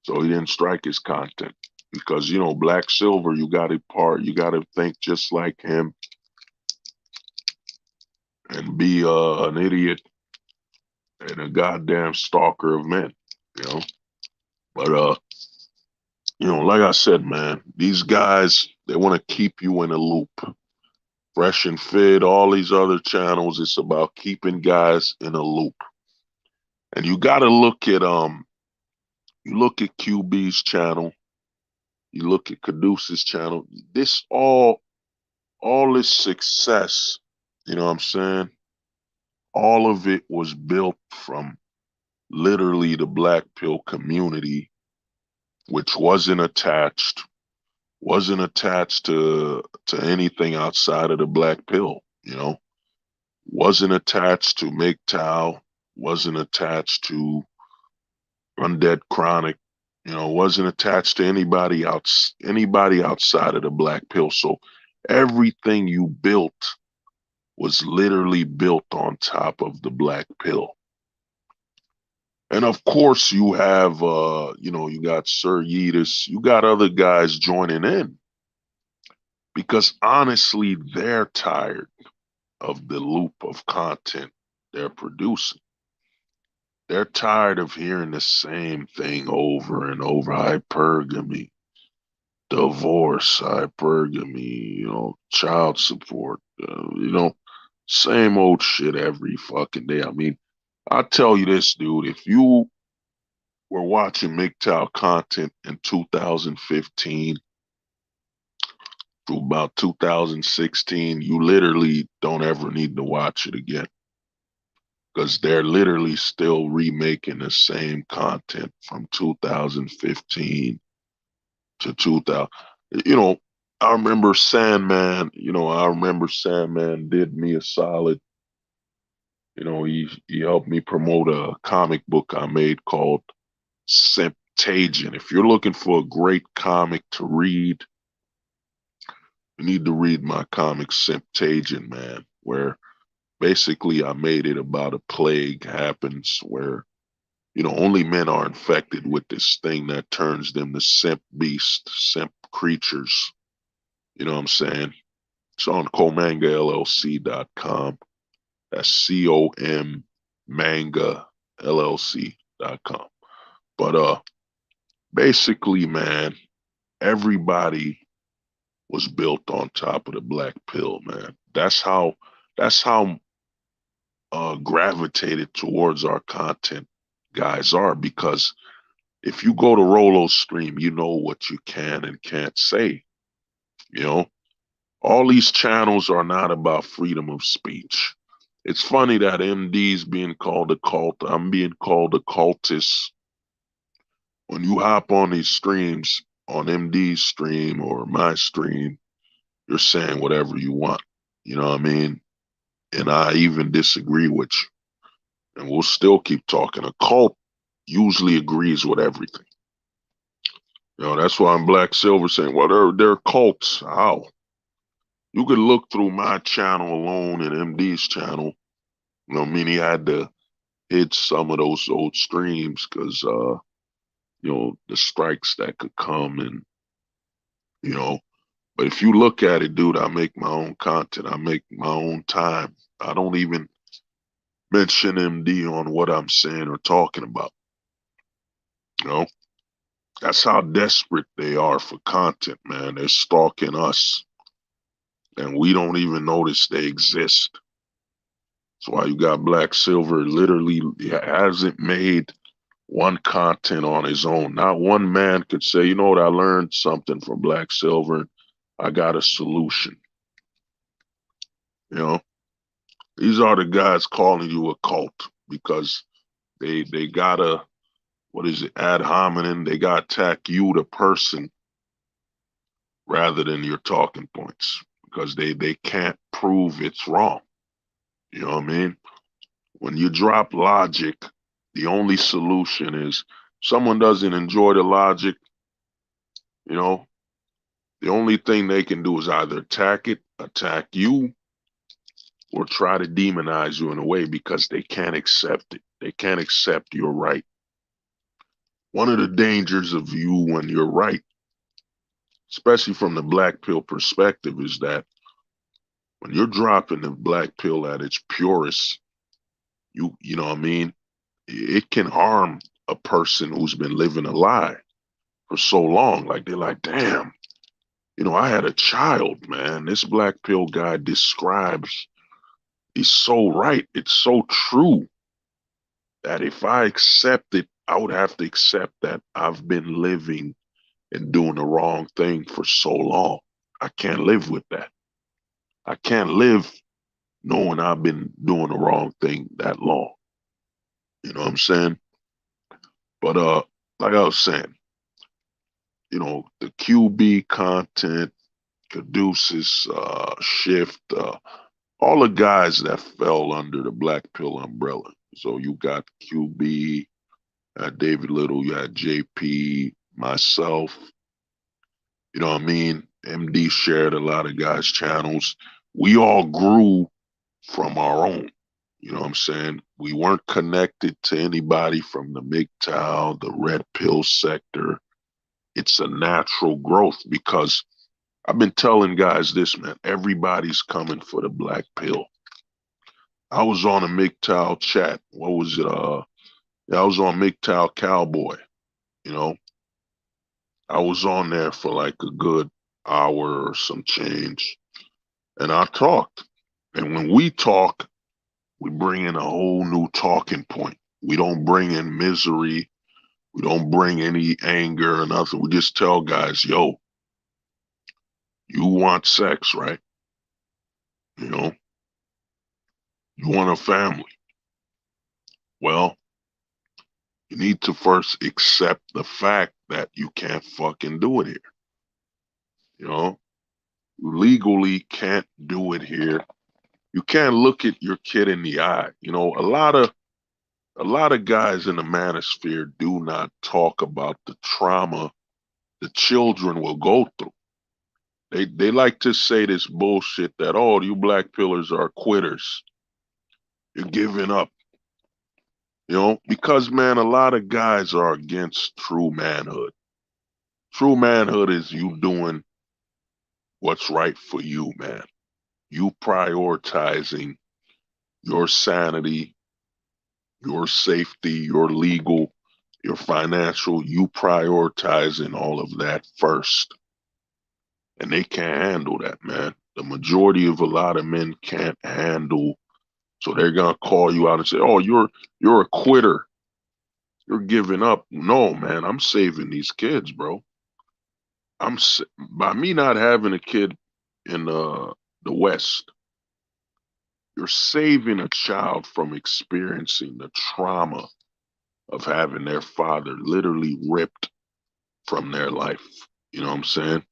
So he didn't strike his content because, Black Silver, you got to think just like him and be an idiot and a goddamn stalker of men, But, like I said, man, these guys, they want to keep you in a loop. Fresh and Fit, all these other channels, it's about keeping guys in a loop. And you got to look at QB's channel, you look at Caduceus channel. This all this success You know what I'm saying? All of it was built from literally the black pill community, which wasn't attached to anything outside of the black pill, you know, wasn't attached to MGTOW, wasn't attached to Undead Chronic, you know, wasn't attached to anybody outside of the black pill. So everything you built was literally built on top of the black pill. And of course you have you got Sir Yeetus, you got other guys joining in because honestly they're tired of the loop of content they're producing. They're tired of hearing the same thing over and over. Hypergamy, divorce, hypergamy, child support, same old shit every fucking day. I mean, I tell you this, dude, if you were watching MGTOW content in 2015 to about 2016, you literally don't ever need to watch it again because they're literally still remaking the same content from 2015 to 2000. You know, I remember Sandman did me a solid. He helped me promote a comic book I made called Simptagion. If you're looking for a great comic to read, you need to read my comic Simptagion, man, where basically I made it about a plague happens where, only men are infected with this thing that turns them to simp beasts, simp creatures. You know what I'm saying? It's on comangallc.com. That's COM manga LLC.com. But basically, man, everybody was built on top of the black pill, man. That's how gravitated towards our content guys are, because if you go to Rolo's stream, you know what you can and can't say. You know, all these channels are not about freedom of speech. It's funny that MD's being called a cult. I'm being called a cultist. When you hop on these streams, on MD's stream or my stream, you're saying whatever you want. You know what I mean? And I even disagree with you. And we'll still keep talking. A cult usually agrees with everything. That's why I'm Black Silver saying, well, they're cults. How? You could look through my channel alone and MD's channel. I mean, he had to hit some of those old streams because, the strikes that could come and, you know, but if you look at it, dude, I make my own content. I make my own time. I don't even mention MD on what I'm saying or talking about. You know, that's how desperate they are for content, man. They're stalking us and we don't even notice they exist. That's why you got Black Silver literally hasn't made one content on his own. Not one man could say, you know what, I learned something from Black Silver. I got a solution. You know, these are the guys calling you a cult because they gotta, what is it, ad hominem, they gotta attack you, the person, rather than your talking points because they can't prove it's wrong. You know what I mean? When you drop logic, the only solution is someone doesn't enjoy the logic, you know, the only thing they can do is either attack you, or try to demonize you in a way because they can't accept it. They can't accept you're right. One of the dangers of you when you're right, especially from the black pill perspective, is that when you're dropping the black pill at its purest, you know what I mean? It can harm a person who's been living a lie for so long. Like they're like, damn, I had a child, man. This black pill guy describes, he's so right. It's so true that if I accept it, I would have to accept that I've been living and doing the wrong thing for so long. I can't live with that. I can't live knowing I've been doing the wrong thing that long. You know what I'm saying? But like I was saying, the QB content, Caduceus, Shift, all the guys that fell under the Black Pill umbrella. So you got QB, David Little, you had JP, myself, you know what I mean? MD shared a lot of guys' channels. We all grew from our own. You know what I'm saying? We weren't connected to anybody from the MGTOW, the red pill sector. It's a natural growth because I've been telling guys this, man. Everybody's coming for the black pill. I was on a MGTOW chat. What was it? Yeah, I was on MGTOW Cowboy. You know, I was on there for like a good hour or some change, and I talked. And when we talk, we bring in a whole new talking point. We don't bring in misery. We don't bring any anger or nothing. We just tell guys, yo, you want sex, right? You know, you want a family. Well, you need to first accept the fact that you can't fucking do it here. You know, you legally can't do it here. You can't look at your kid in the eye. You know, a lot of guys in the manosphere do not talk about the trauma the children will go through. They like to say this bullshit that, oh, you black pillars are quitters. You're giving up. Because man, a lot of guys are against true manhood. True manhood is you doing what's right for you, man. You prioritizing your sanity, your safety, your legal, your financial, you prioritizing all of that first. And they can't handle that, man. The majority of a lot of men can't handle, so they're gonna call you out and say, "Oh, you're a quitter. You're giving up." No, man, I'm saving these kids, bro. By me not having a kid in the West, you're saving a child from experiencing the trauma of having their father literally ripped from their life. You know what I'm saying?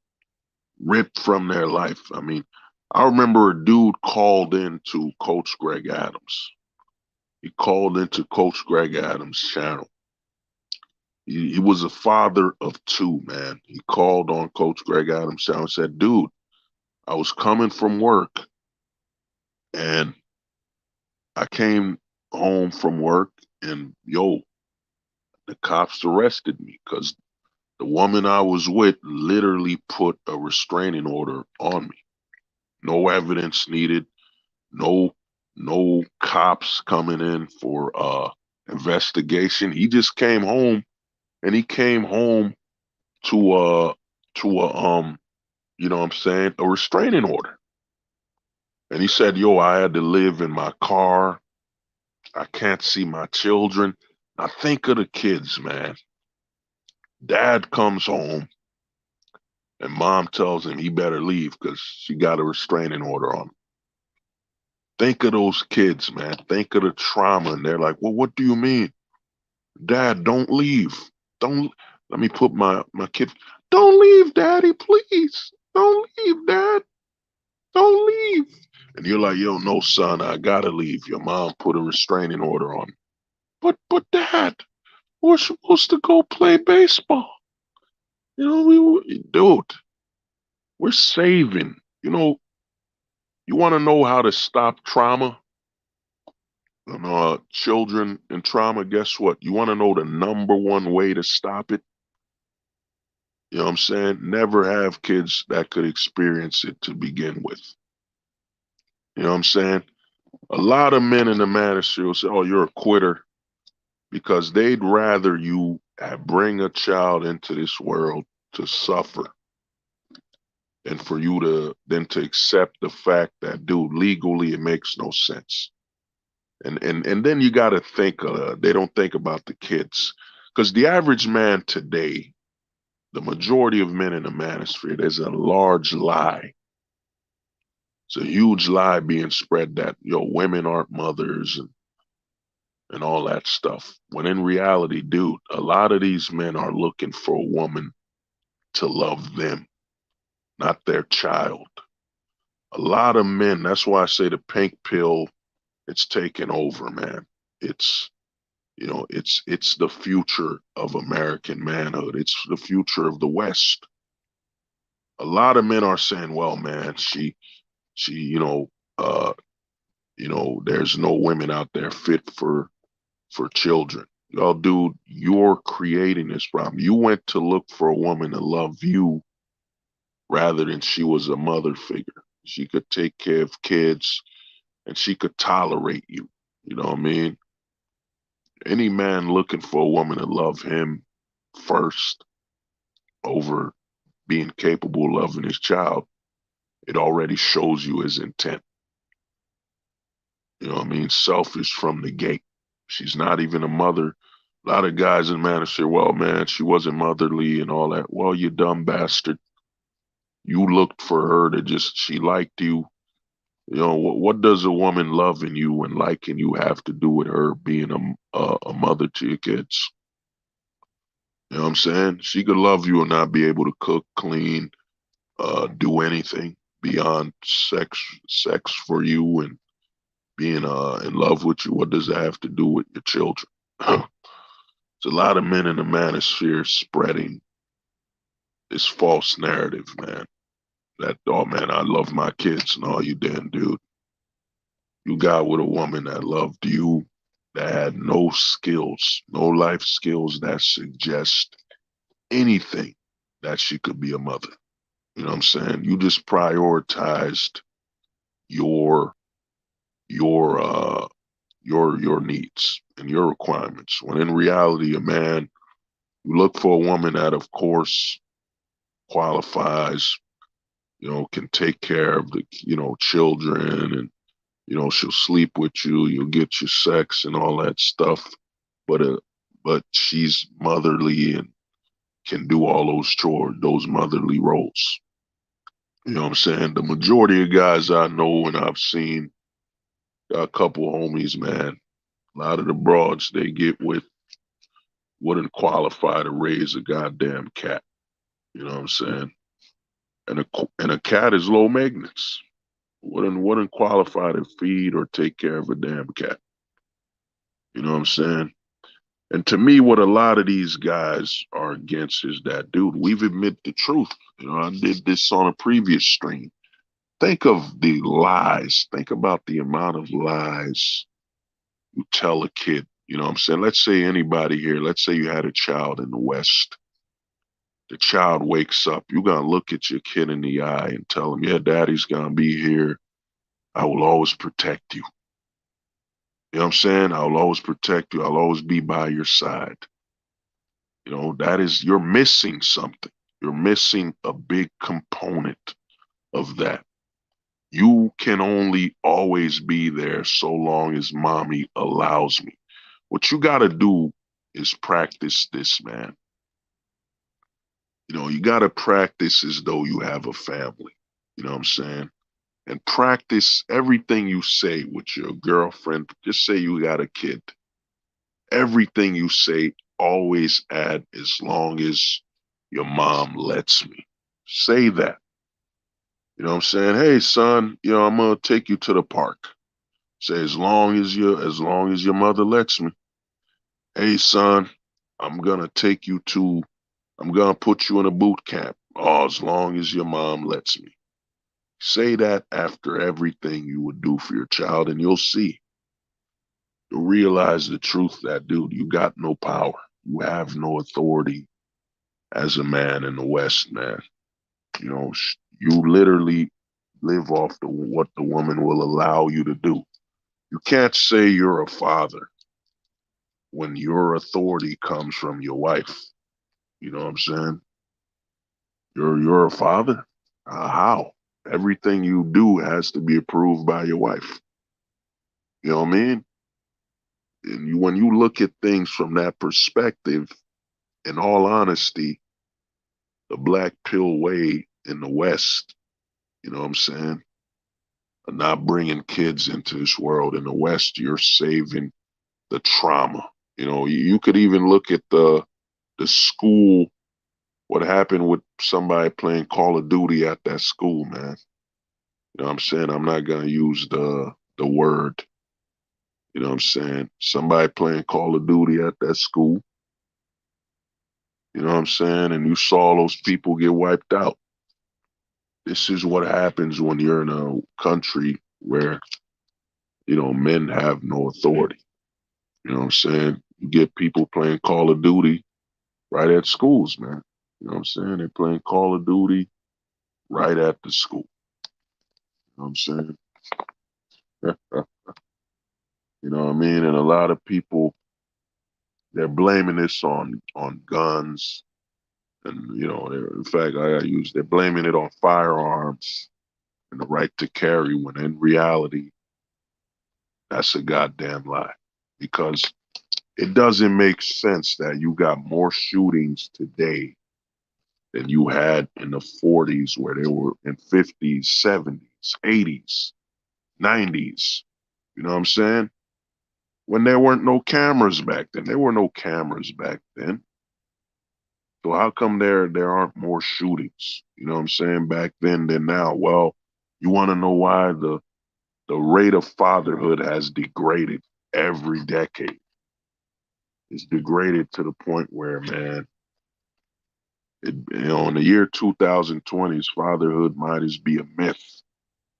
Ripped from their life. I mean, I remember a dude called into Coach Greg Adams. He called into Coach Greg Adams' channel. He was a father of two, man. He called on Coach Greg Adams' channel and said, dude, I was coming from work and I came home from work and yo, the cops arrested me because the woman I was with literally put a restraining order on me. No evidence needed, no no cops coming in for investigation. He just came home and he came home to you know what I'm saying, a restraining order. And he said, yo, I had to live in my car. I can't see my children. Now think of the kids, man. Dad comes home and mom tells him he better leave because she got a restraining order on him. Think of those kids, man. Think of the trauma. And they're like, well, what do you mean? Dad, don't leave. Don't let me put my kid. Don't leave, Daddy, please. Don't leave, Dad. Don't leave. And you're like, yo, no, son, I gotta leave. Your mom put a restraining order on me. But Dad, we're supposed to go play baseball. Dude, we're saving. You want to know how to stop trauma? Children in trauma, guess what? You want to know the number one way to stop it? You know what I'm saying? Never have kids that could experience it to begin with. You know what I'm saying? A lot of men in the manosphere will say, oh, you're a quitter, because they'd rather you bring a child into this world to suffer than for you to accept the fact that, dude, legally it makes no sense. And then you got to think, they don't think about the kids. Because the average man today, the majority of men in the manosphere, there's a large lie It's a huge lie being spread that, women aren't mothers and all that stuff. When in reality, dude, a lot of these men are looking for a woman to love them, not their child. A lot of men, that's why I say the pink pill, it's taken over, man. It's, it's the future of American manhood. It's the future of the West. A lot of men are saying, well, man, she, there's no women out there fit for children. Y'all, dude, you're creating this problem. You went to look for a woman to love you rather than she was a mother figure. She could take care of kids and she could tolerate you. You know what I mean? Any man looking for a woman to love him first over being capable of loving his child, it already shows you his intent. You know what I mean? Selfish from the gate. She's not even a mother. A lot of guys in man say, well, man, she wasn't motherly and all that. Well, you dumb bastard. You looked for her to just, she liked you. What does a woman loving you and liking you have to do with her being a mother to your kids? You know what I'm saying? She could love you and not be able to cook, clean, do anything beyond sex for you and being in love with you. What does that have to do with your children? There's a lot of men in the manosphere spreading this false narrative, man. That, oh man, I love my kids. No, you didn't, dude. You got with a woman that loved you, that had no skills, no life skills that suggest anything that she could be a mother. You know what I'm saying? You just prioritized your your uh your needs and your requirements. When in reality, a man, you look for a woman that of course qualifies, can take care of the, children and, she'll sleep with you, you'll get your sex and all that stuff. But she's motherly and can do all those chores, those motherly roles. You know what I'm saying? The majority of guys I know and I've seen, got a couple homies, man. A lot of the broads they get with wouldn't qualify to raise a goddamn cat. You know what I'm saying? And a cat is low maintenance. Wouldn't qualify to feed or take care of a damn cat. You know what I'm saying? And to me, what a lot of these guys are against is that, dude, we've admitted the truth. I did this on a previous stream. Think of the lies. Think about the amount of lies you tell a kid. You know what I'm saying? Let's say anybody here, let's say you had a child in the West. The child wakes up. You're going to look at your kid in the eye and tell him, yeah, daddy's going to be here. I will always protect you. You know what I'm saying? I will always protect you. I'll always be by your side. That is, you're missing something. You're missing a big component of that. You can only always be there so long as mommy allows me. What you got to do is practice this, man. You got to practice as though you have a family. You know what I'm saying? And practice everything you say with your girlfriend. Just say you got a kid. Everything you say, always add as long as your mom lets me. Say that. You know what I'm saying? Hey, son, I'm gonna take you to the park. Say as long as your mother lets me. Hey, son, I'm gonna take you to I'm gonna put you in a boot camp. Oh, as long as your mom lets me. Say that after everything you would do for your child, and you'll see. You'll realize the truth that, dude, you got no power. You have no authority as a man in the West, man. You literally live off what the woman will allow you to do. You can't say you're a father when your authority comes from your wife. You know what I'm saying? You're a father? How? Everything you do has to be approved by your wife. You know what I mean? And when you look at things from that perspective, in all honesty, the black pill way in the West, you know what I'm saying? not bringing kids into this world. In the West, you're saving the trauma. You could even look at the school, what happened with somebody playing Call of Duty at that school, man. You know what I'm saying? I'm not gonna use the word. You know what I'm saying? Somebody playing Call of Duty at that school. You know what I'm saying? And you saw those people get wiped out. This is what happens when you're in a country where, men have no authority. You know what I'm saying? You get people playing Call of Duty right at schools, man. You know what I'm saying? They're playing Call of Duty right at the school. You know what I'm saying? You know what I mean? And a lot of people, they're blaming this on guns, and in fact, they're blaming it on firearms and the right to carry, when in reality, that's a goddamn lie. Because it doesn't make sense that you got more shootings today than you had in the 40s, where they were in 50s, 70s, 80s, 90s. You know what I'm saying? When there weren't no cameras back then. There were no cameras back then. So how come there aren't more shootings? You know what I'm saying? Back then than now. Well, you want to know why the rate of fatherhood has degraded every decade. It's degraded to the point where, man, in the year 2020s, fatherhood might as be a myth.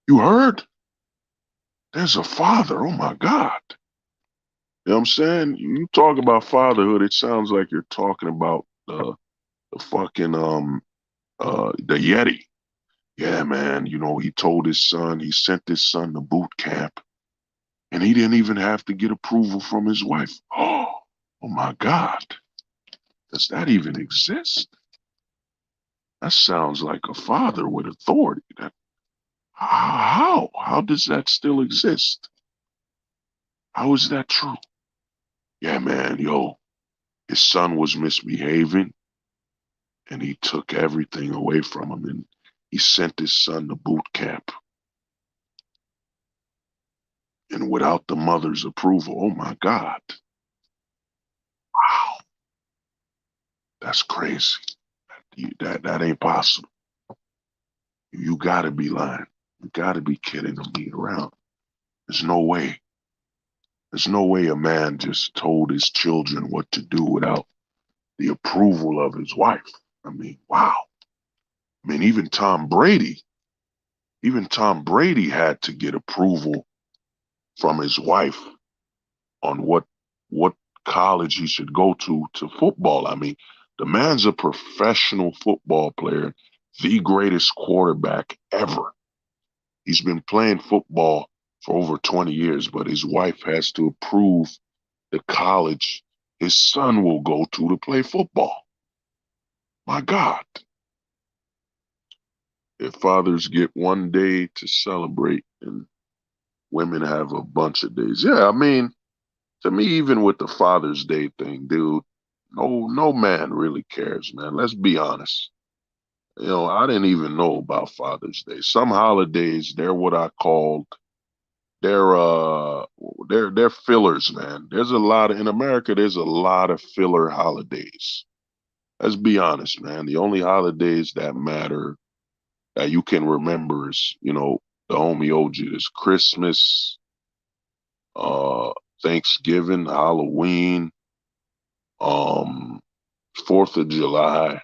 You heard? There's a father. Oh my God. You know what I'm saying? You talk about fatherhood, it sounds like you're talking about the fucking the Yeti. Yeah, man, he told his son, he sent his son to boot camp, and he didn't even have to get approval from his wife. Oh my God. Does that even exist? That sounds like a father with authority. How does that still exist? How is that true? Yeah, man, his son was misbehaving, and he took everything away from him, and he sent his son to boot camp. And without the mother's approval, oh my God. Wow, that's crazy. That ain't possible. You gotta be lying. You gotta be kidding me around. There's no way. There's no way a man just told his children what to do without the approval of his wife. I mean, wow. I mean, even Tom Brady had to get approval from his wife on what college he should go to football. I mean, the man's a professional football player, the greatest quarterback ever. He's been playing football for over 20 years, but his wife has to approve the college his son will go to play football. My God. If fathers get one day to celebrate and women have a bunch of days. Yeah, I mean, to me, even with the Father's Day thing, dude, no man really cares, man. Let's be honest. I didn't even know about Father's Day. Some holidays, they're what I called they're fillers, man. There's a lot in America, there's a lot of filler holidays. Let's be honest, man. The only holidays that matter that you can remember is, the homie OG is Christmas, uh, Thanksgiving, Halloween, um, 4th of July,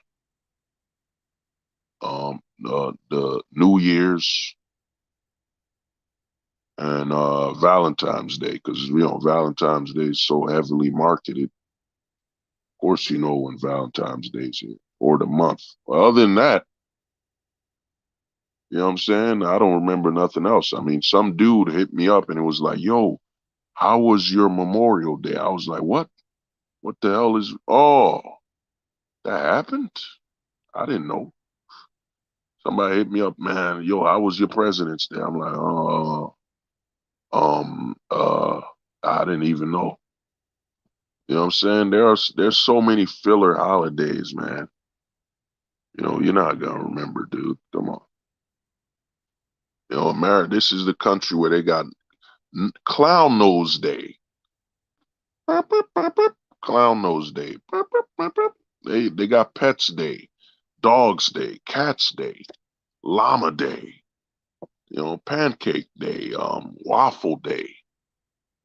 the New Year's, and Valentine's Day, because Valentine's Day is so heavily marketed. Of course, you know when Valentine's Day is here, or the month. Well, other than that, you know what I'm saying? I don't remember nothing else. I mean, some dude hit me up and it was like, "Yo, how was your Memorial Day?" I was like, "What? What the hell is? Oh, that happened? I didn't know." Somebody hit me up, man. Yo, how was your President's Day? I'm like, um, uh, I didn't even know. You know what I'm saying? There's so many filler holidays, man. You're not gonna remember, dude. Come on. You know, America, this is the country where they got Clown Nose Day. Clown Nose Day. They got Pets Day, Dogs Day, Cats Day, Llama Day, you know, Pancake Day, Waffle Day.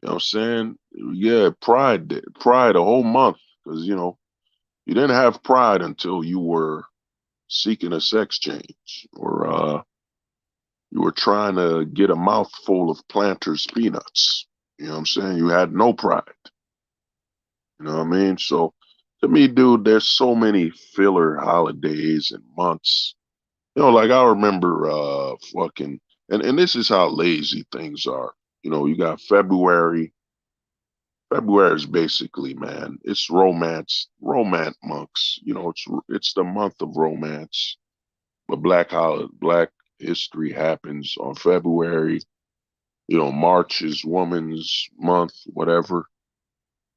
You know what I'm saying? Yeah, Pride Day, Pride a whole month because you didn't have Pride until you were seeking a sex change or you were trying to get a mouthful of Planters peanuts. You know what I'm saying? You had no pride. You know what I mean? So to me, dude, there's so many filler holidays and months. Like I remember fucking and this is how lazy things are. You got February. February is basically, man, it's romance months. It's the month of romance. But Black history happens on February. March is Woman's Month, whatever.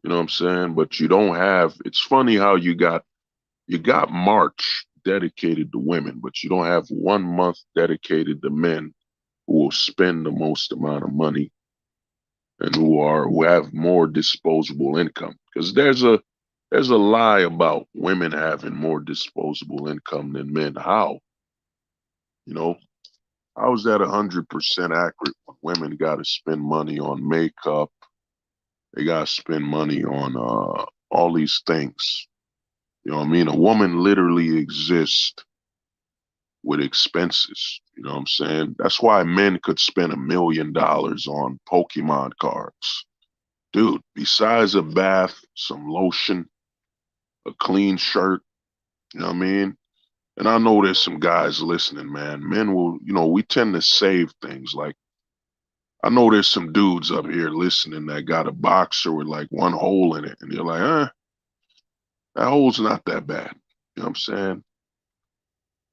You know what I'm saying? But you don't have. It's funny how you got March dedicated to women, but you don't have 1 month dedicated to men who will spend the most amount of money and who have more disposable income. Because there's a lie about women having more disposable income than men. How? You know, how is that 100% accurate when women got to spend money on makeup? They got to spend money on all these things. You know what I mean? A woman literally exists with expenses. You know what I'm saying? That's why men could spend $1 million on Pokemon cards. Dude, besides a bath, some lotion, a clean shirt, you know what I mean? And I know there's some guys listening, man. Men will, we tend to save things. Like, I know there's some dudes up here listening that got a boxer with like one hole in it. And you're like, that hole's not that bad. You know what I'm saying?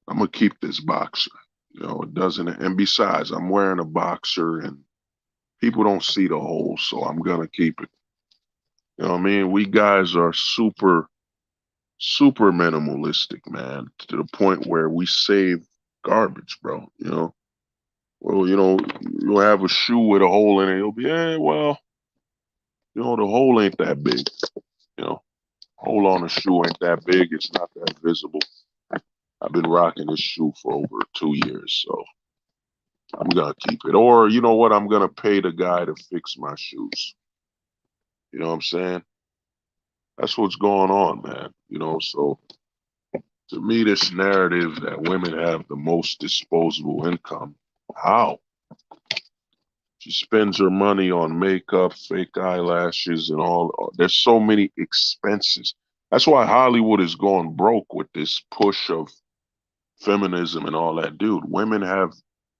I'm going to keep this boxer. It doesn't. And besides, I'm wearing a boxer and people don't see the hole. So I'm going to keep it. You know what I mean? We guys are super, super minimalistic, man, to the point where we save garbage, bro. Well, you'll have a shoe with a hole in it. You'll be, well, the hole ain't that big. You know, hole on the shoe ain't that big. It's not that visible. I've been rocking this shoe for over 2 years, so I'm gonna keep it. Or you know what? I'm gonna pay the guy to fix my shoes. You know what I'm saying? That's what's going on, man. So to me, this narrative that women have the most disposable income, how? She spends her money on makeup, fake eyelashes, and all. There's so many expenses. That's why Hollywood is going broke with this push of feminism and all that. Dude, women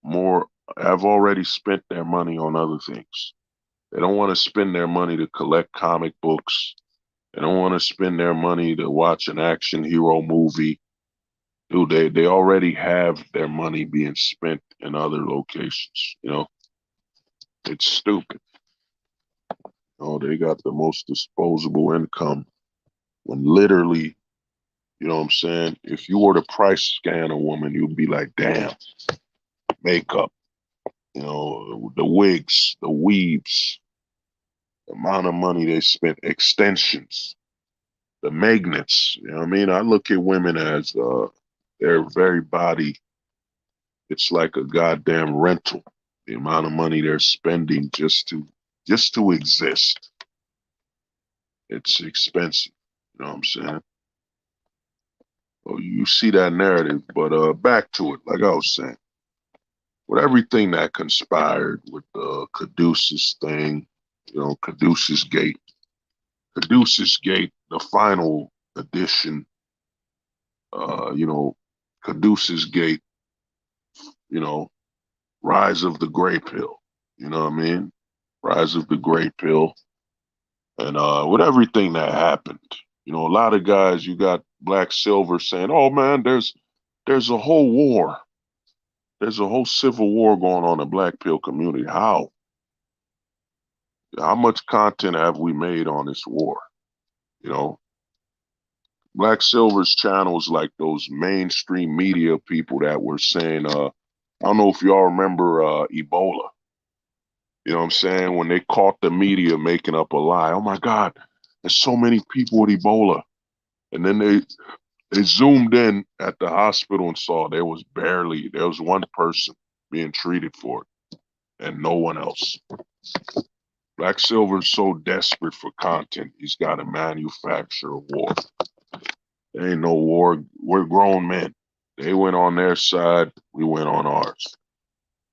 more, have already spent their money on other things. They don't want to spend their money to collect comic books. They don't want to spend their money to watch an action hero movie. Dude, they already have their money being spent in other locations. It's stupid. They got the most disposable income when literally, you know what I'm saying? If you were to price scan a woman, you'd be like, damn, makeup, the wigs, the weaves, the amount of money they spent, extensions, the magnets. You know what I mean? I look at women as their very body, it's like a goddamn rental. The amount of money they're spending just to exist. It's expensive. You know what I'm saying? Well, you see that narrative, but back to it, like I was saying, with everything that conspired with the Caduceus thing, Caduceus Gate. Caduceus Gate, the final edition, Caduceus Gate, you know, Rise of the Gray Pill. You know what I mean? Rise of the Gray Pill. And with everything that happened, a lot of guys, you got Black Silver saying, "Oh man, there's a whole war. There's a whole civil war going on in the Black Pill community. How? How much content have we made on this war? You know, Black Silver's channels like those mainstream media people that were saying, I don't know if y'all remember Ebola. You know what I'm saying? When they caught the media making up a lie. Oh my God, there's so many people with Ebola. And then they zoomed in at the hospital and saw there was one person being treated for it and no one else. Black Silver's so desperate for content, he's got to manufacture a war. There ain't no war. We're grown men. They went on their side, we went on ours.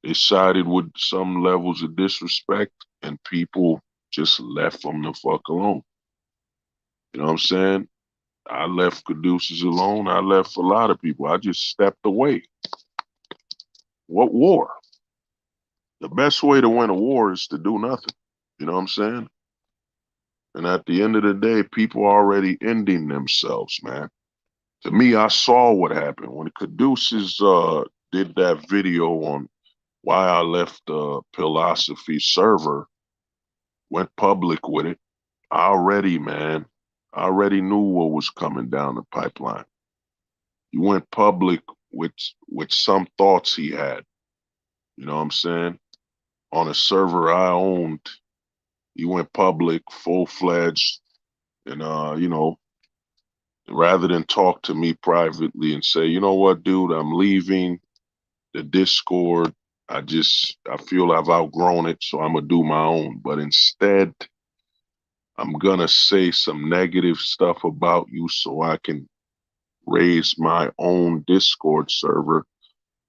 They sided with some levels of disrespect, and people just left them the fuck alone. You know what I'm saying? I left Caduceus alone. I left a lot of people. I just stepped away. What war? The best way to win a war is to do nothing. You know what I'm saying? And at the end of the day, people are already ending themselves, man. To me, I saw what happened when Caduceus did that video on why I left the Philosophy server, went public with it. I already knew what was coming down the pipeline. He went public with some thoughts he had. You know what I'm saying? On a server I owned, he went public, full fledged, and rather than talk to me privately and say, you know what, dude, I'm leaving the Discord. I feel I've outgrown it, so I'm gonna do my own. But instead, I'm gonna say some negative stuff about you so I can raise my own Discord server.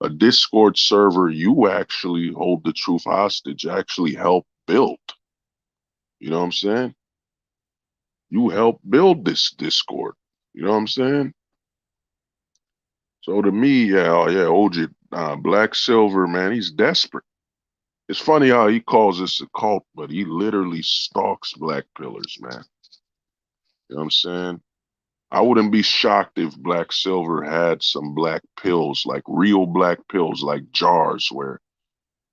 A Discord server you actually hold the truth hostage, actually help build. You know what I'm saying? You help build this Discord. You know what I'm saying? So to me, yeah, oh, yeah, OG, Black Silver, man, he's desperate. It's funny how he calls this a cult, but he literally stalks black pillars, man. You know what I'm saying? I wouldn't be shocked if Black Silver had some black pills, like real black pills, like jars where,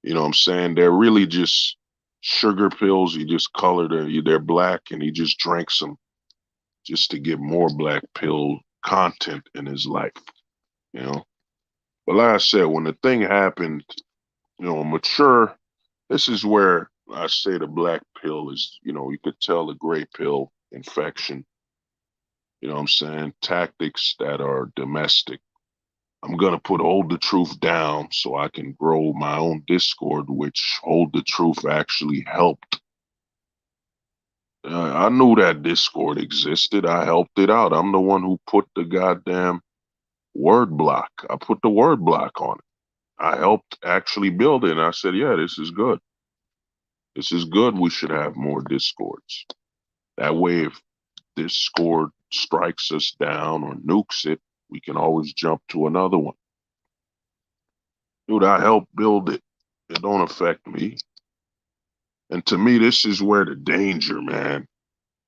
you know what I'm saying, they're really just sugar pills. He just colored them, they're black, and he just drinks them just to get more black pill content in his life, you know? But like I said, when the thing happened, mature, this is where I say the black pill is, you could tell the gray pill infection, you know what I'm saying? Tactics that are domestic. I'm going to put Hold the Truth down so I can grow my own Discord, which Hold the Truth actually helped. I knew that Discord existed. I helped it out. I'm the one who put the goddamn word block. I put the word block on it. I helped actually build it. And I said, yeah, this is good. This is good. We should have more Discords. That way, if Discord strikes us down or nukes it, we can always jump to another one. Dude, I helped build it. It don't affect me. And to me, this is where the danger, man,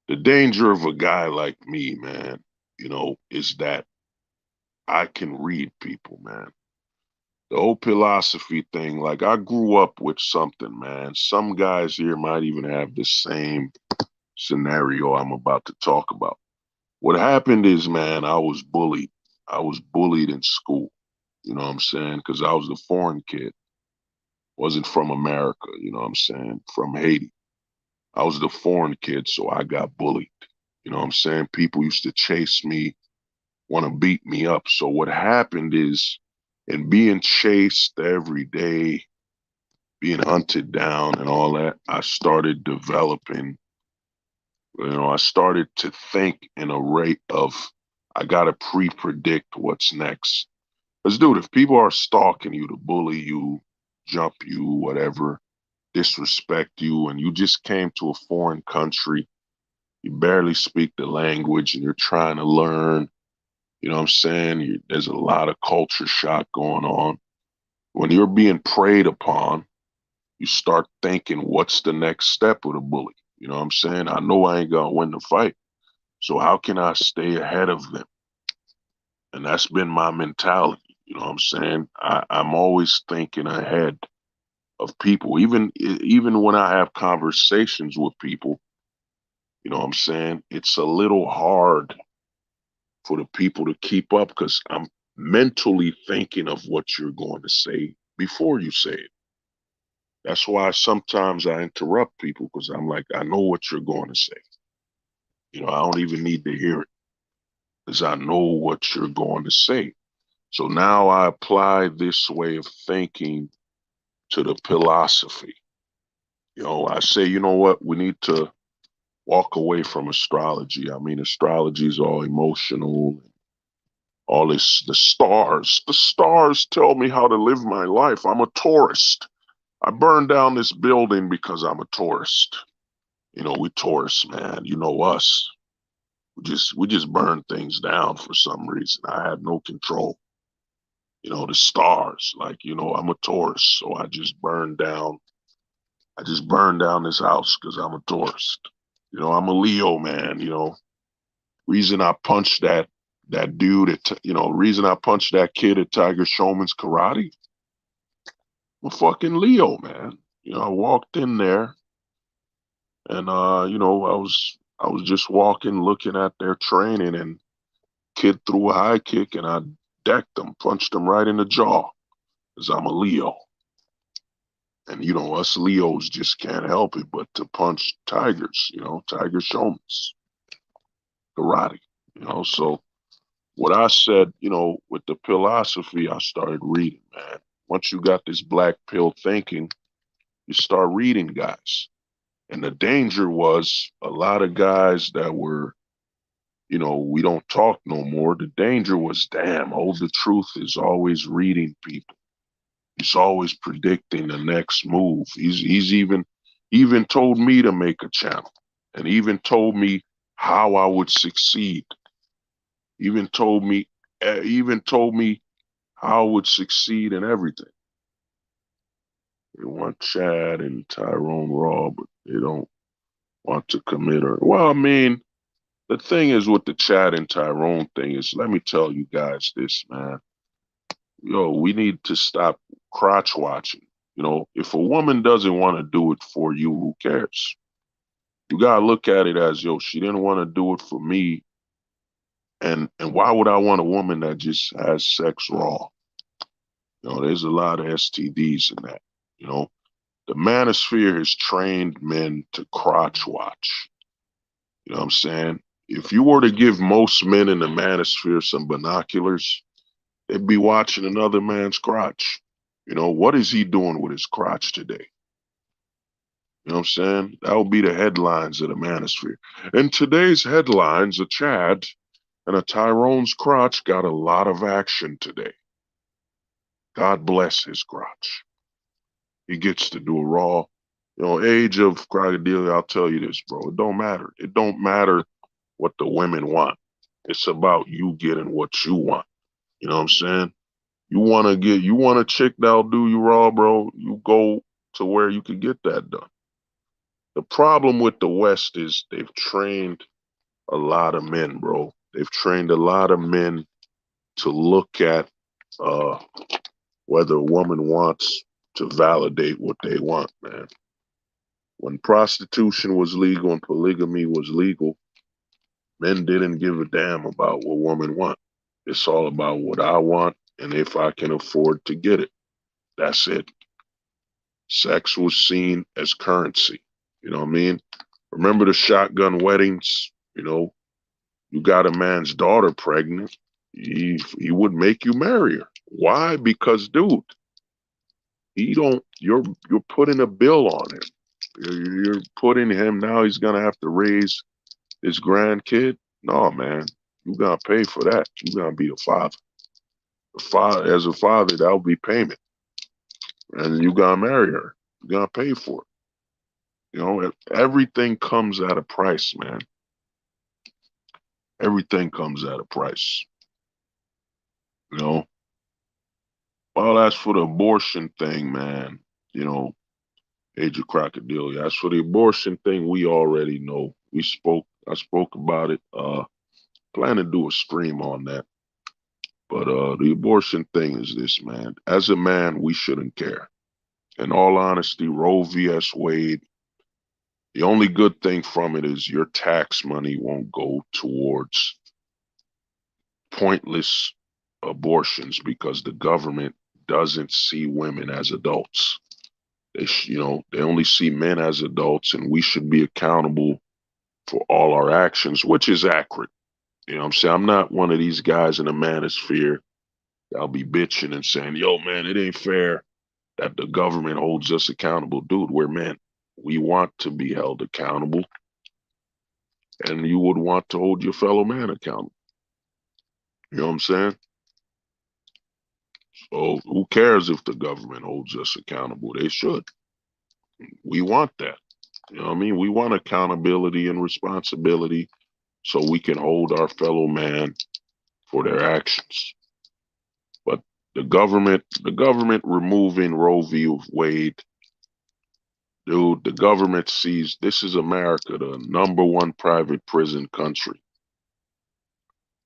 the danger of a guy like me, man, is that I can read people, man. The whole philosophy thing, like I grew up with something, man. Some guys here might even have the same scenario I'm about to talk about. What happened is, man, I was bullied. I was bullied in school. You know what I'm saying? Because I was the foreign kid. Wasn't from America, you know what I'm saying? From Haiti. I was the foreign kid, so I got bullied. You know what I'm saying? People used to chase me, want to beat me up. So what happened is, in being chased every day, being hunted down and all that, I started developing, I started to think in a rate of, I got to pre-predict what's next. Because, dude, if people are stalking you to bully you, jump you, whatever, disrespect you, and you just came to a foreign country, you barely speak the language, and you're trying to learn, you know what I'm saying? There's a lot of culture shock going on. When you're being preyed upon, you start thinking, what's the next step with a bully? You know what I'm saying? I know I ain't gonna win the fight. So how can I stay ahead of them? And that's been my mentality. You know what I'm saying? I'm always thinking ahead of people. Even when I have conversations with people, you know what I'm saying? It's a little hard for the people to keep up because I'm mentally thinking of what you're going to say before you say it. That's why sometimes I interrupt people because I'm like, I know what you're going to say. I don't even need to hear it because I know what you're going to say. So now I apply this way of thinking to the philosophy. I say, you know what? We need to walk away from astrology. I mean, astrology is all emotional, all this, the stars. The stars tell me how to live my life. I'm a tourist. I burned down this building because I'm a tourist. We tourists, man. You know us. We just burn things down for some reason. I had no control. The stars, like, I'm a tourist, so I just burned down this house because I'm a tourist. I'm a Leo, man. Reason I punched that dude reason I punched that kid at Tiger Showman's Karate. I'm a fucking Leo, man. I walked in there and I was just walking, looking at their training, and kid threw a high kick and I decked him, punched him right in the jaw because I'm a Leo. And us Leos just can't help it but to punch tigers, Tiger Showman's Karate, so what I said, with the philosophy, I started reading, man. Once you got this black pill thinking, you start reading guys. And the danger was a lot of guys that were, we don't talk no more. The danger was, damn, the truth is always reading people. He's always predicting the next move. He's even told me to make a channel and even told me how I would succeed. Even told me how I would succeed in everything. They want Chad and Tyrone Raw, but they don't want to commit her. Well, I mean, the thing is with the Chad and Tyrone thing is, let me tell you guys this, man. We need to stop crotch watching. If a woman doesn't want to do it for you, who cares? You gotta look at it as, she didn't want to do it for me. And why would I want a woman that just has sex raw? There's a lot of STDs in that. The manosphere has trained men to crotch watch. You know what I'm saying? If you were to give most men in the manosphere some binoculars, they'd be watching another man's crotch. What is he doing with his crotch today? You know what I'm saying? That would be the headlines of the manosphere. In today's headlines, a Chad and a Tyrone's crotch got a lot of action today. God bless his crotch. He gets to do a raw. Age of crocodile, I'll tell you this, bro. It don't matter. It don't matter what the women want. It's about you getting what you want. You know what I'm saying? You want a chick that'll do you raw, bro. You go to where you can get that done. The problem with the West is they've trained a lot of men, bro. They've trained a lot of men to look at whether a woman wants to validate what they want, man. When prostitution was legal and polygamy was legal, men didn't give a damn about what women want. It's all about what I want and if I can afford to get it. That's it. Sex was seen as currency. You know what I mean? Remember the shotgun weddings? You got a man's daughter pregnant. He would make you marry her. Why? Because, dude, you're putting a bill on him. You're putting him, now he's gonna have to raise his grandkid. No, man, you gotta pay for that. You gotta be a father. As a father, that'll be payment, and you gotta marry her. You gotta pay for it. Everything comes at a price, man. Everything comes at a price. You know. Well, as for the abortion thing, man, Age of Crocodile. As for the abortion thing, we already know. I spoke about it. Plan to do a stream on that. But the abortion thing is this, man. As a man, we shouldn't care. In all honesty, Roe v.s. Wade, the only good thing from it is your tax money won't go towards pointless abortions because the government doesn't see women as adults. They only see men as adults, and we should be accountable for all our actions, which is accurate. You know what I'm saying? I'm not one of these guys in the manosphere that'll be bitching and saying, yo, man, it ain't fair that the government holds us accountable. Dude, we're men. We want to be held accountable, and you would want to hold your fellow man accountable. You know what I'm saying? So who cares if the government holds us accountable? They should. We want that. You know what I mean? We want accountability and responsibility so we can hold our fellow man for their actions. But the government removing Roe v. Wade, dude, the government sees this is America, the #1 private prison country.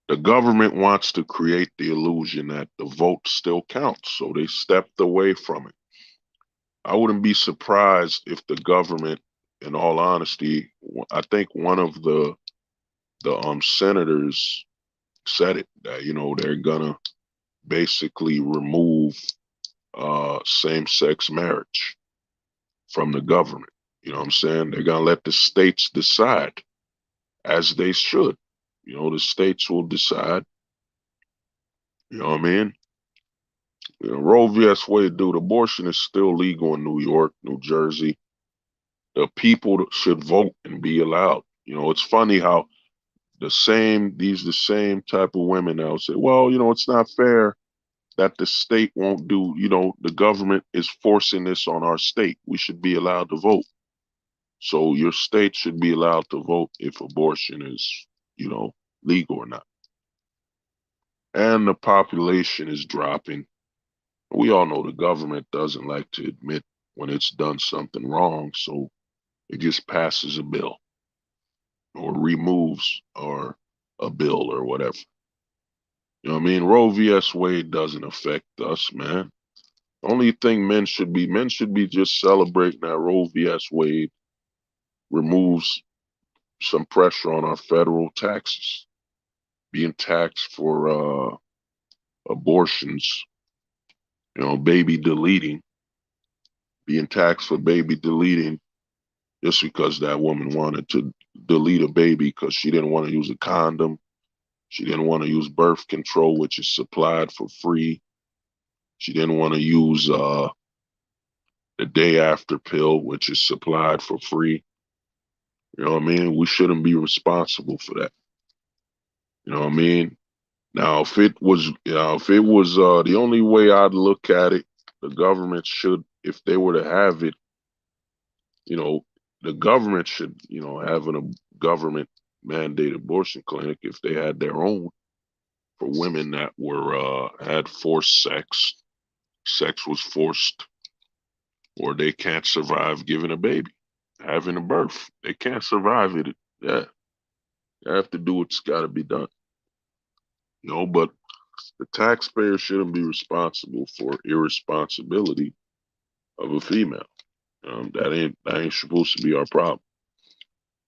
The government wants to create the illusion that the vote still counts, so they stepped away from it. I wouldn't be surprised if the government, in all honesty, I think one of the senators said it that they're gonna basically remove same-sex marriage from the government. You know what I'm saying? They're gonna let the states decide, as they should. The states will decide. You know what I mean? Roe v. Wade, dude, abortion is still legal in New York, New Jersey. The people should vote and be allowed. It's funny how the same type of women now say, well, it's not fair that the state won't do, the government is forcing this on our state. We should be allowed to vote. So your state should be allowed to vote if abortion is, legal or not. And the population is dropping. We all know the government doesn't like to admit when it's done something wrong, so it just passes a bill or removes or a bill or whatever. You know what I mean? Roe v. Wade doesn't affect us, man. Only thing men should be just celebrating that Roe v. Wade removes some pressure on our federal taxes. Being taxed for abortions, baby deleting, being taxed for baby deleting just because that woman wanted to delete a baby because she didn't want to use a condom. She didn't want to use birth control, which is supplied for free. She didn't want to use the day after pill, which is supplied for free. You know what I mean? We shouldn't be responsible for that. You know what I mean? Now, if it was the only way I'd look at it, the government should, if they were to have it, the government should, have a government mandated abortion clinic if they had their own for women that were had forced sex was forced, or they can't survive giving a baby, having a birth. They can't survive it. Yeah, you have to do what's got to be done. But the taxpayer shouldn't be responsible for irresponsibility of a female. That ain't supposed to be our problem.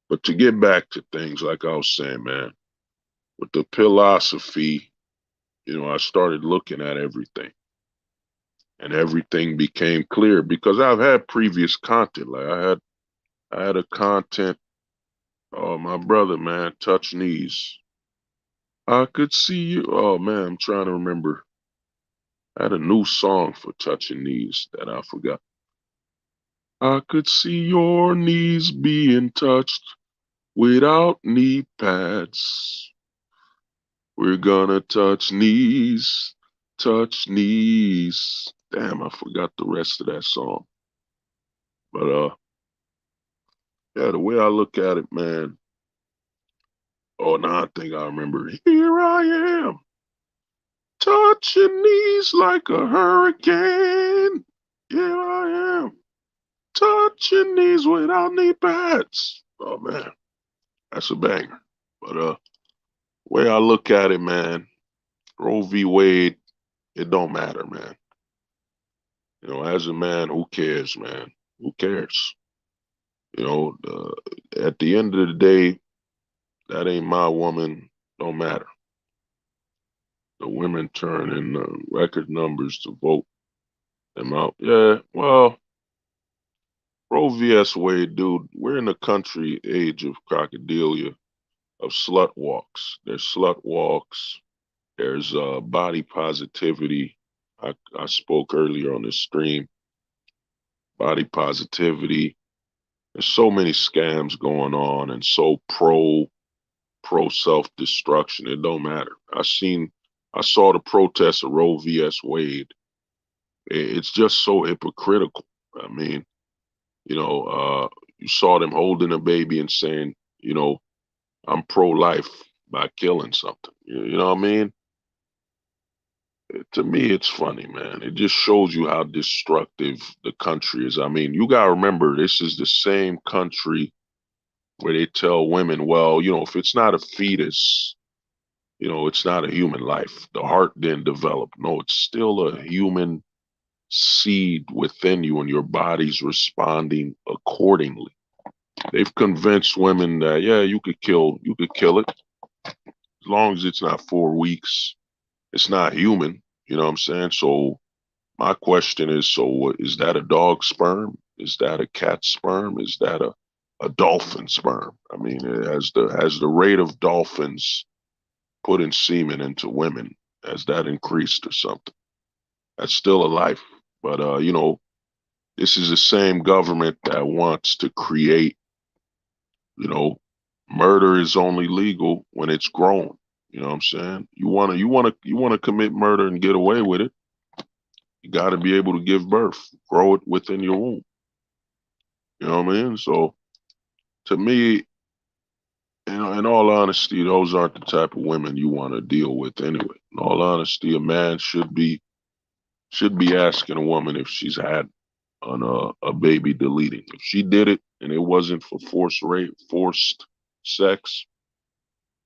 But to get back to things, like I was saying, man, with the philosophy, I started looking at everything, and everything became clear because I've had previous content. Like I had a content. Oh, my brother, man, touch knees. I could see you. Oh man, I'm trying to remember. I had a new song for touching knees that I forgot. I could see your knees being touched without knee pads. We're gonna touch knees, touch knees. Damn, I forgot the rest of that song. But yeah, the way I look at it, man. Oh, now I think I remember. Here I am, touching knees like a hurricane. Here I am, touching knees without knee pads. Oh man, that's a banger. But way I look at it, man, Roe v. Wade, it don't matter, man. As a man, who cares, man? Who cares? At the end of the day, that ain't my woman. Don't matter. The women turn in record numbers to vote them out. Yeah, well, Roe vs. Wade, dude, we're in the country age of crocodilia, of slut walks. There's slut walks. There's body positivity. I spoke earlier on this stream. Body positivity. There's so many scams going on and so pro self destruction. It don't matter. I saw the protests of Roe vs. Wade. It's just so hypocritical. I mean, you saw them holding a baby and saying, I'm pro life by killing something. You know what I mean? To me, it's funny, man. It just shows you how destructive the country is. I mean, you got to remember, this is the same country where they tell women, well, if it's not a fetus, it's not a human life. The heart didn't develop. No, it's still a human seed within you, and your body's responding accordingly. They've convinced women that, yeah, you could kill it as long as it's not 4 weeks. It's not human. You know what I'm saying? So my question is, so is that a dog sperm? Is that a cat sperm? Is that a dolphin sperm? I mean, has the rate of dolphins putting semen into women, has that increased or something? That's still a life. But this is the same government that wants to create, you know, murder is only legal when it's grown. You know what I'm saying? You wanna commit murder and get away with it. You got to be able to give birth, grow it within your womb. You know what I mean? So to me, in all honesty, those aren't the type of women you want to deal with anyway. In all honesty, a man should be asking a woman if she's had a baby deleting. If she did it and it wasn't for forced sex,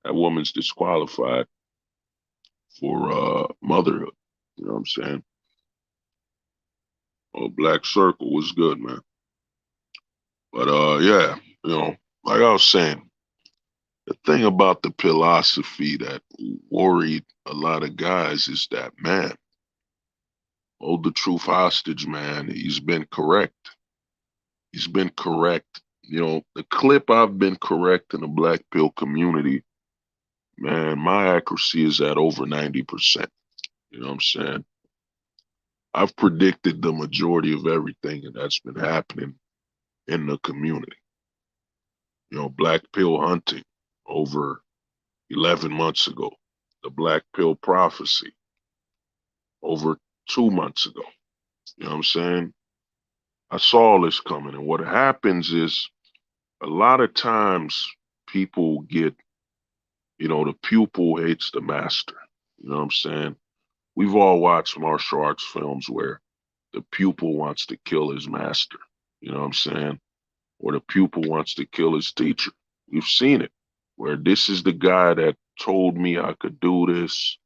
that woman's disqualified for motherhood. You know what I'm saying? Black Circle was good, man. But yeah, like I was saying, the thing about the philosophy that worried a lot of guys is that, man, hold the truth hostage, man. He's been correct. He's been correct. The clip I've been correct in the black pill community, man, my accuracy is at over 90%. You know what I'm saying? I've predicted the majority of everything that's been happening in the community. Black pill hunting over 11 months ago, the black pill prophecy over 2 months ago. You know what I'm saying? I saw this coming. And what happens is a lot of times people get, the pupil hates the master. You know what I'm saying? We've all watched martial arts films where the pupil wants to kill his master. You know what I'm saying? Or the pupil wants to kill his teacher. We've seen it where this is the guy that told me I could do this.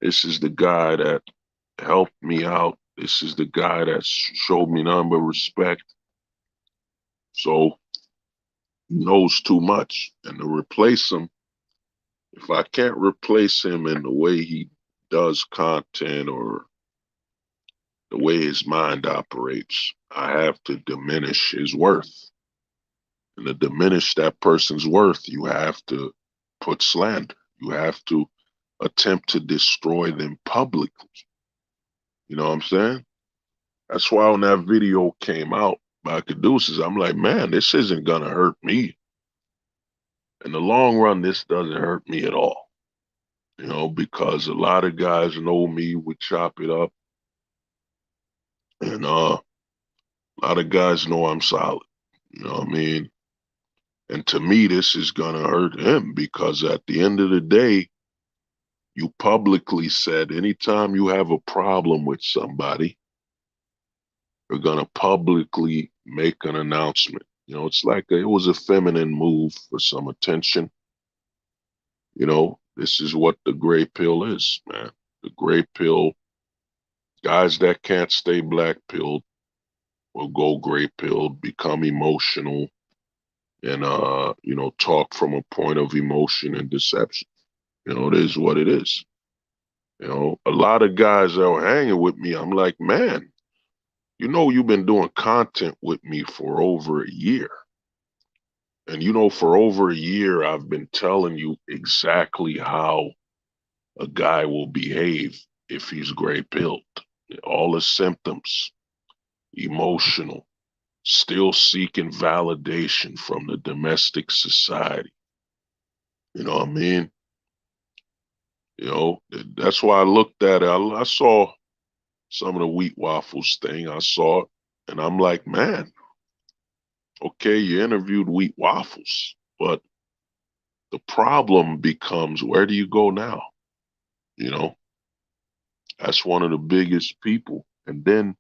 This is the guy that helped me out. This is the guy that showed me nothing but respect. So he knows too much. And to replace him, if I can't replace him in the way he does content or the way his mind operates, I have to diminish his worth. And to diminish that person's worth, you have to put slander. You have to attempt to destroy them publicly. You know what I'm saying? That's why when that video came out by Caduceus, I'm like, man, this isn't gonna hurt me. In the long run, this doesn't hurt me at all. Because a lot of guys know me, we chop it up. And a lot of guys know I'm solid. You know what I mean? And to me, this is gonna hurt him because at the end of the day, you publicly said anytime you have a problem with somebody, you're gonna publicly make an announcement. It's like it was a feminine move for some attention. This is what the gray pill is, man. The gray pill, guys that can't stay black pilled will go gray pilled, become emotional, and talk from a point of emotion and deception. It is what it is. A lot of guys that were hanging with me, I'm like, man, You know, you've been doing content with me for over a year. And you know, for over a year, I've been telling you exactly how a guy will behave if he's gray pilled. All the symptoms, emotional, still seeking validation from the domestic society. You know what I mean? You know, that's why I looked at it. I saw some of the wheat waffles thing. I saw it, and I'm like, man, okay, you interviewed wheat waffles, but the problem becomes where do you go now? You know, that's one of the biggest people. And then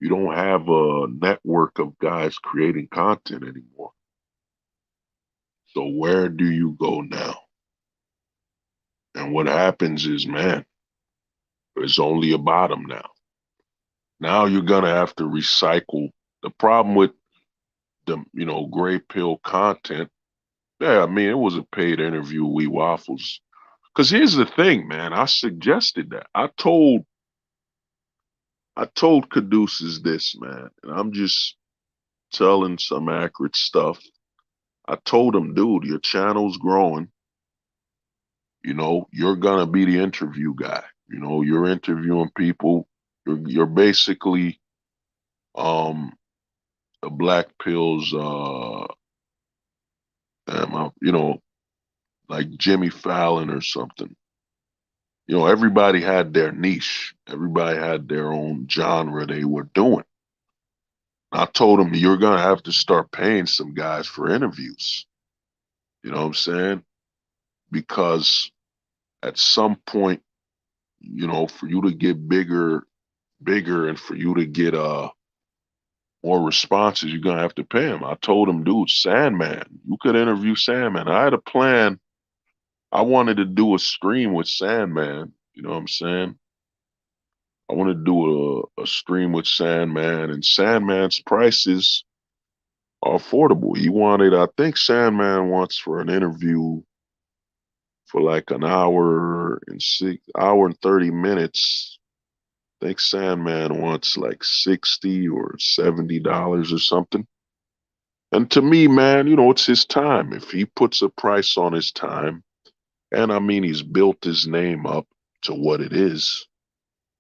you don't have a network of guys creating content anymore. So where do you go now? And what happens is, man, there's only a bottom now. Now you're gonna have to recycle. The problem with the, gray pill content, yeah, I mean, it was a paid interview with Wee Waffles. Cause here's the thing, man. I suggested that. I told Caduceus this, man, and I'm just telling some accurate stuff. I told him, dude, your channel's growing. You know, you're gonna be the interview guy. You know, you're interviewing people. You're basically um the black pills like Jimmy Fallon or something. You know, everybody had their niche. Everybody had their own genre they were doing. I told him you're gonna have to start paying some guys for interviews. You know what I'm saying? Because at some point, for you to get bigger, and for you to get more responses, you're gonna have to pay him. I told him, dude, Sandman, you could interview Sandman. I had a plan. I wanted to do a stream with Sandman. You know what I'm saying? I want to do a stream with Sandman, and Sandman's prices are affordable. He wanted, I think Sandman wants for an interview for like an hour and 30 minutes. I think Sandman wants like 60 or $70 or something. And to me, man, it's his time. If he puts a price on his time, and I mean, he's built his name up to what it is.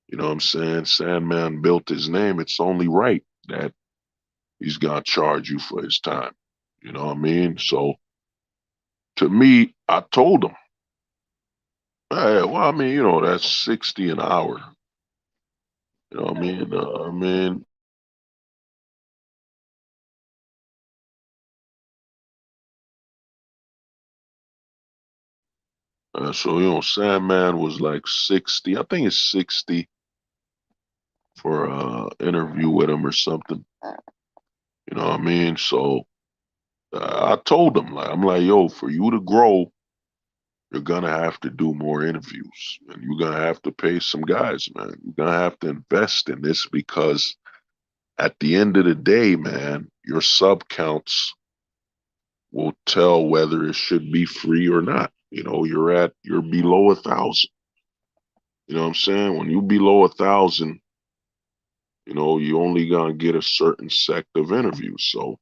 You know what I'm saying? Sandman built his name. It's only right that he's gonna charge you for his time. You know what I mean? So to me, I told him, hey, well, I mean, that's 60 an hour. You know what I mean? So Sandman was like 60. I think it's 60 for interview with him or something. You know what I mean? So I told him, like, I'm like, yo, for you to grow, you're gonna have to do more interviews, and you're gonna have to pay some guys, man. You're gonna have to invest in this because at the end of the day, man, your sub counts will tell whether it should be free or not. You're below 1,000. You know what I'm saying? When you below 1,000, you only gonna get a certain sect of interviews. So,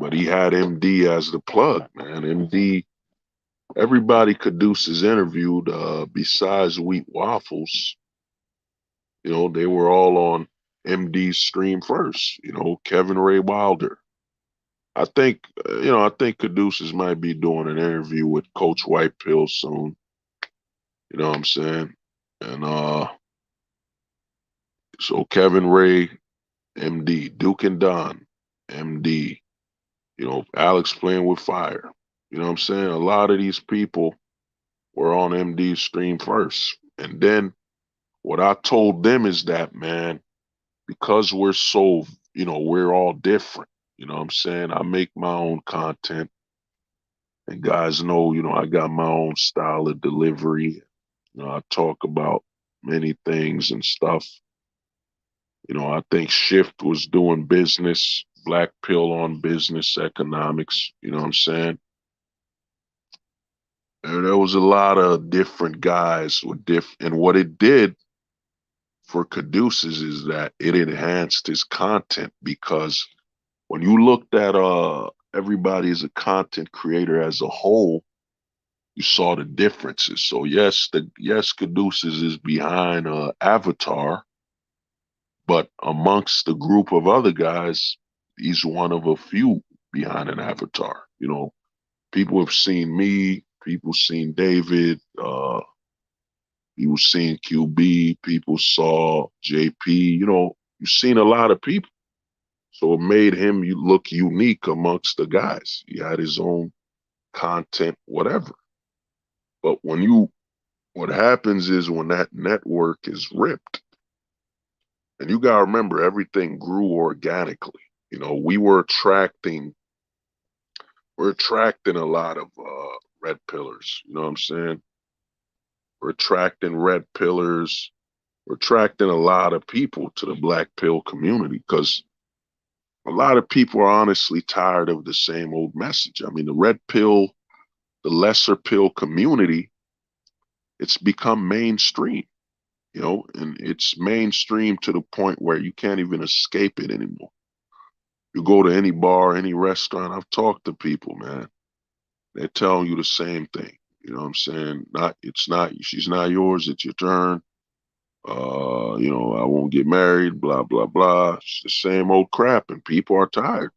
but he had MD as the plug, man. MD, everybody Caduceus interviewed, besides Wheat Waffles, they were all on MD's stream first. Kevin Ray Wilder. I think Caduceus might be doing an interview with Coach White Pill soon. You know what I'm saying? And so Kevin Ray, MD, Duke and Don, MD, Alex playing with fire. You know what I'm saying? A lot of these people were on MD's stream first. And then what I told them is that, man, because we're so, we're all different. You know what I'm saying? I make my own content. And guys know, I got my own style of delivery. I talk about many things and stuff. I think Shift was doing business, Black Pill on business economics. You know what I'm saying? And there was a lot of different guys with and what it did, for Caduceus is that it enhanced his content because when you looked at everybody as a content creator as a whole, you saw the differences. So yes, Caduceus is behind Avatar, but amongst the group of other guys, he's one of a few behind an Avatar. People have seen me, people seen David, people seen QB, people saw JP. You've seen a lot of people. So it made him look unique amongst the guys. He had his own content, whatever. But what happens is when that network is ripped, and you gotta remember everything grew organically. We're attracting a lot of red pillars. You know what I'm saying? We're attracting red pillars. We're attracting a lot of people to the black pill community because a lot of people are honestly tired of the same old message. I mean, the red pill, the lesser pill community, it's become mainstream, and it's mainstream to the point where you can't even escape it anymore. You go to any bar, any restaurant, I've talked to people, man. They're telling you the same thing. You know what I'm saying? She's not yours, it's your turn. I won't get married, blah, blah, blah. It's the same old crap, and people are tired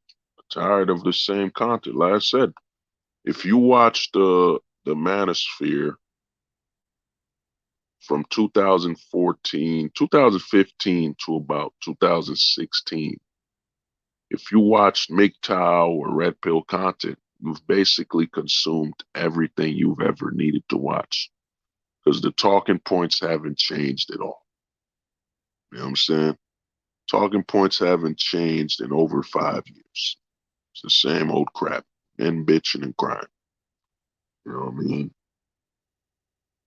of the same content. Like I said, if you watch the Manosphere from 2015 to about 2016, if you watched MGTOW or Red Pill content, you've basically consumed everything you've ever needed to watch because the talking points haven't changed at all. You know what I'm saying? Talking points haven't changed in over 5 years. It's the same old crap. Men bitching and crying. You know what I mean?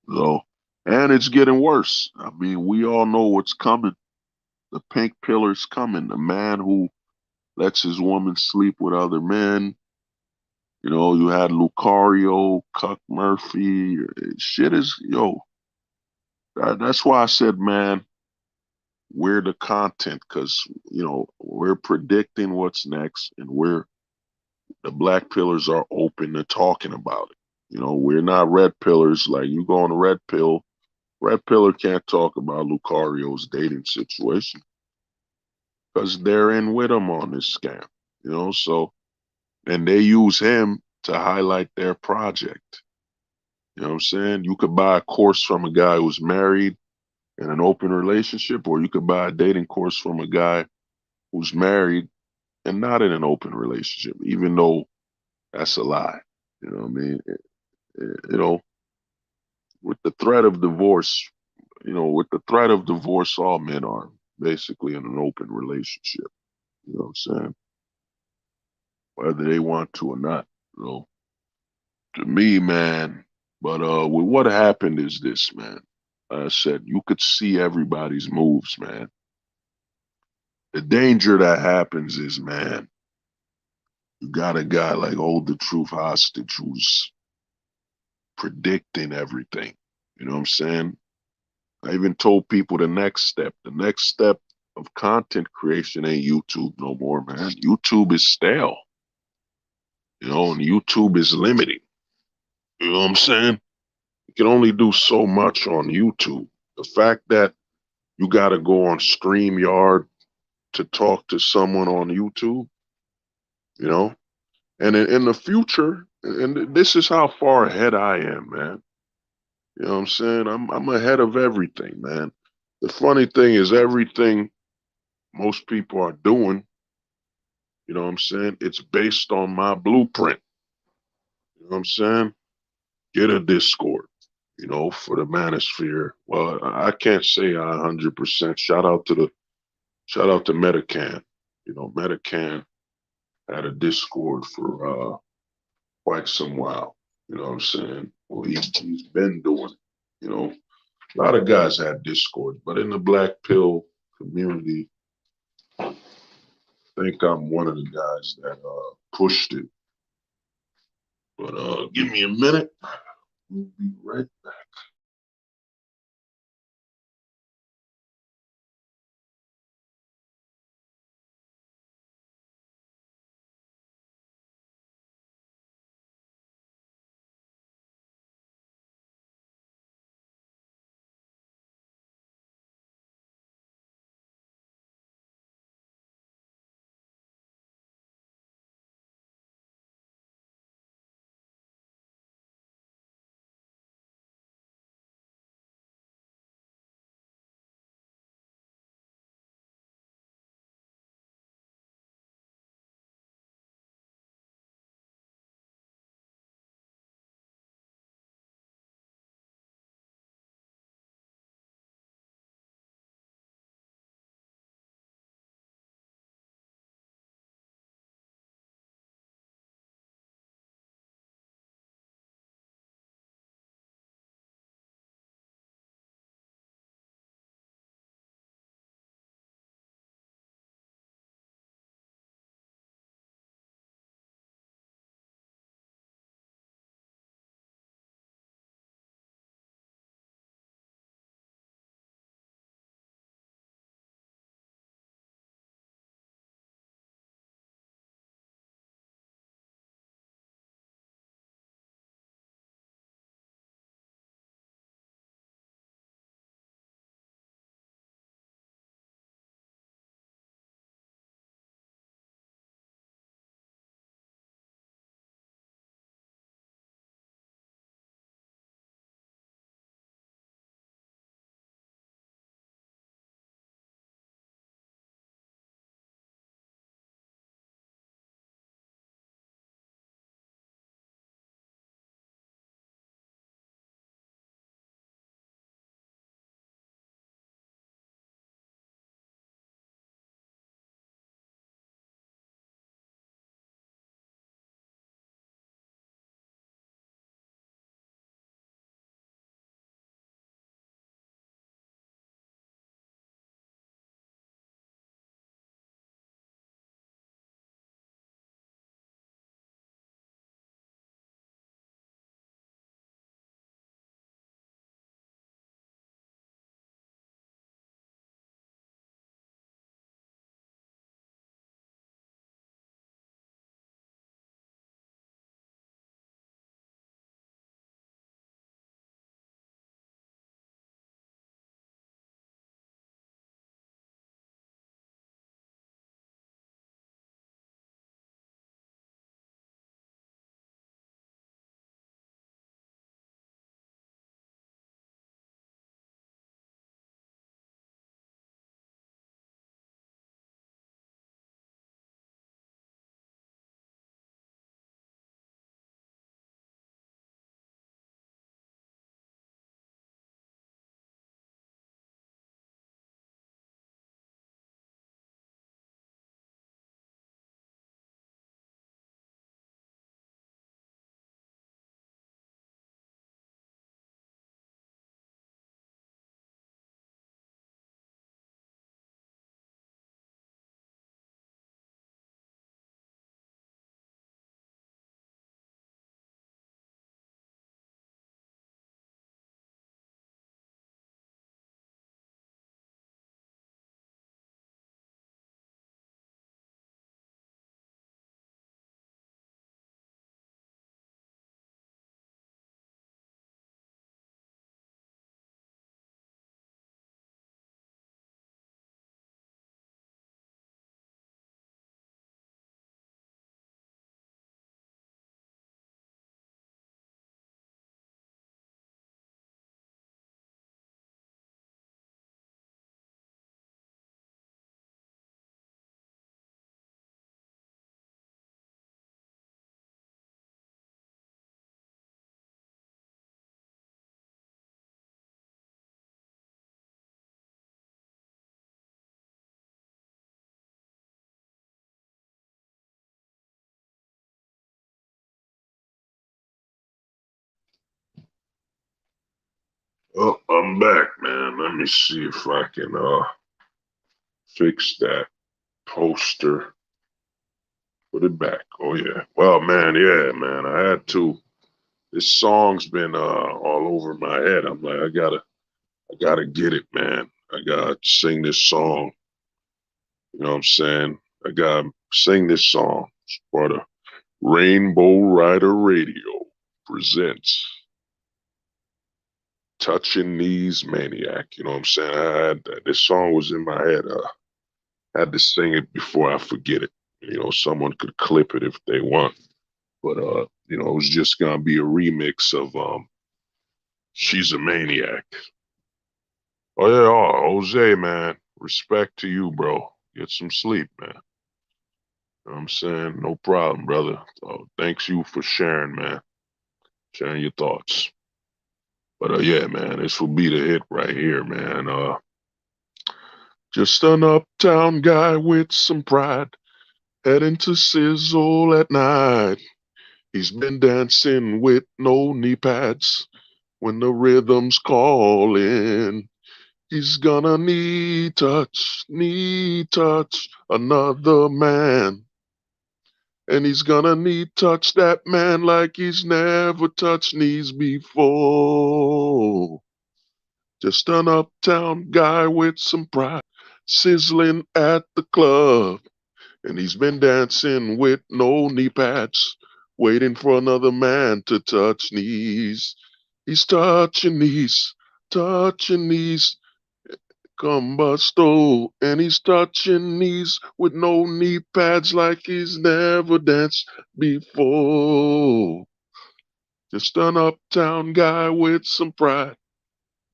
So, and it's getting worse. I mean, we all know what's coming. The pink pillar's coming. The man who lets his woman sleep with other men. You had Lucario, Cuck Murphy. Shit is, that's why I said, man, we're the content because, we're predicting what's next and the black pillars are open to talking about it. We're not red pillars. Like you go on a red pillar can't talk about Lucario's dating situation because they're in with him on this scam, so, and they use him to highlight their project. You know what I'm saying? You could buy a course from a guy who's married in an open relationship, or you could buy a dating course from a guy who's married and not in an open relationship, even though that's a lie. You know what I mean? You know, with the threat of divorce, all men are basically in an open relationship. You know what I'm saying? Whether they want to or not. To me, man. But what happened is this, man. I said you could see everybody's moves, man. The danger that happens is, man, you got a guy like Hold the Truth Hostage who's predicting everything. You know what I'm saying? I even told people the next step. The next step of content creation ain't YouTube no more, man. YouTube is stale. And YouTube is limiting. You know what I'm saying? You can only do so much on YouTube. The fact that you got to go on StreamYard to talk to someone on YouTube, you know, and in the future, and this is how far ahead I am, man. You know what I'm saying? I'm ahead of everything, man. The funny thing is everything most people are doing, you know what I'm saying? It's based on my blueprint. You know what I'm saying? Get a Discord, for the Manosphere. Well, I can't say 100%. Shout out to Metacan. Metacan had a Discord for quite some while. You know what I'm saying? Well, he's been doing it. A lot of guys had Discord, but in the Black Pill community, I think I'm one of the guys that pushed it. But give me a minute. We'll be right back. Oh, I'm back, man. Let me see if I can fix that poster. Put it back. Oh yeah. Well, man, yeah, man. I had to. This song's been all over my head. I'm like, I gotta get it, man. I gotta sing this song. You know what I'm saying? I gotta sing this song. It's part of Rainbow Rider Radio presents Touching Knees Maniac. You know what I'm saying? I had this song was in my head. I had to sing it before I forget it. You know, someone could clip it if they want. But you know, it was just gonna be a remix of She's a Maniac. Oh yeah, oh, Jose, man. Respect to you, bro. Get some sleep, man. You know what I'm saying? No problem, brother. Thanks you for sharing, man. Sharing your thoughts. But yeah, man, this will be the hit right here, man. Just an uptown guy with some pride, heading to Sizzle at night. He's been dancing with no knee pads when the rhythm's calling. He's gonna need touch another man. And he's gonna need touch that man like he's never touched knees before. Just an uptown guy with some pride, sizzling at the club. And he's been dancing with no knee pads, waiting for another man to touch knees. He's touching knees, combusto, and he's touching knees with no knee pads like he's never danced before. Just an uptown guy with some pride,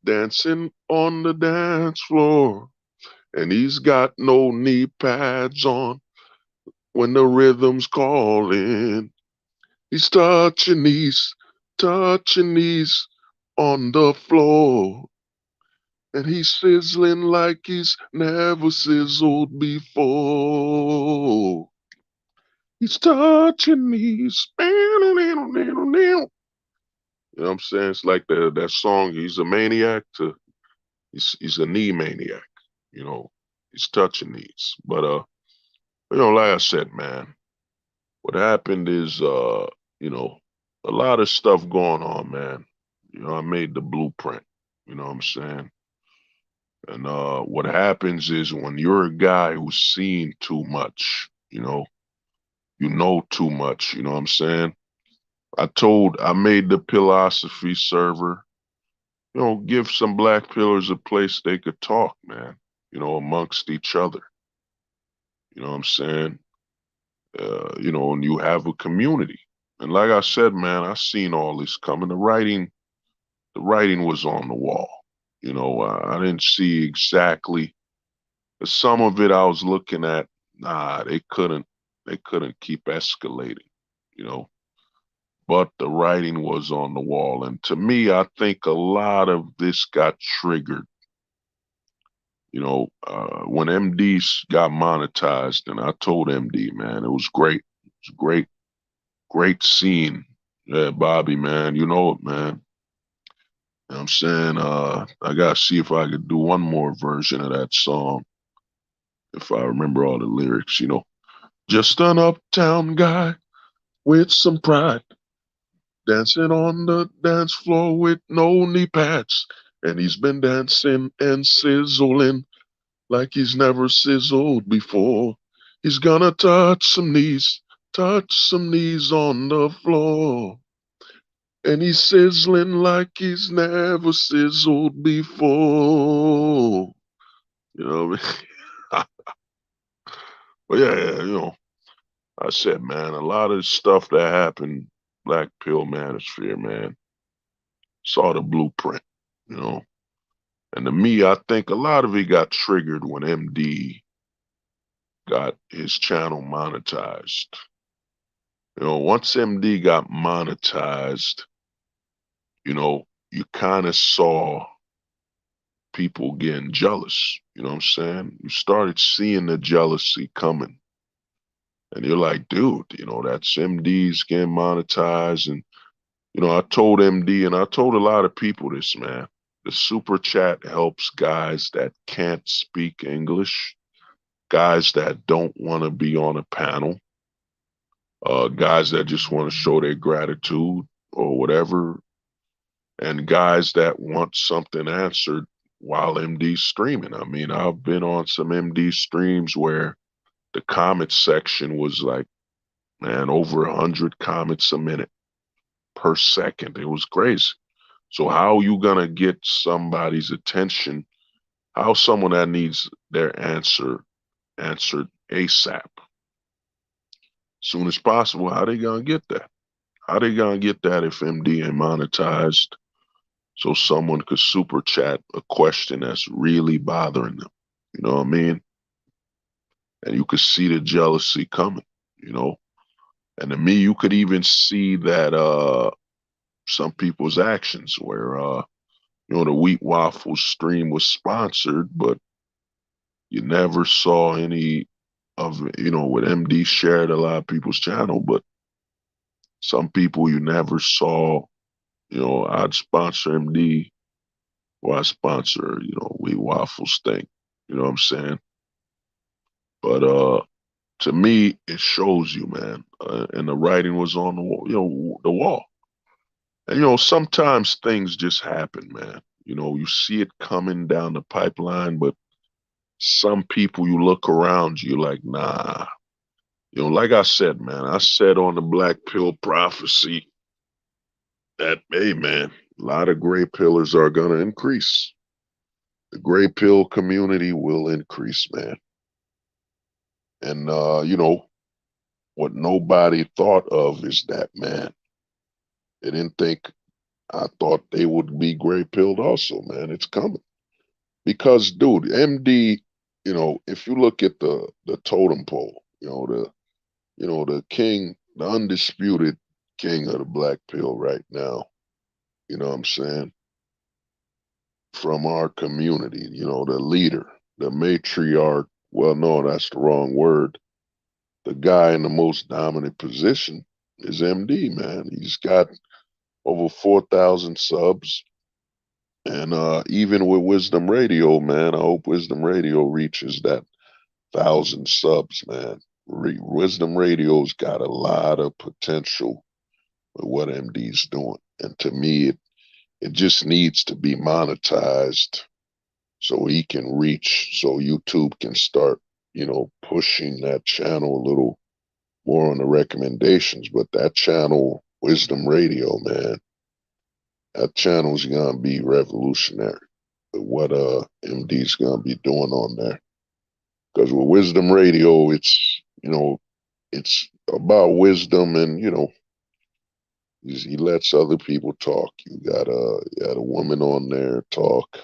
dancing on the dance floor, and he's got no knee pads on when the rhythm's calling. He's touching knees on the floor. And he's sizzling like he's never sizzled before. He's touching knees. You know what I'm saying? It's like that song, he's a maniac to he's a knee maniac. You know, he's touching knees. But you know, like I said, man, what happened is you know, a lot of stuff going on, man. You know, I made the blueprint. You know what I'm saying? And what happens is when you're a guy who's seen too much, you know too much, you know what I'm saying? I made the philosophy server, give some black pillars a place they could talk, man, amongst each other. You know what I'm saying? And you have a community. And like I said, man, I seen all this coming. The writing was on the wall. I didn't see exactly some of it I was looking at. Nah, they couldn't keep escalating, you know. But the writing was on the wall. And to me, I think a lot of this got triggered, when MD's got monetized. And I told MD, man, it was great. It was a great, great scene. Yeah, Bobby, man, you know it, man. You know what I'm saying? I gotta see if I could do one more version of that song, if I remember all the lyrics. Just an uptown guy with some pride, dancing on the dance floor with no knee pads. And he's been dancing and sizzling like he's never sizzled before. He's gonna touch some knees on the floor. And he's sizzling like he's never sizzled before. You know what I mean? But yeah, I said, man, a lot of stuff that happened, Black Pill Manosphere, man, saw the blueprint, you know. And to me, I think a lot of it got triggered when MD got his channel monetized. Once MD got monetized, you kind of saw people getting jealous. You know what I'm saying? You started seeing the jealousy coming. And you're like, dude, that's MD's getting monetized. And, I told MD and I told a lot of people this, man. The super chat helps guys that can't speak English, guys that don't want to be on a panel, guys that just want to show their gratitude or whatever, and guys that want something answered while MD's streaming. I mean, I've been on some MD streams where the comment section was like, man, over 100 comments a minute per second. It was crazy. So how you gonna get somebody's attention? How someone that needs their answer answered ASAP, soon as possible? How they gonna get that? How they gonna get that if MD ain't monetized? So someone could super chat a question that's really bothering them. You know what I mean? And you could see the jealousy coming, you know? And to me, you could even see that some people's actions where the Wheat Waffles stream was sponsored, but you never saw any of with MD shared a lot of people's channel, but some people you never saw, I'd sponsor MD or I sponsor, Wheat Waffles thing. You know what I'm saying? But to me, it shows you, man. And the writing was on the wall, the wall. And sometimes things just happen, man. You see it coming down the pipeline, but some people you look around you like, nah. Like I said, man, I said on the Black Pill Prophecy that, hey, man, a lot of gray pillars are gonna increase. The gray pill community will increase, man. And what nobody thought of is that, man, they didn't think I thought they would be gray pilled also, man. It's coming. Because, dude, MD, if you look at the totem pole, the king, the undisputed king of the black pill right now, you know what I'm saying? From our community, the leader, the matriarch. Well, no, that's the wrong word. The guy in the most dominant position is MD, man. He's got over 4,000 subs. And even with Wisdom Radio, man, I hope Wisdom Radio reaches that 1,000 subs, man. Wisdom Radio's got a lot of potential with what MD's doing. And to me, it just needs to be monetized so he can reach, so YouTube can start, pushing that channel a little more on the recommendations. But that channel, Wisdom Radio, man, that channel's gonna be revolutionary with what MD's gonna be doing on there. Because with Wisdom Radio, it's about wisdom, and he lets other people talk. You got a woman on there talk.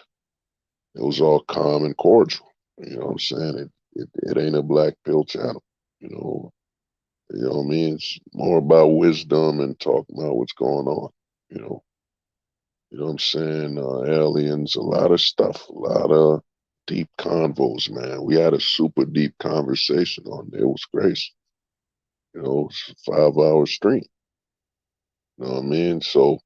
It was all calm and cordial. You know what I'm saying? It ain't a black pill channel. What I mean? It's more about wisdom and talking about what's going on. You know. You know what I'm saying? Aliens, a lot of stuff, a lot of deep convos, man. We had a super deep conversation on there. It was crazy. It's a 5-hour stream. You know what I mean? So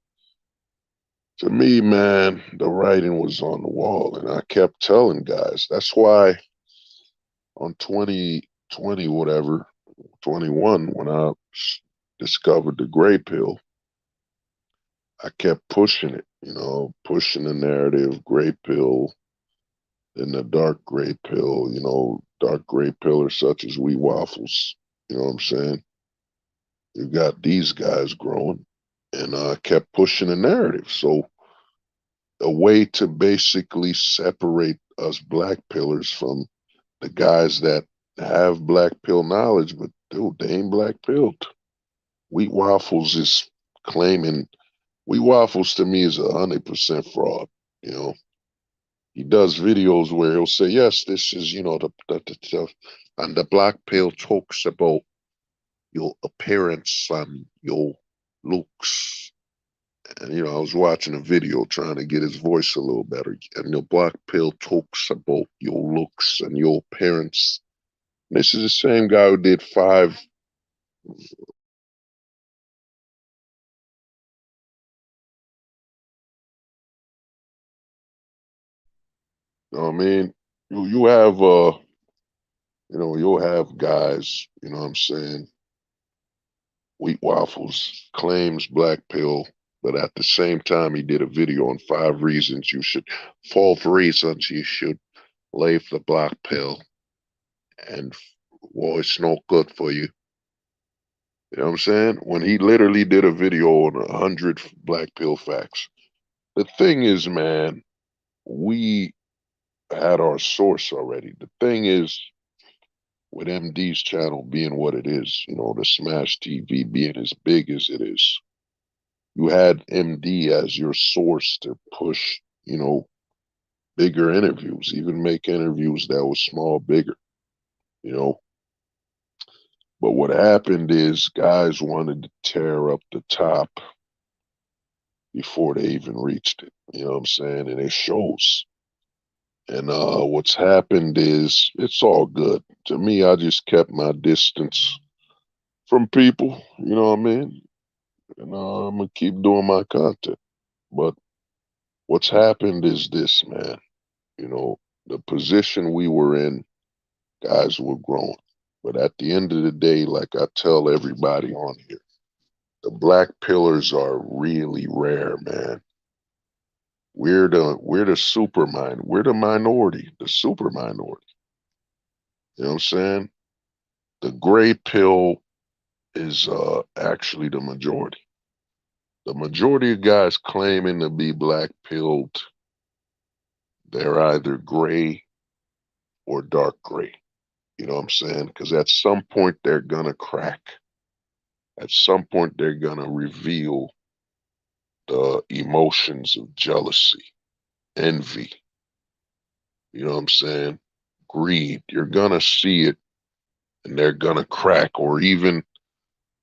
to me, man, the writing was on the wall, and I kept telling guys. That's why on 2020, whatever, 21, when I discovered the gray pill, I kept pushing it, pushing the narrative, gray pill, and the dark gray pill, dark gray pillars such as Wheat Waffles. You know what I'm saying? You got these guys growing, and I kept pushing the narrative. So a way to basically separate us black pillars from the guys that have black pill knowledge, but dude, they ain't black pilled. Wheat Waffles is claiming Wheat Waffles to me is 100% fraud. He does videos where he'll say, yes, this is, and the black pill talks about your appearance and your looks. And, I was watching a video trying to get his voice a little better. And the black pill talks about your looks and your appearance. And this is the same guy who did 5 You know what I mean? You have you'll have guys, you know what I'm saying, Wheat Waffles claims black pill, but at the same time he did a video on 5 reasons you should leave the black pill and well it's not good for you. You know what I'm saying? When he literally did a video on 100 black pill facts. The thing is, man, we had our source already. The thing is, with MD's channel being what it is, the Smash TV being as big as it is, you had MD as your source to push, bigger interviews, even make interviews that was small bigger, you know. But what happened is guys wanted to tear up the top before they even reached it. You know what I'm saying? And it shows. And what's happened is it's all good. To me, I just kept my distance from people, you know what I mean? And I'm gonna keep doing my content. But what's happened is this, man. You know, the position we were in, guys were growing. But at the end of the day, like I tell everybody on here, the black pillars are really rare, man. We're the super mind. We're the minority, the super minority. You know what I'm saying? The gray pill is actually the majority. The majority of guys claiming to be black pilled, they're either gray or dark gray. You know what I'm saying? Because at some point they're gonna crack. At some point they're gonna reveal the emotions of jealousy, envy. You know what I'm saying? Greed. You're gonna see it and they're gonna crack. Or even,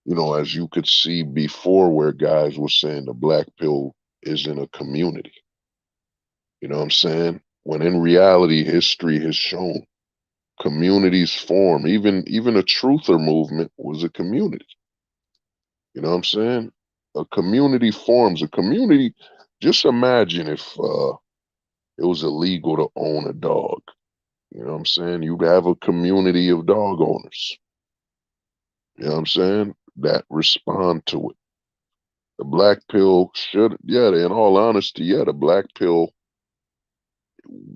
as you could see before where guys were saying the black pill isn't a community. You know what I'm saying? When in reality, history has shown communities form. Even a truther movement was a community. You know what I'm saying? A community forms. A community. Just imagine if it was illegal to own a dog. You know what I'm saying? You have a community of dog owners. You know what I'm saying? That respond to it. The black pill should, yeah, in all honesty, yeah, the black pill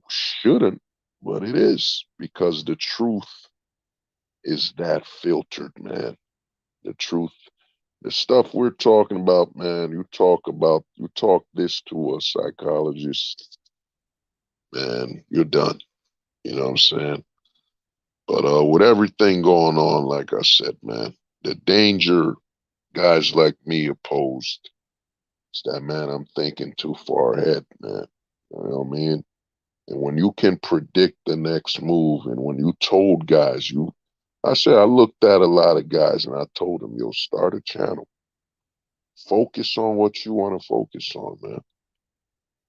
shouldn't, but it is because the truth is that filtered, man. The truth, the stuff we're talking about, man, you talk this to a psychologist, man, you're done. You know what I'm saying? But with everything going on, like I said, man, the danger guys like me opposed is that, man, I'm thinking too far ahead, man. You know what I mean? And when you can predict the next move, and when you told guys, I said, I looked at a lot of guys and I told them, yo, start a channel. Focus on what you want to focus on, man.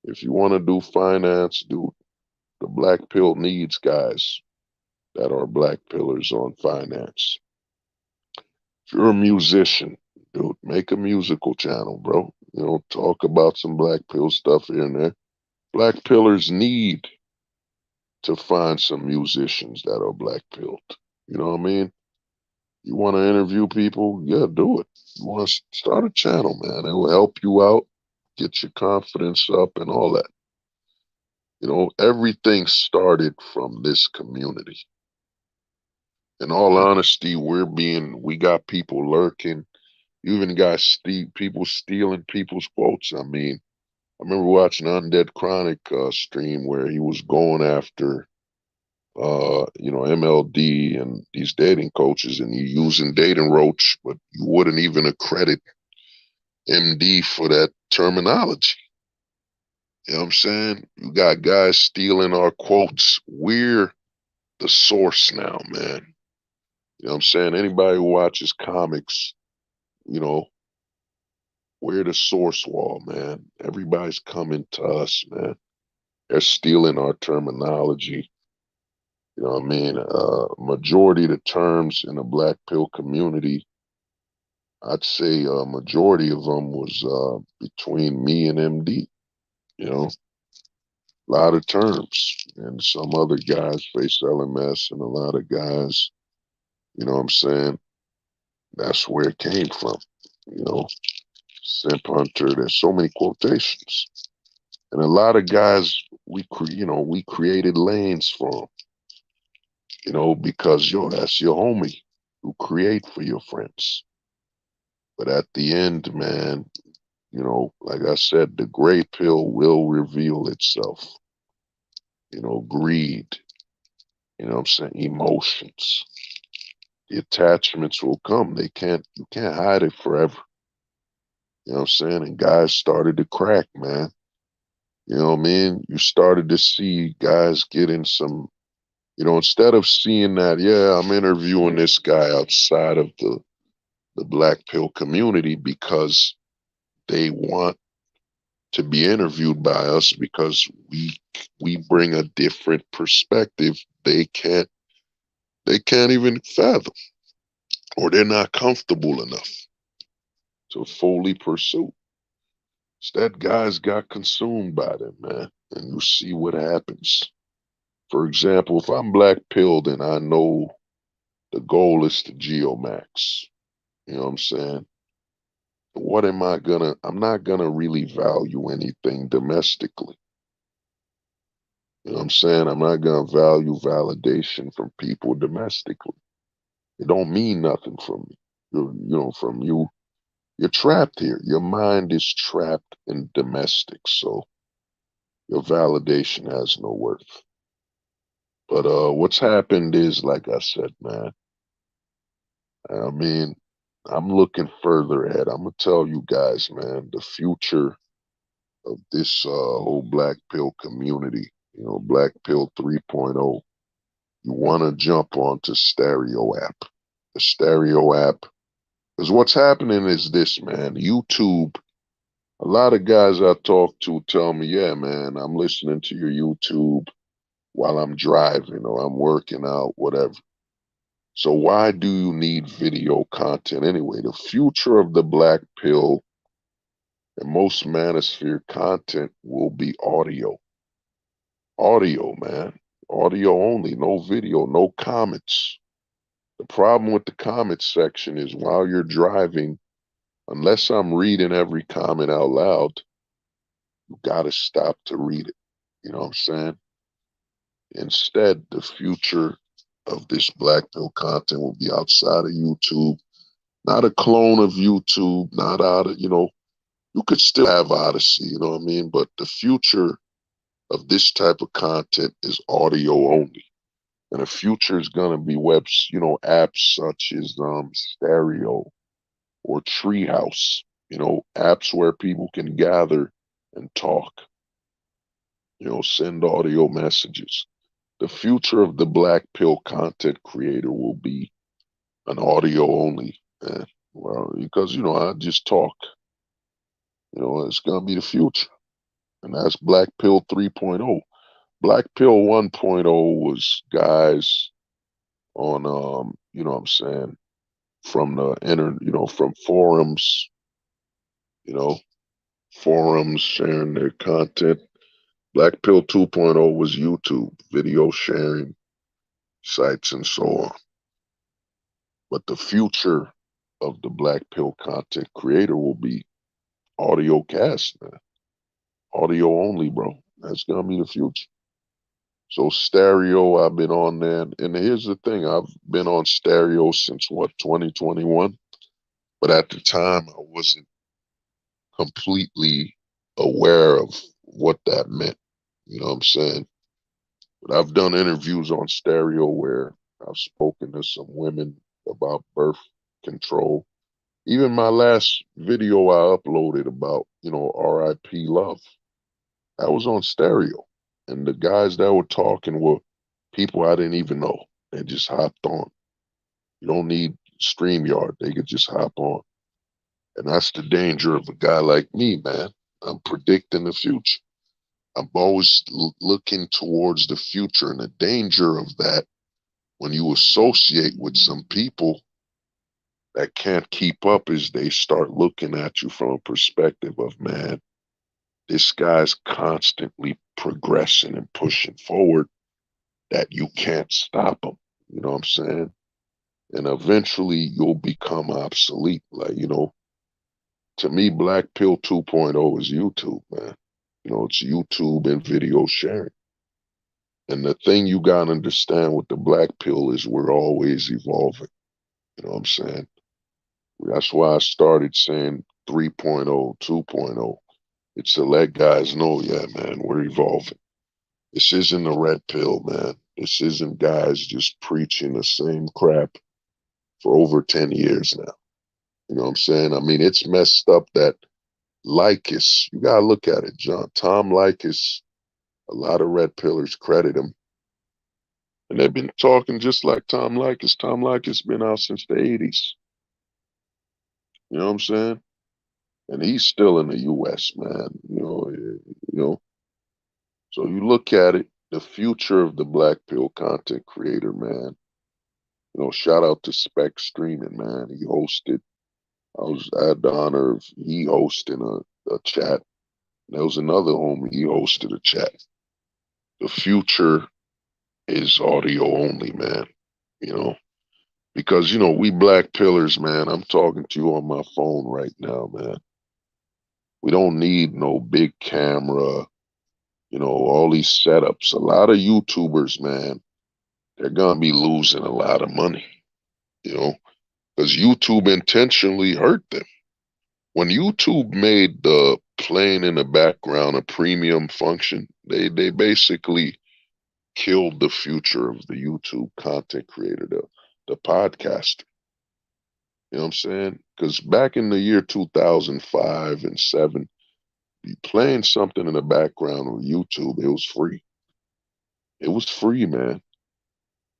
If you want to do finance, do the black pill needs guys that are black pillars on finance. If you're a musician, dude, make a musical channel, bro. Talk about some black pill stuff here and there. Black pillars need to find some musicians that are black pilled. You know what I mean? You want to interview people? Yeah, do it. You want to start a channel, man. It will help you out, get your confidence up, and all that. Everything started from this community. In all honesty, we got people lurking. You even got people stealing people's quotes. I mean, I remember watching Undead Chronic stream where he was going after MLD and these dating coaches, and you using dating roach, but you wouldn't even accredit MD for that terminology. You know what I'm saying? You got guys stealing our quotes. We're the source now, man. You know what I'm saying? Anybody who watches comics, you know, we're the source wall, man. Everybody's coming to us, man. They're stealing our terminology. You know what I mean? Majority of the terms in the black pill community, I'd say a majority of them was between me and MD. You know, A lot of terms. And some other guys face LMS, and a lot of guys, you know what I'm saying? That's where it came from. You know, Simp Hunter, there's so many quotations. And a lot of guys, we created lanes for them, because, that's your homie who create for your friends. But at the end, man, like I said, the gray pill will reveal itself. Greed, what I'm saying, emotions. The attachments will come. You can't hide it forever. You know what I'm saying? And guys started to crack, man. You know what I mean? You started to see guys getting some, instead of seeing that, yeah, I'm interviewing this guy outside of the black pill community because they want to be interviewed by us because we bring a different perspective they can't even fathom, or they're not comfortable enough to fully pursue. Instead, guys got consumed by them, man, and you see what happens. For example, if I'm black pilled and I know the goal is to geomax, you know what I'm saying? I'm not gonna really value anything domestically. You know what I'm saying? I'm not gonna value validation from people domestically. It don't mean nothing from me. From you, you're trapped here. Your mind is trapped in domestic, so your validation has no worth. But what's happened is, like I said, man, I mean, I'm looking further ahead. I'm gonna tell you guys, man, the future of this whole black pill community, black pill 3.0. You want to jump onto Stereo app. The Stereo app, because what's happening is this, man. YouTube, a lot of guys I talk to tell me, yeah, man, I'm listening to your YouTube while I'm driving or I'm working out, whatever. So why do you need video content anyway? The future of the black pill and most manosphere content will be audio. Audio, man. Audio only, no video, no comments. The problem with the comments section is while you're driving, unless I'm reading every comment out loud, you gotta stop to read it. You know what I'm saying? Instead, the future of this black pill content will be outside of YouTube, not a clone of YouTube, not out of, you could still have Odyssey, you know what I mean? But the future of this type of content is audio only. And the future is gonna be apps such as Stereo or Treehouse, apps where people can gather and talk, send audio messages. The future of the black pill content creator will be an audio only. Well, because I just talk. It's gonna be the future, and that's Black Pill 3.0. Black Pill 1.0 was guys on what I'm saying, from the from forums, you know, forums sharing their content. Black Pill 2.0 was YouTube, video sharing sites and so on. But the future of the Black Pill content creator will be audio cast, man. Audio only, bro. That's gonna be the future. So Stereo, I've been on there, and here's the thing: I've been on Stereo since what, 2021. But at the time, I wasn't completely aware of what that meant. You know what I'm saying? But I've done interviews on Stereo where I've spoken to some women about birth control. Even my last video I uploaded about, RIP love, that was on Stereo. And the guys that were talking were people I didn't even know. They just hopped on. You don't need StreamYard. They could just hop on. And that's the danger of a guy like me, man. I'm predicting the future. I'm always looking towards the future. And the danger of that, when you associate with some people that can't keep up, is they start looking at you from a perspective of, man, this guy's constantly progressing and pushing forward that you can't stop him. You know what I'm saying? And eventually you'll become obsolete. Like, to me, Black Pill 2.0 is YouTube, man. It's YouTube and video sharing. And the thing you got to understand with the Black Pill is we're always evolving. You know what I'm saying? That's why I started saying 3.0, 2.0. It's to let guys know, yeah, man, we're evolving. This isn't a red pill, man. This isn't guys just preaching the same crap for over 10 years now. You know what I'm saying? I mean, it's messed up that Likas, you gotta look at it, John. Tom Likas, a lot of red pillars credit him. And they've been talking just like Tom Likas. Tom Likas been out since the 80s. You know what I'm saying? And he's still in the US, man. So you look at it, the future of the Black Pill content creator, man. Shout out to Spec Streaming, man. I had the honor of he hosting a chat. There was another homie, he hosted a chat. The future is audio only, man. You know, because we Black Pillars, man. I'm talking to you on my phone right now, man. We don't need no big camera, all these setups. A lot of YouTubers, man, they're gonna be losing a lot of money, because YouTube intentionally hurt them. When YouTube made the playing in the background a premium function, they basically killed the future of the YouTube content creator, the podcaster. You know what I'm saying? Because back in the year 2005 and 7, playing something in the background on YouTube, it was free. It was free, man.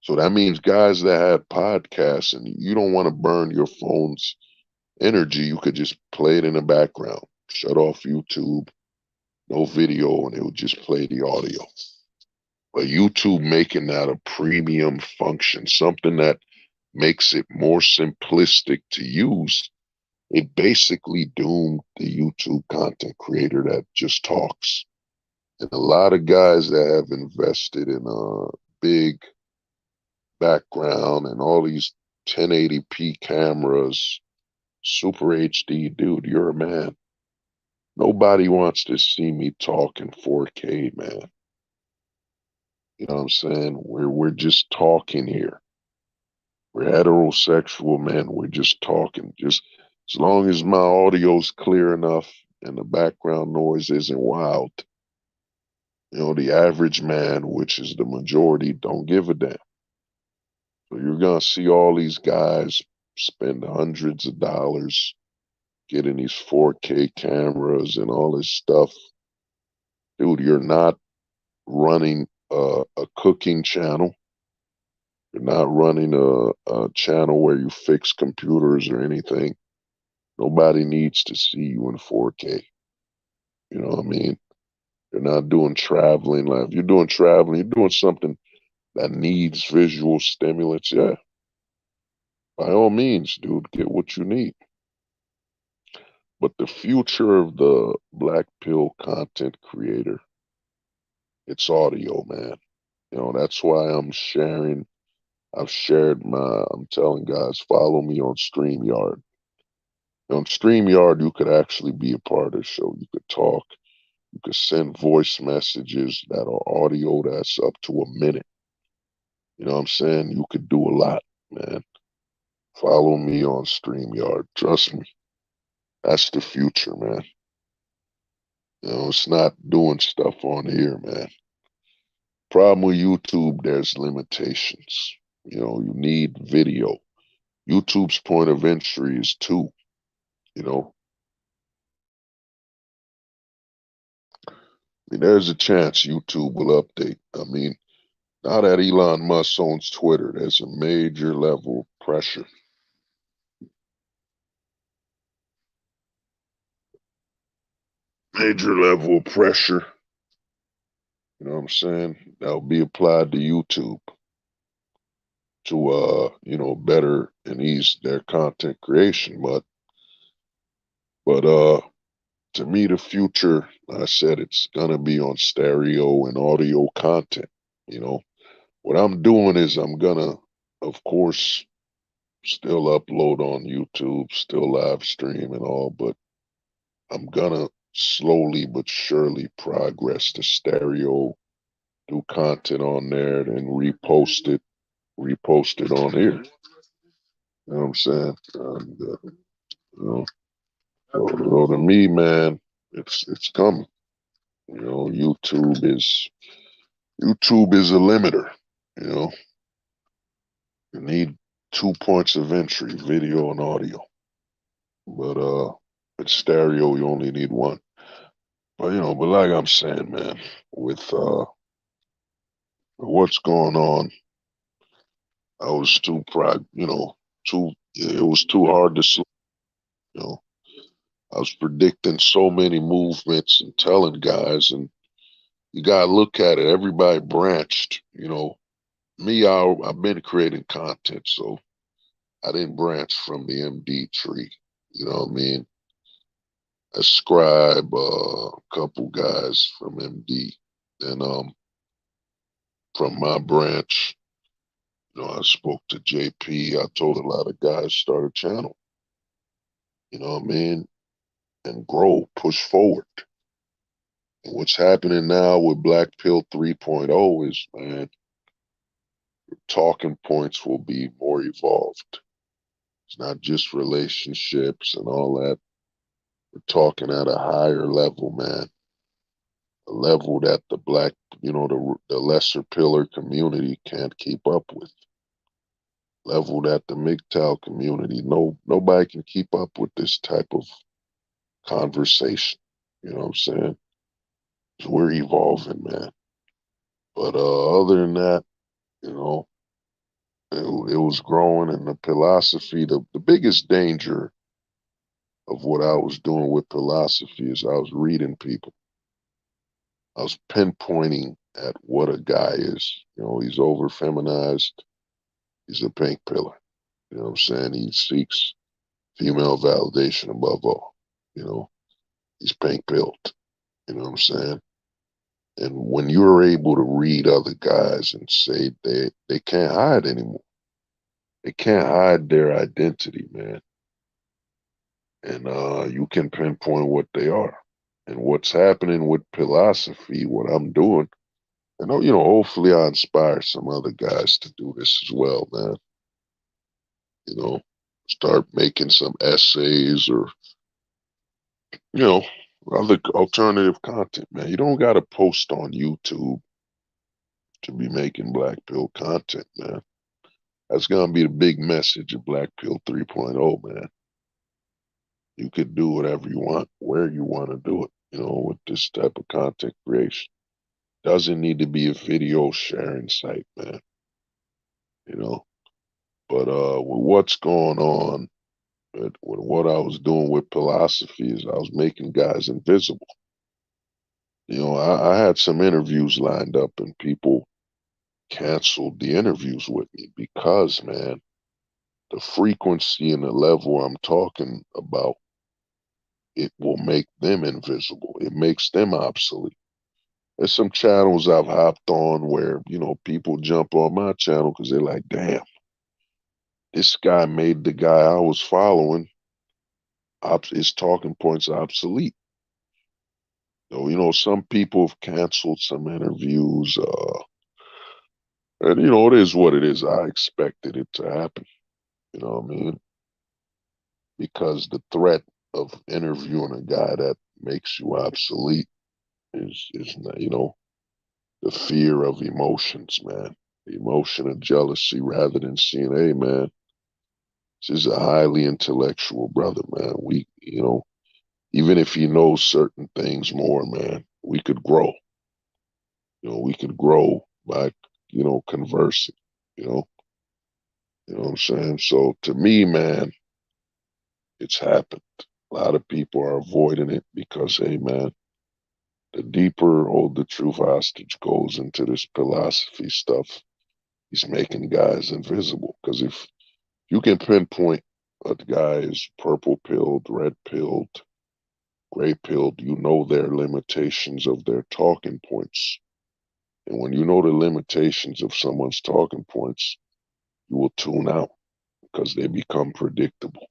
So that means guys that had podcasts and you don't want to burn your phone's energy, you could just play it in the background, shut off YouTube, no video, and it would just play the audio. But YouTube making that a premium function, something that makes it more simplistic to use, it basically doomed the YouTube content creator that just talks. And a lot of guys that have invested in a big background and all these 1080p cameras, Super HD, dude, you're a man. Nobody wants to see me talk in 4K, man. You know what I'm saying? We're just talking here. We're heterosexual men. We're just talking. Just as long as my audio's clear enough and the background noise isn't wild. The average man, which is the majority, don't give a damn. So you're gonna see all these guys spend hundreds of dollars getting these 4K cameras and all this stuff. Dude, you're not running a cooking channel. You're not running a channel where you fix computers or anything. Nobody needs to see you in 4K. You know what I mean? You're not doing traveling. Like if you're doing traveling, you're doing something that needs visual stimulants. Yeah, by all means, dude, get what you need. But the future of the Black Pill content creator, it's audio, man. That's why I'm telling guys, follow me on StreamYard. On StreamYard, you could actually be a part of the show. You could talk. You could send voice messages that are audio that's up to a minute. You know what I'm saying? You could do a lot, man. Follow me on StreamYard. Trust me. That's the future, man. It's not doing stuff on here, man. Problem with YouTube, there's limitations. You need video. YouTube's point of entry is 2, you know. I mean, there's a chance YouTube will update. I mean, now that Elon Musk owns Twitter, there's a major level of pressure. Major level of pressure. You know what I'm saying? That'll be applied to YouTube to better and ease their content creation. But to me, the future, like I said, it's gonna be on stereo and audio content. You know, what I'm doing is I'm gonna, of course, still upload on YouTube, still live stream and all, but I'm gonna slowly but surely progress to stereo, do content on there, then repost it on here. You know what I'm saying? And, you know, so to me, man, it's coming. You know, YouTube is a limiter. You know, you need 2 points of entry, video and audio. But with stereo, you only need one. But but like I'm saying, man, with what's going on, I was too proud. It was too hard to sleep. You know, I was predicting so many movements and telling guys, and you gotta look at it. Everybody branched. Me, I've been creating content, so I didn't branch from the MD tree. You know what I mean? A scribe, a couple guys from MD, and from my branch, I spoke to JP. I told a lot of guys start a channel. You know what I mean? And grow, push forward. And what's happening now with Black Pill 3.0 is, man, talking points will be more evolved. It's not just relationships and all that. We're talking at a higher level, man. A level that the black, the lesser pillar community can't keep up with. Level that the MGTOW community, nobody can keep up with this type of conversation. You know what I'm saying? So we're evolving, man. But other than that, you know, it was growing, and the philosophy, the biggest danger of what I was doing with philosophy is I was reading people. I was pinpointing at what a guy is. He's over feminized. He's a pink pillar. You know what I'm saying? He seeks female validation above all. He's pink pilled. You know what I'm saying? And when you're able to read other guys and say they can't hide anymore, they can't hide their identity, man. And you can pinpoint what they are. And what's happening with philosophy, what I'm doing, and hopefully I inspire some other guys to do this as well, man. Start making some essays or, you know, other alternative content, man. You don't got to post on YouTube to be making Black Pill content, man. That's going to be the big message of Black Pill 3.0, man. You could do whatever you want, where you want to do it, with this type of content creation. Doesn't need to be a video sharing site, man. But with what's going on, with what I was doing with philosophy is I was making guys invisible. I had some interviews lined up and people canceled the interviews with me because, man, the frequency and the level I'm talking about, it will make them invisible. It makes them obsolete. There's some channels I've hopped on where, people jump on my channel because they're like, damn, this guy made the guy I was following, his talking points obsolete. Some people have canceled some interviews, and it is what it is. I expected it to happen. You know what I mean? Because the threat of interviewing a guy that makes you obsolete is the fear of emotions, man. The emotion of jealousy rather than seeing, hey, man, this is a highly intellectual brother, man. Even if he knows certain things more, man, we could grow. We could grow by, conversing, you know. You know what I'm saying? So to me, man, it's happened. A lot of people are avoiding it because, hey, man, the deeper Hold the Truth hostage goes into this philosophy stuff, he's making guys invisible. Because if you can pinpoint a guy is purple pilled, red pilled, Gray pill, you know their limitations of their talking points. And when you know the limitations of someone's talking points, you will tune out because they become predictable.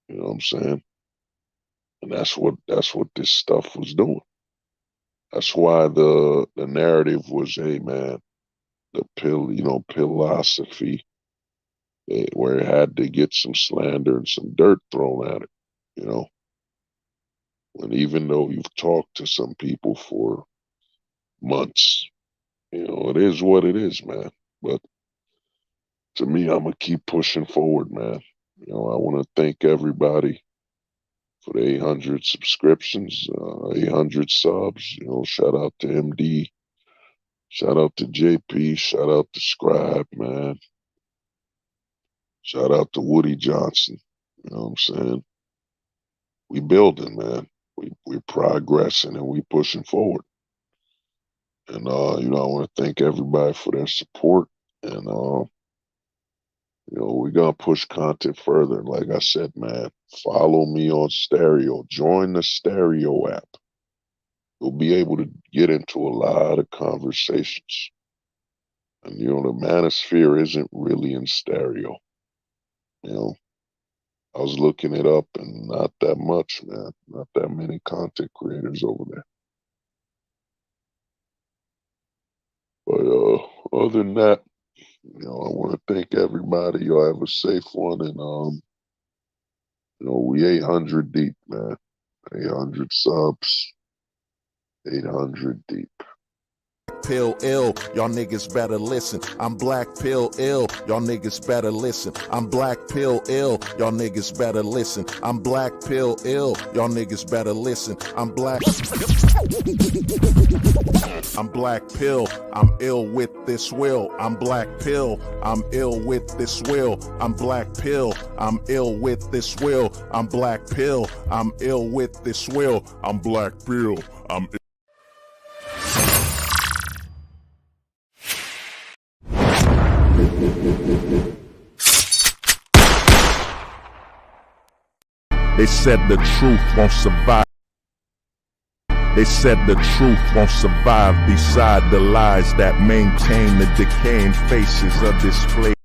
You know what I'm saying? And that's what this stuff was doing. That's why the narrative was, hey man, the pill, philosophy, where it had to get some slander and some dirt thrown at it, you know. When even though you've talked to some people for months, it is what it is, man. But to me, I'm gonna keep pushing forward, man. I want to thank everybody for the 800 subscriptions, 800 subs. Shout out to MD, shout out to JP, shout out to Scribe, man. Shout out to Woody Johnson. You know what I'm saying? We building, man. We're progressing and we pushing forward. And I want to thank everybody for their support. And we're gonna push content further. Like I said, man, follow me on Stereo. Join the Stereo app. You'll be able to get into a lot of conversations. And the manosphere isn't really in stereo. I was looking it up and not that much, man. Not that many content creators over there. But other than that, I want to thank everybody. Y'all have a safe one. And we 800 deep, man. 800 subs. 800 deep. Pill ill, y'all niggas better listen. I'm black pill ill, y'all niggas better listen. I'm black pill ill, y'all niggas better listen. I'm black pill ill, y'all niggas better listen. I'm black pill, I'm ill with this will. I'm black pill, I'm ill with this will. I'm black pill, I'm ill with this will. I'm black pill, I'm ill with this will. I'm black pill, I'm They said the truth won't survive. They said the truth won't survive beside the lies that maintain the decaying faces of this place.